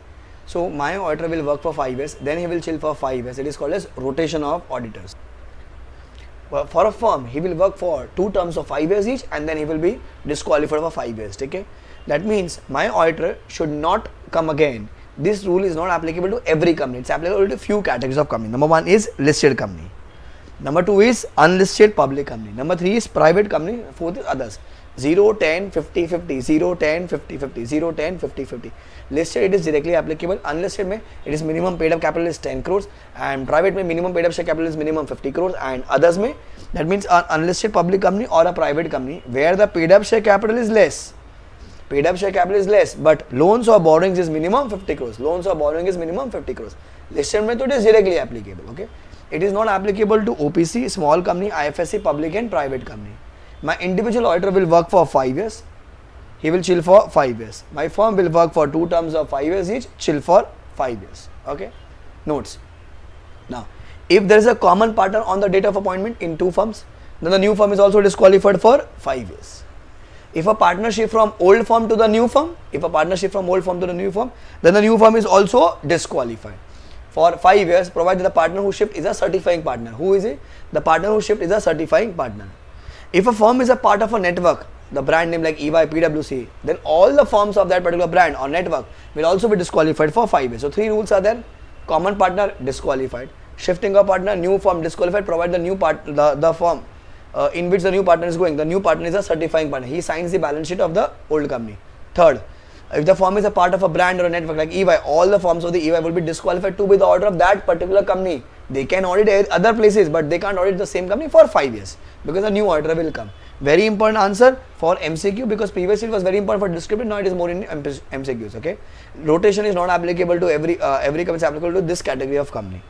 So my auditor will work for 5 years, then he will chill for 5 years. It is called as rotation of auditors. Well, for a firm, he will work for 2 terms of 5 years each, and then he will be disqualified for 5 years. Okay? That means my auditor should not come again. This rule is not applicable to every company. It's applicable to few categories of company. Number 1 is listed company. Number 2 is unlisted public company. Number 3 is private company. 4th is others. 0, 10, 50, 50, 0, 10, 50, 50, 0, 10, 50, 50. Listed, it is directly applicable. Unlisted mein, it is minimum paid up capital is 10 crores, and private mein minimum paid up share capital is minimum 50 crores, and others mein, that means an unlisted public company or a private company where the paid up share capital is less. Paid up share capital is less, but loans or borrowings is minimum 50 crores. Loans or borrowing is minimum 50 crores. Listed method is directly applicable. Okay, it is not applicable to OPC, small company, IFSC, public and private company. My individual auditor will work for 5 years. He will chill for 5 years. My firm will work for 2 terms of 5 years each, chill for 5 years. Okay, notes. Now, if there is a common partner on the date of appointment in 2 firms, then the new firm is also disqualified for 5 years. If a partnership from old firm to the new firm, then the new firm is also disqualified for 5 years, provided the partner who shift is a certifying partner. Who is it? The partner who shift is a certifying partner. If a firm is a part of a network, the brand name like EY, PwC, then all the firms of that particular brand or network will also be disqualified for 5 years. So 3 rules are there. Common partner disqualified, shifting of partner, new firm disqualified, provided the new the firm in which the new partner is going, the new partner is a certifying partner. He signs the balance sheet of the old company. Third, if the firm is a part of a brand or a network like EY, all the firms of the EY will be disqualified to be the auditor of that particular company. They can audit other places, but they can't audit the same company for 5 years because a new auditor will come. Very important answer for MCQ, because previously it was very important for descriptive, now it is more in MCQs. Okay, rotation is not applicable to every company, is applicable to this category of company.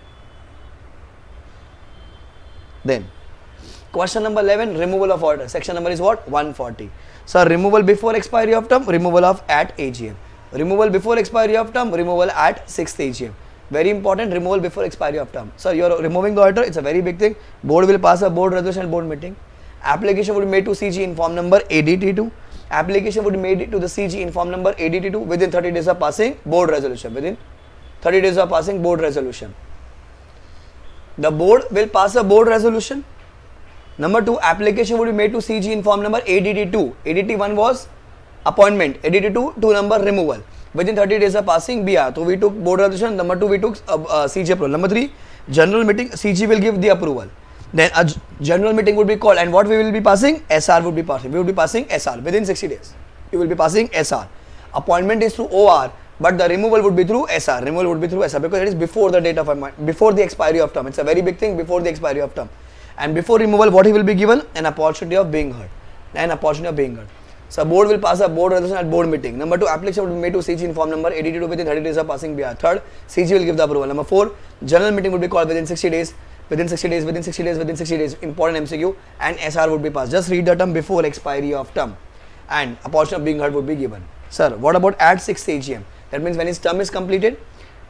Then question number 11, removal of auditor. Section number is what? 140. So removal before expiry of term, removal of at AGM. Removal before expiry of term, removal at 6th AGM. Very important, removal before expiry of term. So you are removing the auditor, it's a very big thing. Board will pass a board resolution and board meeting. Application would be made to CG in form number ADT2. Application would be made to the CG in form number ADT2 within 30 days of passing board resolution. Within 30 days of passing board resolution. The board will pass a board resolution. Number 2, application would be made to CG in form number ADT2. ADT1 was appointment. ADT2, 2 number removal. Within 30 days of passing BR. So we took board resolution. Number 2, we took CG approval. Number 3, general meeting. CG will give the approval. Then a general meeting would be called, and what we will be passing? SR would be passing. We will be passing SR within 60 days. You will be passing SR. Appointment is through OR, but the removal would be through SR. Removal would be through SR because it is before the date of appointment, before the expiry of term. It's a very big thing, before the expiry of term. And before removal, what he will be given? An opportunity of being heard. An opportunity of being heard. So board will pass a board resolution at board meeting. Number 2, application will be made to CG in form number ADT2 within 30 days of passing BR. Third, CG will give the approval. Number 4, general meeting would be called within 60 days. Within 60 days, within 60 days, within 60 days, important MCQ, and SR would be passed. Just read the term before expiry of term, and opportunity of being heard would be given. Sir, what about at 6th AGM? That means when his term is completed,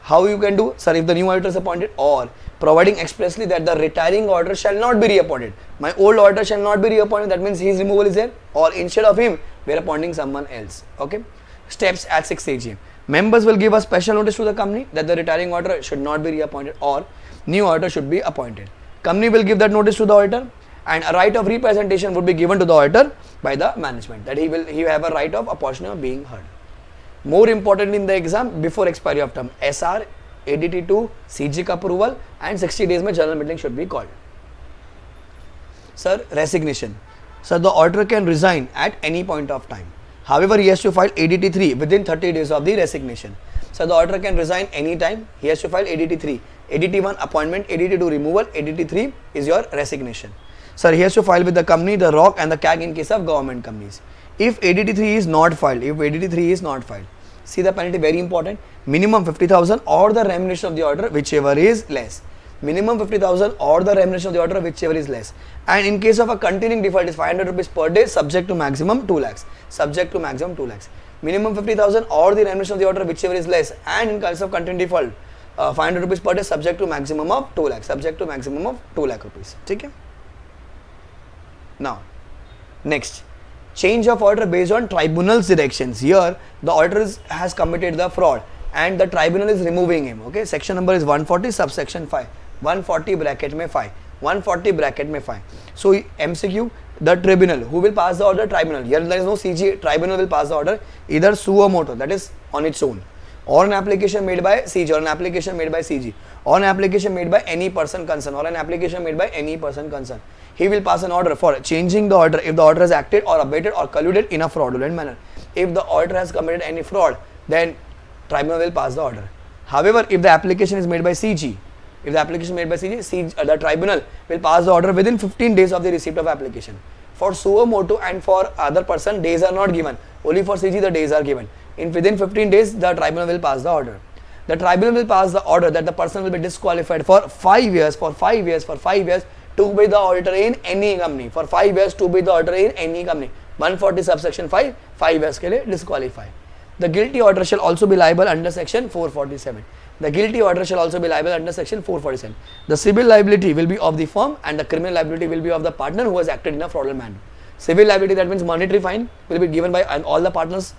how you can do? Sir, if the new auditor is appointed, or providing expressly that the retiring auditor shall not be reappointed. My old auditor shall not be reappointed. That means his removal is there, or instead of him, we are appointing someone else. Okay. Steps at 6th AGM. Members will give a special notice to the company that the retiring auditor should not be reappointed or new auditor should be appointed. Company will give that notice to the auditor, and a right of representation would be given to the auditor by the management, that he will have a right of opportunity of being heard. More important in the exam, before expiry of term, SR, ADT2, CG approval, and 60 days mein general meeting should be called. Sir, resignation. Sir, the auditor can resign at any point of time. However, he has to file ADT3 within 30 days of the resignation. So the auditor can resign anytime. He has to file ADT3. ADT1 appointment, ADT2 removal, ADT3 is your resignation. Sir, he has to file with the company, the ROC and the CAG in case of government companies. If ADT3 is not filed, see the penalty, very important. Minimum 50,000 or the remuneration of the auditor, whichever is less. Minimum 50,000 or the remuneration of the auditor, whichever is less. And in case of a continuing default, is 500 rupees per day, subject to maximum 2 lakhs. Subject to maximum 2 lakhs. Minimum 50,000 or the remuneration of the auditor, whichever is less. And in case of continuing default, 500 rupees per day, subject to maximum of 2 lakhs. Subject to maximum of 2 lakh rupees. Okay? Now, next. Change of auditor based on tribunal's directions. Here, the auditor has committed the fraud and the tribunal is removing him. Okay, section number is 140 subsection 5. 140 bracket mein 5. 140 bracket mein 5. So, MCQ, the tribunal. Who will pass the order? Tribunal. Here there is no CG. Tribunal will pass the order. Either suo motu, that is on its own, or an application made by CG, or an application made by CG, or an application made by any person concerned, or an application made by any person concerned. He will pass an order for changing the order if the auditor has acted or abated or colluded in a fraudulent manner. If the auditor has committed any fraud, then tribunal will pass the order. However, if the application is made by CG, the tribunal will pass the order within 15 days of the receipt of application. For suo motu and for other person, days are not given. Only for CG the days are given. Within 15 days, the tribunal will pass the order. The tribunal will pass the order that the person will be disqualified for 5 years, to be the auditor in any company. For 5 years to be the auditor in any company. 140 subsection 5, 5 years ke liye disqualify. The guilty auditor shall also be liable under section 447. The guilty auditor shall also be liable under section 447. The civil liability will be of the firm and the criminal liability will be of the partner who has acted in a fraudulent manner. Civil liability, that means monetary fine, will be given by all the partners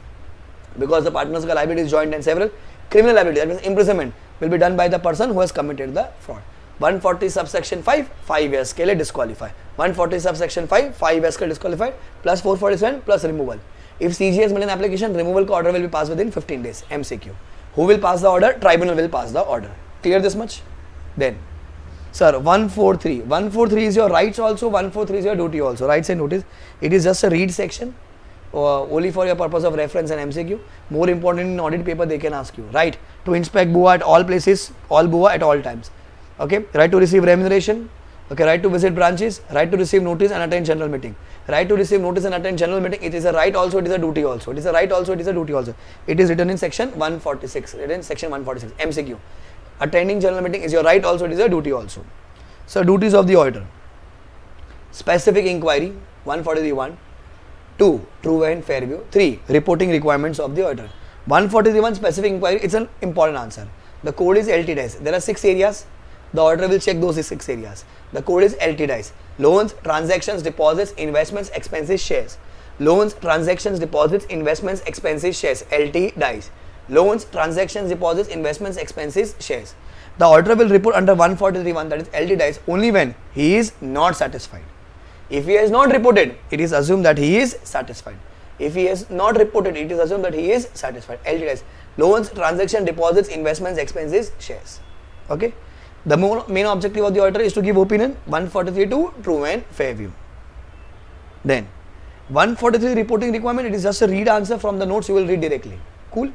because the partners' liability is joint and several. Criminal liability, that means imprisonment, will be done by the person who has committed the fraud. 140 subsection 5, 5 years ke liye disqualify. 140 subsection 5, 5 years ke disqualified, plus 447 plus removal. If CG has made an application, removal order will be passed within 15 days. MCQ. Who will pass the order? Tribunal will pass the order. Clear this much? Then, sir, 143. 143 is your rights also, 143 is your duty also. Rights and duties. It is just a read section. Only for your purpose of reference and MCQ. More important in audit paper, they can ask you. Right to inspect BUA at all places, all BUA at all times. Okay. Right to receive remuneration. Okay. Right to visit branches. Right to receive notice and attend general meeting. Right to receive notice and attend general meeting. It is a right also. It is a duty also. It is a right also. It is a duty also. It is written in section 146. Written in section 146. MCQ. Attending general meeting is your right also. It is a duty also. So duties of the auditor. Specific inquiry. 143(1). 2. True and fair view. 3. Reporting requirements of the auditor. 143(1) specific inquiry. It's an important answer. The code is LT dice. There are 6 areas. The auditor will check those 6 areas. The code is LT dice. Loans, transactions, deposits, investments, expenses, shares. Loans, transactions, deposits, investments, expenses, shares. LT dice. Loans, transactions, deposits, investments, expenses, shares. The auditor will report under 143(1), that is LT dice, only when he is not satisfied. If he has not reported, it is assumed that he is satisfied. If he has not reported, it is assumed that he is satisfied. LT dice. Loans, transaction, deposits, investments, expenses, shares. Okay. The main objective of the auditor is to give opinion. 143(2) true and fair view. Then 143 reporting requirement, it is just a read answer from the notes, you will read directly. Cool.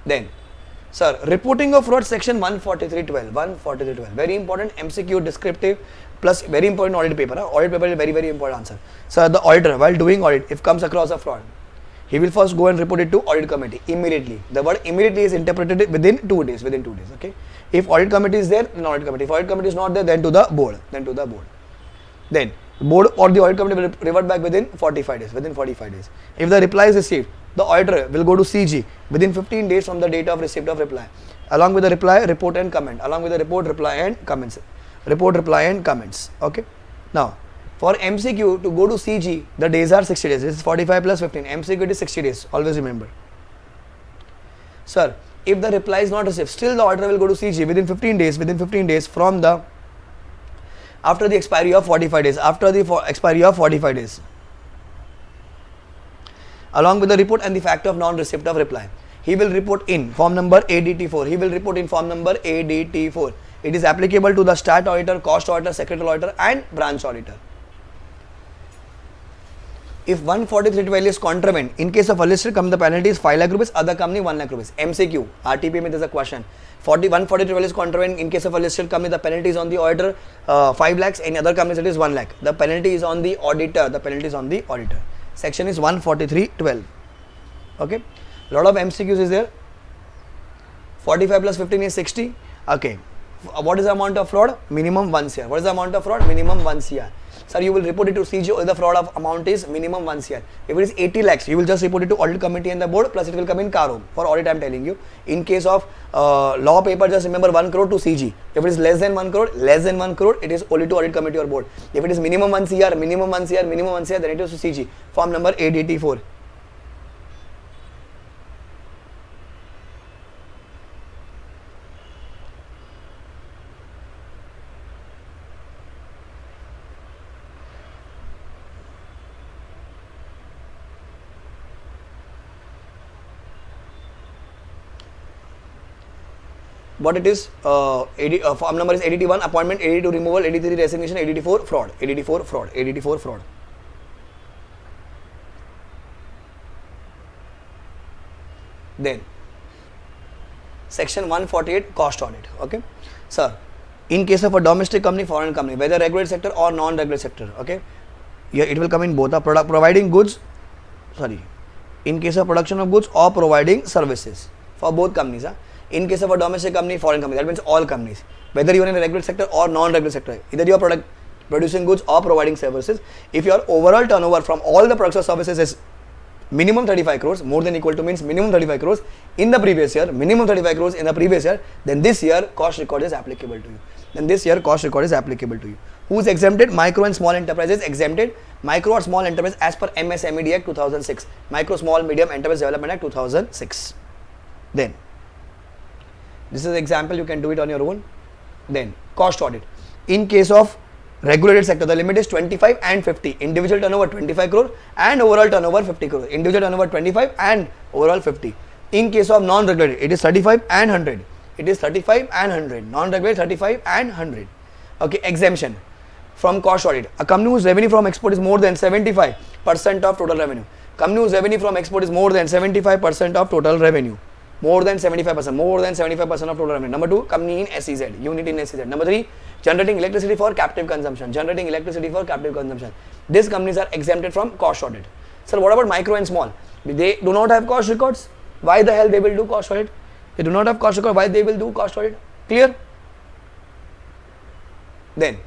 Then, sir, reporting of fraud section 143(12). 143(12). Very important MCQ descriptive plus very important audit paper. Audit paper is very, very important answer. Sir, the auditor while doing audit, if comes across a fraud, he will first go and report it to audit committee immediately. The word immediately is interpreted within 2 days. Within 2 days. Okay. If audit committee is there, then audit committee. If audit committee is not there, then to the board. Then Board or the audit company will revert back within 45 days. Within 45 days. If the reply is received, the auditor will go to CG within 15 days from the date of receipt of reply. Along with the reply, report and comment. Along with the report, reply and comments. Report, reply and comments. Okay. Now, for MCQ to go to CG, the days are 60 days. This is 45 plus 15. MCQ is 60 days. Always remember. Sir, if the reply is not received, still the auditor will go to CG within 15 days. Within 15 days from the after the expiry of 45 days. After the expiry of 45 days. Along with the report and the fact of non-receipt of reply. He will report in form number ADT4. He will report in form number ADT4. It is applicable to the stat auditor, cost auditor, secretarial auditor and branch auditor. If 143 value is contravened, in case of a listed company, the penalty is 5 lakh rupees, other company 1 lakh rupees. MCQ, RTP में there's a question. 143 value is contravened, in case of a listed company, the penalty is on the auditor 5 lakhs, in other companies it is 1 lakh. The penalty is on the auditor, the penalty is on the auditor. Section is 143.12. Okay. Lot of MCQs is there. 45 plus 15 is 60. Okay. What is the amount of fraud? Minimum 1 CR. What is the amount of fraud? Minimum 1 CR. Sir, you will report it to CG if the fraud of amount is minimum 1 CR. If it is 80 lakhs, you will just report it to audit committee and the board, plus it will come in Karo. For audit, I am telling you. In case of law paper, just remember 1 crore to CG. If it is less than 1 crore, it is only to audit committee or board. If it is minimum 1 CR, minimum 1 CR, minimum 1 CR, then it is to CG. Form number ADT4. What it is, form number is ADT1 appointment, ADT2 removal, ADT3 resignation, ADT4 fraud, ADT4 fraud, ADT4 fraud. Then section 148 cost audit. Okay, sir, in case of a domestic company, foreign company, whether regulated sector or non-regulated sector, okay, yeah, it will come in both. Product providing goods, in case of production of goods or providing services for both companies. In case of a domestic company, foreign company, that means all companies, whether you are in a regulated sector or non-regulated sector, either you are producing goods or providing services. If your overall turnover from all the products or services is minimum 35 crores, more than equal to means minimum 35 crores in the previous year, minimum 35 crores in the previous year, then this year cost record is applicable to you. Who is exempted? Micro and small enterprises exempted. Micro or small enterprise as per MSMED Act 2006, Micro Small Medium Enterprise Development Act 2006. Then this is an example, you can do it on your own. Then cost audit. In case of regulated sector, the limit is 25 and 50. Individual turnover 25 crore and overall turnover 50 crore. Individual turnover 25 and overall 50. In case of non-regulated, it is 35 and 100. It is 35 and 100. Non-regulated 35 and 100. Okay, exemption from cost audit. A company whose revenue from export is more than 75% of total revenue. Company whose revenue from export is more than 75% of total revenue. More than 75% of total revenue. Number 2, company in SEZ, unit in SEZ. Number 3, generating electricity for captive consumption. These companies are exempted from cost audit. Sir, what about micro and small? They do not have cost records. Why the hell they will do cost audit? They do not have cost record. Why they will do cost audit? Clear? Then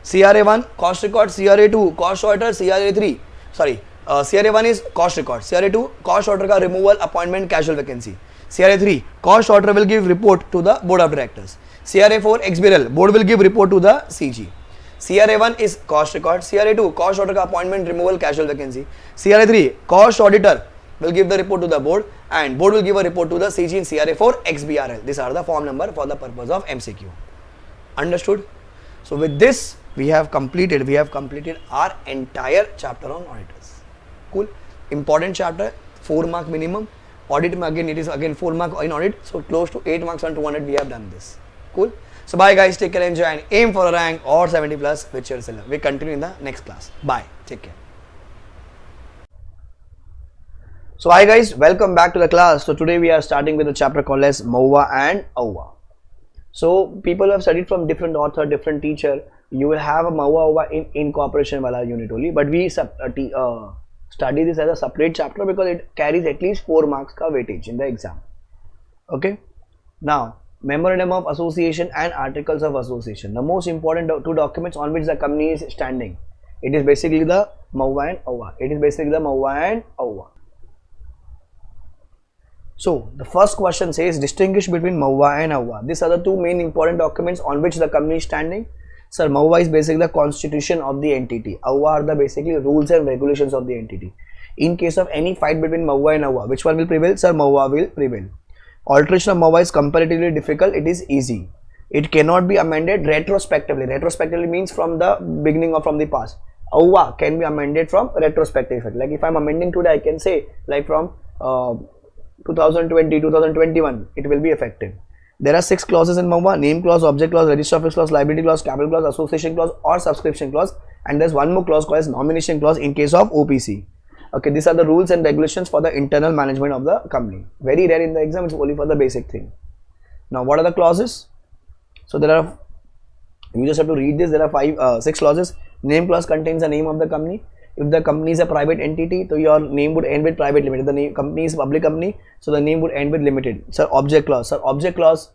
CRA1 cost record, CRA2 cost auditor, CRA3 CRA1 is cost record, CRA2 cost auditor ka removal, appointment, casual vacancy. CRA3 cost auditor will give report to the board of directors. CRA4 ex-BRL board will give report to the CG. CRA1 is cost record, CRA2 cost auditor ka appointment, removal, casual vacancy. CRA3 cost auditor will give the report to the board and board will give a report to the CG in CRA4 ex-BRL. These are the form number for the purpose of MCQ. Understood? So with this we have completed our entire chapter on auditors. Cool. Important chapter, 4 mark minimum. Audit again, it is again 4 mark in audit, so close to 8 marks on 200 we have done this. Cool. So bye guys, take care, enjoy and aim for a rank or 70 plus with your seller. We continue in the next class. Bye, take care. So hi guys, welcome back to the class. So today we are starting with a chapter called as Maha and Awa. So people who have studied from different author, different teacher, you will have a Maha in incorporation wala unit only, but we study this as a separate chapter because it carries at least 4 marks ka weightage in the exam. Okay. Now Memorandum of association and articles of association. The most important two documents on which the company is standing. It is basically the Maha and Awa. It is basically the Maha and Awa. So the first question says distinguish between Maha and Awa. These are the two main important documents on which the company is standing. Sir, Maha is basically the constitution of the entity. Awa are the basically rules and regulations of the entity. In case of any fight between Maha and Awa, which one will prevail? Sir, Maha will prevail. Alteration of Maha is comparatively difficult. It is easy. It cannot be amended retrospectively. Retrospectively means from the beginning or from the past. Awa can be amended from retrospective effect. Like if I am amending today, I can say like from 2020, 2021, it will be effective. There are 6 clauses in Maha: name clause, object clause, register office clause, liability clause, capital clause, association clause or subscription clause, and there's one more clause called as nomination clause in case of OPC. Okay, these are the rules and regulations for the internal management of the company. Very rare in the exam, it's only for the basic thing. Now, what are the clauses? So there are, you just have to read this. There are 6 clauses. Name clause contains the name of the company. If the company is a private entity, so your name would end with private limited. The name company is a public company, so the name would end with limited. Sir, object clause. Sir, object clause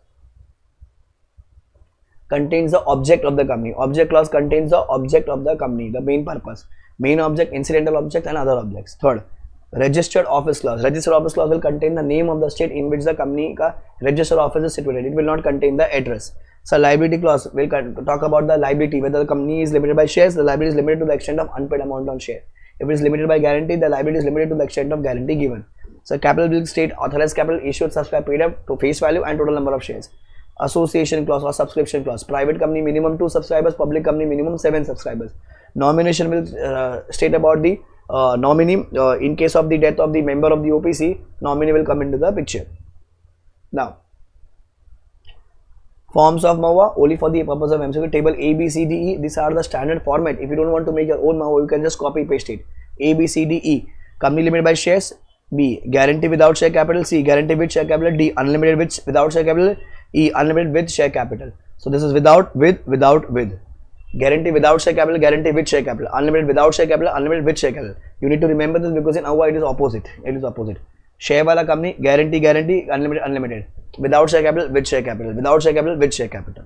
contains the object of the company. Object clause contains the object of the company, the main purpose, main object, incidental object and other objects. Third, registered office clause. Registered office clause will contain the name of the state in which the company ka registered office is situated. It will not contain the address. So liability clause will talk about the liability. Whether the company is limited by shares, the liability is limited to the extent of unpaid amount on share. If it is limited by guarantee, the liability is limited to the extent of guarantee given. So capital will state authorized capital issued, subscribed, paid up to face value and total number of shares. Association clause or subscription clause. Private company minimum 2 subscribers, public company minimum 7 subscribers. Nomination will state about the nominee. In case of the death of the member of the OPC, nominee will come into the picture. Now, forms of Maha only for the purpose of MCQ. Table A, B, C, D, E. These are the standard format. If you don't want to make your own Maha, you can just copy paste it. A, B, C, D, E. Company limited by shares. B. Guarantee without share capital. C. Guarantee with share capital. D. Unlimited with without share capital. E. Unlimited with share capital. So this is without, with. Guarantee without share capital, guarantee with share capital. Unlimited without share capital, unlimited with share capital. You need to remember this because in Awa it is opposite. It is opposite. Share wala company, guarantee, unlimited. Without share capital, with share capital. Without share capital, with share capital.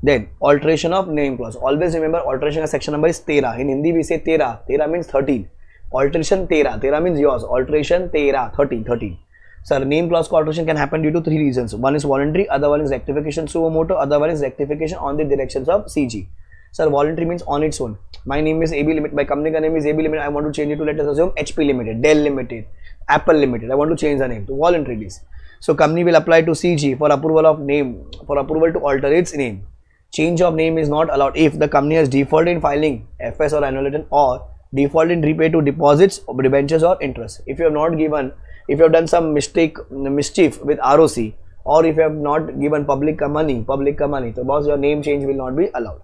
Then alteration of name clause. Always remember alteration section number is 13. In Hindi we say 13. 13 means 13. Alteration 13. 13 means yours. Alteration 13. Sir, name clause alteration can happen due to 3 reasons. One is voluntary, other one is rectification suo motu, other one is rectification on the directions of CG. Sir, voluntary means on its own. My name is AB Limited. My company name is AB Limited. I want to change it to, let us assume, HP Limited, Dell Limited, Apple Limited. I want to change the name to voluntary list. So company will apply to CG for approval of name, for approval to alter its name. Change of name is not allowed if the company has defaulted in filing FS or annual return, or defaulted in repay to deposits, debentures or interest. If you have not given, if you have done some mischief with ROC, or if you have not given public money, so boss, your name change will not be allowed.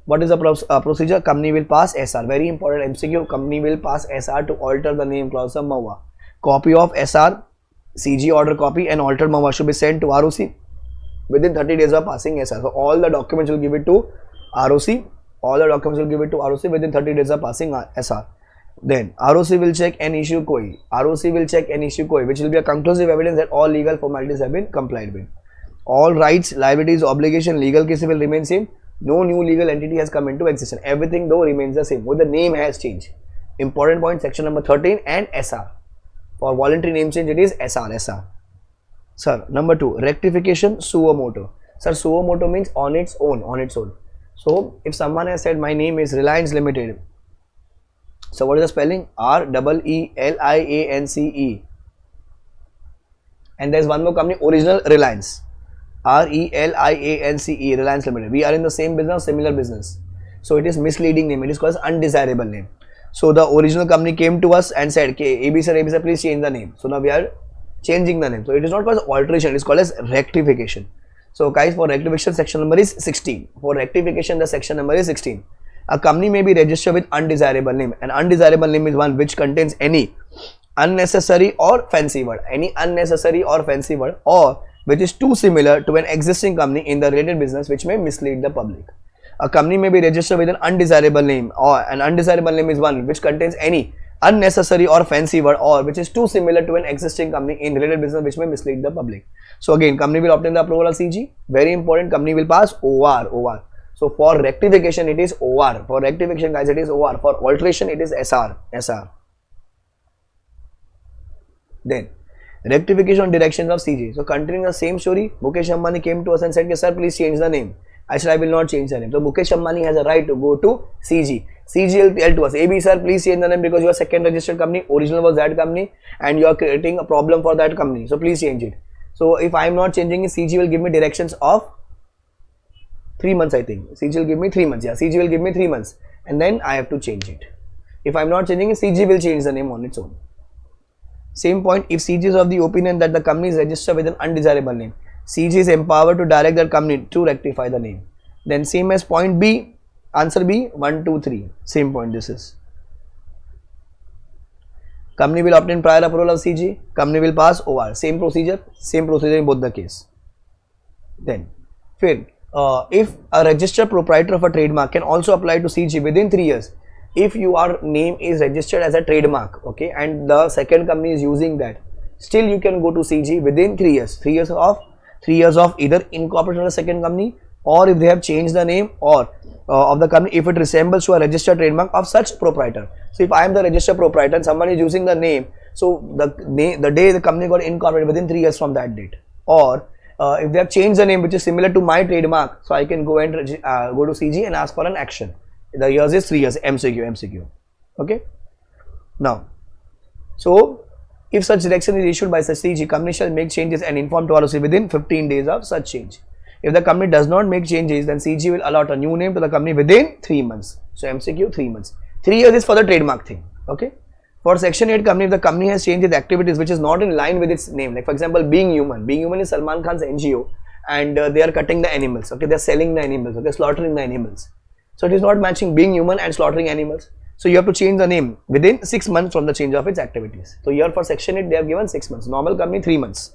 What is the procedure? Company will pass SR. Very important MCQ. Company will pass SR to alter the name clause of Maha. Copy of SR, CG order copy and altered Maha should be sent to ROC within 30 days of passing SR. So all the documents will give it to ROC. All the documents will give it to ROC within 30 days of passing SR. Then ROC will check and issue COI. ROC will check and issue COI, which will be a conclusive evidence that all legal formalities have been complied with. All rights, liabilities, obligation, legal cases will remain same. No new legal entity has come into existence. Everything though remains the same. But the name has changed. Important point, section number 13 and SR. For voluntary name change, it is SR. Sir, number 2, rectification suo motu. Sir, suo motu means on its own. So if someone has said my name is Reliance Limited, so what is the spelling? REELIANCE. And there is one more company, Original Reliance. RELIANCE, Reliance Limited. We are in the same business, similar business. So it is misleading name. It is called undesirable name. So the original company came to us and said, okay, AB sir, please change the name. So now we are changing the name. So it is not called alteration. It is called as rectification. So guys, for rectification, section number is 16. For rectification, the section number is 16. A company may be registered with undesirable name. An undesirable name is one which contains any unnecessary or fancy word. Any unnecessary or fancy word, or which is too similar to an existing company in the related business, which may mislead the public. A company may be registered with an undesirable name, or an undesirable name is one which contains any unnecessary or fancy word or which is too similar to an existing company in related business which may mislead the public. So again, company will obtain the approval of CG. Very important, company will pass OR. So for rectification it is OR. For rectification guys it is OR. For alteration it is SR. Then rectification directions of CG. So continuing the same story, Mukesh Ambani came to us and said, sir, please change the name. I said, I will not change the name. So Mukesh Ambani has a right to go to CG. CG will tell to us, AB sir, please change the name because you are second registered company, original was that company and you are creating a problem for that company. So please change it. So if I am not changing it, CG will give me directions of 3 months, I think. CG will give me 3 months. Yeah, CG will give me 3 months and then I have to change it. If I am not changing it, CG will change the name on its own. Same point, if CG is of the opinion that the company is registered with an undesirable name, CG is empowered to direct that company to rectify the name. Then same as point B, answer B, 1, 2, 3. Same point this is. Company will obtain prior approval of CG, company will pass OR. Same procedure in both the case. Then, if a registered proprietor of a trademark can also apply to CG within 3 years, if your name is registered as a trademark, okay, and the second company is using that, still you can go to CG within 3 years. 3 years of either incorporation of the second company, or if they have changed the name or of the company, if it resembles to a registered trademark of such proprietor. So if I am the registered proprietor and someone is using the name, so the day the company got incorporated within 3 years from that date, or if they have changed the name which is similar to my trademark, so I can go and go to CG and ask for an action. The years is 3 years, MCQ. Okay. Now, so if such direction is issued by such CG, company shall make changes and inform to ROC within 15 days of such change. If the company does not make changes, then CG will allot a new name to the company within 3 months. So MCQ 3 months. 3 years is for the trademark thing. Okay. For section 8 company, if the company has changed its activities which is not in line with its name, like for example, Being Human. Being Human is Salman Khan's NGO and they are cutting the animals. Okay, they are selling the animals. Okay, slaughtering the animals. So it is not matching Being Human and slaughtering animals. So you have to change the name within 6 months from the change of its activities. So here for section 8 they have given 6 months. Normal company 3 months.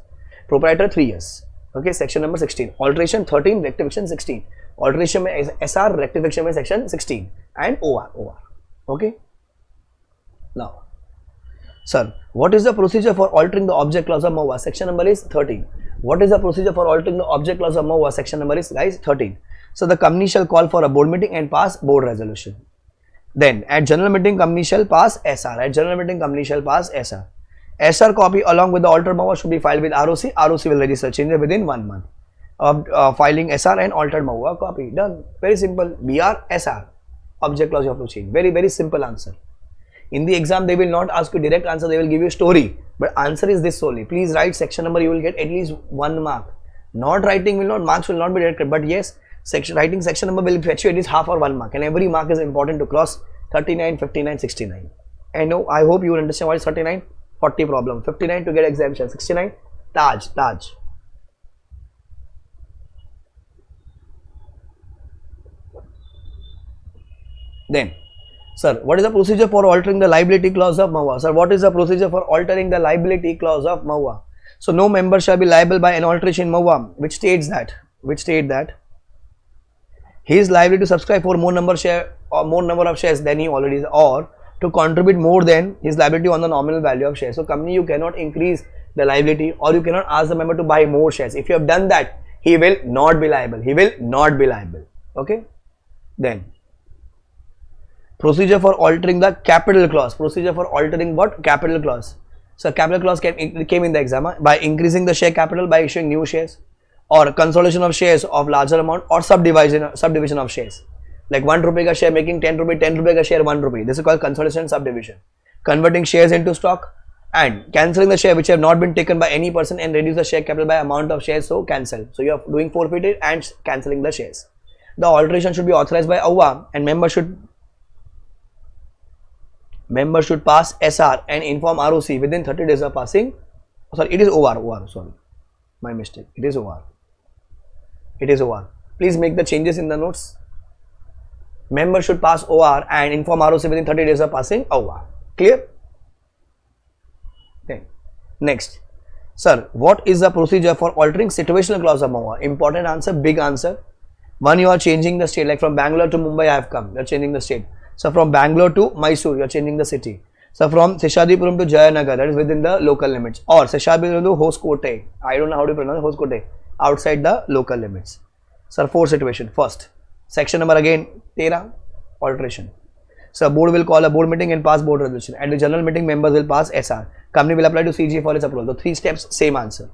Proprietor 3 years. Okay, section number 16. Alteration 13, rectification 16. Alteration में SR, rectification में section 16 and OR. Okay. Now, sir, what is the procedure for altering the object clause of MOA? Section number is 13. What is the procedure for altering the object clause of MOA? Section number is guys 13. So the company shall call for a board meeting and pass board resolution. Then at general meeting company shall pass SR. At general meeting company shall pass SR. SR copy along with the altered MOA should be filed with ROC. ROC will register changes within 1 month of filing SR and altered MOA copy. Done. Very simple. BR SR. Object clause you have to change. Very simple answer. In the exam they will not ask you direct answer. They will give you story. But answer is this solely. Please write section number. You will get at least 1 mark. Not writing will not. Marks will not be directed. But yes, writing section number will fetch you at least half or 1 mark. And every mark is important to cross 39, 59, 69. I know. I hope you will understand what is 39. 40 problem, 59 to get exemption, 69 Taj. Then, sir, what is the procedure for altering the liability clause of MOA? Sir, what is the procedure for altering the liability clause of MOA? So, no member shall be liable by an alteration in MOA, which states that he is liable to subscribe for more number of shares than he already is, or to contribute more than his liability on the nominal value of shares. So company, you cannot increase the liability or you cannot ask the member to buy more shares. If you have done that, he will not be liable. Okay. Then procedure for altering the capital clause. Procedure for altering what? Capital clause. So capital clause came in the exam by increasing the share capital by issuing new shares, or consolidation of shares of larger amount, or subdivision of shares. Like 1 rupee ka share making 10 rupee, 10 rupee ka share 1 rupee. This is called consolidation and subdivision. Converting shares into stock and cancelling the share which have not been taken by any person and reduce the share capital by amount of shares, so cancel. So you are doing forfeited and cancelling the shares. The alteration should be authorized by AUA and member should pass SR and inform ROC within 30 days of passing. Sorry, it is OR. Sorry, my mistake. It is OR. Please make the changes in the notes. Member should pass OR and inform ROC within 30 days of passing OR. Clear? Okay. Next, sir, what is the procedure for altering situational clause of MOA? Important answer, big answer. One, you are changing the state, like from Bangalore to Mumbai I have come, you are changing the state. So from Bangalore to Mysore, you are changing the city. So from Seshadipuram to Jayanagar, that is within the local limits, or Seshadipuram to Hoskote, I don't know how to pronounce Hoskote, outside the local limits. Sir, 4 situation. First, section number again 13, alteration. So board will call a board meeting and pass board resolution. At the general meeting, members will pass SR. Company will apply to CG for its approval. So 3 steps, same answer.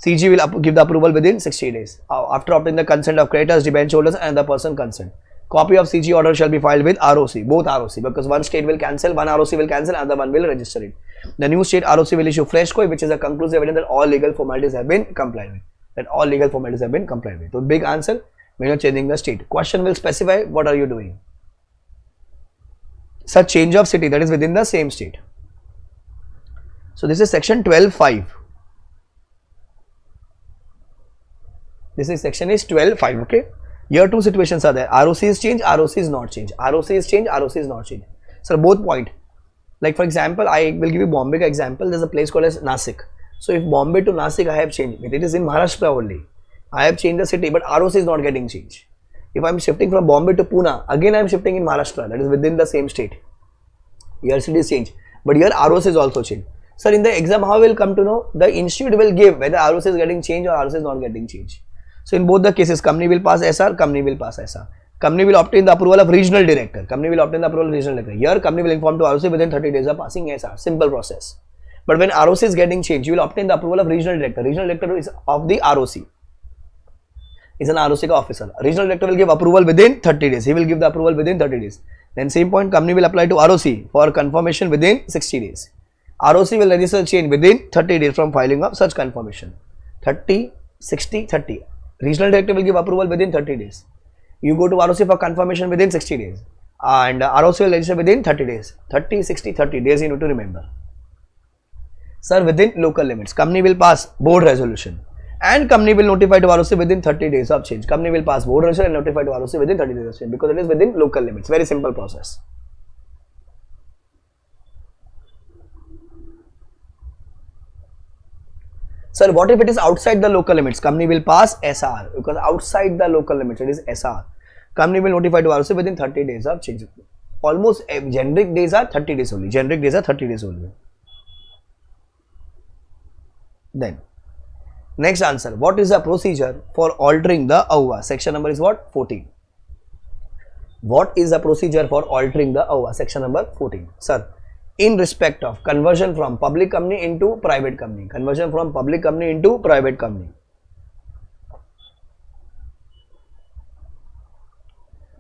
CG will give the approval within 60 days. After obtaining the consent of creditors, debenture holders and the person concerned. Copy of CG order shall be filed with ROC, both ROC, because one state will cancel, one ROC will cancel, and the one will register it. The new state ROC will issue fresh COI, which is a conclusive evidence that all legal formalities have been complied with. So big answer when you are changing the state. Question will specify what are you doing. Such change of city, that is within the same state. So this is section 12.5. This is section is 12.5. Okay. Here 2 situations are there. ROC is changed, ROC is not changed. ROC is changed, ROC is not changed. So both point. Like for example, I will give you Bombay example. There is a place called as Nasik. So if Bombay to Nasik I have changed, it is in Maharashtra only. I have changed the city, but ROC is not getting changed. If I am shifting from Bombay to Pune, again I am shifting in Maharashtra, that is within the same state. Here city is changed, but here ROC is also changed. Sir, in the exam, how will come to know? The institute will give whether ROC is getting changed or ROC is not getting changed. So in both the cases, company will pass SR, company will pass SR. Company will obtain the approval of regional director. Here, company will inform to ROC within 30 days of passing SR. Simple process. But when ROC is getting changed, you will obtain the approval of regional director. Regional director is of the ROC. Is an ROC officer. Regional director will give approval within 30 days. He will give the approval within 30 days. Then same point, company will apply to ROC for confirmation within 60 days. ROC will register change within 30 days from filing of such confirmation. 30, 60, 30. Regional director will give approval within 30 days. You go to ROC for confirmation within 60 days. And ROC will register within 30 days. 30, 60, 30 days you need to remember. Sir, within local limits, company will pass board resolution. And company will notify to ROC within 30 days of change. Company will pass board resolution and notify to ROC within 30 days of change, because it is within local limits. Very simple process. Sir, what if it is outside the local limits? Company will pass SR, because outside the local limits it is SR. Company will notify to ROC within 30 days of change. Almost generic days are 30 days only. Then next answer, what is the procedure for altering the AUVA? Section number is what? 14. What is the procedure for altering the AUVA? Section number 14. Sir, in respect of conversion from public company into private company.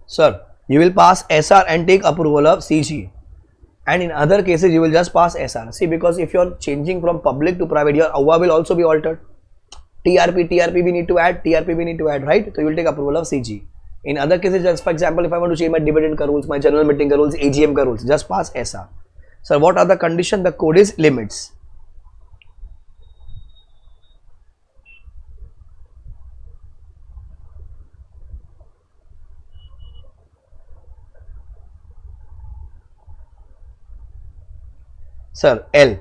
Sir, you will pass SR and take approval of CG. And in other cases, you will just pass SR. See, because if you are changing from public to private, your AUVA will also be altered. TRP we need to add, right? So you will take approval of CG. In other cases, just for example, if I want to change my dividend rules, my general meeting rules, AGM rules, just pass SR. Sir, what are the conditions? The code is limits. Sir, L.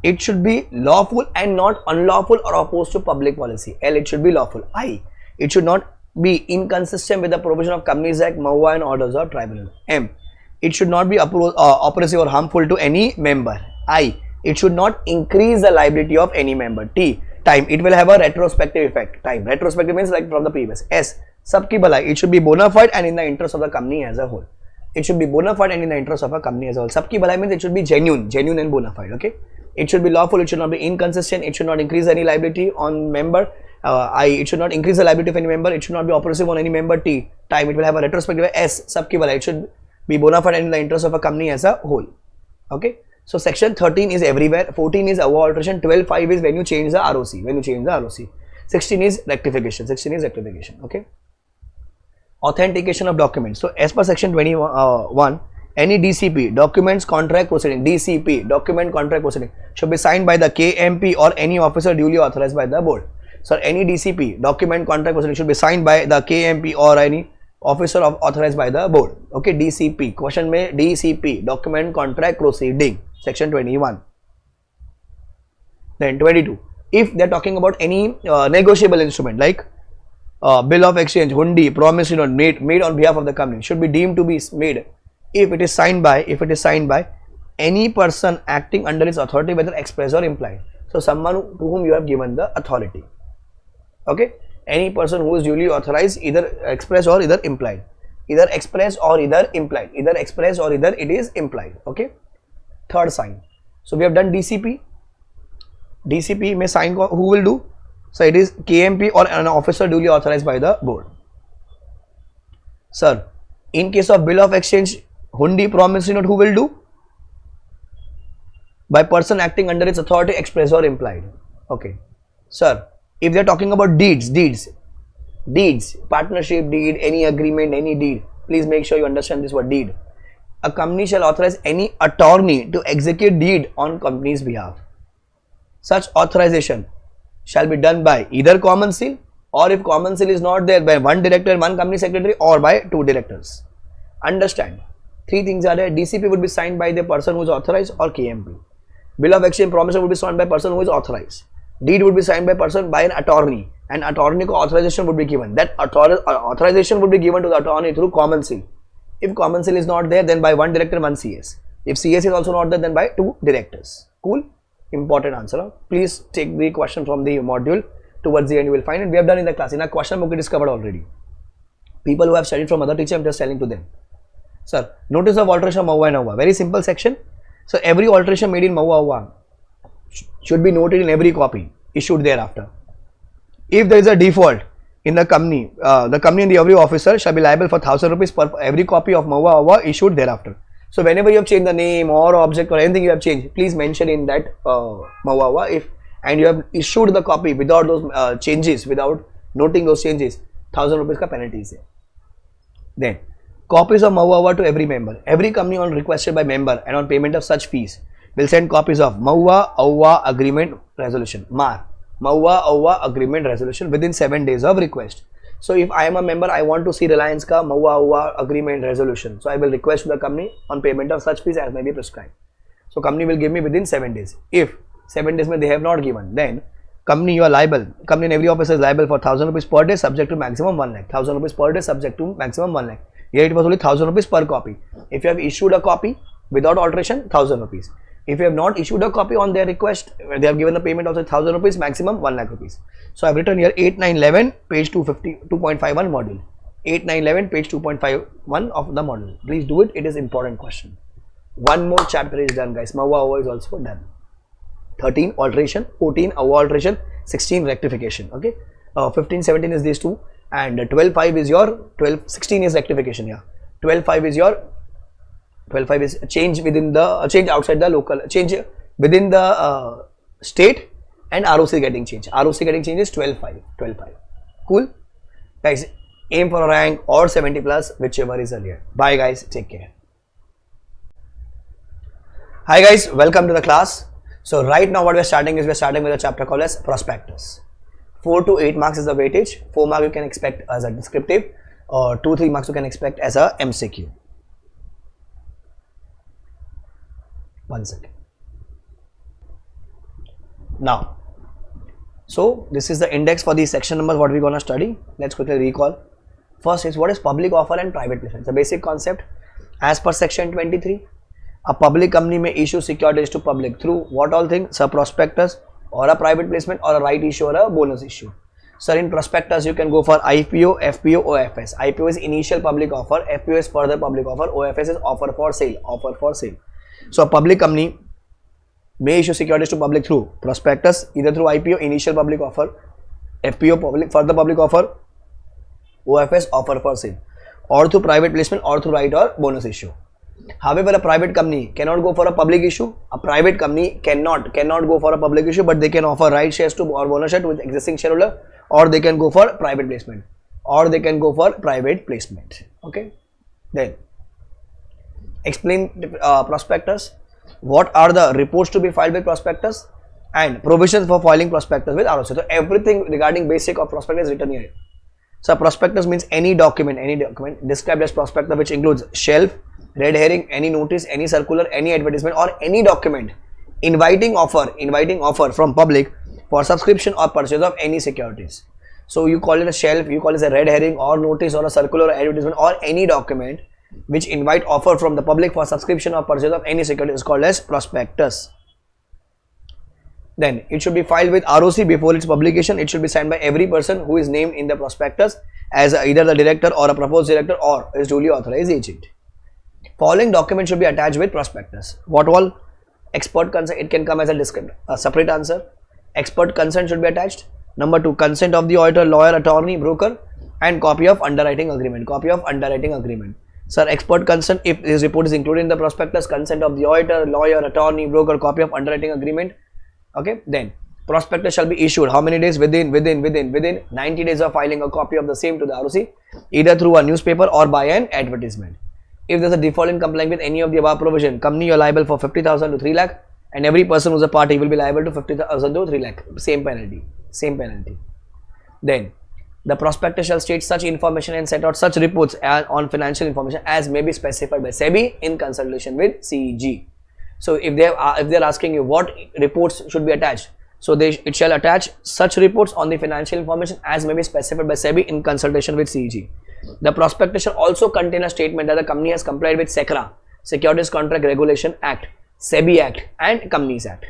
It should be lawful and not unlawful or opposed to public policy. L. It should be lawful. I. It should not be inconsistent with the provision of Companies Act, Maha and orders of tribunal. M. It should not be oppressive or harmful to any member. I. It should not increase the liability of any member. T. Time. It will have a retrospective effect. Time. Retrospective means like from the previous. S. Sabki bhalai. It should be bona fide and in the interest of the company as a whole. It should be bona fide and in the interest of a company as a whole. Sabki bhalai means it should be genuine and bona fide. Okay. It should be lawful. It should not be inconsistent. It should not increase any liability on member. It should not increase the liability of any member. It should not be oppressive on any member. T. Time. It will have a retrospective. S. Sabki bhalai. It should be bona fide and in the interest of a company as a whole. Okay. So section 13 is everywhere. 14 is AUVA alteration. 12.5 is when you change the ROC. 16 is rectification. Okay. Authentication of documents. So as per section 21, any DCP, documents contract proceeding, DCP, document contract proceeding, should be signed by the KMP or any officer duly authorized by the board. So any DCP, document contract proceeding, should be signed by the KMP or any officer authorized by the board. Okay, DCP. Question may DCP, document contract proceeding, section 21. Then 22. If they are talking about any negotiable instrument like bill of exchange, hundi, promissory note made on behalf of the company, should be deemed to be made if it is signed by any person acting under its authority, whether express or implied. So someone to whom you have given the authority. Okay, any person who is duly authorized, either express or either implied, either express or either implied, either express or either it is implied. Okay, third sign. So we have done DCP. DCP may sign who will do? So it is KMP or an officer duly authorized by the board. Sir, in case of bill of exchange, hundi, promissory note, who will do? By person acting under its authority, express or implied. Okay. Sir, if they are talking about deeds, partnership deed, any agreement, any deed, please make sure you understand this word deed. A company shall authorize any attorney to execute deed on company's behalf. Such authorization shall be done by either common seal, or if common seal is not there, by one director, one company secretary, or by two directors. Understand, three things are there. DCP would be signed by the person who is authorized or KMP. Bill of exchange promissory would be signed by person who is authorized. Deed would be signed by person by an attorney, and attorney ko authorization would be given. That authorization would be given to the attorney through common seal. If common seal is not there, then by one director, one CS. If CS is also not there, then by two directors. Cool? Important answer. Please take the question from the module. Towards the end you will find it. We have done in the class. In our question book it is covered already. People who have studied from other teacher, I am just telling to them. Sir, notice of alteration of Maha and Awa. Very simple section. So every alteration made in Maha should be noted in every copy issued thereafter. If there is a default in the company and the every officer shall be liable for 1000 rupees per every copy of Maha issued thereafter. So whenever you have changed the name or object or anything you have changed, please mention in that Maha if and you have issued the copy without those changes, without noting those changes, 1000 rupees ka penalty is there. Then copies of Maha to every member. Every company on requested by member and on payment of such fees will send copies of Maha agreement resolution, Maha agreement resolution within 7 days of request. So if I am a member, I want to see Reliance ka Maha agreement resolution. So I will request to the company on payment of such fees as may be prescribed. So company will give me within 7 days. If 7 days they have not given, then company you are liable. Company and every officer is liable for 1000 rupees per day subject to maximum 1 lakh. 1000 rupees per day subject to maximum 1 lakh. Here it was only 1000 rupees per copy. If you have issued a copy without alteration, 1000 rupees. If you have not issued a copy on their request, they have given the payment of 1000 rupees, maximum 1 lakh rupees. So I have written here 8911 page 2.51 module. 8911 page 2.51 of the module. Please do it. It is important question. One more chapter is done, guys. Maha is also done. 13 alteration, 14 alteration, 16 rectification. Okay. 15, 17 is these two, and 12.5 is your 16 is rectification. Yeah. 12.5 is your 12.5 is change within the change outside the local, change within the state, and ROC getting change. ROC getting change is 12.5. Cool, guys. Aim for a rank or 70 plus, whichever is earlier. Bye, guys. Take care. Hi, guys. Welcome to the class. So right now, what we are starting with a chapter called as Prospectus. 4 to 8 marks is the weightage. 4 marks you can expect as a descriptive, or 2-3 marks you can expect as a MCQ. 1 second. Now, so this is the index for the section numbers what we're gonna study. Let's quickly recall. First is what is public offer and private placement. It's a basic concept. As per section 23, a public company may issue securities to public through what all things? A prospectus or a private placement or a right issue or a bonus issue. Sir, in prospectus you can go for IPO, FPO, OFS. IPO is initial public offer, FPO is further public offer, OFS is offer for sale, So a public company may issue securities to public through prospectus, either through IPO, initial public offer, FPO, public further public offer, OFS, offer for sale, or through private placement or through right or bonus issue. However, a private company cannot go for a public issue. A private company cannot go for a public issue, but they can offer right shares to or bonus share with existing shareholder, or they can go for private placement, Okay. Then explain prospectus. What are the reports to be filed with prospectus and provisions for filing prospectus with ROC. So everything regarding basic of prospectus is written here. So prospectus means any document described as prospectus which includes shelf, red herring, any notice, any circular, any advertisement, or any document inviting offer from public for subscription or purchase of any securities. So you call it a shelf, you call it a red herring or notice or a circular or advertisement or any document which invite offer from the public for subscription or purchase of any security is called as prospectus. Then it should be filed with ROC before its publication. It should be signed by every person who is named in the prospectus as either the director or a proposed director or is duly authorized agent. Following document should be attached with prospectus. What all? Expert consent. It can come as a separate answer. Expert consent should be attached. Number 2, consent of the auditor, lawyer, attorney, broker, and copy of underwriting agreement. Copy of underwriting agreement. Sir, expert consent, if this report is included in the prospectus, consent of the auditor, lawyer, attorney, broker, copy of underwriting agreement. Okay, then prospectus shall be issued how many days? Within 90 days of filing a copy of the same to the ROC, either through a newspaper or by an advertisement. If there is a default in complying with any of the above provision, company you are liable for 50,000 to 3 lakh, and every person who is a party will be liable to 50,000 to 3 lakh. Same penalty. Same penalty. Then the prospectus shall state such information and set out such reports on financial information as may be specified by SEBI in consultation with CEG. So if they are asking you what reports should be attached, so it shall attach such reports on the financial information as may be specified by SEBI in consultation with CEG. The prospectus shall also contain a statement that the company has complied with SECRA, Securities Contract Regulation Act, SEBI Act, and Companies Act.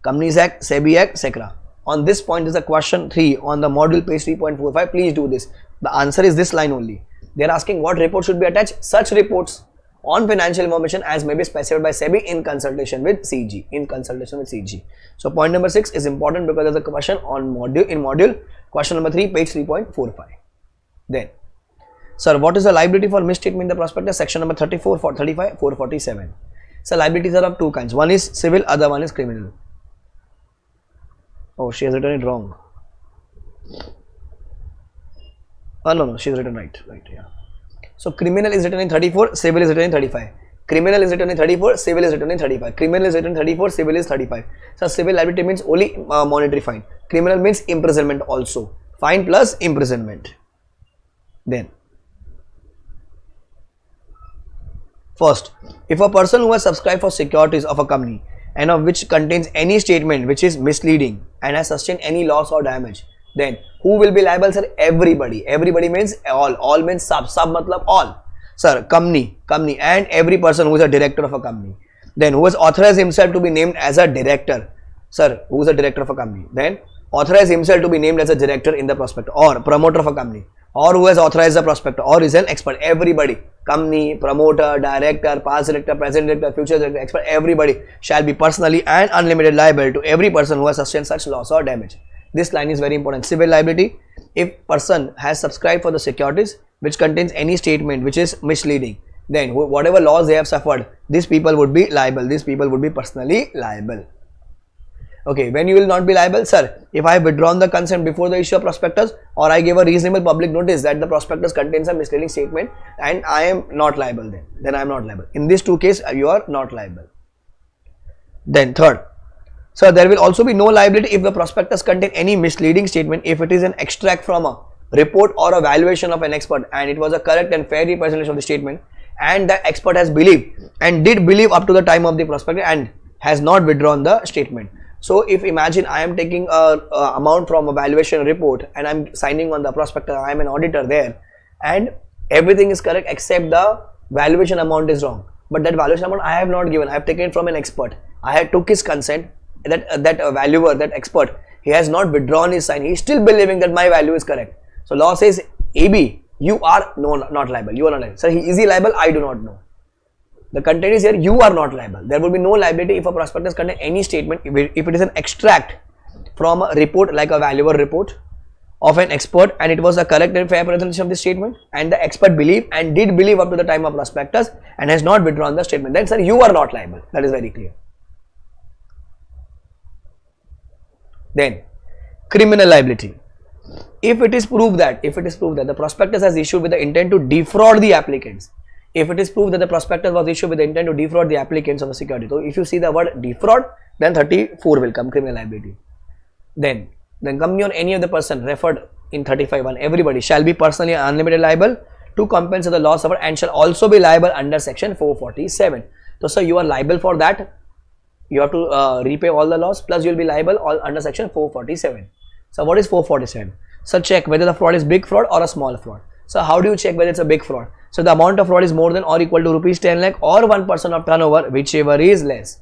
Companies Act, SEBI Act, SECRA. On this point is a question 3 on the module page 3.45. Please do this. The answer is this line only. They are asking what report should be attached. Such reports on financial information as may be specified by SEBI in consultation with CEG. In consultation with CEG. So point number 6 is important because there is a question on module question number 3, page 3.45. Then, sir, what is the liability for misstatement in the prospectus? Section number 34, 35, 447. So liabilities are of two kinds. One is civil, other one is criminal. Oh, she has written it wrong. Oh, no, she has written right, yeah. So criminal is written in 34, civil is written in 35. Criminal is written in 34, civil is written in 35. Criminal is written in 34, civil is 35. So civil liability means only monetary fine. Criminal means imprisonment also. Fine plus imprisonment. Then, first, if a person who has subscribed for securities of a company and of which contains any statement which is misleading and has sustained any loss or damage, then who will be liable, sir? Everybody. Everybody means all. All means sub matlab all. Sir, company and every person who is a director of a company. Then who has authorized himself to be named as a director. Sir, who is a director of a company? Then authorized himself to be named as a director in the prospectus or promoter of a company, or who has authorized the prospectus or is an expert. Everybody, company, promoter, director, past director, present director, future director, expert, everybody shall be personally and unlimited liable to every person who has sustained such loss or damage. This line is very important. Civil liability, if person has subscribed for the securities which contains any statement which is misleading, then whatever loss they have suffered, these people would be liable. These people would be personally liable. Okay, when you will not be liable, sir, if I have withdrawn the consent before the issue of prospectus, or I gave a reasonable public notice that the prospectus contains a misleading statement and I am not liable, then I am not liable. In these two cases, you are not liable. Then third, sir, there will also be no liability if the prospectus contains any misleading statement if it is an extract from a report or a valuation of an expert and it was a correct and fair representation of the statement and the expert has believed and did believe up to the time of the prospectus and has not withdrawn the statement. So if imagine I am taking a amount from a valuation report and I am signing on the prospectus, I am an auditor there and everything is correct except the valuation amount is wrong. But that valuation amount I have not given, I have taken it from an expert. I had took his consent, that valuer, that expert, he has not withdrawn his sign, he is still believing that my value is correct. So law says, AB, you are not liable, you are not liable. So is he liable? I do not know. The content is here, you are not liable. There will be no liability if a prospectus contains any statement, if it is an extract from a report like a valuer report of an expert and it was a correct and fair presentation of the statement and the expert believed and did believe up to the time of prospectus and has not withdrawn the statement, then sir, you are not liable. That is very clear. Then criminal liability. If it is proved that the prospectus has issued with the intent to defraud the applicants, if it is proved that the prospectus was issued with the intent to defraud the applicants of the security, so if you see the word defraud, then 34 will come, criminal liability. Then company or any other person referred in 35(1), everybody shall be personally unlimited liable to compensate the loss suffered and shall also be liable under section 447. So sir, you are liable for that. You have to repay all the loss, plus you will be liable all under section 447. So what is 447? So check whether the fraud is big fraud or a small fraud. So how do you check whether it's a big fraud? So the amount of fraud is more than or equal to rupees 10 lakh or 1% of turnover, whichever is less.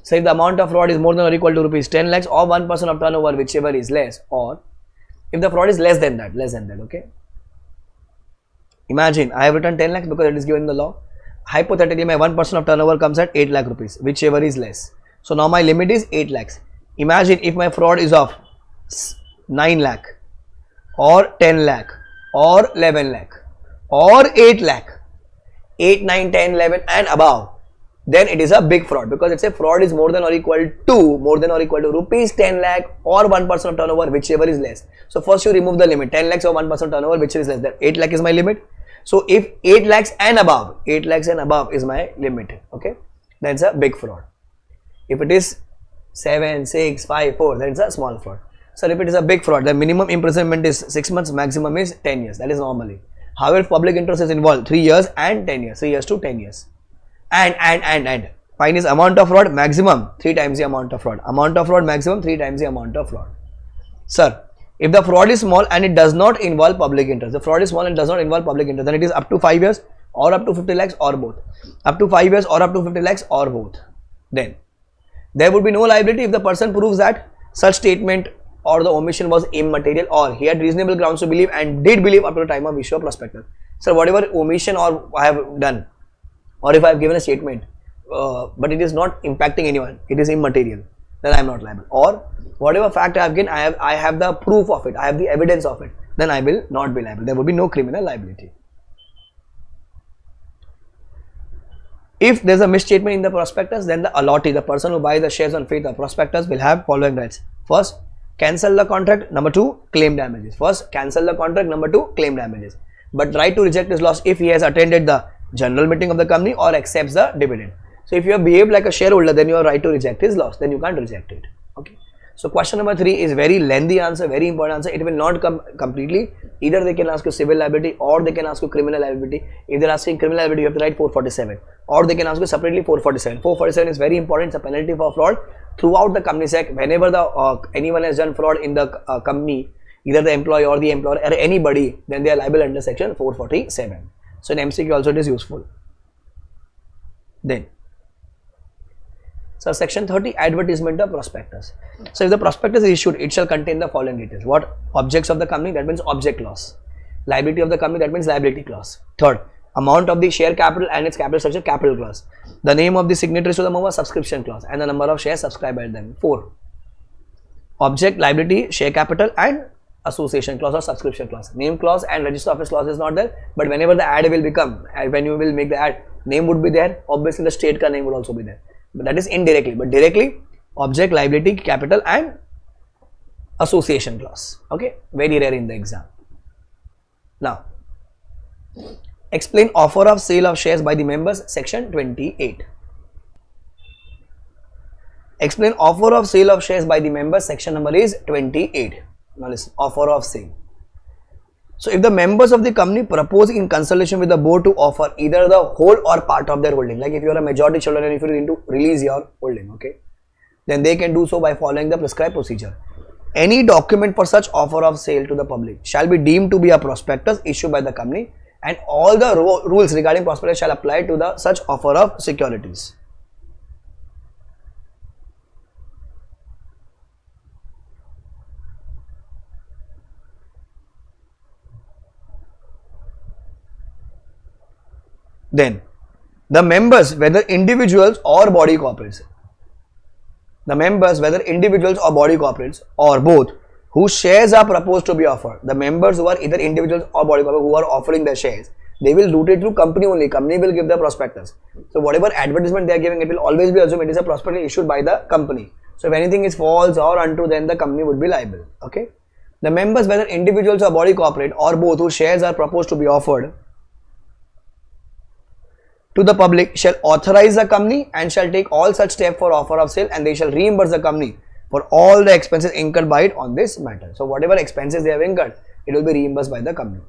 So if the amount of fraud is more than or equal to rupees 10 lakhs or 1% of turnover, whichever is less, or if the fraud is less than that, okay. Imagine I have written 10 lakhs because it is given in the law. Hypothetically, my 1% of turnover comes at 8 lakh rupees, whichever is less. So now my limit is 8 lakhs. Imagine if my fraud is of 9 lakh or 10 lakh or 11 lakh or 8 lakh, 8, 9, 10, 11 and above, then it is a big fraud, because it's a fraud is more than or equal to rupees 10 lakh or 1% of turnover, whichever is less. So first you remove the limit 10 lakhs or 1% turnover, which is less. That 8 lakh is my limit. So if 8 lakhs and above is my limit, okay, that's a big fraud. If it is 7, 6, 5, 4, then it's a small fraud. So if it is a big fraud, the minimum imprisonment is 6 months, maximum is 10 years. That is normally. However, if public interest is involved, 3 years and 10 years, 3 years to 10 years. And fine is amount of fraud maximum 3 times the amount of fraud. Amount of fraud maximum 3 times the amount of fraud. Sir, if the fraud is small and it does not involve public interest, the fraud is small and does not involve public interest, then it is up to 5 years or up to 50 lakhs or both. Up to 5 years or up to 50 lakhs or both. Then there would be no liability if the person proves that such statement or the omission was immaterial, or he had reasonable grounds to believe and did believe up to the time of issue of prospectus. So whatever omission or I have done, or if I have given a statement but it is not impacting anyone, it is immaterial, then I am not liable. Or whatever fact I have given, I have the proof of it, I have the evidence of it, then I will not be liable. There will be no criminal liability. If there is a misstatement in the prospectus, then the allottee, the person who buys the shares on faith of prospectus, will have following rights. First, cancel the contract. Number 2, claim damages. First, cancel the contract. Number 2, claim damages. But right to reject is lost if he has attended the general meeting of the company or accepts the dividend. So if you have behaved like a shareholder, then your right to reject is lost. Then you can't reject it. Okay. So question number 3 is very lengthy answer, very important answer. It will not come completely. Either they can ask you civil liability or they can ask you criminal liability. If they are asking criminal liability, you have to write 447. Or they can ask you separately 447. 447 is very important. It's a penalty for fraud throughout the Companies Act. Whenever the anyone has done fraud in the company, either the employee or the employer or anybody, then they are liable under section 447. So in MCQ also it is useful. Then, so section 30, advertisement of prospectus. So if the prospectus is issued, it shall contain the following details. What? Objects of the company, that means object clause. Liability of the company, that means liability clause. Third, amount of the share capital and its capital structure, capital clause. The name of the signatories to the MOA, subscription clause, and the number of shares subscribed by them. 4. Object, liability, share capital and association clause or subscription clause. Name clause and register office clause is not there, but whenever the ad will become, when you will make the ad, name would be there. Obviously the state ka name would also be there, but that is indirectly. But directly, object, liability, capital and association clause. Okay, very rare in the exam. Now, explain offer of sale of shares by the members, section 28. Explain offer of sale of shares by the members, section number is 28. Now listen, offer of sale. So if the members of the company propose in consultation with the board to offer either the whole or part of their holding, like if you are a majority shareholder and if you need to release your holding, okay, then they can do so by following the prescribed procedure. Any document for such offer of sale to the public shall be deemed to be a prospectus issued by the company, and all the rules regarding prospectus shall apply to the such offer of securities. Then, the members, whether individuals or body corporates, or both, whose shares are proposed to be offered, the members who are either individuals or body corporates who are offering their shares, they will route it through company only. Company will give the prospectus. So whatever advertisement they are giving, it will always be assumed it is a prospectus issued by the company. So if anything is false or untrue, then the company would be liable. Okay. The members, whether individuals or body corporate, or both, whose shares are proposed to be offered to the public, shall authorize the company and shall take all such steps for offer of sale, and they shall reimburse the company for all the expenses incurred by it on this matter. So whatever expenses they have incurred, it will be reimbursed by the company.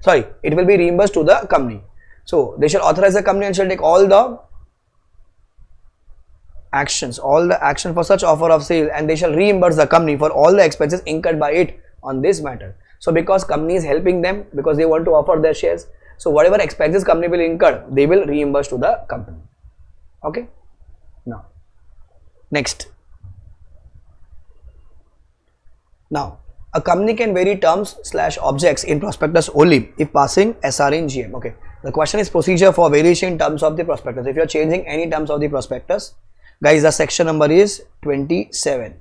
Sorry, it will be reimbursed to the company. So they shall authorize the company and shall take all the action for such offer of sale, and they shall reimburse the company for all the expenses incurred by it on this matter. So because company is helping them, because they want to offer their shares, so whatever expenses company will incur, they will reimburse to the company. Okay. Now, next. Now, a company can vary terms/objects in prospectus only if passing SR in GM. Okay. The question is procedure for variation in terms of the prospectus. If you are changing any terms of the prospectus, guys, the section number is 27.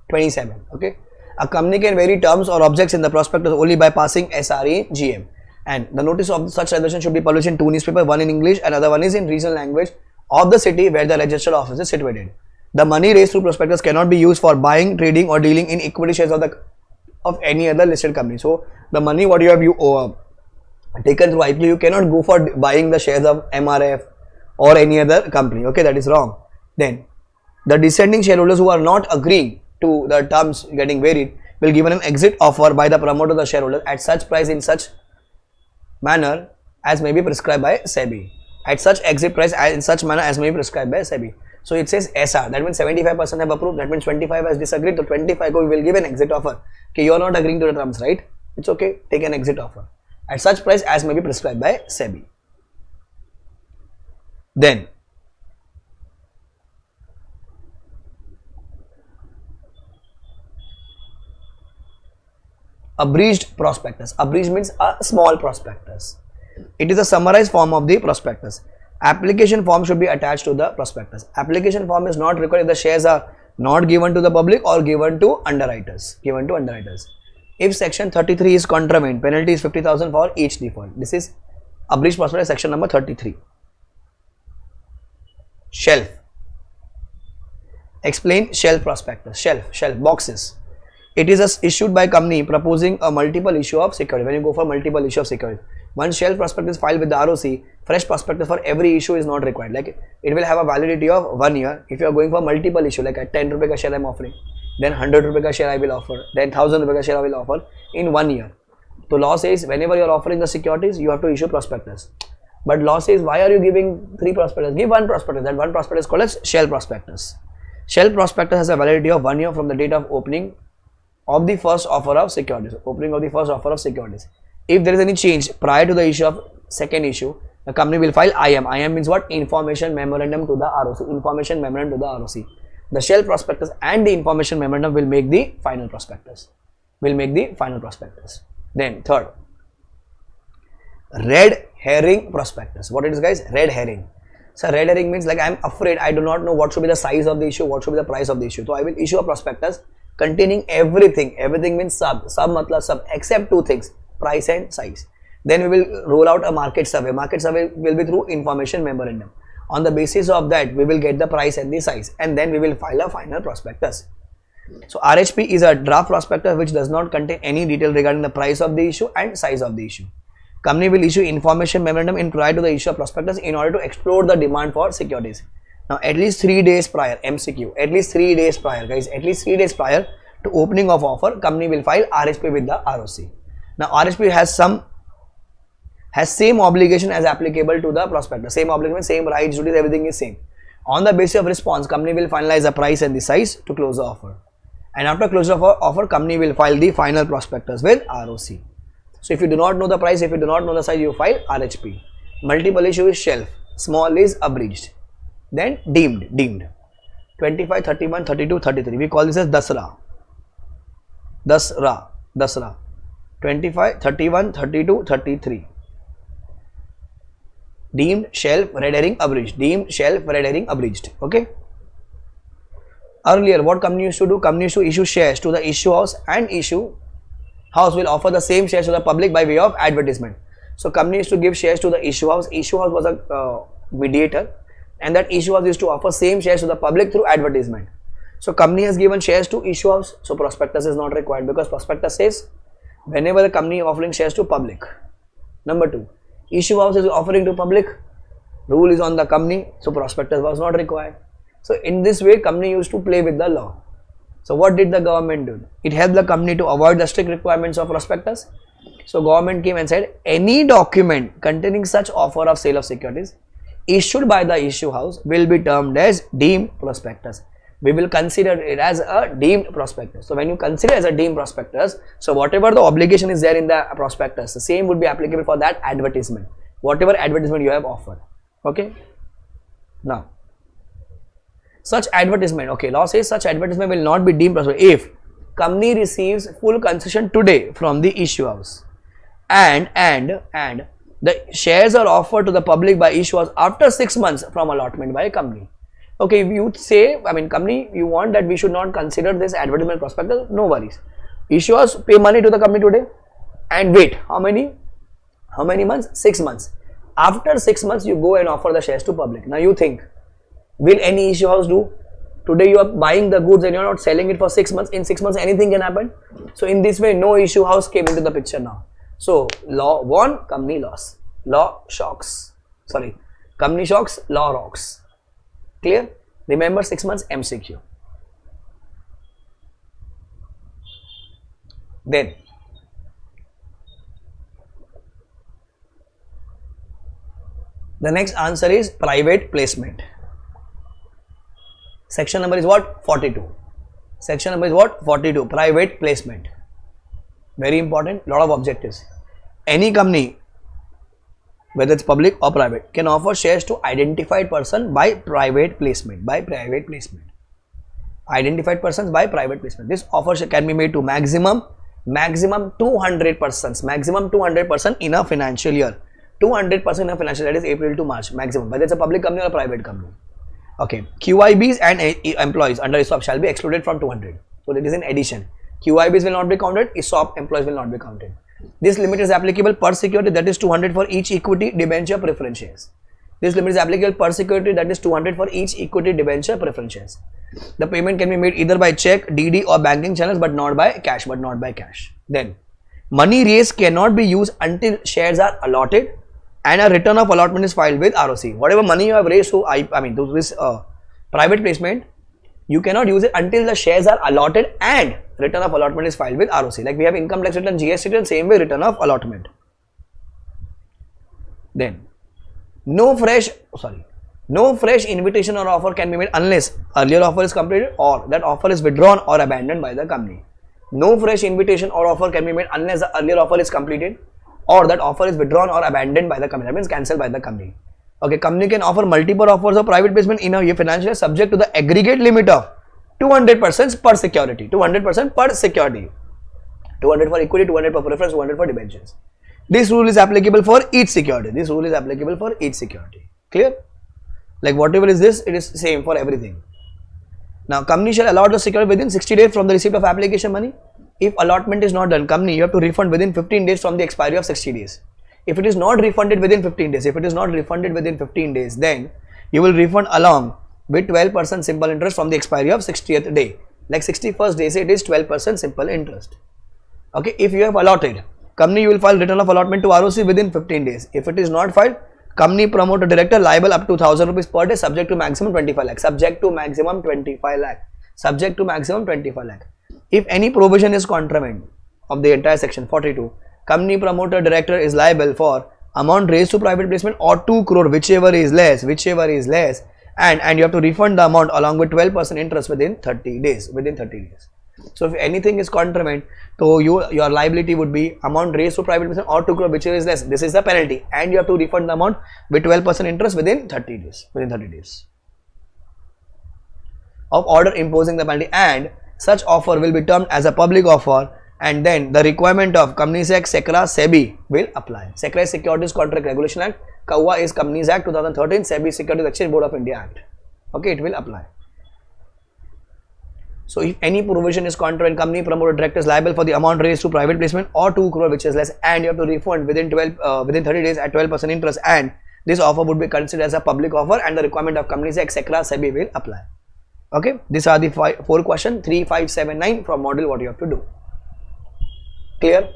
27. Okay. A company can vary terms or objects in the prospectus only by passing SR in GM. And the notice of such resolution should be published in 2 newspapers, one in English, another one is in regional language of the city where the registered office is situated. The money raised through prospectus cannot be used for buying, trading, or dealing in equity shares of any other listed company. So the money what you have taken through IPO, you cannot go for buying the shares of MRF or any other company. Okay, that is wrong. Then the dissenting shareholders who are not agreeing to the terms getting varied will given an exit offer by the promoter of the shareholders at such price in such manner as may be prescribed by SEBI. At such exit price in such manner as may be prescribed by SEBI. So it says SR, that means 75% have approved, that means 25 has disagreed, so 25 will give an exit offer. Okay, you are not agreeing to the terms, right? It's okay, take an exit offer at such price as may be prescribed by SEBI. Then abridged prospectus. Abridged means a small prospectus. It is a summarized form of the prospectus. Application form should be attached to the prospectus. Application form is not required if the shares are not given to the public or given to underwriters. If section 33 is contravened, penalty is 50,000 for each default. This is abridged prospectus, section number 33. Shelf. Explain shelf prospectus. Shelf boxes. It is issued by company proposing a multiple issue of security. When you go for multiple issue of security, one shelf prospectus filed with the ROC, fresh prospectus for every issue is not required. Like it will have a validity of 1 year. If you are going for multiple issue, like at 10 rupee ka share I am offering, then 100 rupee ka share I will offer, then 1000 rupee ka share I will offer in 1 year. So law says whenever you are offering the securities, you have to issue prospectus. But law says why are you giving 3 prospectus? Give 1 prospectus. That 1 prospectus is called as shelf prospectus. Shelf prospectus has a validity of 1 year from the date of opening of the first offer of securities. Opening of the first offer of securities. If there is any change prior to the issue of second issue, the company will file IM. IM means what? Information memorandum to the ROC. Information memorandum to the ROC. The shelf prospectus and the information memorandum will make the final prospectus. Then third, red herring prospectus. What it is, guys? Red herring. So red herring means like I am afraid, I do not know what should be the size of the issue, what should be the price of the issue. So I will issue a prospectus containing everything. Everything means sub matlab sub, except 2 things, price and size. Then we will roll out a market survey. Market survey will be through information memorandum. On the basis of that, we will get the price and the size, and then we will file a final prospectus. So RHP is a draft prospectus which does not contain any detail regarding the price of the issue and size of the issue. Company will issue information memorandum in prior to the issue of prospectus in order to explore the demand for securities. Now at least 3 days prior, MCQ, at least 3 days prior, guys, at least 3 days prior to opening of offer, company will file RHP with the ROC. Now RHP has same obligation as applicable to the prospectus. Same obligation, same rights, duties, everything is same. On the basis of response, company will finalize the price and the size to close the offer. And after closure of offer, company will file the final prospectus with ROC. So if you do not know the price, if you do not know the size, you file RHP. Multiple issue is shelf, small is abridged. Then deemed. 25, 31, 32, 33. We call this as Dasra. 25, 31, 32, 33. Deemed, shelf, red herring, abridged. Deemed, shelf, red herring, abridged. Okay. Earlier, what company used to do? Company used to issue shares to the issue house, and issue house will offer the same shares to the public by way of advertisement. So company used to give shares to the issue house. Issue house was a mediator, and that issue house used to offer same shares to the public through advertisement. So company has given shares to issue house, so prospectus is not required, because prospectus says whenever the company offering shares to public. Number 2, issue house is offering to public, rule is on the company, so prospectus was not required. So in this way, company used to play with the law. So what did the government do? It helped the company to avoid the strict requirements of prospectus. So government came and said any document containing such offer of sale of securities issued by the issue house will be termed as deemed prospectus. we will consider it as a deemed prospectus. So when you consider as a deemed prospectus, so whatever the obligation is there in the prospectus, the same would be applicable for that advertisement, whatever advertisement you have offered. Okay. Now, such advertisement, okay, law says such advertisement will not be deemed prospectus if company receives full concession today from the issue house and the shares are offered to the public by issuers after 6 months from allotment by a company. Okay, if you say, I mean, company, you want that we should not consider this advertisement prospectus, no worries. Issuers pay money to the company today and wait. How many months? 6 months. After 6 months, you go and offer the shares to public. Now you think, will any issue house do? Today you are buying the goods and you are not selling it for 6 months. In 6 months, anything can happen. So in this way, no issue house came into the picture now. So law won, company lost. Law shocks. Sorry, company shocks, law rocks. Clear? Remember 6 months MCQ. Then the next answer is private placement. Section number is what? 42. Section number is what? 42. Private placement. Very important. Lot of objectives. Any company, whether it's public or private, can offer shares to identified person by private placement. By private placement. Identified persons by private placement. This offer can be made to maximum 200 persons. Maximum 200 person in a financial year. 200% in a financial year, that is April to March. Maximum. Whether it's a public company or a private company. Okay. QIBs and employees under ESOP shall be excluded from 200. So that is in addition. QIBs will not be counted. ESOP employees will not be counted. This limit is applicable per security, that is 200 for each equity, debenture, preference shares. This limit is applicable per security, that is 200 for each equity, debenture, preference shares. The payment can be made either by check, DD or banking channels, but not by cash. Then, money raised cannot be used until shares are allotted and a return of allotment is filed with ROC. Whatever money you have raised to, to this private placement, you cannot use it until the shares are allotted and return of allotment is filed with ROC. Like we have income tax return, GST return, same way return of allotment. Then, no fresh invitation or offer can be made unless earlier offer is completed or that offer is withdrawn or abandoned by the company. No fresh invitation or offer can be made unless the earlier offer is completed or that offer is withdrawn or abandoned by the company. That means cancelled by the company. Okay, company can offer multiple offers of private placement in a financial year subject to the aggregate limit of 200% per security. 200% per security. 200 for equity, 200 for preference, 200 for debentures. This rule is applicable for each security. Clear? Like whatever is this, it is same for everything. Now, company shall allot the security within 60 days from the receipt of application money. If allotment is not done, company, you have to refund within 15 days from the expiry of 60 days. If it is not refunded within 15 days, then you will refund along with 12% simple interest from the expiry of 60th day. Like 61st day, say it is 12% simple interest. Okay, if you have allotted, company, you will file return of allotment to ROC within 15 days. If it is not filed, company, promoter, director liable up to 1000 rupees per day subject to maximum 25 lakh. Subject to maximum 25 lakh. If any provision is contravened of the entire section 42, company, promoter, director is liable for amount raised to private placement or 2 crore, whichever is less, and you have to refund the amount along with 12% interest within 30 days. So if anything is contravened, so your liability would be amount raised to private placement or 2 crore, whichever is less. This is the penalty, and you have to refund the amount with 12% interest within 30 days. Of order imposing the penalty, and such offer will be termed as a public offer, and then the requirement of Companies Act, SECRA, SEBI will apply. SECRA is Securities Contract Regulation Act, CAUA is Companies Act 2013, SEBI Securities Exchange Board of India Act. Okay, it will apply. So if any provision is contravened, company, promoter, director is liable for the amount raised to private placement or 2 crore, which is less, and you have to refund within 30 days at 12% interest, and this offer would be considered as a public offer, and the requirement of Companies Act, SECRA, SEBI will apply. Okay, these are the 4 questions, 3, 5, 7, 9 from model what you have to do. Clear?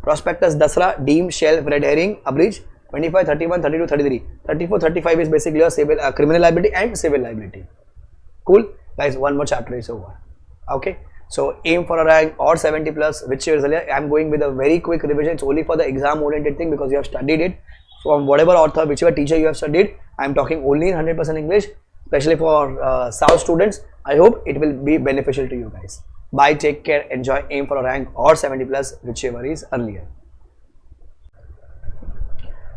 Prospectus, Dasra, Deem, Shelf, Red Herring, Abridge, 25, 31, 32, 33. 34, 35 is basically a civil, criminal liability and civil liability. Cool? Guys, one more chapter is over. Okay, so aim for a rank or 70 plus, which is earlier. I am going with a very quick revision. It's only for the exam oriented thing because you have studied it from whatever author, whichever teacher you have studied. I am talking only in 100% English, especially for South students. I hope it will be beneficial to you guys. Bye, take care, enjoy, aim for a rank or 70 plus, whichever is earlier.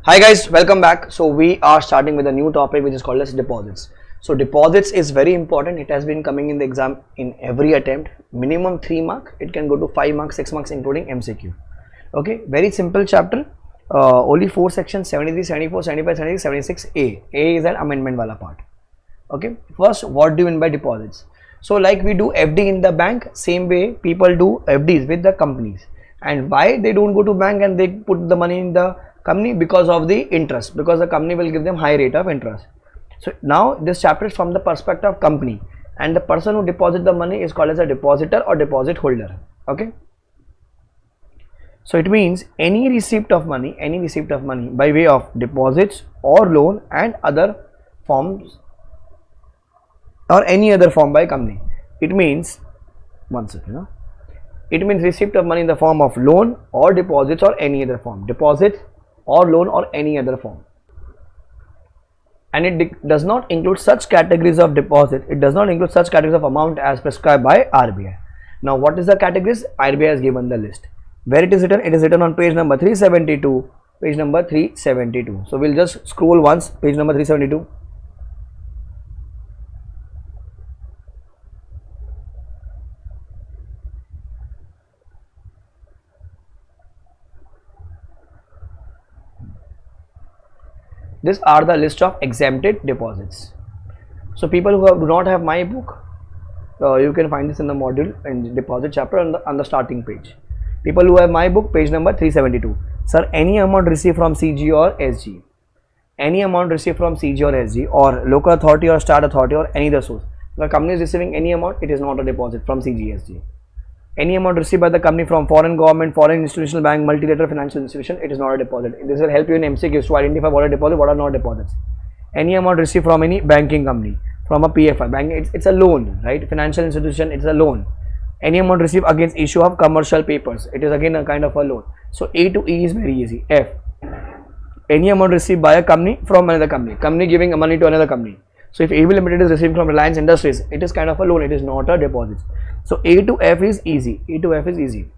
Hi guys, welcome back. So we are starting with a new topic which is called as deposits. So deposits is very important. It has been coming in the exam in every attempt. Minimum 3 mark. It can go to 5 marks, 6 marks including MCQ. Okay, very simple chapter. Only 4 sections, 73, 74, 75, 76, 76A. A is that amendment wala part. Okay, first, what do you mean by deposits? So like we do FD in the bank, same way people do FDs with the companies. And why they don't go to bank and they put the money in the company? Because of the interest, because the company will give them high rate of interest. So now this chapter is from the perspective of company, and the person who deposit the money is called as a depositor or deposit holder. Okay, so it means any receipt of money by way of deposits or loan and other forms or any other form by company. It means, one second, it means receipt of money in the form of loan or deposits or any other form, deposit or loan or any other form. And it does not include such categories of deposit, it does not include such categories of amount as prescribed by RBI. Now what is the categories? RBI has given the list. Where it is written on page number 372, page number 372. So we'll just scroll once, page number 372. These are the list of exempted deposits. So people who do not have my book, you can find this in the module and deposit chapter on the starting page. People who have my book, page number 372. Sir, any amount received from CG or SG, any amount received from CG or SG or local authority or state authority or any other source. The company is receiving any amount, it is not a deposit from CG, SG. Any amount received by the company from foreign government, foreign institutional bank, multilateral financial institution, it is not a deposit. This will help you in MCQs to identify what are deposits, what are not deposits. Any amount received from any banking company, from a PFI bank, it's a loan, right? Financial institution, it's a loan. Any amount received against issue of commercial papers, it is again a kind of a loan. So A to E is very easy. F, any amount received by a company from another company giving money to another company. So if AB Limited is receiving from Reliance Industries, it is kind of a loan, it is not a deposit. So A to F is easy. A to F is easy.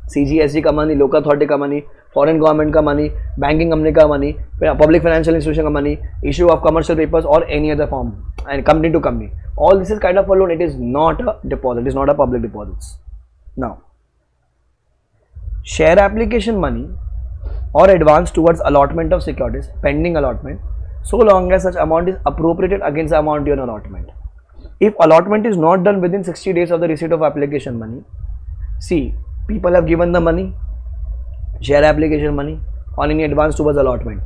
CGSG का money, local authority का money, foreign government का money, banking company का money, public financial institution का money, issue of commercial papers or any other form, and company to company. All this is kind of a loan. It is not a deposit. It is not a public deposits. Now, share application money or advance towards allotment of securities pending allotment, so long as such amount is appropriated against the amount due on allotment. If allotment is not done within 60 days of the receipt of application money, see, people have given the money, share application money on any advance towards allotment.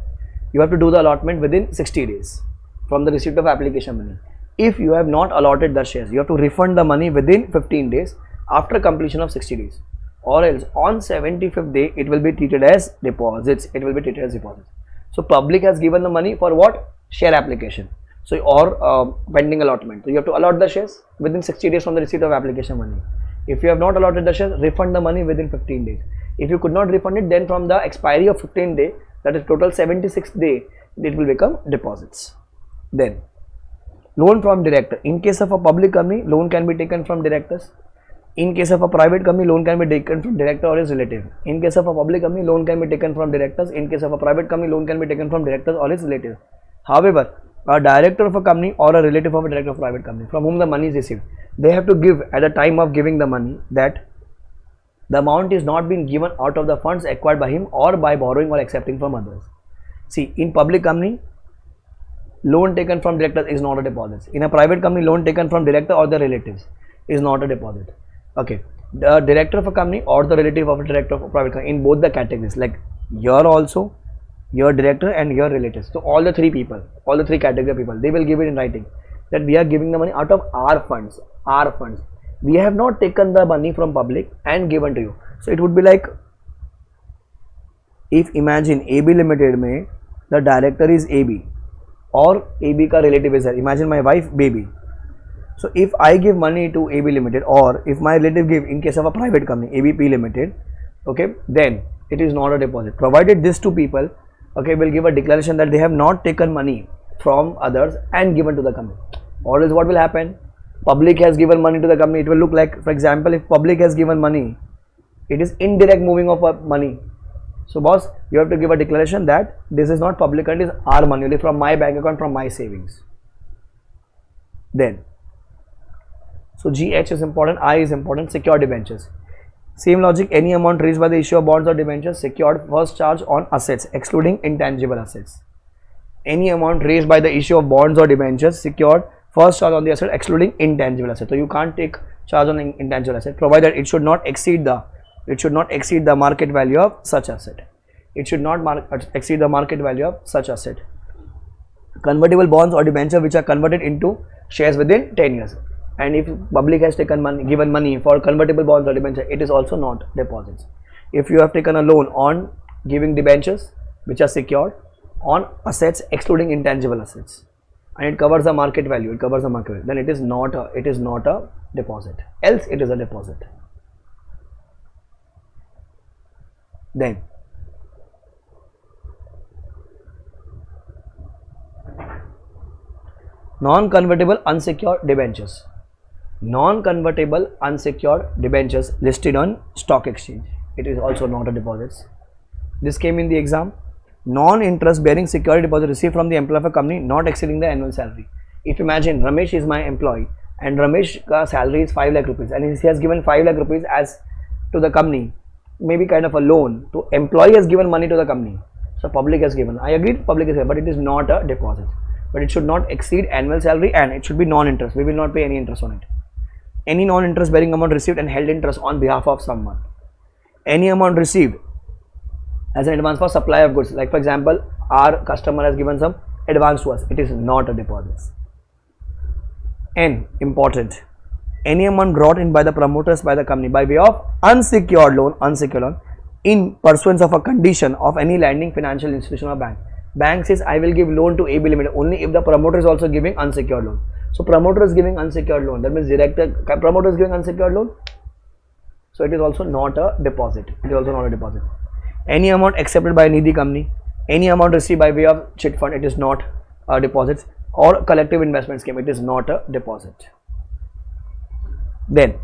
You have to do the allotment within 60 days from the receipt of application money. If you have not allotted the shares, you have to refund the money within 15 days after completion of 60 days, or else on 75th day it will be treated as deposits. It will be treated as deposits. So public has given the money for what? Share application. So or pending allotment. So you have to allot the shares within 60 days from the receipt of application money. If you have not allotted the shares, refund the money within 15 days. If you could not refund it, then from the expiry of 15 day, that is total 76th day, it will become deposits. Then loan from director. In case of a public company, loan can be taken from directors. In case of a private company, loan can be taken from director or his relative. In case of a public company, loan can be taken from directors. In case of a private company, loan can be taken from directors or his relative. However, a director of a company or a relative of a director of a private company from whom the money is received, they have to give at the time of giving the money that the amount is not being given out of the funds acquired by him or by borrowing or accepting from others. See, in public company, loan taken from director is not a deposit. In a private company, loan taken from director or the relatives is not a deposit. Okay, the director of a company or the relative of a director of a private company, in both the categories, like your also, your director and your relatives. So all the three people, all the three category of people, they will give it in writing that we are giving the money out of our funds. Our funds. We have not taken the money from public and given to you. So it would be like, if imagine AB Limited mein the director is AB or AB ka relative is there. Imagine my wife baby. So if I give money to AB Limited, or if my relative give in case of a private company ABP Limited, okay, then it is not a deposit. Provided these two people, okay, will give a declaration that they have not taken money from others and given to the company. Or else what will happen? Public has given money to the company, it will look like, for example, if public has given money, it is indirect moving of money. So boss, you have to give a declaration that this is not public and it is our money, only from my bank account, from my savings. Then, so GH is important, I is important, secured debentures. Same logic, any amount raised by the issue of bonds or debentures secured first charge on assets excluding intangible assets. Any amount raised by the issue of bonds or debentures secured first charge on the asset excluding intangible asset. So you can't take charge on intangible asset, provided it should not exceed the market value of such asset. It should not exceed the market value of such asset. Convertible bonds or debenture which are converted into shares within 10 years. And if public has taken money, given money for convertible bonds or debenture, it is also not deposits. If you have taken a loan on giving debentures which are secured on assets excluding intangible assets, and it covers the market value, then it is not a deposit. Else it is a deposit. Then non-convertible unsecured debentures. Non-convertible unsecured debentures listed on stock exchange, it is also not a deposit. This came in the exam. Non-interest bearing security deposit received from the employee of a company not exceeding the annual salary. If imagine Ramesh is my employee and Ramesh's salary is 5 lakh rupees and he has given 5 lakh rupees as to the company, maybe kind of a loan to employee, has given money to the company. So public has given, I agree, public has given, but it is not a deposit. But it should not exceed annual salary and it should be non-interest. We will not pay any interest on it. Any non-interest bearing amount received and held interest on behalf of someone. Any amount received as an advance for supply of goods, like for example, our customer has given some advance to us, it is not a deposit. N, important, any amount brought in by the promoters by the company by way of unsecured loan in pursuance of a condition of any lending financial institution or bank. Bank says I will give loan to AB Limited only if the promoter is also giving unsecured loan. So promoter is giving unsecured loan, that means director promoter is giving unsecured loan, so it is also not a deposit. Any amount accepted by a needy company, any amount received by way of chit fund, it is not a deposit, or collective investment scheme, it is not a deposit. Then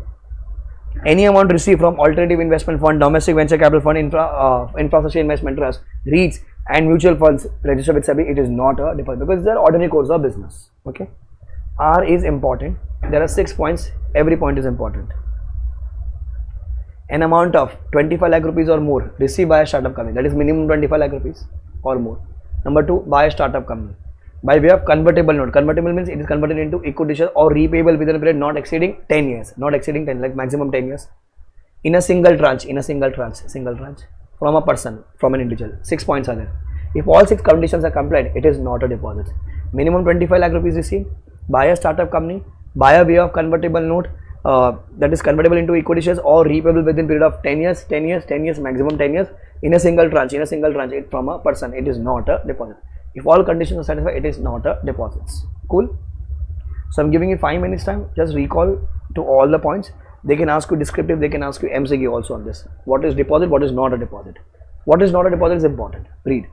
any amount received from alternative investment fund, domestic venture capital fund, infrastructure investment trust, REITs and mutual funds registered with SEBI, it is not a deposit because they are ordinary course of business. Okay. R is important. There are 6 points. Every point is important. An amount of 25 lakh rupees or more received by a startup company, that is minimum 25 lakh rupees or more. Number 2, by a startup company by way of convertible note. Convertible means it is converted into equity shares or repayable within a period not exceeding 10 years, like maximum 10 years. In a single tranche, from a person, from an individual. 6 points are there. If all 6 conditions are complied, it is not a deposit. Minimum 25 lakh rupees received by a startup company by a way of convertible note, that is convertible into equity shares or repayable within period of 10 years, maximum 10 years, in a single tranche, it from a person, it is not a deposit. If all conditions are satisfied, it is not a deposit. Cool. So I'm giving you 5 minutes time, just recall to all the points. They can ask you descriptive, they can ask you MCQ also on this. What is deposit, what is not a deposit. What is not a deposit is important. Read.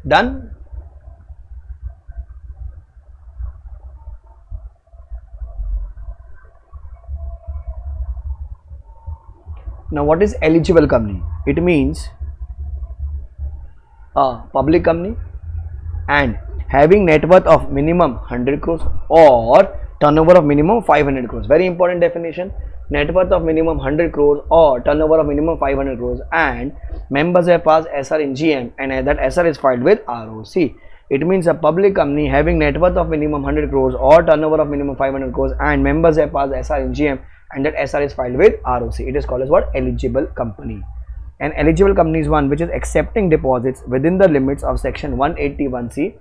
Done? Now what is eligible company? It means a public company and having net worth of minimum 100 crores or turnover of minimum 500 crores. Very important definition. Net worth of minimum 100 crores or turnover of minimum 500 crores and members have passed SR in GM and that SR is filed with ROC. It means a public company having net worth of minimum 100 crores or turnover of minimum 500 crores and members have passed SR in GM and that SR is filed with ROC. It is called as what? Eligible company. An eligible company is one which is accepting deposits within the limits of section 181C.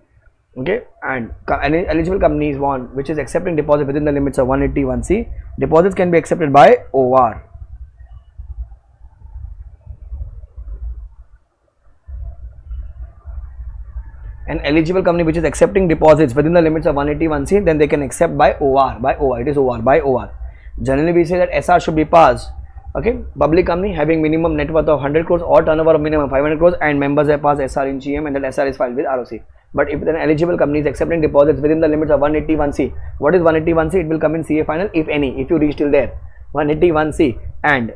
Okay, and an eligible company is one which is accepting deposit within the limits of 181C. Deposits can be accepted by OR. An eligible company which is accepting deposits within the limits of 181C, then they can accept by OR. By OR, it is OR, by OR. Generally, we say that SR should be passed. Okay, public company having minimum net worth of 100 crores or turnover of minimum 500 crores and members have passed SR in GM and that SR is filed with ROC. But if an eligible company is accepting deposits within the limits of 181C, what is 181C? It will come in CA final if any, if you reach till there. 181C and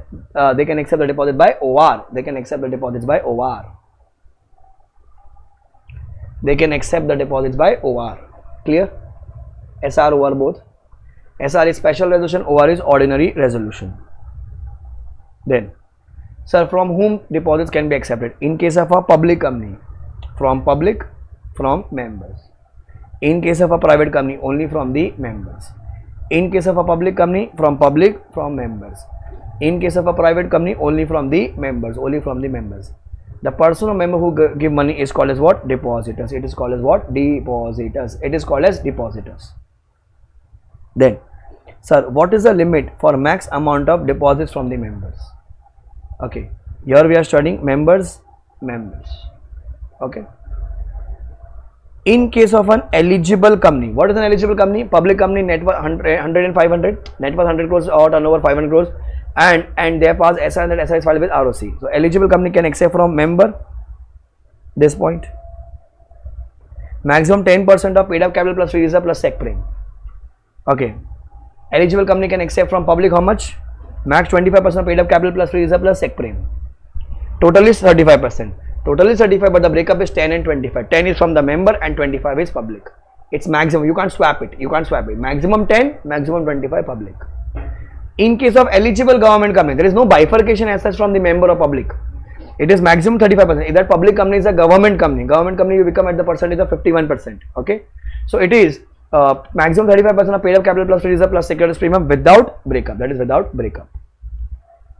they can accept the deposit by OR. They can accept the deposits by OR. They can accept the deposits by OR. Clear? SR, OR both. SR is special resolution, OR is ordinary resolution. Then, sir, from whom deposits can be accepted? In case of a public company, from public, from members. In case of a private company, only from the members. In case of a public company, from public, from members. In case of a private company, only from the members, only from the members. The person or member who give money is called as what? Depositors. It is called as what? Depositors. It is called as depositors. Then, sir, what is the limit for max amount of deposits from the members? Okay, here we are studying members. Okay. In case of an eligible company, what is an eligible company? Public company, net worth 100 and 500, net worth 100 crores or turnover 500 crores and they pass SR and that SR is filed with ROC. So, eligible company can accept from member, this point. Maximum 10% of paid up capital plus free reserve plus sec prime. Okay. Eligible company can accept from public how much? Max 25% paid up capital plus free reserve plus sec prime. Total is 35%. Total is 35, but the breakup is 10 and 25. 10 is from the member and 25 is public. It's maximum. You can't swap it. You can't swap it. Maximum 10, maximum 25 public. In case of eligible government company, there is no bifurcation as such from the member or public. It is maximum 35%. If that public company is a government company, you become at the percentage of 51%. Okay. So it is maximum 35% of paid up capital plus free reserve plus securities premium without breakup. That is without breakup.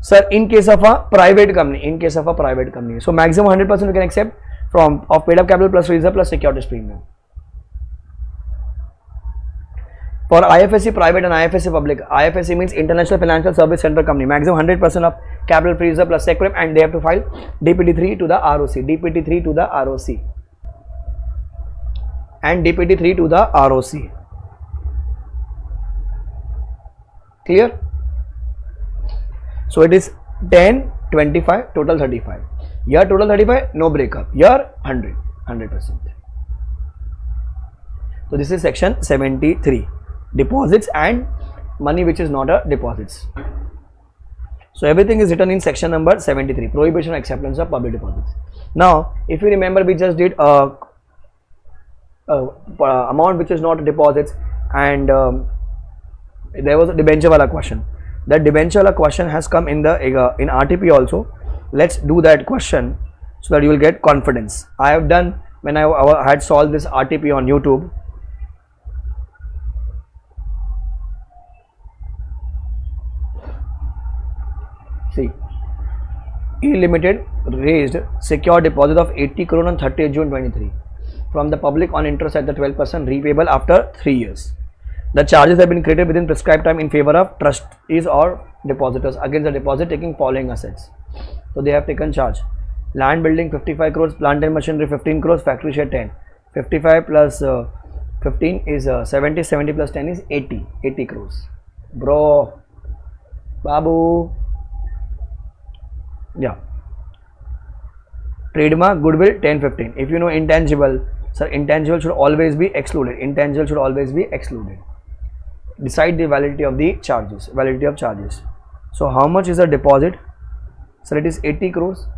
Sir, in case of a private company, so maximum 100% we can accept from of paid up capital plus free reserve plus securities premium. For IFSC private and IFSC public, IFSC means International Financial Service Center company, maximum 100% of capital free reserve plus sec prime and they have to file DPT3 to the ROC, DPT3 to the ROC and DPT3 to the ROC. Clear? So it is 10, 25, total 35. Here total 35, no breakup. Here 100%. So this is section 73. Deposits and money which is not a deposits. So everything is written in section number 73. Prohibition of acceptance of public deposits. Now, if you remember, we just did amount which is not deposits and there was a debenture wala question. That debenture wala question has come in the in RTP also. Let's do that question so that you will get confidence. I have done when I had solved this RTP on YouTube. See, E Limited raised secure deposit of 80 crore on 30th June 23 from the public on interest at the 12% repayable after 3 years. The charges have been created within prescribed time in favor of trustees or depositors against the deposit taking following assets. So they have taken charge. Land building 55 crores, plant and machinery 15 crores, factory share 10. 55 plus 15 is 70, 70 plus 10 is 80 crores. Bro, Babu. Yeah. Trademark, goodwill 10, 15. If you know intangible, sir, intangible should always be excluded. Intangible should always be excluded. Decide the validity of the charges. Validity of charges. So how much is the deposit? So it is 80 crores.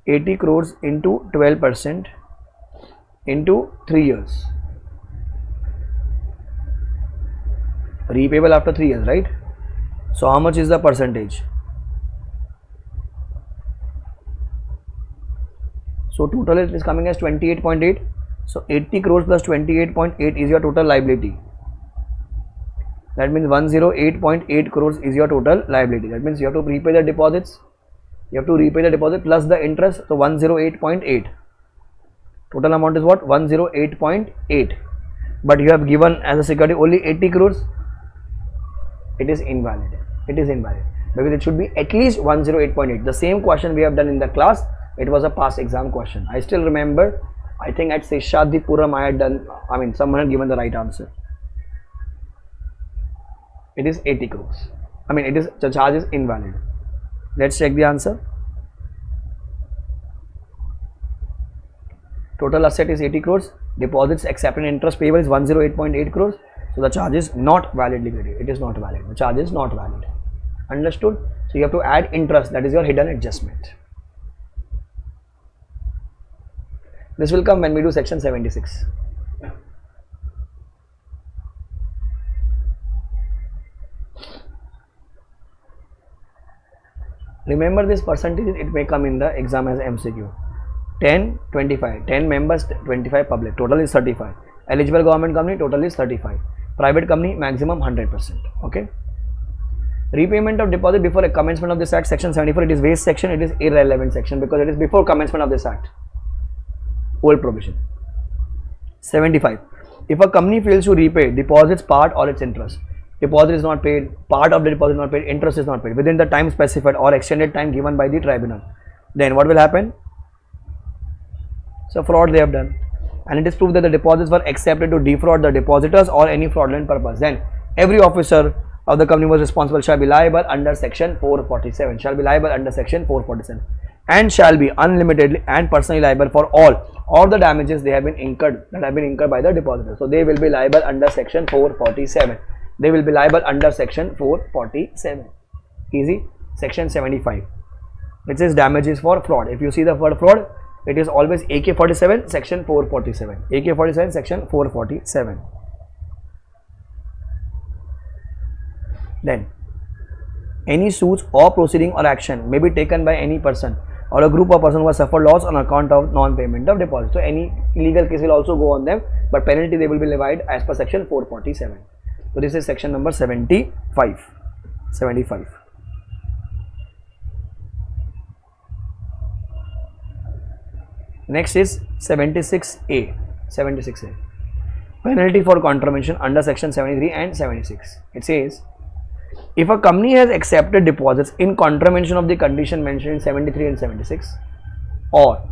80 crores into 12% into 3 years. Repayable after 3 years, right? So how much is the percentage? So total is coming as 28.8. So 80 crores plus 28.8 is your total liability. That means 108.8 crores is your total liability. That means you have to repay the deposits. You have to repay the deposit plus the interest. So 108.8. Total amount is what? 108.8. But you have given as a security only 80 crores. It is invalid. It is invalid because it should be at least 108.8. The same question we have done in the class. It was a past exam question. I still remember. I think at Seshadipuram I had done. Someone had given the right answer. It is 80 crores. The charge is invalid. Let's check the answer. Total asset is 80 crores. Deposits accepted and interest payable is 108.8 crores. So the charge is not validly credited. It is not valid. The charge is not valid. Understood? So you have to add interest. That is your hidden adjustment. This will come when we do section 76. Remember this percentage, it may come in the exam as MCQ. 10, 25, 10 members, 25 public, total is 35. Eligible government company, total is 35. Private company, maximum 100%. Okay. Repayment of deposit before a commencement of this act, section 74, it is waste section, it is irrelevant section because it is before commencement of this act. Old provision. 75. If a company fails to repay deposits part or its interest, deposit is not paid, part of the deposit is not paid, interest is not paid within the time specified or extended time given by the tribunal, then what will happen? So fraud they have done, and it is proved that the deposits were accepted to defraud the depositors or any fraudulent purpose, then every officer of the company was responsible shall be liable under section 447, shall be liable under section 447 and shall be unlimitedly and personally liable for all the damages they have been incurred, that have been incurred by the depositors. So they will be liable under section 447. They will be liable under section 447. Easy. Section 75, which is damages for fraud. If you see the word fraud, it is always AK-47, section 447. AK-47, section 447. Then, any suits or proceeding or action may be taken by any person or a group of persons who have suffered loss on account of non-payment of deposit. So any legal case will also go on them, but penalty they will be levied as per section 447. So this is section number 75. 75. Next is 76A. 76A. Penalty for contravention under section 73 and 76. It says, if a company has accepted deposits in contravention of the condition mentioned in 73 and 76, or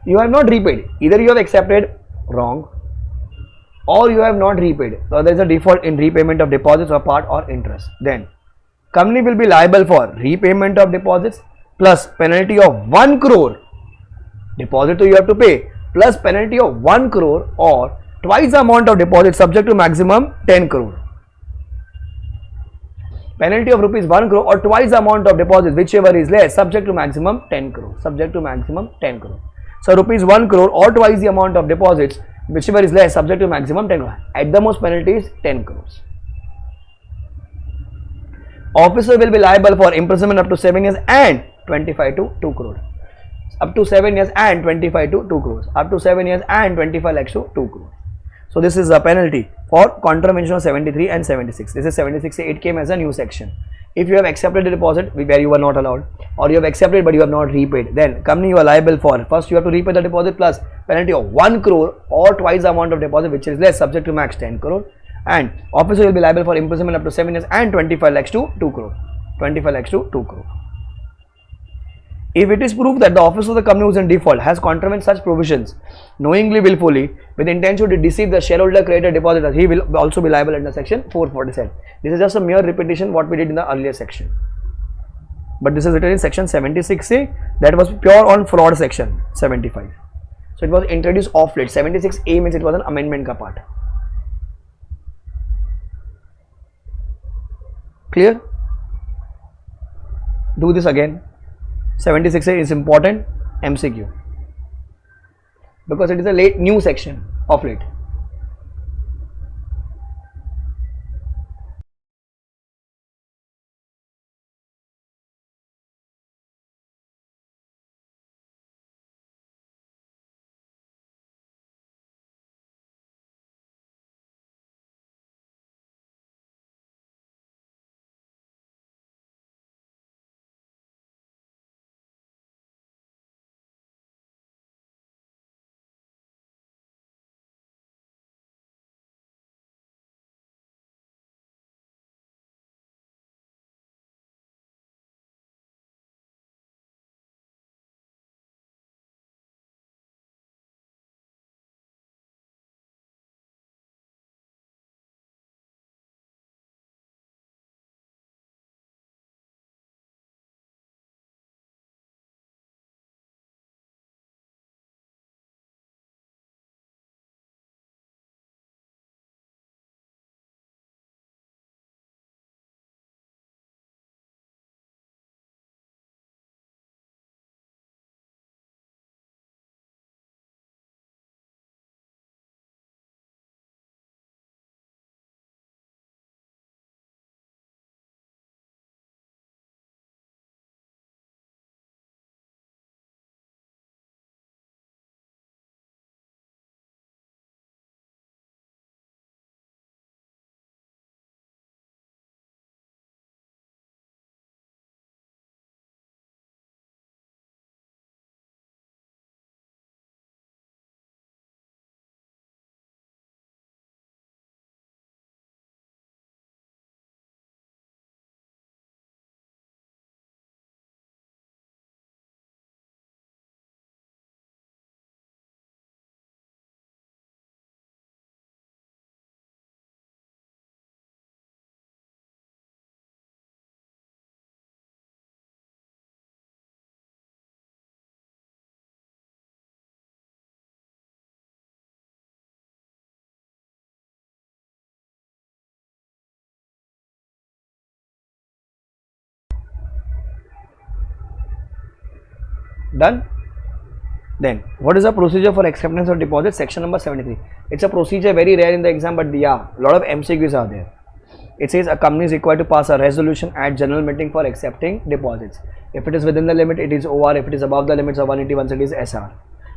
you have not repaid, either you have accepted wrong or you have not repaid, so there is a default in repayment of deposits or part or interest, then company will be liable for repayment of deposits plus penalty of 1 crore. Deposit you have to pay plus penalty of 1 crore or twice the amount of deposit subject to maximum 10 crore. Penalty of rupees 1 crore or twice the amount of deposit, whichever is less, subject to maximum 10 crore. Subject to maximum 10 crore. So rupees 1 crore or twice the amount of deposits, whichever is less, subject to maximum 10 crore. At the most penalty is 10 crores. Officer will be liable for imprisonment up to 7 years and 25 to 2 crore. Up to 7 years and 25 to 2 crores. Up to 7 years and 25 lakhs to 2 crores. So this is a penalty for contravention of 73 and 76. This is 76. It came as a new section. If you have accepted the deposit where you were not allowed, or you have accepted but you have not repaid, then company you are liable for, first you have to repay the deposit plus penalty of 1 crore or twice the amount of deposit, which is less, subject to max 10 crore, and officer will be liable for imprisonment up to 7 years and 25 lakhs to 2 crore. 25 lakhs to 2 crore. If it is proved that the officer of the company who is in default has contravened such provisions knowingly, willfully, with intention to deceive the shareholder, creditor, depositor, he will also be liable under section 447. This is just a mere repetition what we did in the earlier section. but this is written in section 76A. That was pure on fraud section 75. So it was introduced off late. 76A means it was an amendment ka part. Clear? Do this again. 76A is important MCQ because it is a late new section of late. Done? Then what is the procedure for acceptance of deposit? Section number 73. It's a procedure very rare in the exam, but yeah, a lot of MCQs are there. It says a company is required to pass a resolution at general meeting for accepting deposits. If it is within the limit, it is OR. If it is above the limits of 180, it is SR.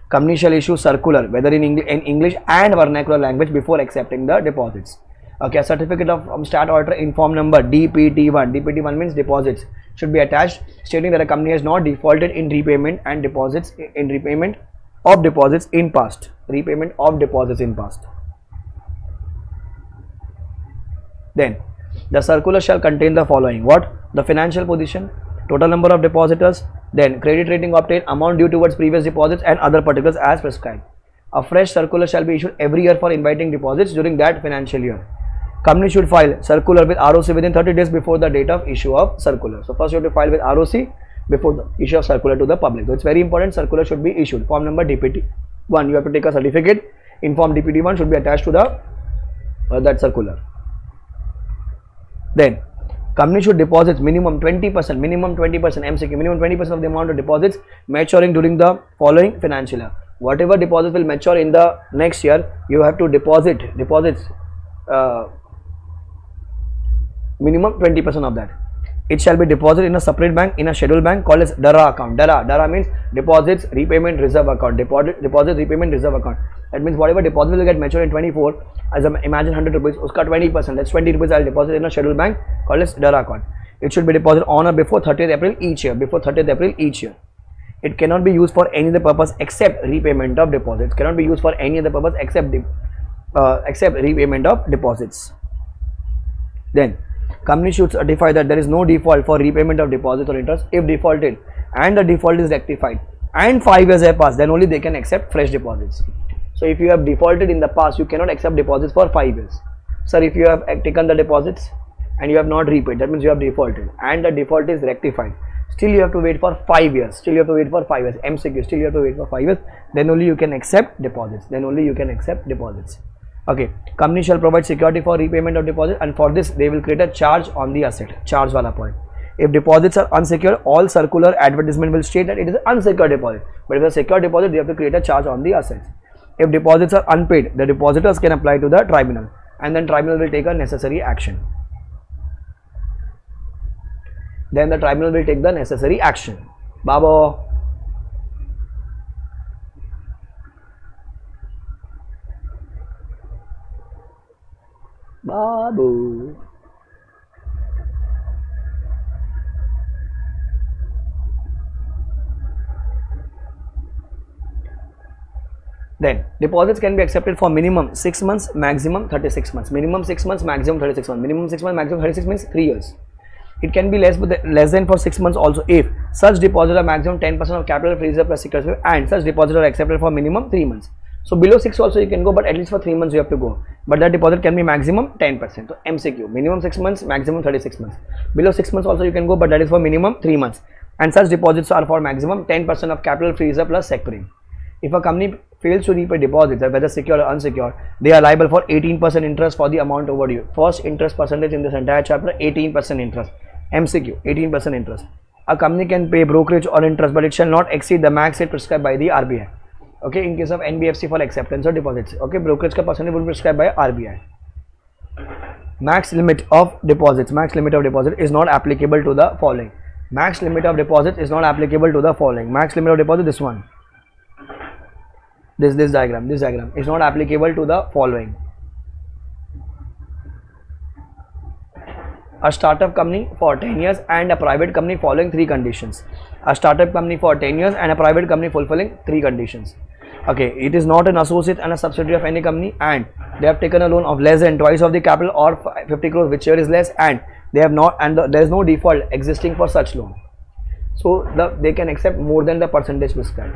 Company shall issue circular whether in English and vernacular language before accepting the deposits. Okay, a certificate of start order in form number DPT1. DPT1 means deposits should be attached, stating that a company has not defaulted in repayment and deposits in repayment of deposits in past. Repayment of deposits in past. Then the circular shall contain the following: what? The financial position, total number of depositors, then credit rating obtained, amount due towards previous deposits, and other particulars as prescribed. A fresh circular shall be issued every year for inviting deposits during that financial year. Company should file circular with ROC within 30 days before the date of issue of circular. So first you have to file with ROC before the issue of circular to the public. So it's very important. Circular should be issued. Form number DPT1. You have to take a certificate in form DPT1 should be attached to the that circular. Then company should deposit minimum 20%, MCQ, minimum 20% of the amount of deposits maturing during the following financial year. Whatever deposits will mature in the next year, you have to deposits minimum 20% of that. It shall be deposited in a separate bank, in a scheduled bank called as DARA account. DARA means deposits repayment reserve account. Deposit repayment reserve account. That means whatever deposit will get matured in 24, as I imagine 100 rupees, uska 20%, that's 20 rupees I will deposit in a scheduled bank called as DARA account. It should be deposited on or before 30th April each year. Before 30th April each year. It cannot be used for any other purpose except repayment of deposits. Cannot be used for any other purpose except repayment of deposits. Then company should certify that there is no default for repayment of deposits or interest. If defaulted and the default is rectified and 5 years have passed, then only they can accept fresh deposits. So if you have defaulted in the past, you cannot accept deposits for 5 years. Sir, if you have taken the deposits and you have not repaid, that means you have defaulted and the default is rectified. still you have to wait for 5 years. Still you have to wait for 5 years. MCQ, still you have to wait for 5 years. Then only you can accept deposits. Then only you can accept deposits. Okay. Company shall provide security for repayment of deposit, and for this they will create a charge on the asset. Charge wala point. If deposits are unsecured, all circular advertisement will state that it is an unsecured deposit. But if it's a secured deposit, they have to create a charge on the assets. If deposits are unpaid, the depositors can apply to the tribunal, and then tribunal will take a necessary action. Then the tribunal will take the necessary action. Babo. Babu. Then deposits can be accepted for minimum 6 months, maximum 36 months. Minimum 6 months, maximum 36 months. Minimum 6 months, maximum 36 means 3 years. It can be less than for 6 months also if such deposit are maximum 10% of capital freezer plus security, and such deposit are accepted for minimum 3 months. So below 6 also you can go, but at least for 3 months you have to go. But that deposit can be maximum 10%. So MCQ, minimum 6 months, maximum 36 months. Below 6 months also you can go, but that is for minimum 3 months. And such deposits are for maximum 10% of capital freezer plus securing. If a company fails to repay deposits, whether secure or unsecured, they are liable for 18% interest for the amount overdue. First interest percentage in this entire chapter, 18% interest. MCQ, 18% interest. A company can pay brokerage or interest, but it shall not exceed the max rate prescribed by the RBI. Okay, in case of NBFC for acceptance of deposits. Okay, brokerage ka percentage will be prescribed by RBI. Max limit of deposits. Max limit of deposit is not applicable to the following. Max limit of deposit is not applicable to the following. Max limit of deposit, this one. This diagram is not applicable to the following. A startup company for 10 years and a private company following 3 conditions. A startup company for 10 years and a private company fulfilling 3 conditions. Okay, it is not an associate and a subsidiary of any company, and they have taken a loan of less than twice of the capital or 50 crores, whichever is less, and they have not, and there is no default existing for such loan. So they can accept more than the percentage prescribed.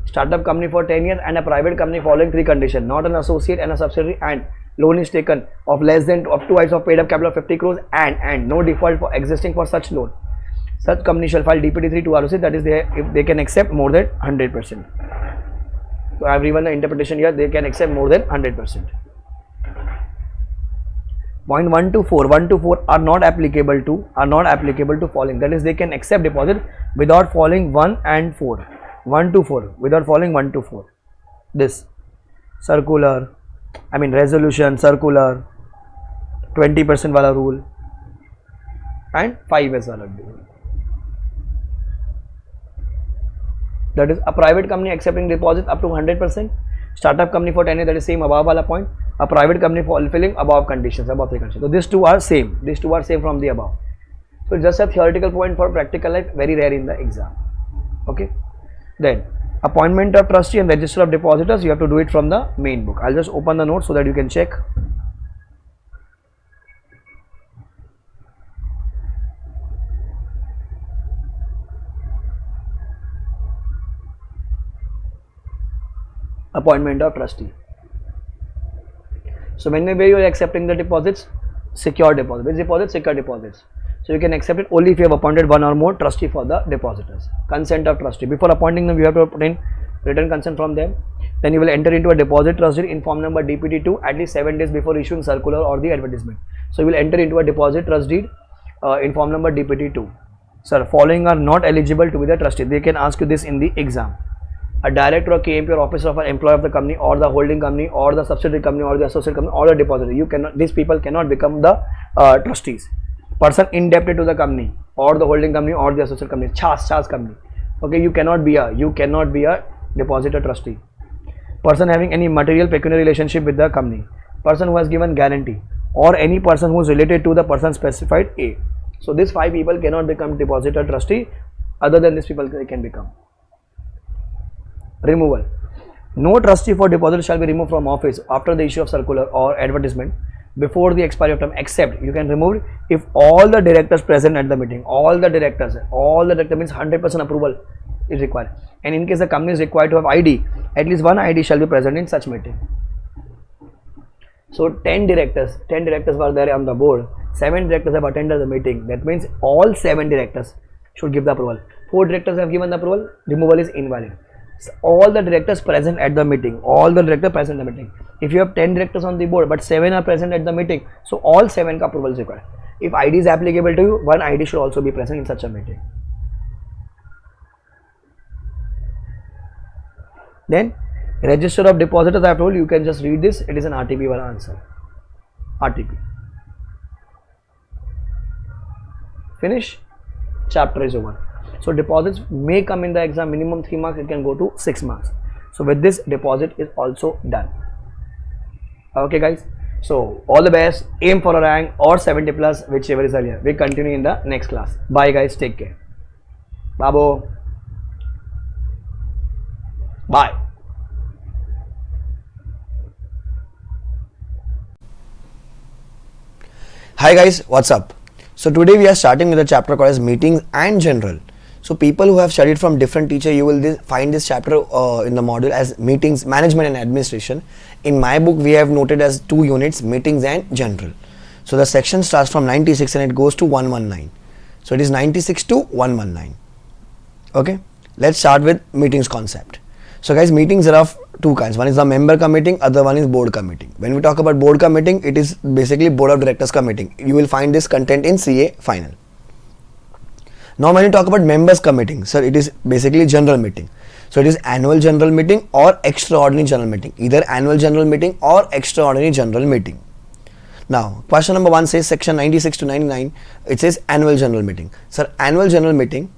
Startup company for 10 years and a private company following 3 conditions, not an associate and a subsidiary, and loan is taken of less than of twice of paid up capital of 50 crores, and no default for existing for such loan. Such company shall file DPT3 to ROC, that is if they can accept more than 100%. So I have given the interpretation here, they can accept more than 100%. Point 1 to 4, 1 to 4 are not applicable to following, that is they can accept deposit without following 1 and 4. 1 to 4 without following 1 to 4. This circular, resolution, circular, 20% wala rule, and 5 years wala rule. That is a private company accepting deposit up to 100%. Startup company for 10 years, that is same above wala point. A private company fulfilling above conditions, above 3 conditions. So these two are same. These two are same from the above. So just a theoretical point for practical life, very rare in the exam. Okay. Then appointment of trustee and register of depositors, you have to do it from the main book. I'll just open the notes so that you can check. Appointment of trustee. So whenever you are accepting the deposits, secure deposit. Which deposit? Secure deposits. So you can accept it only if you have appointed 1 or more trustee for the depositors. Consent of trustee. Before appointing them, you have to obtain written consent from them. Then you will enter into a deposit trust deed in form number DPT2 at least 7 days before issuing circular or the advertisement. So you will enter into a deposit trust deed in form number DPT2. Sir, following are not eligible to be the trustee. They can ask you this in the exam. A director or KMP or officer of an employee of the company or the holding company or the subsidiary company or the associate company or the depositor. These people cannot become the trustees. Person indebted to the company or the holding company or the associate company, chas company. Okay, you cannot be a depositor trustee. Person having any material pecuniary relationship with the company. Person who has given guarantee, or any person who is related to the person specified A. So these 5 people cannot become depositor trustee. Other than these people they can become. Removal. No trustee for deposit shall be removed from office after the issue of circular or advertisement before the expiry of term, except you can remove if all the directors present at the meeting. All the directors means 100% approval is required, and in case the company is required to have ID, at least 1 ID shall be present in such meeting. So 10 directors were there on the board, 7 directors have attended the meeting. That means all 7 directors should give the approval. 4 directors have given the approval, removal is invalid. So all the directors present at the meeting, all the directors present at the meeting. If you have 10 directors on the board but 7 are present at the meeting, so all 7 ka approval is required. If ID is applicable to you, one ID should also be present in such a meeting. Then register of depositors I have told you, can just read this, it is an RTP wala answer. RTP. Finish. Chapter is over. So deposits may come in the exam, minimum 3 marks, it can go to 6 marks. So with this, deposit is also done. Okay guys, so all the best, aim for a rank or 70 plus, whichever is earlier. We continue in the next class. Bye guys, take care. Babo. Bye. Hi guys, what's up? So today we are starting with a chapter called as meetings and general. So people who have studied from different teacher, you will find this chapter in the module as meetings, management and administration. In my book, we have noted as 2 units, meetings and general. So the section starts from 96 and it goes to 119. So it is 96 to 119. Okay, let's start with meetings concept. So guys, meetings are of 2 kinds. One is the member committee, other one is board committee. When we talk about board committee, it is basically board of directors committee. You will find this content in CA final. Now when you talk about members committee, sir, it is basically general meeting. So it is annual general meeting or extraordinary general meeting, either annual general meeting or extraordinary general meeting. Now question number 1 says section 96 to 99, it says annual general meeting. Sir, annual general meeting,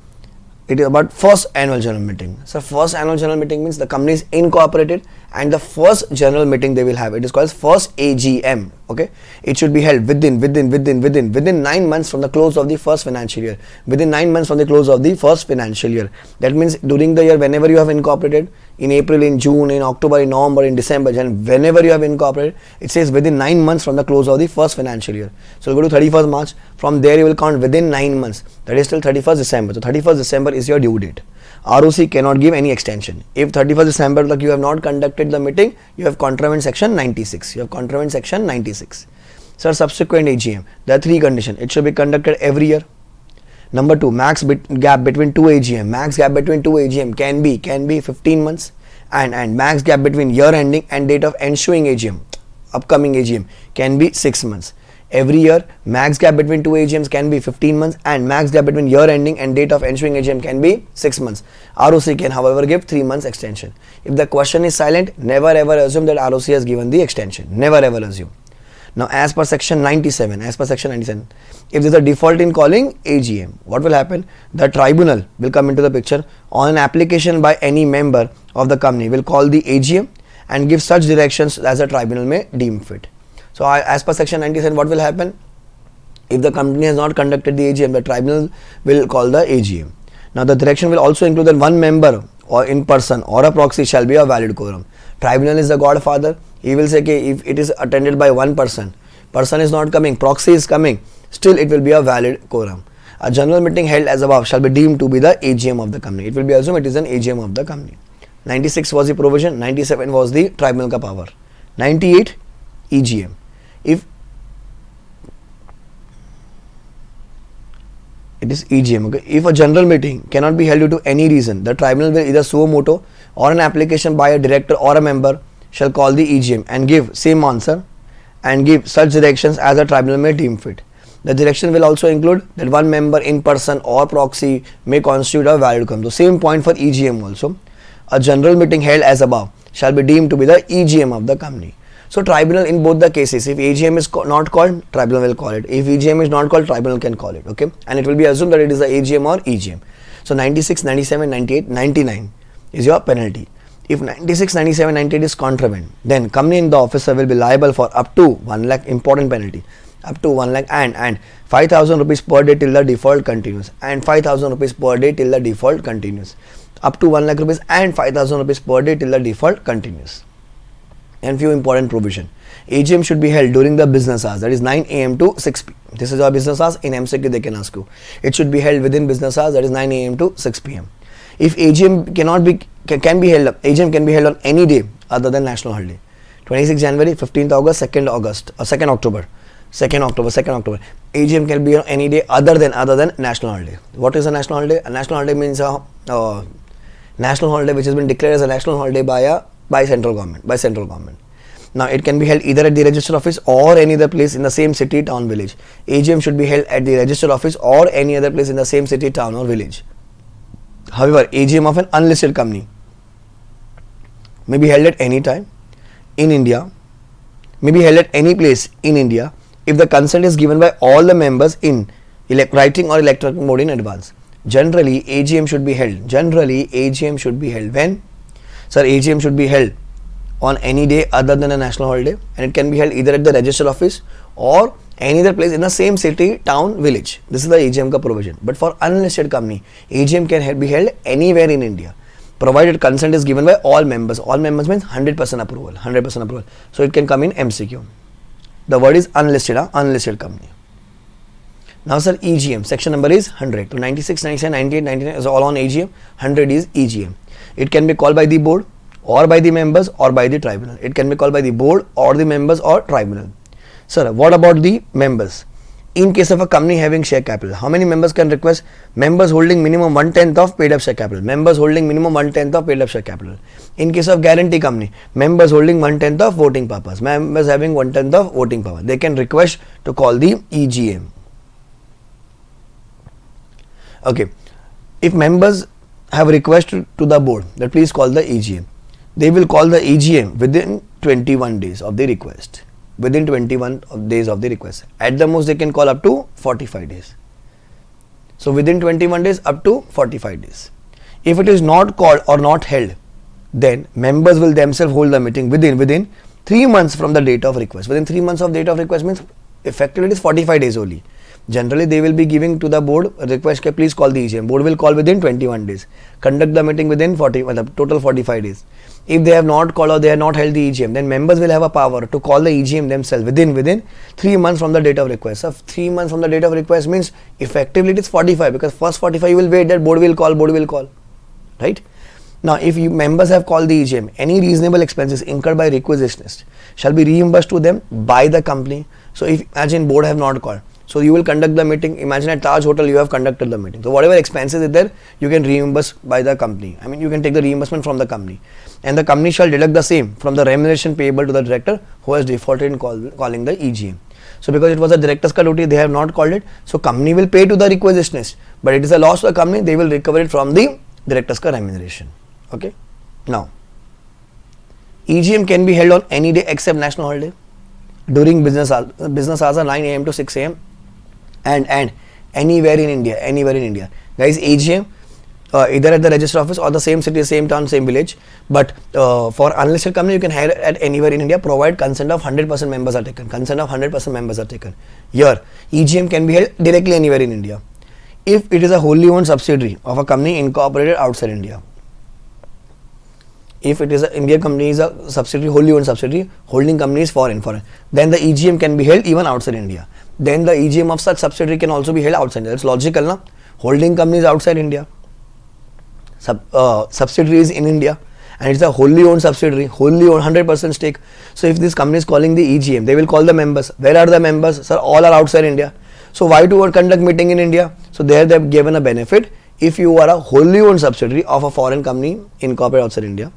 it is about first annual general meeting. So first annual general meeting means the company is incorporated and the first general meeting they will have, it is called first AGM. Okay, it should be held within 9 months from the close of the first financial year. Within 9 months from the close of the first financial year. That means during the year, whenever you have incorporated, in April, in June, in October, in November, in December, and whenever you have incorporated, it says within 9 months from the close of the first financial year. So go to 31st March. From there you will count within 9 months. That is till 31st December. So 31st December is your due date. ROC cannot give any extension. If 31st December like you have not conducted the meeting, you have contravened section 96. You have contravened section 96. Sir, subsequent AGM, there are 3 conditions. It should be conducted every year. Number 2, max gap between 2 AGM. Max gap between 2 AGM can be 15 months. And max gap between year ending and date of ensuing AGM, upcoming AGM, can be 6 months. Every year, max gap between 2 AGMs can be 15 months and max gap between year ending and date of ensuing AGM can be 6 months. ROC can however give 3 months extension. If the question is silent, never ever assume that ROC has given the extension. Never ever assume. Now as per section 97, if there is a default in calling AGM, what will happen? The tribunal will come into the picture on an application by any member of the company will call the AGM and give such directions as the tribunal may deem fit. So as per section 97, what will happen? If the company has not conducted the AGM, the tribunal will call the AGM. Now the direction will also include that one member or in person or a proxy shall be a valid quorum. Tribunal is the godfather. He will say okay, if it is attended by one person is not coming, proxy is coming, still it will be a valid quorum. A general meeting held as above shall be deemed to be the AGM of the company. It will be assumed it is an AGM of the company. 96 was the provision, 97 was the tribunal ka power. 98 EGM. If it is EGM, okay. If a general meeting cannot be held due to any reason, the tribunal will either suo moto or an application by a director or a member shall call the EGM and give same answer and give such directions as the tribunal may deem fit. The direction will also include that one member in person or proxy may constitute a valid quorum. So same point for EGM also. A general meeting held as above shall be deemed to be the EGM of the company. So tribunal in both the cases, if AGM is not called, tribunal will call it. If EGM is not called, tribunal can call it. Okay, and it will be assumed that it is the AGM or EGM. So 96, 97, 98, 99 is your penalty. If 96, 97, 98 is contravened, then company and the officer will be liable for up to 1 lakh, important penalty, up to 1 lakh and 5,000 rupees per day till the default continues, and 5,000 rupees per day till the default continues, up to 1 lakh rupees and 5,000 rupees per day till the default continues. And few important provision. AGM should be held during the business hours, that is 9 AM to 6 PM. This is our business hours. In MCQ they can ask you. It should be held within business hours, that is 9 AM to 6 PM. If AGM can be held, AGM can be held on any day other than national holiday. 26 January, 15th August, 2nd October. 2nd October, 2nd October. AGM can be on any day other than national holiday. What is a national holiday? A national holiday means a national holiday which has been declared as a national holiday by central government. Now it can be held either at the register office or any other place in the same city, town, village. AGM should be held at the register office or any other place in the same city, town or village. However, AGM of an unlisted company may be held at any time in India, may be held at any place in India if the consent is given by all the members in writing or electronic mode in advance. Generally, AGM should be held. When? Sir, AGM should be held on any day other than a national holiday, and it can be held either at the register office or any other place in the same city, town, village. This is the AGM ka provision. But for unlisted company, AGM can be held anywhere in India, provided consent is given by all members. All members means 100% approval. So it can come in MCQ. The word is unlisted, unlisted company. Now sir, EGM, section number is 100. So 96, 97, 98, 99 is all on AGM. 100 is EGM. It can be called by the board or by the members or by the tribunal. It can be called by the board or the members or tribunal. Sir, what about the members? In case of a company having share capital, how many members can request? Members holding minimum 1/10 of paid up share capital. Members holding minimum 1/10 of paid up share capital. In case of guarantee company, members holding 1/10 of voting powers. Members having 1/10 of voting power. They can request to call the EGM. Okay. If members have requested to the board that please call the EGM, they will call the EGM within 21 days of the request. Within 21 days of the request. At the most, they can call up to 45 days. So within 21 days up to 45 days. If it is not called or not held, then members will themselves hold the meeting within 3 months from the date of request. Within 3 months of date of request means effectively it is 45 days only. Generally, they will be giving to the board a request, please call the EGM. Board will call within 21 days. Conduct the meeting within total 45 days. If they have not called or they have not held the EGM, then members will have a power to call the EGM themselves within 3 months from the date of request. So 3 months from the date of request means effectively it is 45, because first 45 you will wait that board will call. Right? Now, if you members have called the EGM, any reasonable expenses incurred by requisitionist shall be reimbursed to them by the company. So if imagine board have not called, so you will conduct the meeting. Imagine at Taj Hotel you have conducted the meeting. So whatever expenses is there, you can reimburse by the company. I mean, you can take the reimbursement from the company, and the company shall deduct the same from the remuneration payable to the director who has defaulted in calling the EGM. So because it was a director's duty, they have not called it. So company will pay to the requisitionist, but it is a loss to the company. They will recover it from the director's remuneration. Okay. Now, EGM can be held on any day except national holiday during business hours. Business hours are 9 a.m. to 6 a.m. and anywhere in India. Guys, AGM either at the register office or the same city, same town, same village. But for unlisted company, you can hire at anywhere in India, provide consent of 100% members are taken. Here, EGM can be held directly anywhere in India if it is a wholly owned subsidiary of a company incorporated outside India. If it is an Indian company, is a subsidiary, wholly owned subsidiary, holding company is foreign, then the EGM can be held even outside India. Then the EGM of such subsidiary can also be held outside India. It's logical, na? Holding company is outside India, subsidiary is in India, and it's a wholly owned subsidiary, wholly owned 100% stake. So if this company is calling the EGM, they will call the members. Where are the members? Sir, all are outside India. So why to conduct meeting in India? So there they have given a benefit. If you are a wholly owned subsidiary of a foreign company incorporated outside India,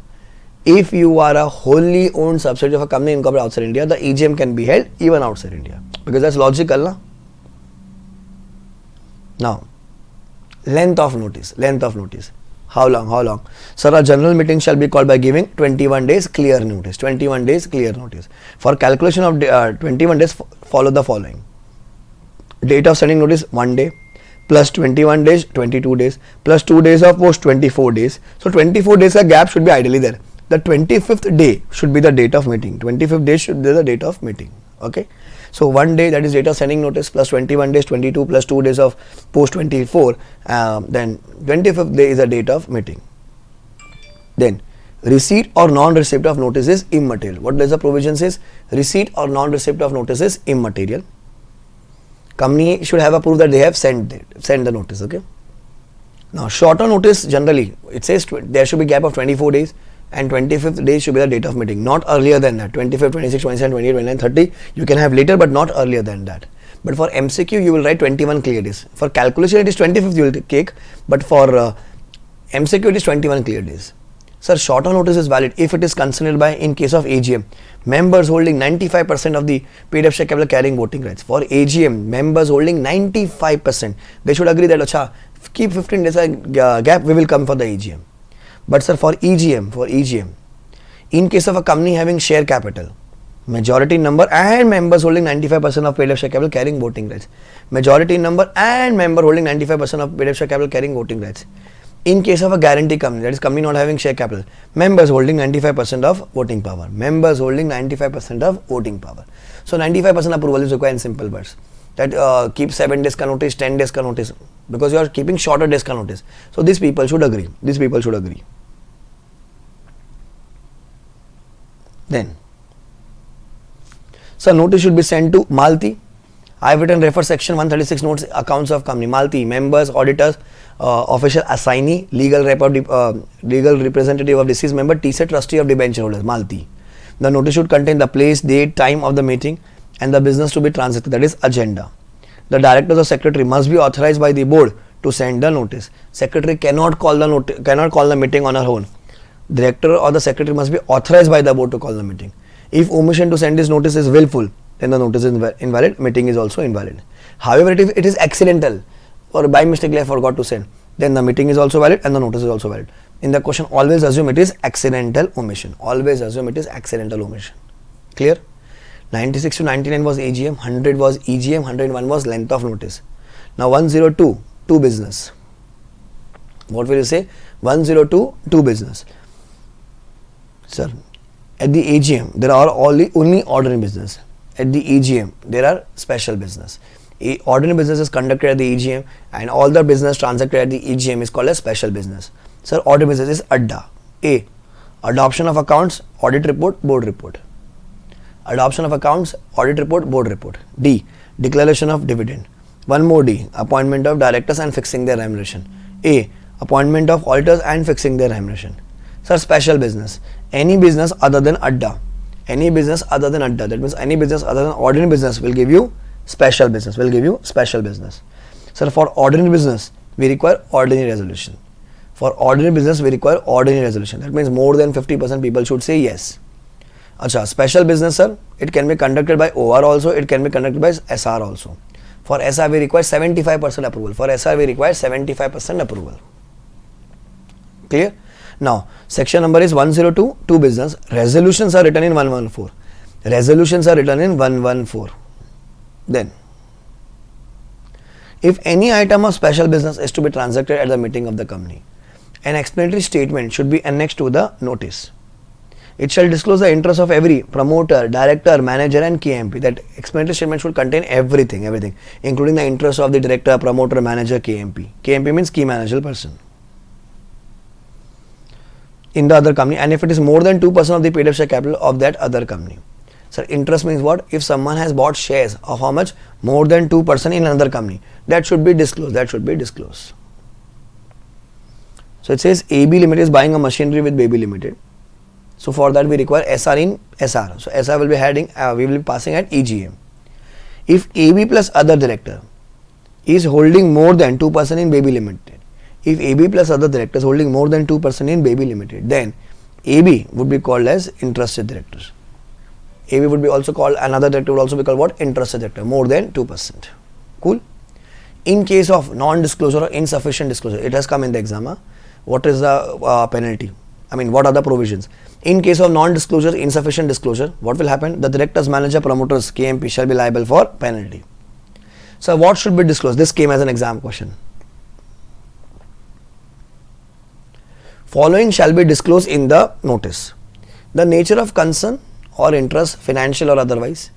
if you are a wholly owned subsidiary of a company incorporated outside India, the EGM can be held even outside India, because that's logical, na? Now, length of notice. How long? Sir, a general meeting shall be called by giving 21 days clear notice. For calculation of 21 days, follow the following. Date of sending notice 1 day, plus 21 days 22 days, plus 2 days of post 24 days. So 24 days a gap should be ideally there. The 25th day should be the date of meeting. 25th day should be the date of meeting. Okay. So 1 day, that is date of sending notice, plus 21 days 22 plus 2 days of post 24, then 25th day is the date of meeting. Then receipt or non-receipt of notice is immaterial. What does the provision says? Receipt or non-receipt of notice is immaterial. Company should have a proof that they have sent the notice. Okay. Now shorter notice, generally it says there should be gap of 24 days. and 25th day should be the date of meeting, not earlier than that. 25th, 26th, 27th, 28th, 29th, 30, you can have later but not earlier than that. But for MCQ you will write 21 clear days. For calculation it is 25th you will take, but for MCQ it is 21 clear days. Sir, shorter notice is valid if it is considered by, in case of AGM, members holding 95% of the paid up share capital carrying voting rights. For AGM, members holding 95%, they should agree that acha, keep 15 days gap, we will come for the AGM. But sir, for EGM, in case of a company having share capital, majority number and members holding 95% of paid up share capital carrying voting rights. Majority number and member holding 95% of paid up share capital carrying voting rights. In case of a guarantee company, that is company not having share capital, members holding 95% of voting power. Members holding 95% of voting power. So 95% approval is required in simple words. That keep 7 days ka notice, 10 days ka notice, because you are keeping shorter days ka notice. So these people should agree. These people should agree. Then, so notice should be sent to Malti. I have written refer section 136 notes accounts of company. Malti, members, auditors, official assignee, legal representative of deceased member, TSA trustee of debenture holders, Malti. The notice should contain the place, date, time of the meeting and the business to be transacted, that is agenda. The directors or secretary must be authorized by the board to send the notice. Secretary cannot call the meeting on her own. Director or the secretary must be authorized by the board to call the meeting. If omission to send this notice is willful, then the notice is invalid, meeting is also invalid. However, if it is accidental or by mistake I forgot to send, then the meeting is also valid and the notice is also valid. In the question, always assume it is accidental omission. Always assume it is accidental omission. Clear? 96 to 99 was AGM, 100 was EGM, 101 was length of notice. Now 102, to business. What will you say? 102, to business. Sir, at the AGM, there are only ordinary business. At the EGM, there are special business. Ordinary business is conducted at the EGM and all the business transacted at the EGM is called as special business. Sir, ordinary business is ADDA. A. Adoption of accounts, audit report, board report. Adoption of accounts, audit report, board report. D. Declaration of dividend. One more D. Appointment of directors and fixing their remuneration. A. Appointment of auditors and fixing their remuneration. Sir, special business. Any business other than ADDA. Any business other than ADDA. That means any business other than ordinary business will give you special business. Sir, for ordinary business, we require ordinary resolution. For ordinary business, we require ordinary resolution. That means more than 50% people should say yes. Acha, special business, sir, it can be conducted by OR also, it can be conducted by SR also. For SR, we require 75% approval. For SR, we require 75% approval. Clear? Now, section number is 102, to business. Resolutions are written in 114. Resolutions are written in 114. Then, if any item of special business is to be transacted at the meeting of the company, an explanatory statement should be annexed to the notice. It shall disclose the interest of every promoter, director, manager and KMP. That explanatory statement should contain everything, including the interest of the director, promoter, manager, KMP. KMP means key managerial person in the other company, and if it is more than 2% of the paid up share capital of that other company. Sir, interest means what? If someone has bought shares of how much? More than 2% in another company, that should be disclosed. So it says AB Limited is buying a machinery with Baby Limited. So for that we require SR in SR. So SR will be heading, we will be passing at EGM. If AB plus other director is holding more than 2% in Baby Limited, if AB plus other director is holding more than 2% in Baby Limited, then AB would be called as interested director. AB would be also called, another director would also be called what? Interested director, more than 2%. Cool? In case of non-disclosure or insufficient disclosure, it has come in the exam. What is the penalty? What are the provisions? In case of non-disclosure, insufficient disclosure, what will happen? The directors, manager, promoters, KMP shall be liable for penalty. So what should be disclosed? This came as an exam question. Following shall be disclosed in the notice. The nature of concern or interest, financial or otherwise,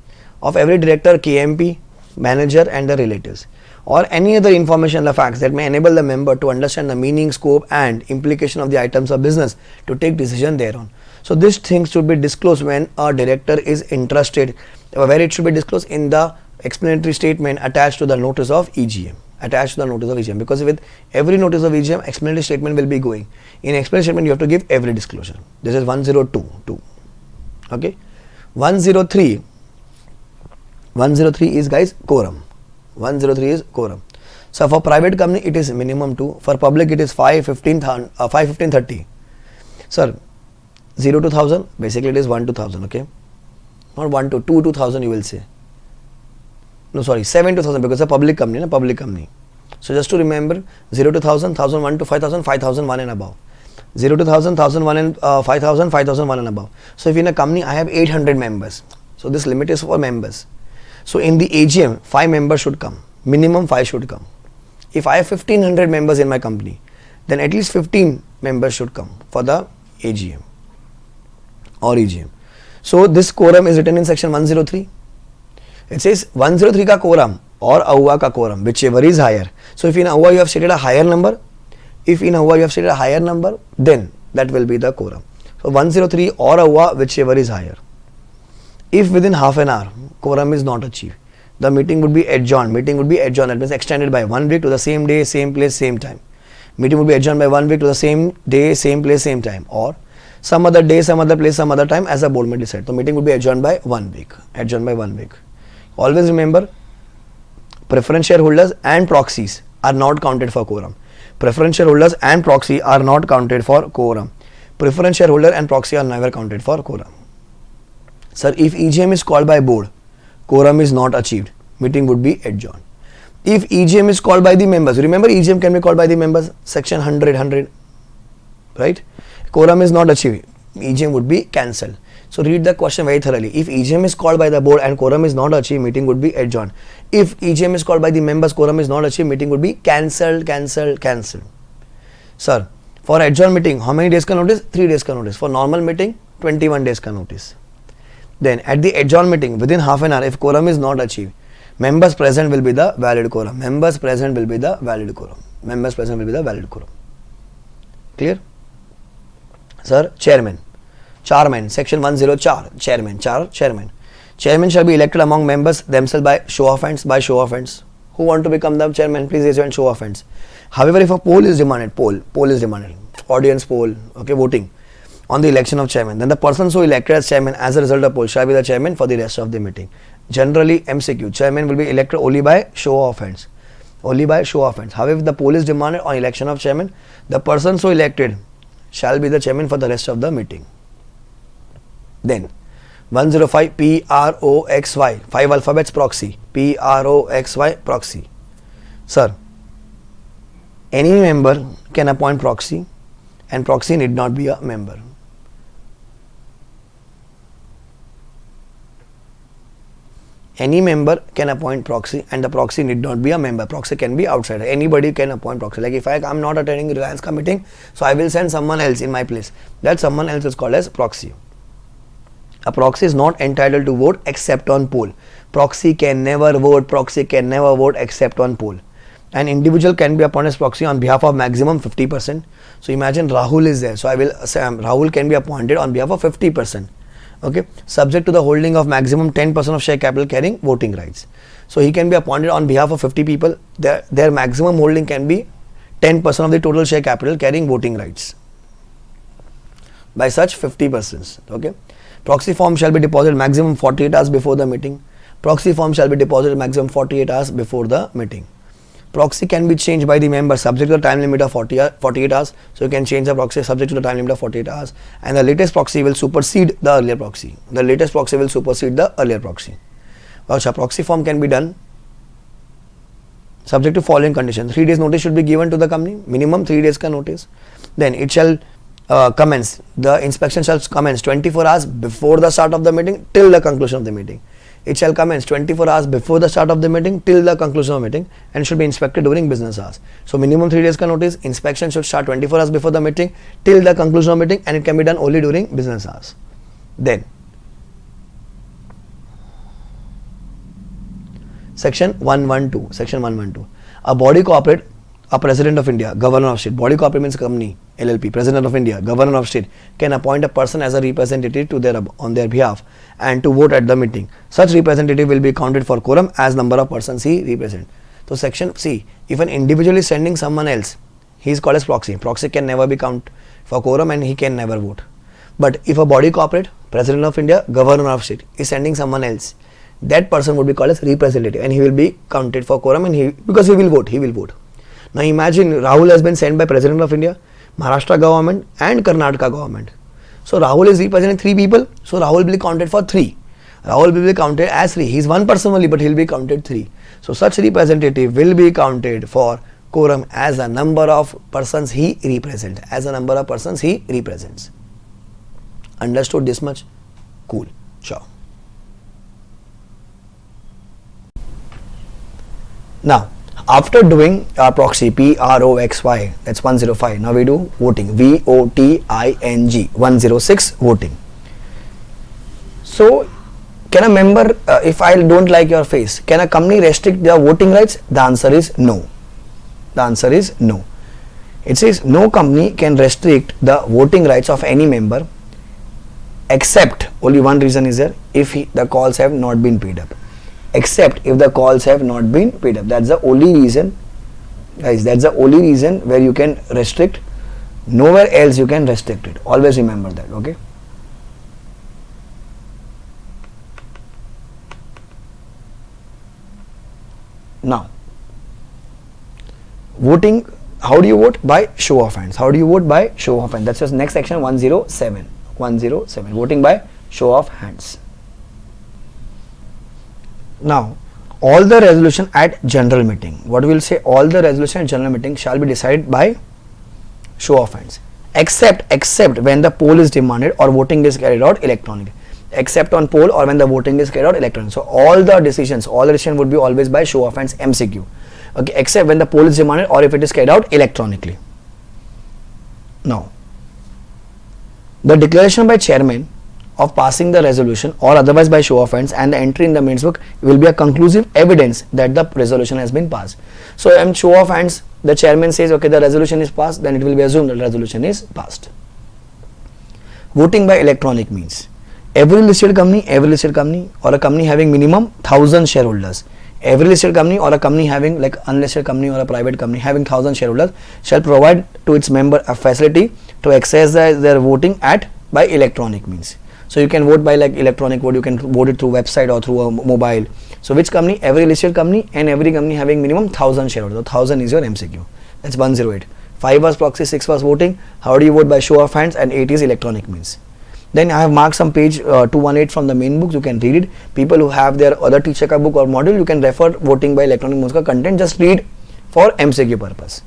of every director, KMP, manager and the relatives, or any other information or facts that may enable the member to understand the meaning, scope and implication of the items of business to take decision thereon. So these things should be disclosed when a director is interested, where it should be disclosed in the explanatory statement attached to the notice of EGM. attached to the notice of EGM, because with every notice of EGM, explanatory statement will be going. In explanatory statement, you have to give every disclosure. This is 102. Okay. 103 is, guys, quorum. 103 is quorum. So for private company, it is minimum 2. For public, it is 5, 15, 30. Sir, 0 to 1000, basically it is 1 to 1000, okay? Not 1 to 2 to 1000, you will say. No, sorry, 7 to 1000, because it's a public company, public company. So just to remember, 0 to 1000, 1001 to 5000, 5001 and above. 0 to 1000, 1001 and 5000, 5001 and above. So if in a company I have 800 members, so this limit is for members. So in the AGM, 5 members should come. Minimum 5 should come. If I have 1500 members in my company, then at least 15 members should come for the AGM or EGM. So this quorum is written in section 103. It says 103 ka quorum or AUA ka quorum, whichever is higher. So if in AUA you have stated a higher number, then that will be the quorum. So 103 or AUA, whichever is higher. If within half an hour quorum is not achieved, the meeting would be adjourned. That means extended by 1 week to the same day, same place, same time. Meeting would be adjourned by 1 week to the same day, same place, same time, or some other day, some other place, some other time, as a board may decide. So meeting would be adjourned by 1 week. Always remember, preference shareholders and proxies are not counted for quorum. Preference shareholders and proxy are not counted for quorum. Preference shareholder and proxy are never counted for quorum. Sir, if EGM is called by board, quorum is not achieved, meeting would be adjourned. If EGM is called by the members, remember EGM can be called by the members, section 100, right? Quorum is not achieved, EGM would be cancelled. So read the question very thoroughly. If EGM is called by the board and quorum is not achieved, meeting would be adjourned. If EGM is called by the members, quorum is not achieved, meeting would be cancelled. Sir, for adjourned meeting, how many days ka notice? 3 days ka notice. For normal meeting, 21 days ka notice. Then at the adjourned meeting, within half an hour, if quorum is not achieved, members present will be the valid quorum. Clear? Sir, chairman, section 104, chairman. Chairman shall be elected among members themselves by show of hands. Who want to become the chairman? Please raise your hand, show of hands. However, if a poll is demanded, audience poll, okay, voting on the election of chairman, then the person so elected as chairman as a result of poll shall be the chairman for the rest of the meeting. Generally, MCQ, chairman will be elected only by show of hands. However, if the poll is demanded on election of chairman, the person so elected shall be the chairman for the rest of the meeting. Then 105 PROXY, 5 alphabets proxy, PROXY proxy. Sir, any member can appoint proxy and proxy need not be a member. Any member can appoint proxy and the proxy need not be a member. Proxy can be outsider. Anybody can appoint proxy. Like if I am not attending Reliance ka meeting, so I will send someone else in my place. That someone else is called as proxy. A proxy is not entitled to vote except on poll. Proxy can never vote except on poll. An individual can be appointed as proxy on behalf of maximum 50%. So imagine Rahul is there. So I will say Rahul can be appointed on behalf of 50%. Okay, subject to the holding of maximum 10% of share capital carrying voting rights. So he can be appointed on behalf of 50 people. Their maximum holding can be 10% of the total share capital carrying voting rights. By such 50 persons. Okay. Proxy form shall be deposited maximum 48 hours before the meeting. Proxy form shall be deposited maximum 48 hours before the meeting. Proxy can be changed by the member subject to the time limit of 48 hours. So you can change the proxy subject to the time limit of 48 hours. And the latest proxy will supersede the earlier proxy. Also, proxy form can be done subject to following conditions. 3 days notice should be given to the company. Minimum 3 days ka notice. Then it shall commence. The inspection shall commence 24 hours before the start of the meeting till the conclusion of the meeting. It shall commence 24 hours before the start of the meeting till the conclusion of the meeting and should be inspected during business hours. So minimum 3 days ka notice. Inspection should start 24 hours before the meeting till the conclusion of the meeting and it can be done only during business hours. Then Section 112. A body corporate, a president of India, governor of state. Body corporate means company, LLP, president of India, governor of state can appoint a person as a representative on their behalf and to vote at the meeting. Such representative will be counted for quorum as number of persons he represents. So section C, If an individual is sending someone else, he is called as proxy. Proxy can never be count for quorum and he can never vote. But if a body corporate, President of India, Governor of State is sending someone else, that person would be called as representative and he will be counted for quorum and because he will vote. Now imagine Rahul has been sent by President of India, Maharashtra government and Karnataka government. So Rahul is representing 3 people, so Rahul will be counted for 3. Rahul will be counted as 3. He is one person only, but he will be counted 3. So such representative will be counted for quorum as the number of persons he represents. Understood this much? Cool. Sure. Now, after doing proxy PROXY, that's 105. Now we do voting, VOTING, 106 voting. So, can a member, if I don't like your face, can a company restrict their voting rights? The answer is no. It says no company can restrict the voting rights of any member except, only one reason is there, if the calls have not been paid up. Except if the calls have not been paid up. That's the only reason, guys. That's the only reason where you can restrict. Nowhere else you can restrict it. Always remember that. Okay. Now, voting. How do you vote? By show of hands. That's just next section 107. Voting by show of hands. Now, all the resolution at general meeting. What we will say? All the resolution at general meeting shall be decided by show of hands, except when the poll is demanded or voting is carried out electronically. Except on poll or when the voting is carried out electronically. So all the decisions would be always by show of hands, MCQ. Okay, except when the poll is demanded or if it is carried out electronically. Now, the declaration by chairman of passing the resolution or otherwise by show of hands and the entry in the minutes book will be a conclusive evidence that the resolution has been passed. So, in show of hands, the chairman says, okay, the resolution is passed, then it will be assumed that the resolution is passed. Voting by electronic means every listed company or a company having minimum 1,000 shareholders, every listed company or a company having, like unlisted company or a private company having 1,000 shareholders shall provide to its member a facility to access their voting by electronic means. So you can vote by like electronic vote, you can vote it through website or through a mobile. So which company? Every listed company and every company having minimum 1,000 shareholders. So 1,000 is your MCQ. That's 108. 5 was proxy, 6 was voting. How do you vote? By show of hands, and 8 is electronic means. Then I have marked some page 218 from the main book. You can read it. People who have their other teacher ka book or module, you can refer voting by electronic means ka content. Just read for MCQ purpose.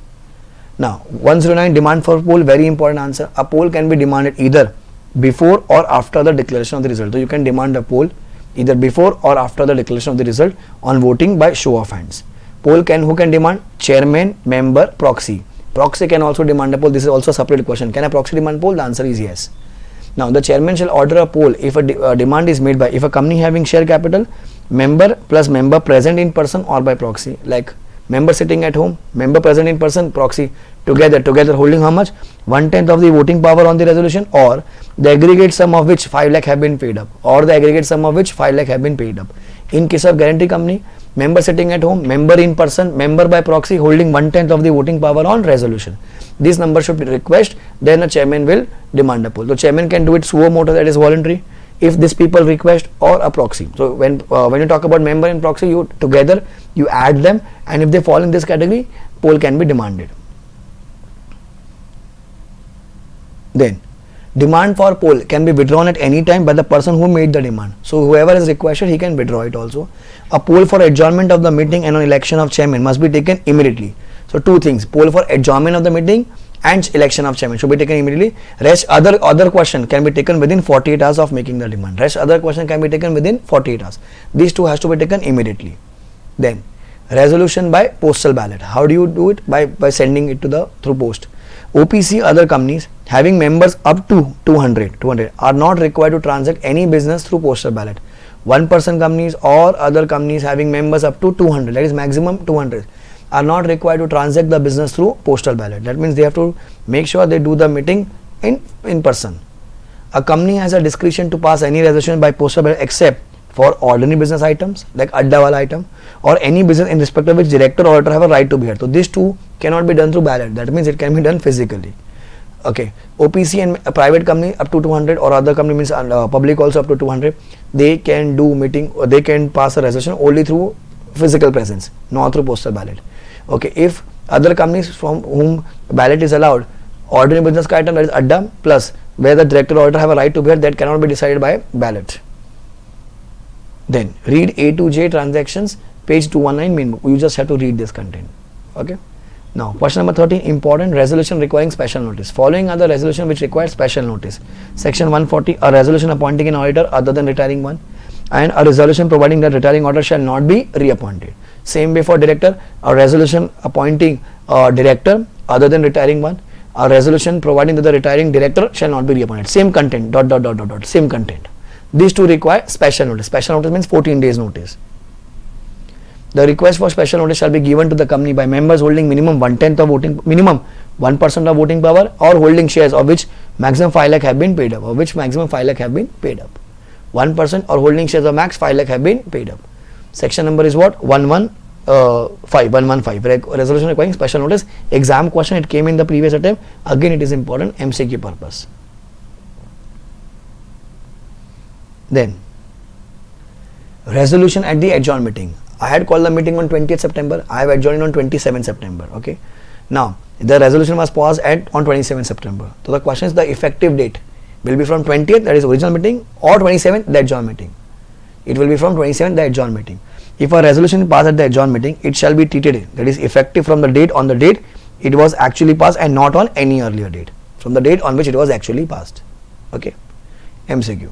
Now 109, demand for poll. Very important answer. A poll can be demanded either before or after the declaration of the result. So you can demand a poll either before or after the declaration of the result on voting by show of hands. Poll who can demand? Chairman, member, proxy. Proxy can also demand a poll. This is also a separate question. Can a proxy demand poll? The answer is yes. Now the chairman shall order a poll if a demand is made by, if a company having share capital, member plus member present in person or by proxy, like member sitting at home, member present in person, proxy, together holding how much? 1/10 of the voting power on the resolution, or the aggregate sum of which 5 lakh have been paid up, In case of guarantee company, member sitting at home, member in person, member by proxy holding 1/10 of the voting power on resolution. This number should be request, then a chairman will demand a poll. So chairman can do it suo motu, that is voluntary, if these people request, or a proxy. So when you talk about member and proxy, you add them, and if they fall in this category, poll can be demanded. Then demand for poll can be withdrawn at any time by the person who made the demand. So whoever is requested, he can withdraw it also. A poll for adjournment of the meeting and on election of chairman must be taken immediately. So two things: poll for adjournment of the meeting and election of chairman should be taken immediately. Rest other question can be taken within 48 hours of making the demand. Rest other question can be taken within 48 hours. These two has to be taken immediately. Then resolution by postal ballot. How do you do it? By sending it through post. OPC other companies having members up to 200 are not required to transact any business through postal ballot. One person companies or other companies having members up to 200, that is maximum 200, are not required to transact the business through postal ballot. That means they have to make sure they do the meeting in person. A company has a discretion to pass any resolution by postal ballot except for ordinary business items like adda wala item, or any business in respect of which director or auditor have a right to be heard. So these two cannot be done through ballot. That means it can be done physically. Okay, OPC and a private company up to 200, or other company means public also up to 200, they can do meeting, or they can pass a resolution only through physical presence, not through postal ballot. Okay, if other companies from whom ballot is allowed, ordinary business item, that is adda, plus where the director or auditor have a right to be heard, that cannot be decided by ballot. Then read A to J transactions, page 219 main book. You just have to read this content. Okay. Now, question number 13, important resolution requiring special notice. Following are the resolution which requires special notice. Section 140, a resolution appointing an auditor other than retiring one, and a resolution providing that retiring auditor shall not be reappointed. Same way for director, a resolution appointing a director other than retiring one, a resolution providing that the retiring director shall not be reappointed. Same content, same content. These two require special notice. Special notice means 14 days notice. The request for special notice shall be given to the company by members holding minimum 1/10 of voting, minimum 1% of voting power, or holding shares of which maximum 5 lakh have been paid up, 1% or holding shares of max 5 lakh have been paid up. Section number is what? 115. Resolution requiring special notice. Exam question, it came in the previous attempt. Again, it is important, MCQ purpose. Then, resolution at the adjourned meeting. I had called the meeting on 20th September. I have adjourned on 27th September. Okay. Now, the resolution was passed on 27th September. So the question is, the effective date will be from 20th, that is original meeting, or 27th, the adjourned meeting. It will be from 27th, the adjourned meeting. If a resolution is passed at the adjourned meeting, it shall be treated, that is effective from the date on the date it was actually passed, and not on any earlier date, from the date on which it was actually passed. Okay. MCQ.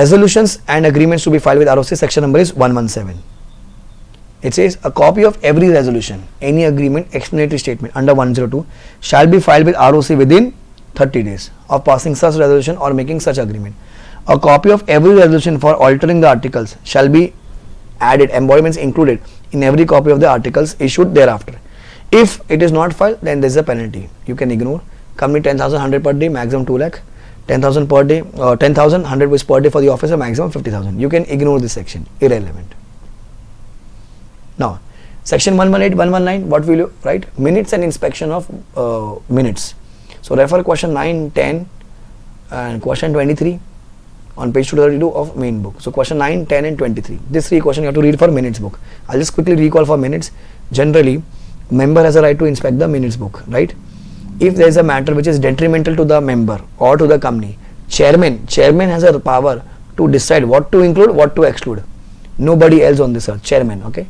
Resolutions and agreements to be filed with ROC, section number is 117. It says a copy of every resolution, any agreement, explanatory statement under 102 shall be filed with ROC within 30 days of passing such resolution or making such agreement. A copy of every resolution for altering the articles shall be added, embodiments included in every copy of the articles issued thereafter. If it is not filed, then there is a penalty. You can ignore. Company 10,000, 100 per day, maximum 2 lakh. 10,000 per day, 10,000, 100 rupees per day for the officer, maximum 50,000. You can ignore this section, irrelevant. Now, section 118, 119, what will you write? Minutes and inspection of minutes. So, refer question 9, 10 and question 23 on page 232 of main book. So, question 9, 10 and 23. These three questions you have to read for minutes book. I'll just quickly recall for minutes. Generally, member has a right to inspect the minutes book, right? If there is a matter which is detrimental to the member or to the company, chairman has a power to decide what to include, what to exclude. Nobody else on this earth, chairman, okay?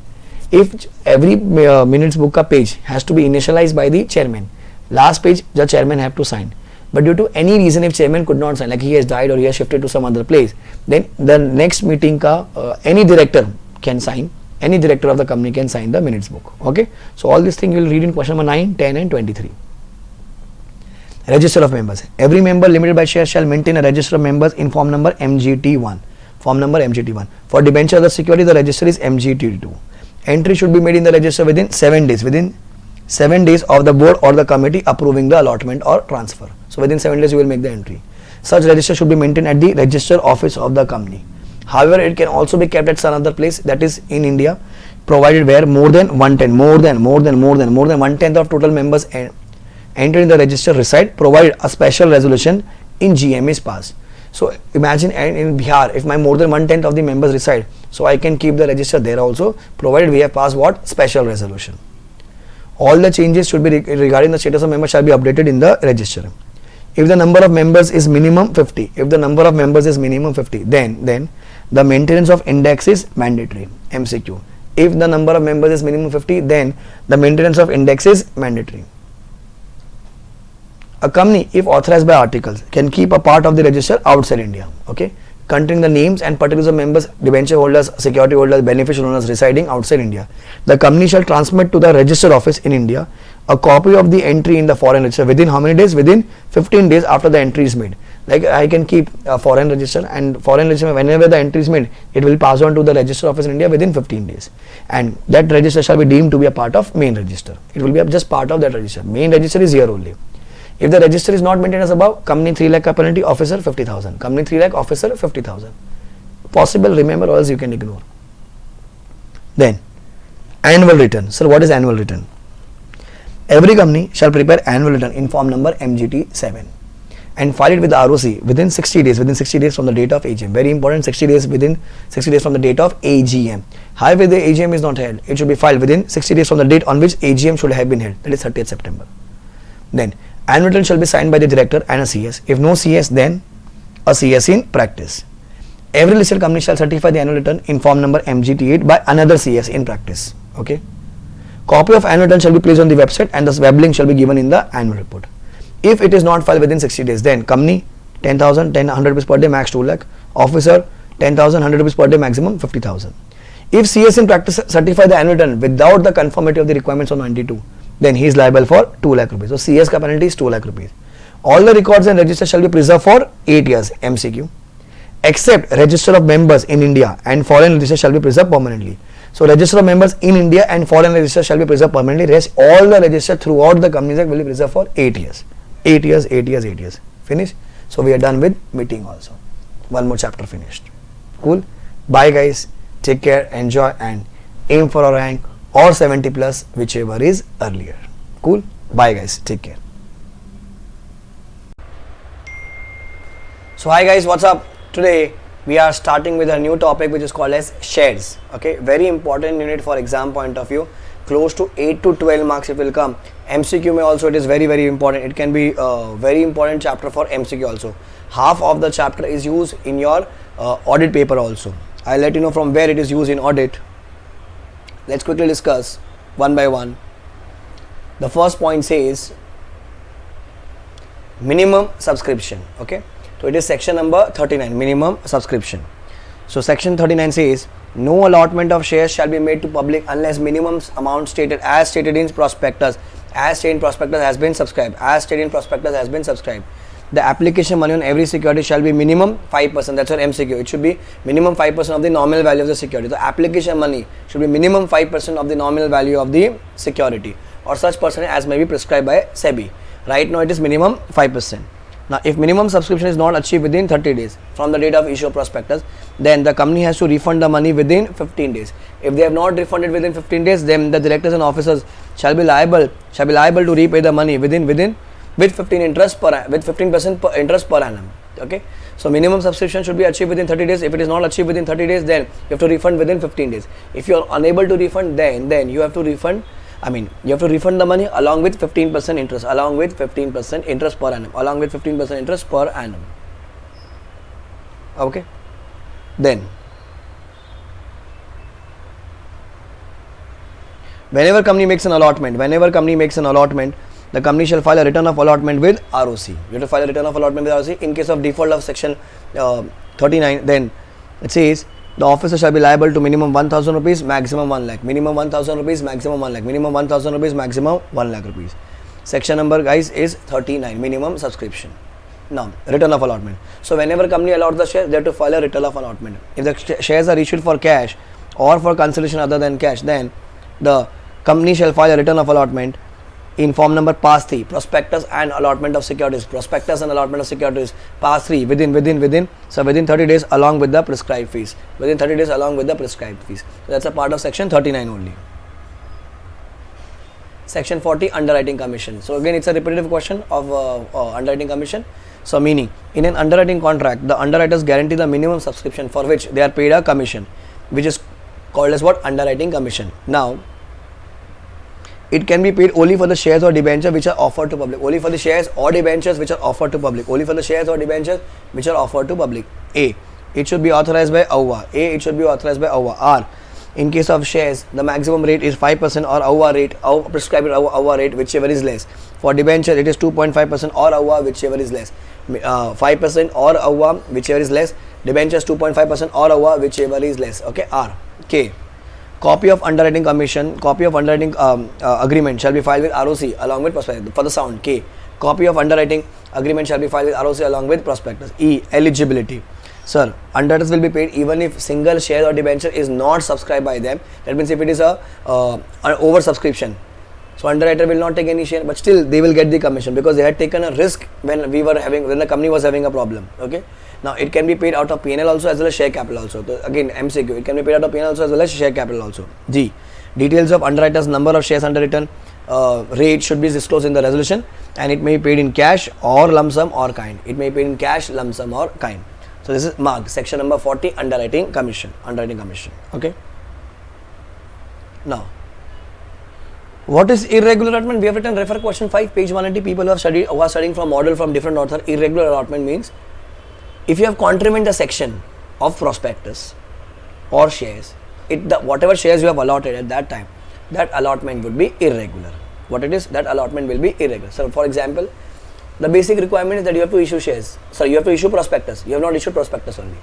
If every minutes book ka page has to be initialized by the chairman, last page the chairman have to sign. But due to any reason, if chairman could not sign, like he has died or he has shifted to some other place, then the next meeting ka any director can sign. Any director of the company can sign the minutes book. Okay. So all these things you will read in question number 9, 10 and 23. Register of members. Every member limited by share shall maintain a register of members in form number MGT1. Form number MGT1. For debenture other security, the register is MGT2. Entry should be made in the register within 7 days. Within 7 days of the board or the committee approving the allotment or transfer. So within 7 days you will make the entry. Such register should be maintained at the register office of the company. However, it can also be kept at some other place, that is in India, provided where more than 1/10 of total members enter in the register reside, provided a special resolution in GM is passed. So imagine in Bihar, if my more than 1/10 of the members reside, so I can keep the register there also, provided we have passed what? Special resolution. All the changes should be regarding the status of members shall be updated in the register. If the number of members is minimum 50, then the maintenance of index is mandatory. MCQ. If the number of members is minimum 50, then the maintenance of index is mandatory. A company, if authorized by articles, can keep a part of the register outside India, okay, containing the names and particulars of members, debenture holders, security holders, beneficial owners residing outside India. The company shall transmit to the register office in India a copy of the entry in the foreign register within how many days? Within 15 days after the entry is made. Like I can keep a foreign register, and foreign register, whenever the entry is made, it will pass on to the register office in India within 15 days. And that register shall be deemed to be a part of main register. It will be just part of that register. Main register is here only. If the register is not maintained as above, company 3 lakh penalty, officer 50,000. Company 3 lakh, officer 50,000. possible, remember, or else you can ignore. Then annual return. Sir, what is annual return? Every company shall prepare annual return in form number MGT7 and file it with the ROC within 60 days, from the date of AGM. Very important, 60 days, within 60 days from the date of AGM. However, the AGM is not held, it should be filed within 60 days from the date on which AGM should have been held, that is 30th September. Then annual return shall be signed by the director and a CS. If no CS, then a CS in practice. Every listed company shall certify the annual return in form number MGT8 by another CS in practice. Okay. Copy of annual return shall be placed on the website and the web link shall be given in the annual report. If it is not filed within 60 days, then company 10,000, 100 rupees per day, max 2 lakh. Officer 10,000, 100 rupees per day, maximum 50,000. If CS in practice certify the annual return without the conformity of the requirements of 92, then he is liable for 2 lakh rupees. So CS ka penalty is 2 lakh rupees. All the records and registers shall be preserved for 8 years. MCQ. Except register of members in India and foreign register shall be preserved permanently. So register of members in India and foreign register shall be preserved permanently. Rest all the register throughout the Companies Act will be preserved for 8 years. 8 years, 8 years, 8 years. Finish. So we are done with meeting also. One more chapter finished. Cool. Bye guys. Take care, enjoy and aim for a rank or 70 plus, whichever is earlier. Cool. Bye guys. Take care. So hi guys, what's up? Today we are starting with a new topic which is called as shares. Okay, very important unit for exam point of view. Close to 8 to 12 marks it will come. MCQ may also it is very important. It can be a very important chapter for MCQ also. Half of the chapter is used in your audit paper also. I'll let you know from where it is used in audit. Let's quickly discuss one by one. The first point says minimum subscription. Okay, so it is section number 39, minimum subscription. So section 39 says no allotment of shares shall be made to public unless minimum amount stated as stated in prospectus has been subscribed. The application money on every security shall be minimum 5%. That's your MCQ. It should be minimum 5% of the nominal value of the security. The application money should be minimum 5% of the nominal value of the security or such percentage as may be prescribed by SEBI. Right now it is minimum 5%. Now if minimum subscription is not achieved within 30 days from the date of issue of prospectus, then the company has to refund the money within 15 days. If they have not refunded within 15 days, then the directors and officers shall be liable to repay the money with 15% interest per annum. Okay, so minimum subscription should be achieved within 30 days. If it is not achieved within 30 days, then you have to refund within 15 days. If you are unable to refund, then you have to refund. You have to refund the money along with 15% interest, per annum. Okay. Then, whenever company makes an allotment, the company shall file a return of allotment with ROC. You have to file a return of allotment with ROC. In case of default of section 39, then it says the officer shall be liable to minimum 1,000 rupees, maximum 1 lakh. Minimum 1,000 rupees, maximum 1 lakh. Minimum 1,000 rupees, maximum 1 lakh rupees. Section number, guys, is 39, minimum subscription. Now, return of allotment. So, whenever company allots the share, they have to file a return of allotment. If the shares are issued for cash or for consideration other than cash, then the company shall file a return of allotment in form number pass 3, prospectus and allotment of securities. Prospectus and allotment of securities, pass 3 within 30 days along with the prescribed fees. So that's a part of section 39 only. Section 40, underwriting commission. So again, it's a repetitive question of underwriting commission. So meaning, in an underwriting contract, the underwriters guarantee the minimum subscription for which they are paid a commission, which is called as what? Underwriting commission. Now, it can be paid only for the shares or debentures which are offered to public. Only for the shares or debentures which are offered to public. A. It should be authorized by AUA. R. In case of shares, the maximum rate is 5% or AUA rate, prescribed AUA rate, whichever is less. For debenture, it is 2.5% or AUA, whichever is less. 5% or AUA, whichever is less. Debentures 2.5% or AUA, whichever is less. Okay. R. K. Copy of underwriting agreement shall be filed with ROC along with prospectus. For the sound, K. Copy of underwriting agreement shall be filed with ROC along with prospectus. E. Eligibility. Sir, underwriters will be paid even if single share or debenture is not subscribed by them. That means if it is a oversubscription, So underwriter will not take any share, but still they will get the commission because they had taken a risk when the company was having a problem. Okay. Now it can be paid out of P&L also as well as share capital also. So again MCQ, it can be paid out of P&L also as well as share capital also. G. Details of underwriter's number of shares underwritten rate should be disclosed in the resolution, and it may be paid in cash or lump sum or kind. It may be paid in cash, lump sum or kind. So this is MAG, section number 40, underwriting commission. Okay. Now, what is irregular allotment? We have written, refer question 5, page 190. People who are studying from model from different author. Irregular allotment means if you have contravened the section of prospectus or shares, whatever shares you have allotted at that time, that allotment would be irregular. What it is? That allotment will be irregular. So, for example, the basic requirement is that you have to issue shares. So, you have to issue prospectus. You have not issued prospectus only.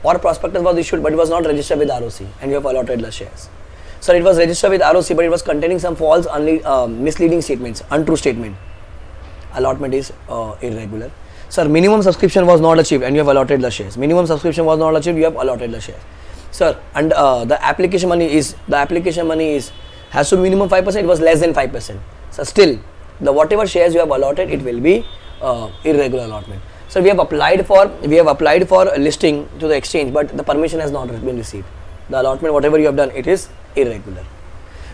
Or prospectus was issued but it was not registered with ROC and you have allotted the shares. So, it was registered with ROC but it was containing some false, misleading statements, untrue statement. Allotment is irregular. Sir, minimum subscription was not achieved and you have allotted the shares. Minimum subscription was not achieved, you have allotted the shares. Sir, and the application money has to be minimum 5%, it was less than 5%. So still, the whatever shares you have allotted, it will be irregular allotment. So we have applied for listing to the exchange, but the permission has not been received. The allotment, whatever you have done, it is irregular.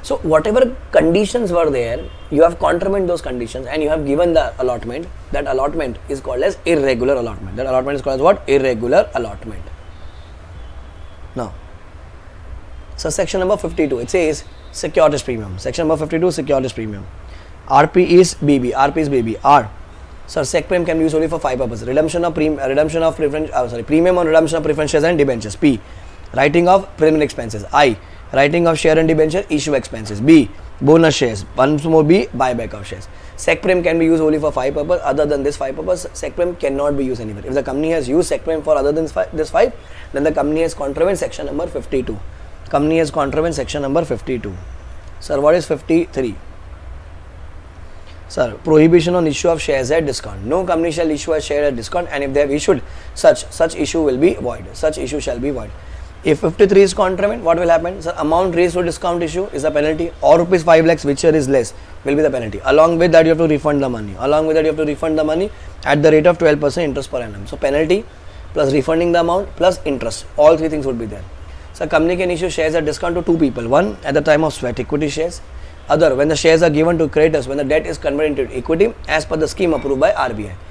So whatever conditions were there, you have contravened those conditions and you have given the allotment. That allotment is called as irregular allotment. That allotment is called as what? Irregular allotment. Now, so section number 52, it says securities premium. Section number 52, securities premium. RP is BB. RP is BB. R. Sir, sec prem can be used only for 5 purposes. Premium on redemption of preference shares and debentures. P. Writing of preliminary expenses. I. Writing of share and debenture issue expenses. B. Bonus shares. Once more B. Buyback of shares. Sec prem can be used only for 5 purposes. Other than this 5 purposes, sec prem cannot be used anywhere. If the company has used sec prem for other than this 5, then the company has contravened section number 52. Company has contravened section number 52. Sir, what is 53? Sir, prohibition on issue of shares at discount. No company shall issue a share at discount, and if they have issued such issue will be void. Such issue shall be void. If 53 is contravened, what will happen? Sir, amount raised for discount issue is the penalty, or rupees 5 lakhs, whichever is less, will be the penalty. Along with that, you have to refund the money. At the rate of 12% interest per annum. So, penalty plus refunding the amount plus interest. All three things would be there. So, company can issue shares at discount to two people. One, at the time of sweat equity shares. Other, when the shares are given to creditors, when the debt is converted into equity as per the scheme approved by RBI.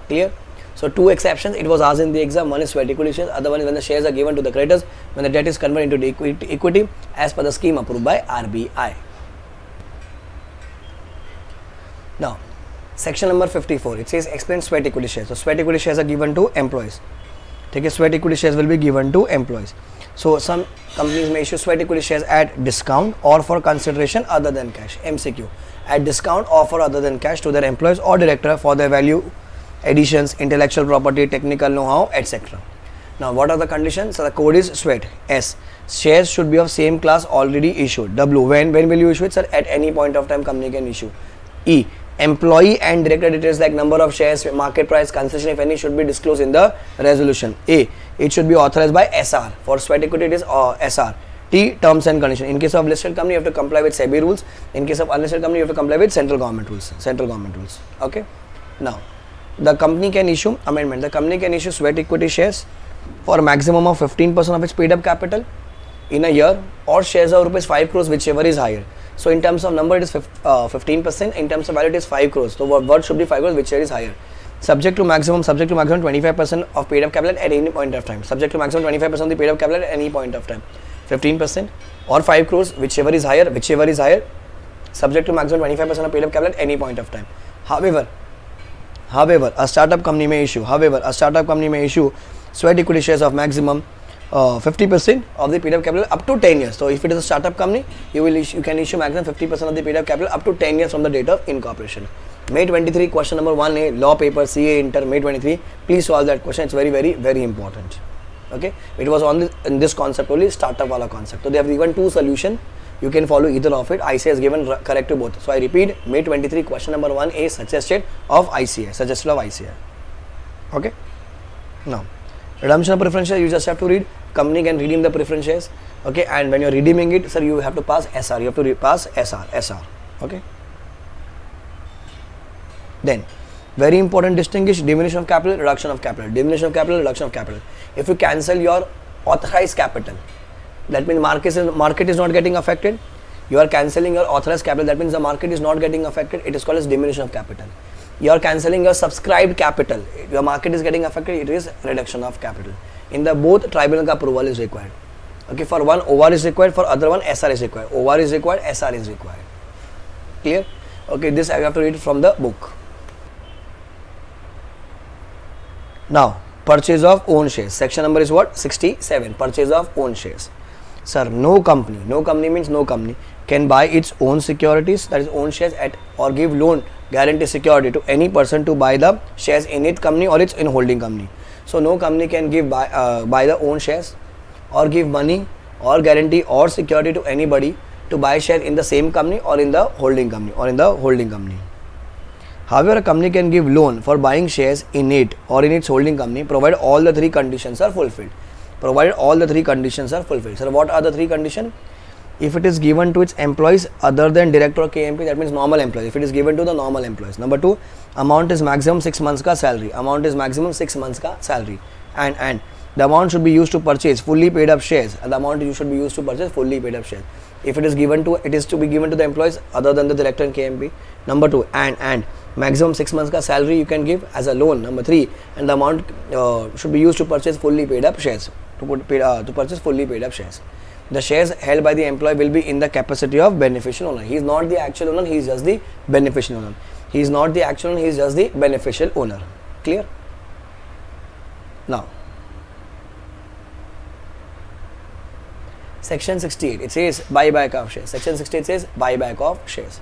Clear? So, two exceptions, it was asked in the exam. One is sweat equity shares, other one is when the shares are given to the creditors, when the debt is converted into equity as per the scheme approved by RBI. Now, section number 54, it says explain sweat equity shares. So, sweat equity shares are given to employees. Okay, sweat equity shares will be given to employees. So, some companies may issue sweat equity shares at discount or for consideration other than cash. MCQ, at discount or for other than cash to their employees or director for their value additions, intellectual property, technical know-how, etc. Now, what are the conditions? So, the code is sweat. S. Shares should be of same class already issued. W. When will you issue it? Sir, at any point of time company can issue. E. Employee and director details like number of shares, market price, concession if any should be disclosed in the resolution. A. It should be authorized by SR. For sweat equity it is SR. T. Terms and conditions. In case of listed company you have to comply with SEBI rules. In case of unlisted company you have to comply with central government rules. Okay. Now, the company can issue amendment. The company can issue sweat equity shares for a maximum of 15% of its paid up capital in a year, or shares of rupees 5 crores, whichever is higher. So, in terms of number it is 15%, in terms of value it is 5 crores. So, what should be 5 crores, whichever is higher. Subject to maximum 25% of paid up capital at any point of time. Subject to maximum 25% of the paid up capital at any point of time. 15% or 5 crores, whichever is higher. Subject to maximum 25% of paid up capital at any point of time. However, a startup company may issue sweat equity shares of maximum 50% of the paid up capital up to 10 years. So, if it is a startup company, you can issue maximum 50% of the paid up capital up to 10 years from the date of incorporation. May 23, question number 1A, law paper, CA Inter, May 23. Please solve that question. It's very, very, very important. Okay, it was in this concept only, startup wala concept. So, they have given two solutions. You can follow either of it. ICA has given correct to both. So, I repeat, May 23, question number 1A, suggested of ICA. Okay. Now, redemption of preference shares, you just have to read. company can redeem the preference shares. Okay, and when you're redeeming it, sir, you have to pass SR. You have to pass SR. Okay. Then, very important, distinguish diminution of capital, reduction of capital. Diminution of capital, reduction of capital. If you cancel your authorized capital, that means market is not getting affected. You are cancelling your authorized capital, that means the market is not getting affected. It is called as diminution of capital. You are cancelling your subscribed capital, your market is getting affected, it is reduction of capital. In the both, tribunal approval is required. Okay, for one OR is required, for other one SR is required. OR is required, SR is required. Clear? Okay, this I have to read from the book. Now, purchase of own shares. Section number is what? 67. Purchase of own shares. Sir, no company means no company can buy its own securities, that is own shares, at or give loan guarantee security to any person to buy the shares in its company or its in holding company. So no company can give buy the own shares or give money or guarantee or security to anybody to buy shares in the same company or in the holding company. However, a company can give loan for buying shares in it or in its holding company provided all the three conditions are fulfilled. So what are the three conditions? If it is given to its employees other than director or KMP, that means normal employees. If it is given to the normal employees. Number 2, amount is maximum 6 months ka salary. And the amount should be used to purchase fully paid up shares. If it is given to, it is to be given to the employees other than the director and KMP. Number 2, and maximum 6 months ka salary you can give as a loan. Number 3, and the amount should be used to purchase fully paid up shares. To purchase fully paid up shares. The shares held by the employee will be in the capacity of beneficial owner. He is not the actual owner, he is just the beneficial owner. He is not the actual owner, he is just the beneficial owner. Clear? Now, Section 68, it says buyback of shares. Section 68 says buyback of shares.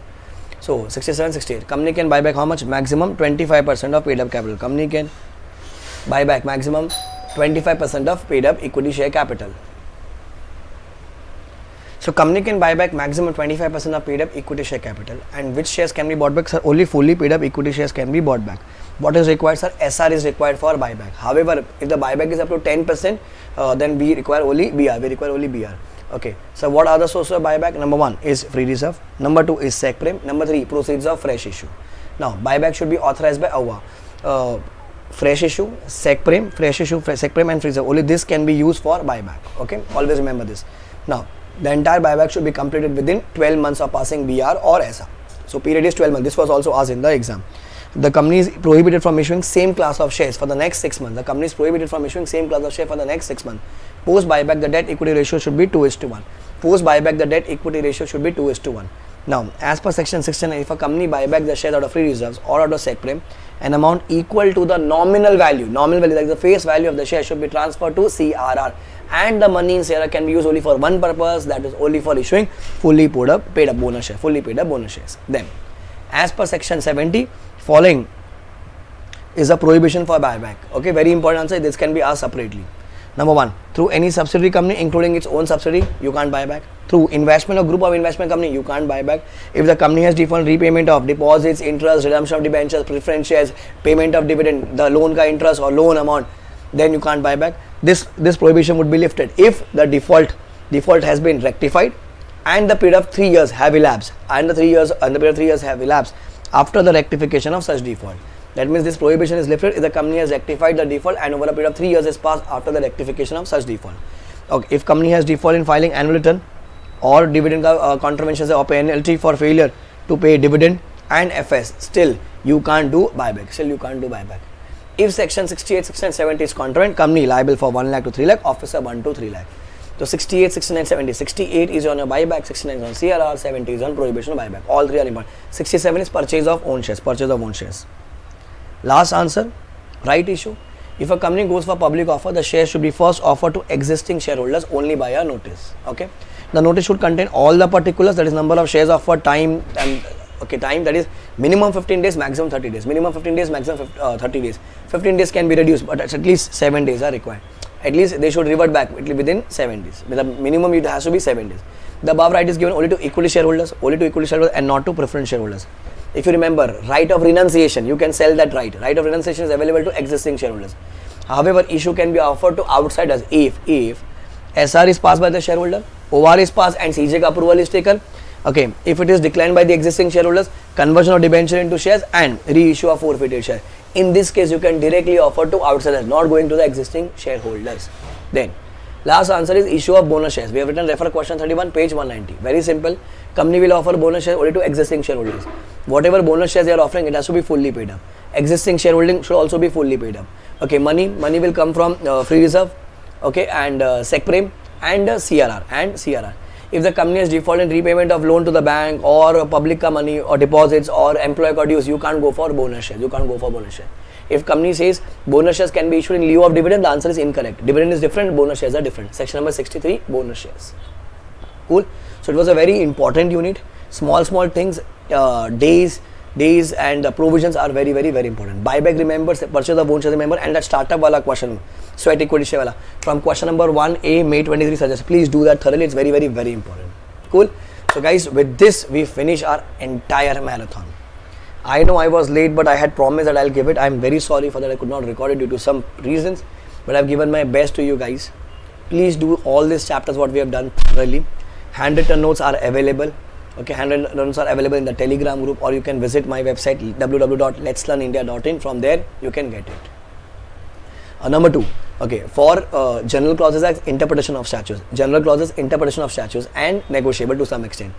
So, 67, 68. Company can buy back how much? Maximum 25% of paid up capital. Company can buy back maximum 25% of paid up equity share capital. So, company can buy back maximum 25% of paid up equity share capital. And which shares can be bought back? Sir, only fully paid up equity shares can be bought back. What is required, sir? SR is required for buyback. However, if the buyback is up to 10%, then we require only BR. Okay, so what are the sources of buyback? Number 1 is free reserve. Number 2 is sec prem. Number 3, proceeds of fresh issue. Now, buyback should be authorized by AWA. Fresh issue, sec prem, and free reserve. Only this can be used for buyback. Okay, always remember this. Now, the entire buyback should be completed within 12 months of passing BR or SR. So, period is 12 months. This was also asked in the exam. The company is prohibited from issuing same class of shares for the next 6 months. The company is prohibited from issuing same class of shares for the next 6 months. Post buyback, the debt equity ratio should be 2:1. Post buyback, the debt equity ratio should be 2:1. Now, as per section 69, if a company buy back the shares out of free reserves or out of sec prem, an amount equal to the nominal value, like the face value of the share, should be transferred to CRR, and the money in CRR can be used only for one purpose, that is only for issuing fully paid up bonus shares. Then, as per section 70, following is a prohibition for buyback. Okay, very important answer. This can be asked separately. Number 1, through any subsidiary company, including its own subsidiary, you can't buy back. Through investment or group of investment company, you can't buy back. If the company has default repayment of deposits, interest, redemption of debentures, preference shares, payment of dividend, the loan ka interest or loan amount, then you can't buy back. This prohibition would be lifted if the default has been rectified and the period of 3 years have elapsed, after the rectification of such default. That means this prohibition is lifted if the company has rectified the default and over a period of 3 years is passed after the rectification of such default. Okay, if company has default in filing annual return or dividend contraventions or penalty for failure to pay dividend and FS, still you can't do buyback. If section 68, section 70 is contravent, company liable for 1 lakh to 3 lakh, officer 1 to 3 lakh. So 68, 69, 70. 68 is on a buyback, 69 is on CRR, 70 is on prohibition of buyback. All three are important. 67 is purchase of own shares. Last answer, right issue. If a company goes for public offer, the shares should be first offered to existing shareholders only by a notice. Okay, the notice should contain all the particulars, that is number of shares offered, time, and time, that is minimum 15 days, maximum 30 days. Minimum 15 days, maximum 30 days. 15 days can be reduced, but at least 7 days are required. At least they should revert back within 7 days. With the minimum, it has to be 7 days. The above right is given only to equity shareholders, and not to preference shareholders. If you remember, right of renunciation, you can sell that right. Right of renunciation is available to existing shareholders. However, issue can be offered to outsiders if SR is passed by the shareholder, OR is passed and CJ ka approval is taken. Okay, if it is declined by the existing shareholders, conversion of debenture into shares and reissue of forfeited share. In this case, you can directly offer to outsiders, not going to the existing shareholders. Then, last answer is issue of bonus shares. We have written refer question 31, page 190. Very simple. Company will offer bonus shares only to existing shareholders. Whatever bonus shares they are offering, it has to be fully paid up. Existing shareholding should also be fully paid up. Okay, money will come from free reserve, okay, and SecPrem and CRR. If the company has defaulted in repayment of loan to the bank or public ka money or deposits or employee ka dues, you can't go for bonus shares. If company says bonus shares can be issued in lieu of dividend, the answer is incorrect. Dividend is different, bonus shares are different. Section number 63, bonus shares. Cool. So it was a very important unit. Small things, days and provisions are very important. Buyback, remember, purchase of own shares, remember, and that startup wala question, sweat equity share wala, from question number 1A, May 23 suggest. Please do that thoroughly. It's very important. Cool. So guys, with this we finish our entire marathon. I know I was late, but I had promised that I'll give it. I'm very sorry for that. I could not record it due to some reasons, but I've given my best to you guys. Please do all these chapters what we have done thoroughly. Handwritten notes are available. Okay, handwritten notes are available in the Telegram group, or you can visit my website www.letslearnindia.in. From there you can get it. Number 2, okay, for general clauses as interpretation of statutes, and negotiable to some extent.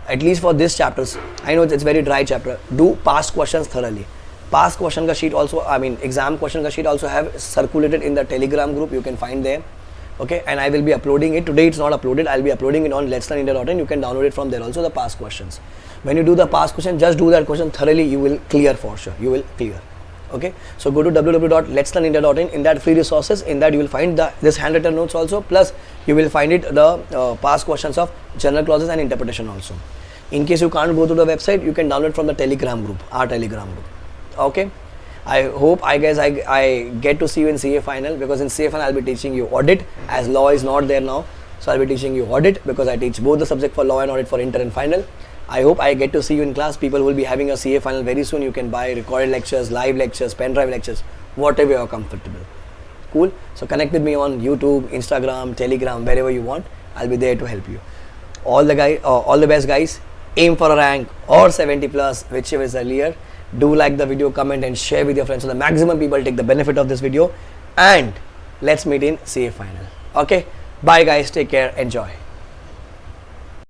At least for this chapters, I know it's very dry chapter. Do past questions thoroughly. Past question ka sheet also, exam question ka sheet also have circulated in the Telegram group. You can find there. Okay, and I will be uploading it. Today it's not uploaded. I'll be uploading it on letslearnindia.in. You can download it from there also, the past questions. When you do the past question, just do that question thoroughly. You will clear for sure. You will clear. Okay, so go to www.letslearnindia.in. In that free resources, in that you will find this handwritten notes also. Plus you will find it the past questions of general clauses and interpretation also. In case you can't go to the website, you can download from the Telegram group, our Telegram group. Okay. I hope I get to see you in CA final, because in CA final I'll be teaching you audit, as law is not there now. So I'll be teaching you audit, because I teach both the subject for law and audit for inter and final. I hope I get to see you in class. People will be having a CA final very soon. You can buy recorded lectures, live lectures, pen drive lectures, whatever you are comfortable. Cool. So connect with me on YouTube, Instagram, Telegram, wherever you want. I'll be there to help you. All the best guys. Aim for a rank or 70 plus, whichever is earlier. Do like the video, comment and share with your friends so the maximum people take the benefit of this video, and let's meet in CA final. Okay, bye guys, take care, enjoy.